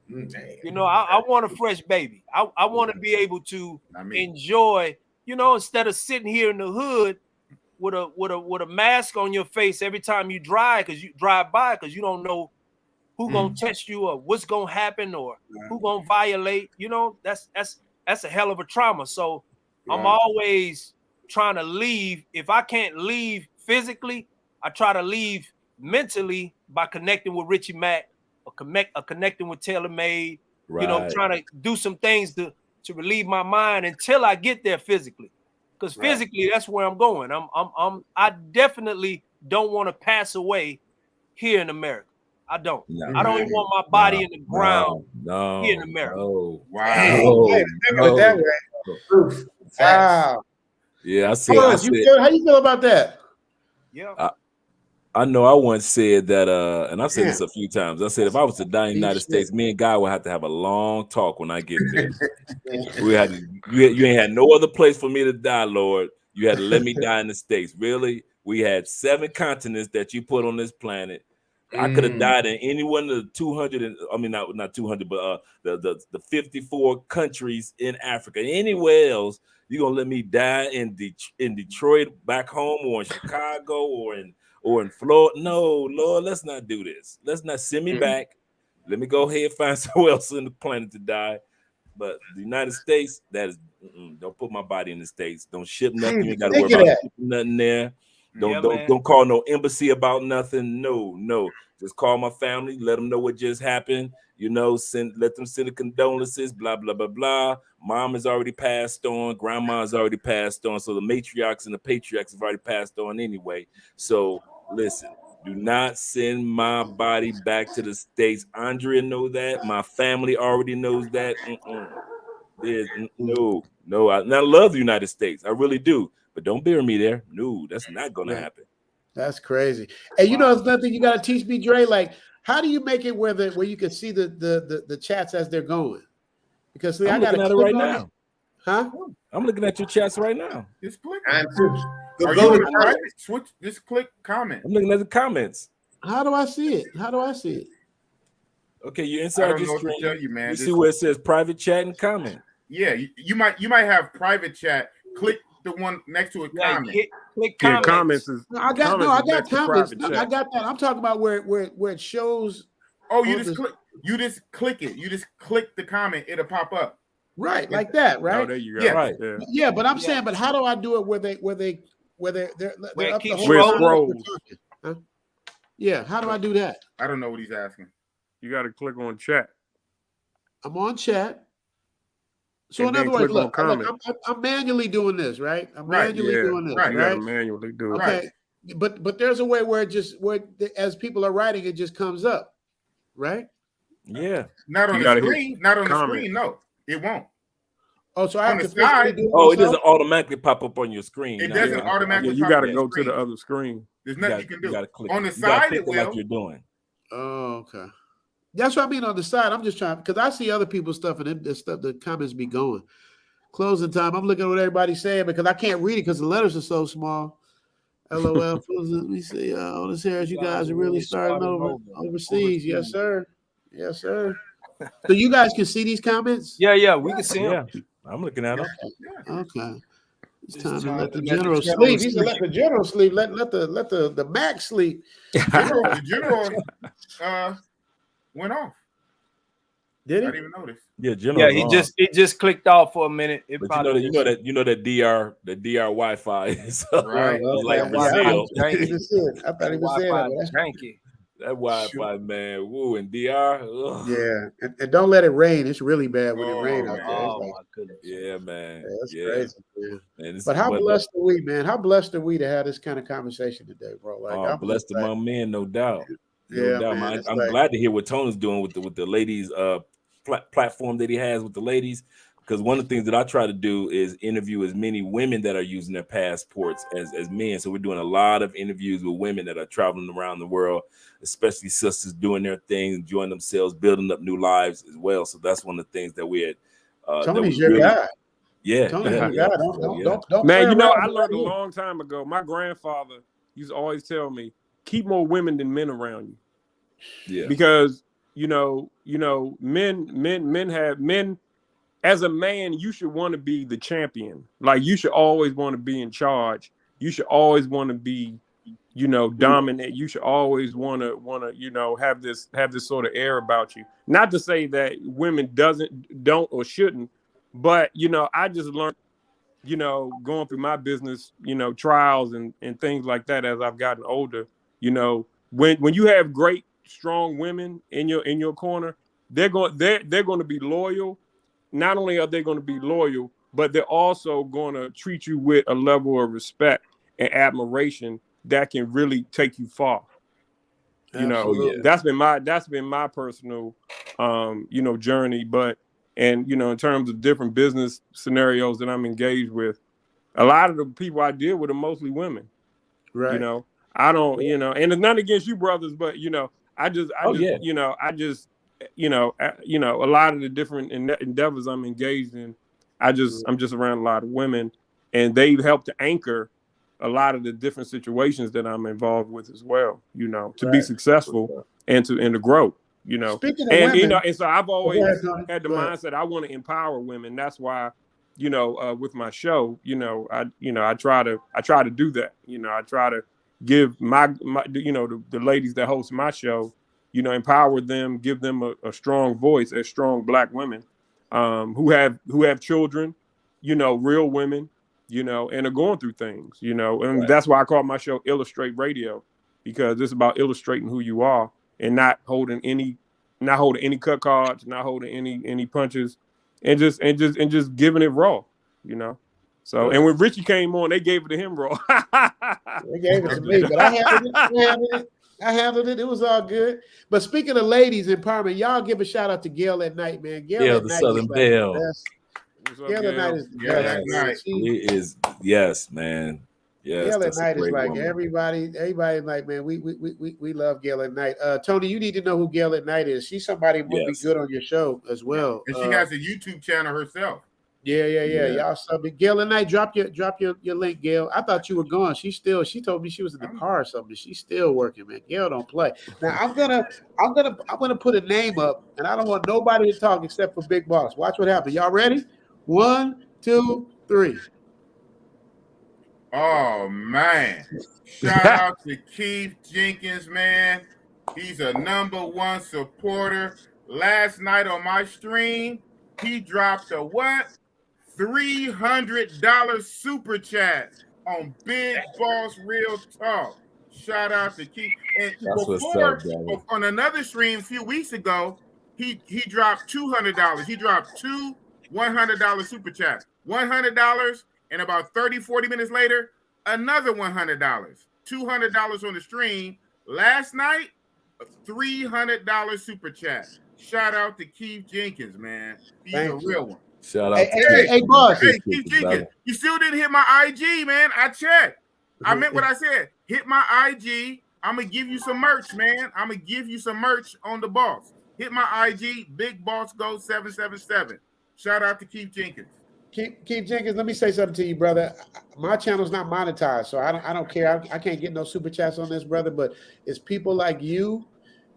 I want a fresh baby. I want to be able to enjoy. Instead of sitting here in the hood with a mask on your face every time you drive by because you don't know who gonna test you or what's gonna happen or who gonna violate. That's a hell of a trauma. So I'm always trying to leave. If I can't leave physically, I try to leave mentally by connecting with Richie Mack or connecting with TaylorMade. Trying to do some things to to relieve my mind until I get there physically. Because physically, that's where I'm going. I definitely don't want to pass away here in America. I don't. I don't even want my body in the ground here in America. No. Wow. That way. Wow. Yeah, I said. How you feel about that? Yeah. I know I once said that, and I've said this a few times. I said if I was to die in the United States, me and God would have to have a long talk when I get there. We had to, you ain't had no other place for me to die, Lord. You had to let me die in the States. Really? We had 7 continents that you put on this planet. I could have died in any one of the 200, and I mean not 200, but the 54 countries in Africa. Anywhere else, you're gonna let me die in Detroit, back home, or in Chicago, or in Florida? No, Lord, let's not do this. Let's not send me back. Let me go ahead and find somewhere else on the planet to die. But the United States, that is, don't put my body in the States. Don't ship nothing. You ain't got to worry about shipping nothing there. Don't call no embassy about nothing. No. Just call my family. Let them know what just happened. You know, let them send the condolences. Blah blah blah blah. Mom has already passed on. Grandma has already passed on. So the matriarchs and the patriarchs have already passed on anyway. So listen. Do not send my body back to the States. Andrea know that. My family already knows that. No. I love the United States. I really do. But don't bury me there. No, that's not going to happen. That's crazy. And you know, it's nothing you got to teach me, Dre. Like, how do you make it where you can see the chats as they're going? Because see, I'm looking at it right now. Huh? I'm looking at your chats right now. Just click. Just click comment. I'm looking at the comments. How do I see it? Okay, you're inside your screen. Tell you, man. You see where it says private chat and comment. Yeah, you might have private chat. Click the one next to a comment. Click comments. Comments is, I got comments. I got that. I'm talking about where it shows. Oh, you just click it. You just click the comment. It'll pop up. Right, like that, right? Oh, there you go. Yeah. Right. Yeah, but I'm saying, but how do I do it where they're up the whole scrolls? Huh? Yeah, how do I do that? I don't know what he's asking. You got to click on chat. I'm on chat. So in other words, look, I'm manually doing this, right? I'm manually doing this, right? You got to manually do it. Okay, but there's a way where as people are writing, it just comes up, right? Yeah. Not on the screen. Not on the screen. No, it won't. Oh, so I have to side. It doesn't automatically pop up on your screen. It doesn't automatically. You got to go to the other screen. There's nothing you can do. You got to click on the side. It will. Like you're doing. Oh, okay. That's what I mean on the side. I'm just trying because I see other people's stuff and the stuff. The comments be going. Closing time. I'm looking at what everybody's saying because I can't read it because the letters are so small. LOL. Let me see. All this here, you guys are really starting overseas. Yes, sir. Yes, sir. So you guys can see these comments? Yeah, we can see them. Yeah, I'm looking at them. Okay. It's time to let the general sleep. He said, "Let the general sleep. Let the max sleep." The general went off. Did he? I didn't even notice. Yeah, general. Yeah, he just clicked off for a minute. But you know that DR Wi-Fi is right. Like Brazil. I thought he was saying that. That Wi-Fi, man, woo, and DR. Ugh. Yeah, and don't let it rain. It's really bad when it rains out there. Oh my goodness. Yeah, man. Yeah, that's crazy, man. Man, but how blessed are we, man? How blessed are we to have this kind of conversation today, bro? Like, I'm blessed among men, no doubt. No doubt. Man, I'm glad to hear what Tony's doing with the ladies platform that he has with the ladies. Because one of the things that I try to do is interview as many women that are using their passports as men. So we're doing a lot of interviews with women that are traveling around the world, especially sisters doing their thing, enjoying themselves, building up new lives as well. So that's one of the things that we had. Tony's your guy. Yeah. Tony's your guy. Don't man, you know, I learned a long time ago. My grandfather used to always tell me, keep more women than men around you. Yeah. Because, men as a man, you should want to be the champion. Like you should always want to be in charge. You should always want to be, dominant. You should always want to, have this sort of air about you. Not to say that women don't or shouldn't, but I just learned, going through my business, trials and things like that as I've gotten older. When you have great, strong women in your corner, they're going to be loyal. not only are they going to be loyal, but they're also going to treat you with a level of respect and admiration that can really take you far. You know, that's been my personal, you know, journey. But, and, you know, in terms of different business scenarios that I'm engaged with, a lot of the people I deal with are mostly women. Right. You know, I don't, you know, and it's not against you brothers, but, you know, you know, a lot of the different endeavors I'm engaged in, I'm just around a lot of women, and they've helped to anchor a lot of the different situations that I'm involved with as well, you know, to be successful and to grow, you know. Speaking of and women, you know, and so I've always had the Go ahead. mindset I want to empower women. That's why, you know, with my show, you know, I try to do that. You know, I try to give my you know, the ladies that host my show, you know, empower them, give them a strong voice as strong Black women who have children, you know, real women, you know, and are going through things, you know, and that's why I call my show Illustrate Radio, because it's about illustrating who you are and not holding any cut cards, not holding any punches, and just giving it raw, you know. So, and when Richie came on, they gave it to him raw. They gave it to me, but I handled it. It was all good. But speaking of ladies empowerment, y'all give a shout out to Gail at Night, man. Gail at the Night Southern is like Belle. the best. Gail at Night is the best. It is, yes, man. Yes, Gail at that's Night a is great like woman. everybody like, man, we love Gail at Night. Tony, you need to know who Gail at Night is. She's somebody who would be good on your show as well. And she has a YouTube channel herself. Yeah. Y'all sub it. Gail at Night, drop your link, Gail. I thought you were gone. She told me she was in the car or something. She's still working, man. Gail don't play. Now I'm gonna put a name up, and I don't want nobody to talk except for Big Boss. Watch what happens. Y'all ready? 1, 2, 3. Oh man. Shout out to Keith Jenkins, man. He's a #1 supporter. Last night on my stream, he dropped a what? $300 super chat on Big Boss Real Talk. Shout out to Keith. And That's what's up, brother. on another stream a few weeks ago, he dropped $200. He dropped two $100 super chats. $100, and about 30-40 minutes later, another $100. $200 on the stream. Last night, a $300 super chat. Shout out to Keith Jenkins, man. He's a real one. Shout out hey, boss. Hey, Keith Jenkins, you still didn't hit my IG, man. I checked. I meant what I said. Hit my IG. I'm going to give you some merch, man. I'm going to give you some merch on the boss. Hit my IG, Big Boss Go 777. Shout out to Keith Jenkins. Keith Jenkins, let me say something to you, brother. My channel's not monetized, so I don't care. I can't get no super chats on this, brother, but it's people like you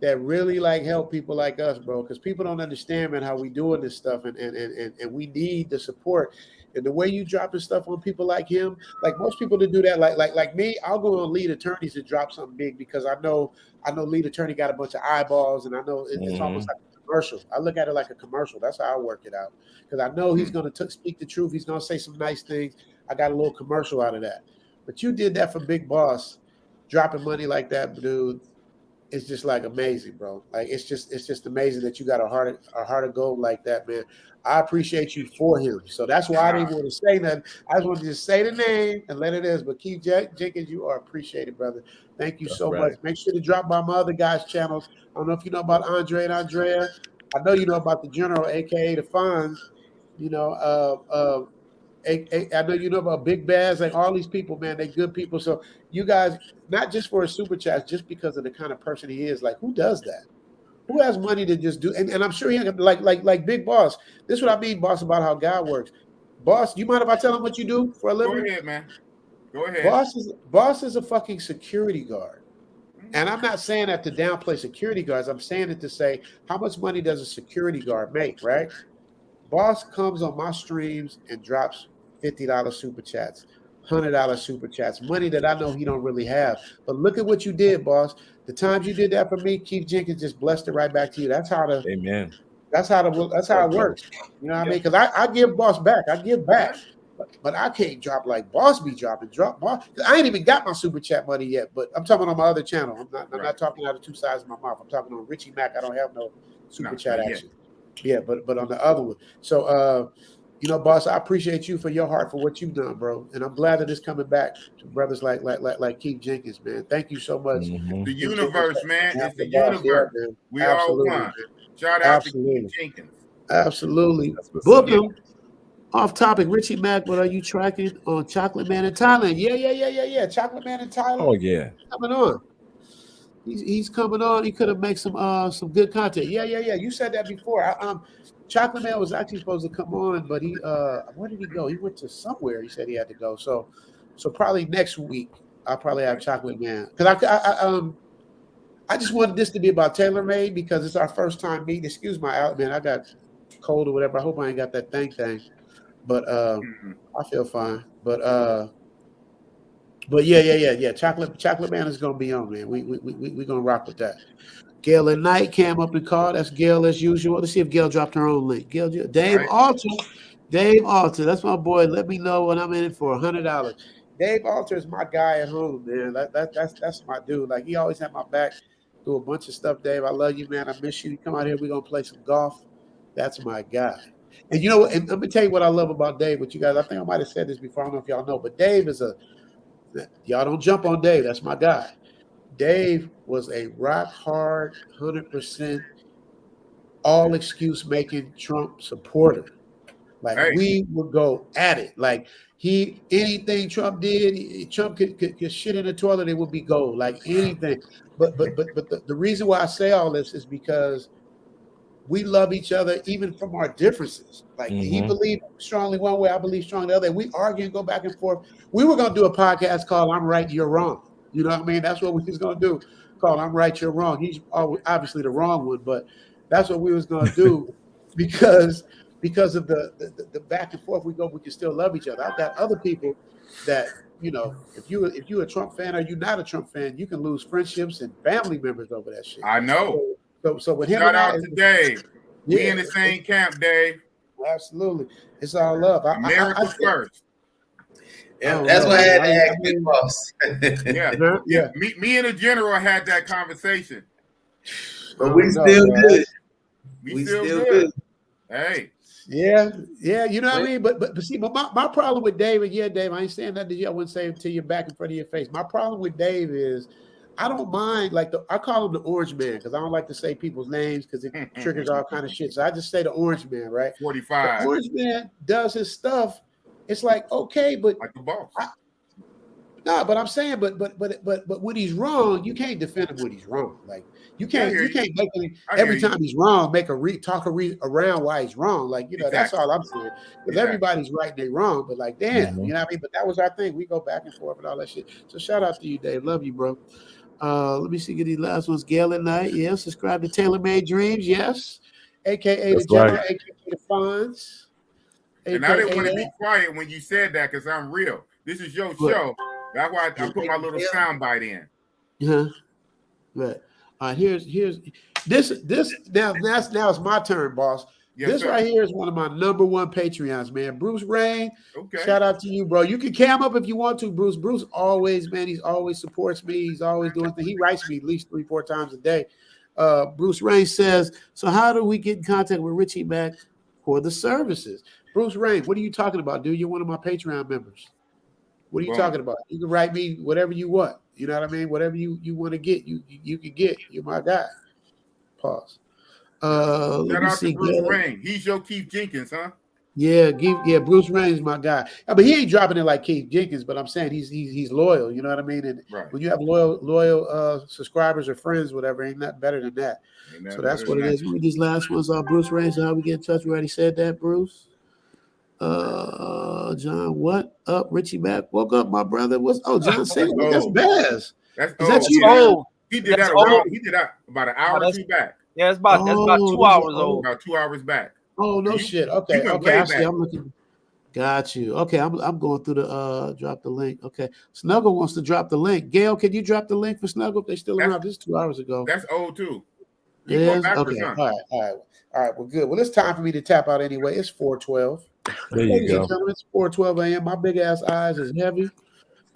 that really like help people like us, bro, because people don't understand, man, how we doing this stuff, and we need the support. And the way you dropping stuff on people like him, like most people to do that, like me, I'll go on lead attorneys and drop something big because I know lead attorney got a bunch of eyeballs, and I know it's almost like a commercial. I look at it like a commercial. That's how I work it out, because I know he's going to speak the truth. He's going to say some nice things. I got a little commercial out of that. But you did that for Big Boss, dropping money like that, dude. It's just like amazing, bro. Like it's just amazing that you got a heart of gold like that, man. I appreciate you for him. So that's why I didn't want to say nothing. I just wanted to just say the name and let it is. But Keith Jenkins, you are appreciated, brother. Thank you so much. Make sure to drop by my other guys' channels. I don't know if you know about Andre and Andrea. I know you know about the General, aka the Fonz. You know, I know you know about Big Baz, like all these people, man. They're good people. So you guys, not just for a super chat, just because of the kind of person he is. Like, who does that? Who has money to just do? And I'm sure he like Big Boss. This is what I mean, boss, about how God works. Boss, you mind if I tell him what you do for a living? Go ahead, man. Go ahead. Boss is a fucking security guard. And I'm not saying that to downplay security guards. I'm saying it to say, how much money does a security guard make, right? Boss comes on my streams and drops $50 super chats, $100 super chats, money that I know he don't really have. But look at what you did, boss. The times you did that for me, Keith Jenkins just blessed it right back to you. That's how Amen. That's how it works. You know what I mean? Because I give boss back. I give back. But I can't drop like boss be dropping. Drop boss. I ain't even got my super chat money yet. But I'm talking on my other channel. I'm not talking out of two sides of my mouth. I'm talking on Richie Mack. I don't have no super chat action. Yeah, but on the other one. So you know, boss, I appreciate you for your heart for what you've done, bro. And I'm glad that it's coming back to brothers like Keith Jenkins, man. Thank you so much. The Keith universe, Jenkins, man. It's the boss. Yeah, universe. man. We Absolutely, all one. man. Shout out to Keith Jenkins. Absolutely. Book him. Off topic, Richie Mack, but are you tracking on Chocolate Man in Thailand? Yeah. Chocolate Man in Thailand. Oh yeah. Coming on. He's coming on. He could have made some good content. Yeah. You said that before. Chocolate Man was actually supposed to come on, but he where did he go? He went to somewhere. He said he had to go. So probably next week I'll probably have Chocolate Man, because I just wanted this to be about TaylorMade because it's our first time meeting. Excuse my out, man. I got cold or whatever. I hope I ain't got that thing. But I feel fine. But yeah. Chocolate Man is gonna be on, man. We gonna rock with that. Gail at night came up the call. That's Gail as usual. Let's see if Gail dropped her own link. Dave Alter. That's my boy. Let me know when I'm in it for $100. Dave Alter is my guy at home, man. That's my dude. Like, he always had my back through a bunch of stuff. Dave, I love you, man. I miss you. Come out here. We're gonna play some golf. That's my guy. And you know what? And let me tell you what I love about Dave with you guys. I think I might have said this before. I don't know if y'all know, but Dave is y'all don't jump on Dave. That's my guy. Dave was a rock hard, 100% all excuse making Trump supporter. Like, we would go at it. Like, anything Trump did, Trump could shit in the toilet, it would be gold. Like, anything. But the reason why I say all this is because we love each other even from our differences. Like, he believed strongly one way, I believe strongly the other. We argue and go back and forth. We were going to do a podcast called I'm Right, You're Wrong. You know what I mean? That's what we was going to do, called I'm Right, You're Wrong. He's obviously the wrong one, but that's what we was going to do because of the back and forth we can still love each other. I've got other people that, you know, if you're a Trump fan or you're not a Trump fan, you can lose friendships and family members over that shit. I know. So with him, shout out to Dave. We in the same camp, Dave. Absolutely, it's all love. America first. Yeah, that's why I had to ask Big Boss. yeah. Me and the general had that conversation. But we still good. We still good. Hey. Yeah. You know what I mean? But see, my problem with Dave, Dave, I ain't saying that to you. I wouldn't say it to you back in front of your face. My problem with Dave is I don't mind, like, I call him the Orange Man because I don't like to say people's names because it triggers all kind of shit. So I just say the Orange Man, right? 45. The Orange Man does his stuff. It's like, okay, but like the boss. But I'm saying, but when he's wrong, you can't defend him when he's wrong. Like, you can't make him every time he's wrong, make talk around why he's wrong. Like, you know, that's all I'm saying. Because everybody's right and they wrong, but like, damn, you know what I mean? But that was our thing. We go back and forth and all that shit. So shout out to you, Dave. Love you, bro. Let me see, get these last ones. Gail at night, yes. Subscribe to TaylorMade Dreams, yes. AKA the General, AKA the Fonz. And I didn't want to be quiet when you said that because I'm real. This is your show. That's why I put my little soundbite in. Yeah. Right. Here's this now it's my turn, boss. Yes, this right here is one of my number one Patreons, man. Bruce Rain. Okay. Shout out to you, bro. You can cam up if you want to, Bruce. Bruce always, man, he's always supports me. He's always doing things. He writes me at least 3-4 times a day. Bruce Rain says, so how do we get in contact with Richie Mack for the services? Bruce Rain, what are you talking about, dude? You're one of my Patreon members. What are you talking about? You can write me whatever you want. You know what I mean? Whatever you want to get, you can get. You're my guy. Pause. Shout out to Bruce Rain. He's your Keith Jenkins, huh? Yeah, Bruce Rain's my guy. But he ain't dropping it like Keith Jenkins, but I'm saying he's loyal, you know what I mean? And when you have loyal subscribers or friends, whatever, ain't nothing better than that. So that's what it is. These last ones are Bruce Rain. So how we get in touch? We already said that, Bruce. John, what up? Richie Mack. Woke up, my brother. John said that's Baz. That's is that you? Oh, he did that about an hour or two back. Yeah, that's about 2 hours old. About 2 hours back. Oh no shit. Okay. Actually, I'm looking. Got you. Okay, I'm going through the drop the link. Okay, Snuggle wants to drop the link. Gail, can you drop the link for Snuggle if they still around? This is 2 hours ago. That's old too. Yes. Okay. All right. Well, good. Well, it's time for me to tap out anyway. It's 4:12. There you go. It's 4:12 a.m. My big ass eyes is heavy.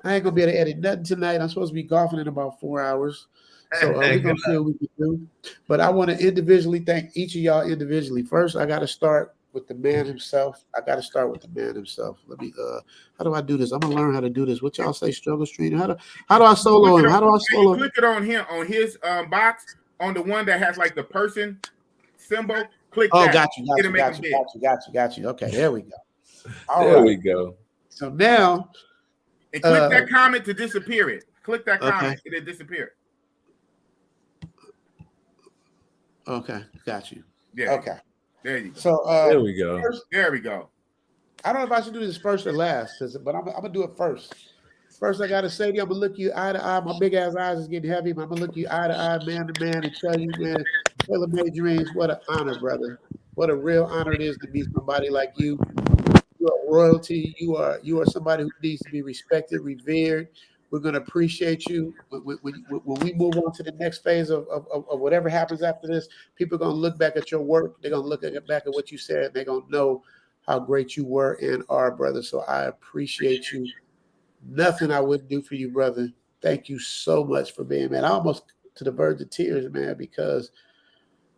I ain't gonna be able to edit nothing tonight. I'm supposed to be golfing in about 4 hours. So we're gonna see what we can do. But I want to individually thank each of y'all individually. First, I got to start with the man himself. Let me how do I do this? I'm gonna learn how to do this. What y'all say, struggle stream? How do I solo him? How do I solo him? Click it on him, on his box, on the one that has like the person symbol. Click that. Got you. Okay, there we go. There we go. So now, and click that comment to disappear it. Click that comment, it'll disappear. Okay, got you. Yeah. Okay. There you go. So there we go. There we go. I don't know if I should do this first or last, but I'm gonna do it first. First, I gotta say to you, I'm gonna look you eye to eye. My big ass eyes is getting heavy, but I'm gonna look you eye to eye, man to man, and tell you, man, Taylor-Made Dreams, what an honor, brother. What a real honor it is to meet somebody like you. You are royalty. You are somebody who needs to be respected, revered. We're gonna appreciate you when we move on to the next phase of whatever happens after this. People are gonna look back at your work. They're gonna look back at what you said. They're gonna know how great you were and are, brother. So I appreciate you. Nothing I wouldn't do for you, brother. Thank you so much for being, man. I almost to the verge of tears, man, because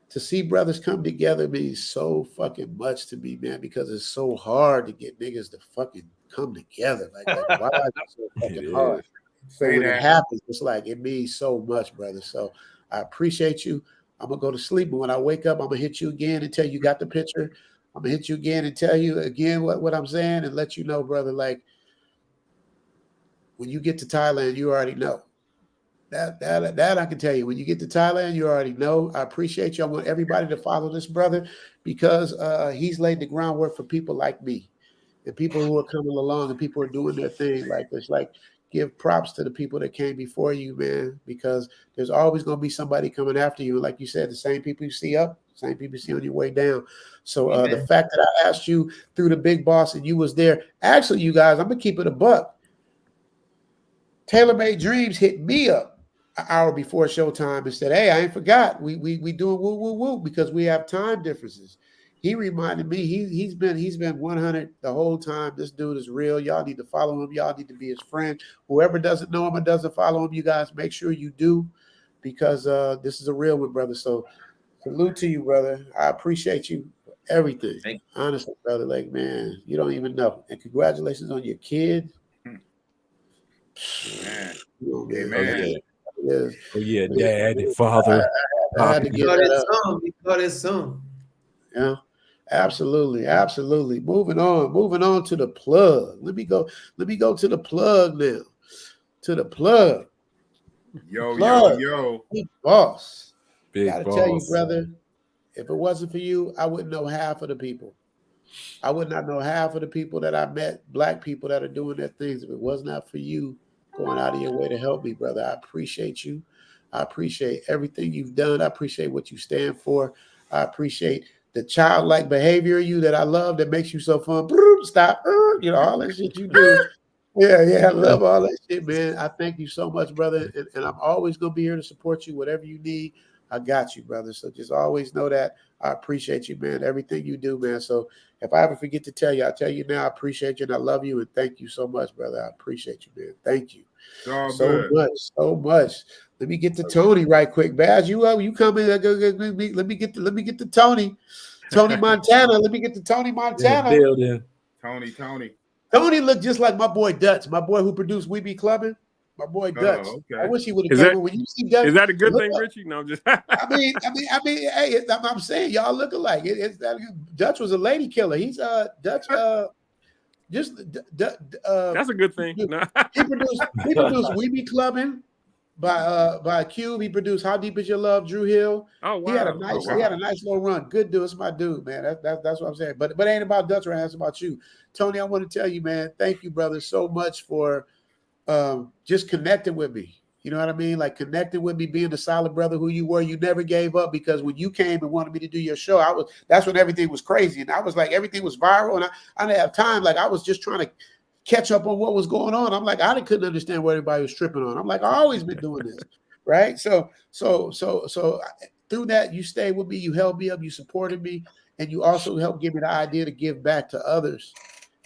to see brothers come together means so fucking much to me, man, because it's so hard to get niggas to fucking come together. Like why is it so fucking hard? So when it happens, it's like it means so much, brother. So I appreciate you. I'm gonna go to sleep, but when I wake up, I'm gonna hit you again and tell you got the picture. I'm gonna hit you again and tell you again what I'm saying and let you know, brother, like when you get to Thailand, you already know. That I can tell you. When you get to Thailand, you already know. I appreciate you. I want everybody to follow this brother because he's laid the groundwork for people like me and people who are coming along and people who are doing their thing like this. Like, give props to the people that came before you, man, because there's always going to be somebody coming after you. Like you said, the same people you see up, same people you see on your way down. So the fact that I asked you through the big boss and you was there, actually, you guys, I'm going to keep it a buck. Taylor-Made Dreams hit me up an hour before showtime and said, hey, I ain't forgot. We doing woo, woo, woo because we have time differences. He reminded me he's been 100 the whole time. This dude is real. Y'all need to follow him. Y'all need to be his friend. Whoever doesn't know him or doesn't follow him, you guys make sure you do because this is a real one, brother. So salute to you, brother. I appreciate you for everything. Honestly, brother. Like, man, you don't even know. And congratulations on your kid. Man. Oh, man. Amen. Oh yeah, dad, father. I had to get that up. We got it soon. Yeah, absolutely. Moving on to the plug. Let me go to the plug now. To the plug. Yo. Big boss. Big Gotta boss. tell you, brother, if it wasn't for you, I wouldn't know half of the people. I would not know half of the people that I met, black people that are doing their things. If it was not for you going out of your way to help me, brother, I appreciate you. I appreciate everything you've done. I appreciate what you stand for. I appreciate the childlike behavior of you that I love that makes you so fun. Stop. You know, all that shit you do. Yeah. I love all that shit, man. I thank you so much, brother. And I'm always going to be here to support you. Whatever you need, I got you, brother. So just always know that. I appreciate you, man. Everything you do, man. So if I ever forget to tell you, I'll tell you now. I appreciate you and I love you. And thank you so much, brother. I appreciate you, man. Thank you. So much. Let me get to Tony right quick. Baz, you come in. Let me get to Tony. Tony Montana. Let me get to Tony Montana. Tony looked just like my boy Dutch, my boy who produced We Be Clubbing. My boy Dutch. Okay. I wish he would have came when you see Dutch. Is that a good thing, Richie? No, just. I mean, hey, I'm saying y'all look alike. Dutch was a lady killer. He's Dutch. That's a good thing. He produced We Be Clubbing by Cube. He produced How Deep Is Your Love, Drew Hill. Oh wow. He had a nice little run. Good dude. It's my dude, man. That's what I'm saying. But it ain't about Dutch right now. It's about you, Tony. I want to tell you, man. Thank you, brother, so much for just connecting with me. You know what I mean? Like connecting with me, being the solid brother who you were. You never gave up because when you came and wanted me to do your show, that's when everything was crazy. And I was like, everything was viral and I didn't have time. Like I was just trying to catch up on what was going on. I'm like, I couldn't understand what everybody was tripping on. I'm like, I always been doing this. Right. So through that, you stayed with me, you held me up, you supported me, and you also helped give me the idea to give back to others.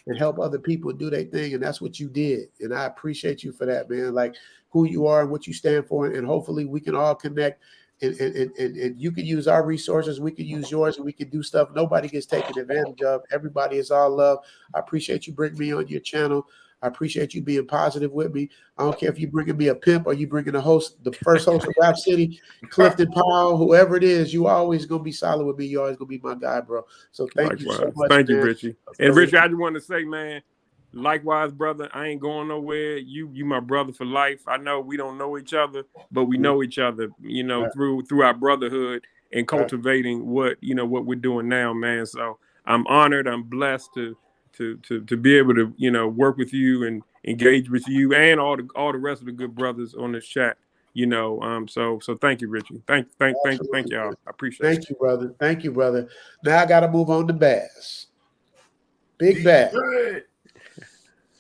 and help other people do their thing. And that's what you did. And I appreciate you for that, man. Like who you are and what you stand for. And hopefully we can all connect and you can use our resources. We can use yours and we can do stuff. Nobody gets taken advantage of. Everybody is all love. I appreciate you bringing me on your channel. I appreciate you being positive with me. I don't care if you're bringing me a pimp or you bringing a host, the first host of Rap City, Clifton Powell, whoever it is, you always going to be solid with me. You always going to be my guy, bro. So thank you so much, Thank you, man. Richie. And Richie, I just want to say, man, likewise, brother, I ain't going nowhere. You my brother for life. I know we don't know each other, but we know each other, you know, through our brotherhood and cultivating what we're doing now, man. So I'm honored. I'm blessed to be able to, you know, work with you and engage with you and all the rest of the good brothers on this chat, you know. So thank you, Richie. Thank y'all. I appreciate it. Thank you, brother. Thank you, brother. Now I gotta move on to Baz. Big Baz.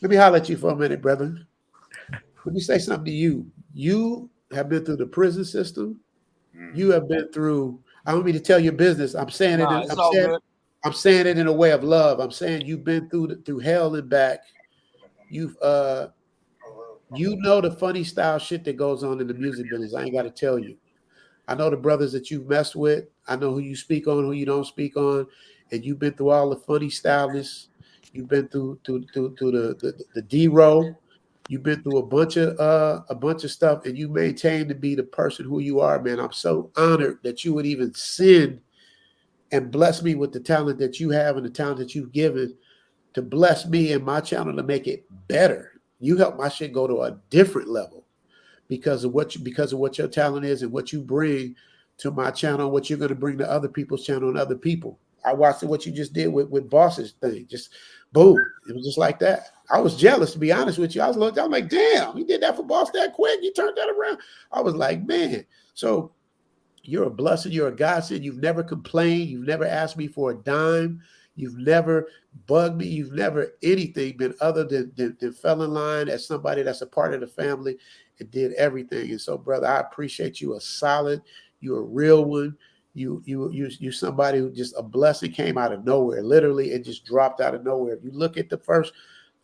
Let me holler at you for a minute, brother. Let me say something to you. You have been through the prison system. You have been through, I don't mean to tell your business. I'm saying I'm saying it in a way of love. I'm saying you've been through hell and back. You've you know the funny style shit that goes on in the music business. I ain't got to tell you. I know the brothers that you've messed with. I know who you speak on, who you don't speak on, and you've been through all the funny stylists. You've been through the D-row. You've been through a bunch of stuff, and you maintain to be the person who you are, man. I'm so honored that you would even send and bless me with the talent that you have and the talent that you've given to bless me and my channel to make it better. You help my shit go to a different level because of what your talent is and what you bring to my channel, what you're going to bring to other people's channel and other people. I watched what you just did with Boss's thing. Just boom. It was just like that. I was jealous, to be honest with you. I'm like, damn, he did that for Boss that quick. He turned that around. I was like, man. So you're a blessing. You're a godsend. You've never complained. You've never asked me for a dime. You've never bugged me. You've never anything been other than fell in line as somebody that's a part of the family and did everything. And so, brother, I appreciate you. A solid. You're a real one. You somebody who just a blessing came out of nowhere. Literally, it just dropped out of nowhere. If you look at the first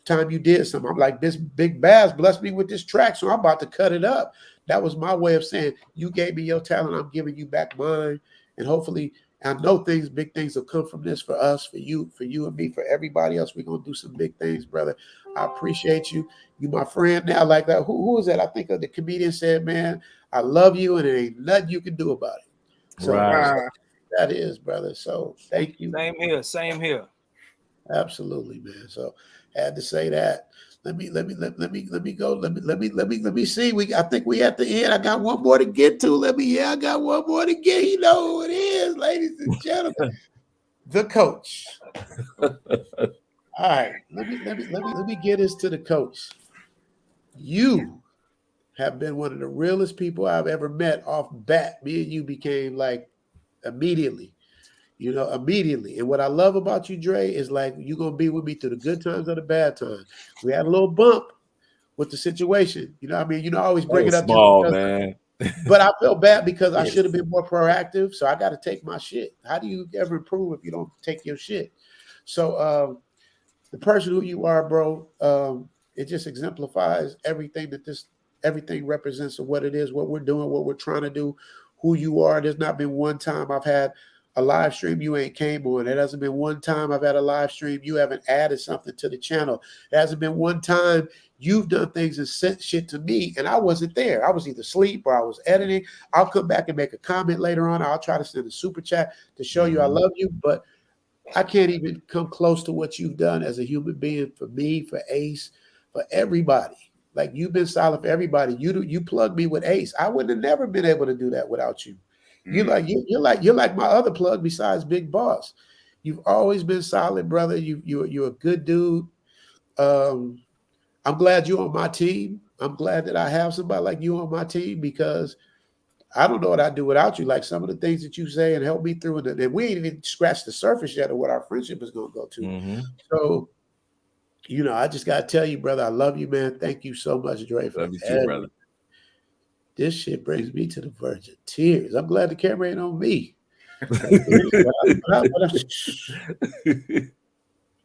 time you did something, I'm like, this Big Baz blessed me with this track, so I'm about to cut it up. That was my way of saying, you gave me your talent, I'm giving you back mine. And hopefully, I know big things will come from this for us, for you and me, for everybody else. We're going to do some big things, brother. I appreciate you. You my friend now, like that. Who is that? I think the comedian said, man, I love you, and there ain't nothing you can do about it. So that is, brother. So thank you. Same here. Absolutely, man. So had to say that. Let me go. Let me see. I think we at the end. I got one more to get to. I got one more to get. You know who it is, ladies and gentlemen. The coach. All right. Let me get this to the coach. You have been one of the realest people I've ever met off bat. Me and you became like immediately. Immediately. And what I love about you, Dre, is like you're going to be with me through the good times or the bad times. We had a little bump with the situation. You know what I mean? I always bring it up. Small, man. But I felt bad because I should have been more proactive. So I got to take my shit. How do you ever improve if you don't take your shit? So the person who you are, bro, it just exemplifies everything everything represents of what it is, what we're doing, what we're trying to do, who you are. There's not been one time I've had a live stream you ain't came on. It hasn't been one time I've had a live stream you haven't added something to the channel. It hasn't been one time you've done things and sent shit to me and I wasn't there. I was either asleep or I was editing. I'll come back and make a comment later on. I'll try to send a super chat to show you I love you, but I can't even come close to what you've done as a human being for me, for Ace, for everybody. Like you've been solid for everybody. You plugged me with Ace. I would have never been able to do that without you. You're like my other plug besides Big Boss. You've always been solid, brother. You're a good dude. I'm glad you're on my team. I'm glad that I have somebody like you on my team because I don't know what I'd do without you. Like some of the things that you say and help me through, and we ain't even scratched the surface yet of what our friendship is going to go to. Mm-hmm. So, I just got to tell you, brother, I love you, man. Thank you so much, Dre. Love you too, brother. This shit brings me to the verge of tears. I'm glad the camera ain't on me.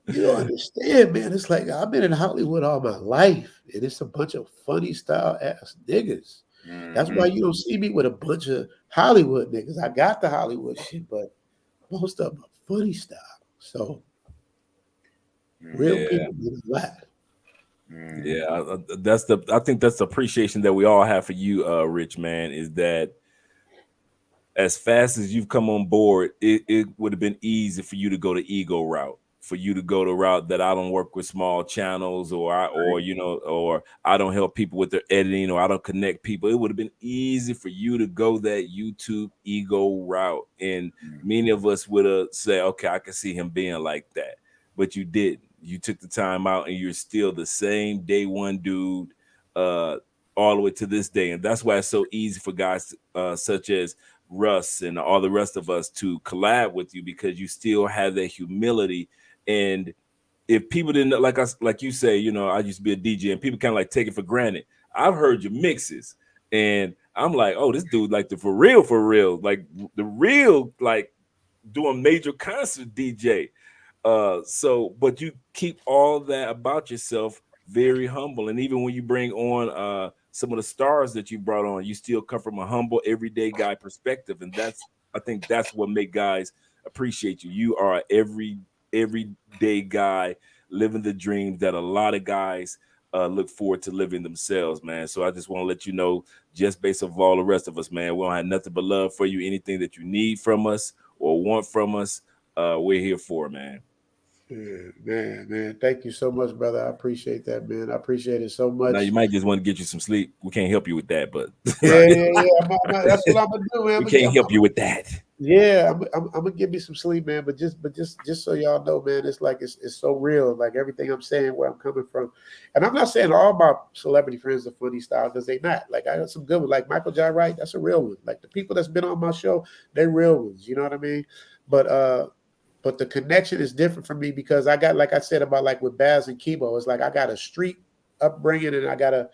You don't understand, man. It's like I've been in Hollywood all my life, and it's a bunch of funny style ass niggas. That's why you don't see me with a bunch of Hollywood niggas. I got the Hollywood shit, but most of them are funny style. So real people do that. Yeah, I think that's the appreciation that we all have for you, Rich, man, is that as fast as you've come on board, it would have been easy for you to go the ego route, for you to go the route that I don't work with small channels, or I don't help people with their editing, or I don't connect people. It would have been easy for you to go that YouTube ego route. And many of us would have said, okay, I can see him being like that. But you didn't. You took the time out, and you're still the same day one dude all the way to this day. And that's why it's so easy for guys such as Russ and all the rest of us to collab with you, because you still have that humility. And if people didn't, like you say, you know, I used to be a DJ, and people kind of like take it for granted. I've heard your mixes, and I'm like, oh, this dude like the for real, like the real, like doing major concert DJ. But you keep all that about yourself very humble. And even when you bring on some of the stars that you brought on, you still come from a humble, everyday guy perspective. And I think that's what make guys appreciate you. You are an everyday guy living the dream that a lot of guys look forward to living themselves, man. So I just want to let you know, just based off all the rest of us, man, we don't have nothing but love for you. Anything that you need from us or want from us, we're here for, man. Yeah, man. Thank you so much, brother. I appreciate that, man. I appreciate it so much. Now you might just want to get you some sleep. We can't help you with that, but yeah. That's what I'm gonna do, man. We can't help you with that. Yeah, I'm gonna give me some sleep, man. But just so y'all know, man, it's like it's so real. Like everything I'm saying, where I'm coming from, and I'm not saying all my celebrity friends are funny style, because they not. Like I got some good ones, like Michael J. Wright. That's a real one. Like the people that's been on my show, they're real ones. You know what I mean? But the connection is different for me, because I got, like I said about like with Baz and Kibo, it's like I got a street upbringing, and I got a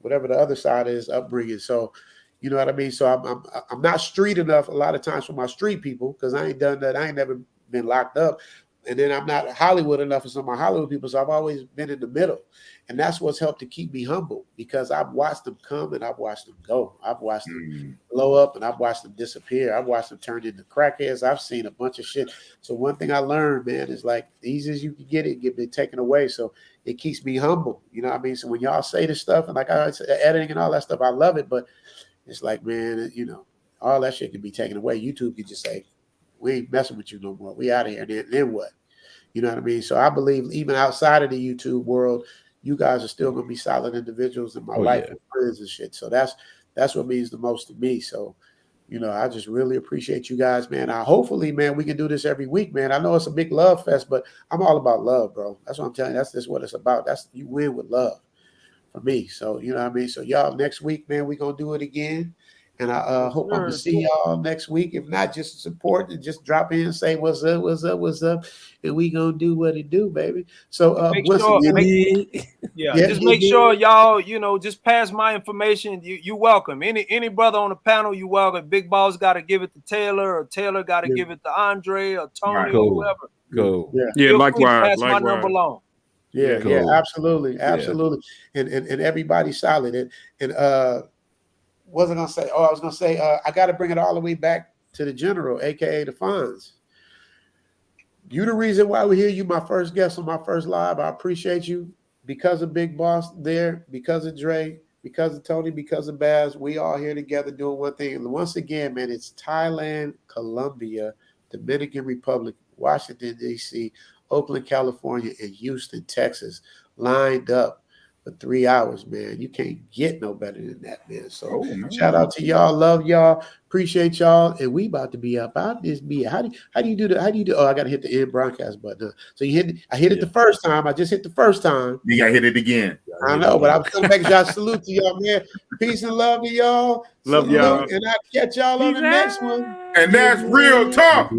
whatever the other side is upbringing. So, you know what I mean? So I'm not street enough a lot of times for my street people, because I ain't done that. I ain't never been locked up. And then I'm not Hollywood enough for some of my Hollywood people. So I've always been in the middle. And that's what's helped to keep me humble, because I've watched them come and I've watched them go. I've watched them blow up and I've watched them disappear. I've watched them turn into crackheads. I've seen a bunch of shit. So one thing I learned, man, is like, easy as you can get it taken away. So it keeps me humble. You know what I mean? So when y'all say this stuff, and like I said, editing and all that stuff, I love it. But it's like, man, you know, all that shit can be taken away. YouTube can just say, we ain't messing with you no more. We out of here. Then what? You know what I mean? So I believe even outside of the YouTube world, you guys are still going to be solid individuals in my life and friends and shit. So that's what means the most to me. So, you know, I just really appreciate you guys, man. Hopefully, man, we can do this every week, man. I know it's a big love fest, but I'm all about love, bro. That's what I'm telling you. That's just what it's about. You win with love for me. So, you know what I mean? So y'all, next week, man, we're going to do it again. And I hope I'm going to see y'all next week. If not, just support and just drop in and say, what's up? And we going to do what it do, baby. So just make sure y'all, you know, just pass my information. You welcome. Any brother on the panel, you welcome. Big Boss got to give it to Taylor, or Taylor got to give it to Andre or Tony or whoever. Go. Yeah, likewise. Pass my number along. Yeah, absolutely. Yeah. And everybody's solid. And what was I gonna say? I was gonna say I got to bring it all the way back to the general, aka the Fonz. You the reason why we're here. You my first guest on my first live. I appreciate you, because of Big Boss there, because of Dre, because of Tony, because of Baz. We all here together doing one thing. And once again, man, it's Thailand, Colombia, Dominican Republic, Washington, D.C., Oakland, California, and Houston, Texas, lined up for 3 hours, man. You can't get no better than that, man. So shout out to y'all. Love y'all. Appreciate y'all. And we about to be up out this beat. How do you do? Oh, I gotta hit the end broadcast button. So I hit it the first time. I just hit the first time. You gotta hit it again. I know, but I'm gonna make sure I salute to y'all, man. Peace and love to y'all. Love y'all. And I'll catch y'all on the next one. And that's real talk.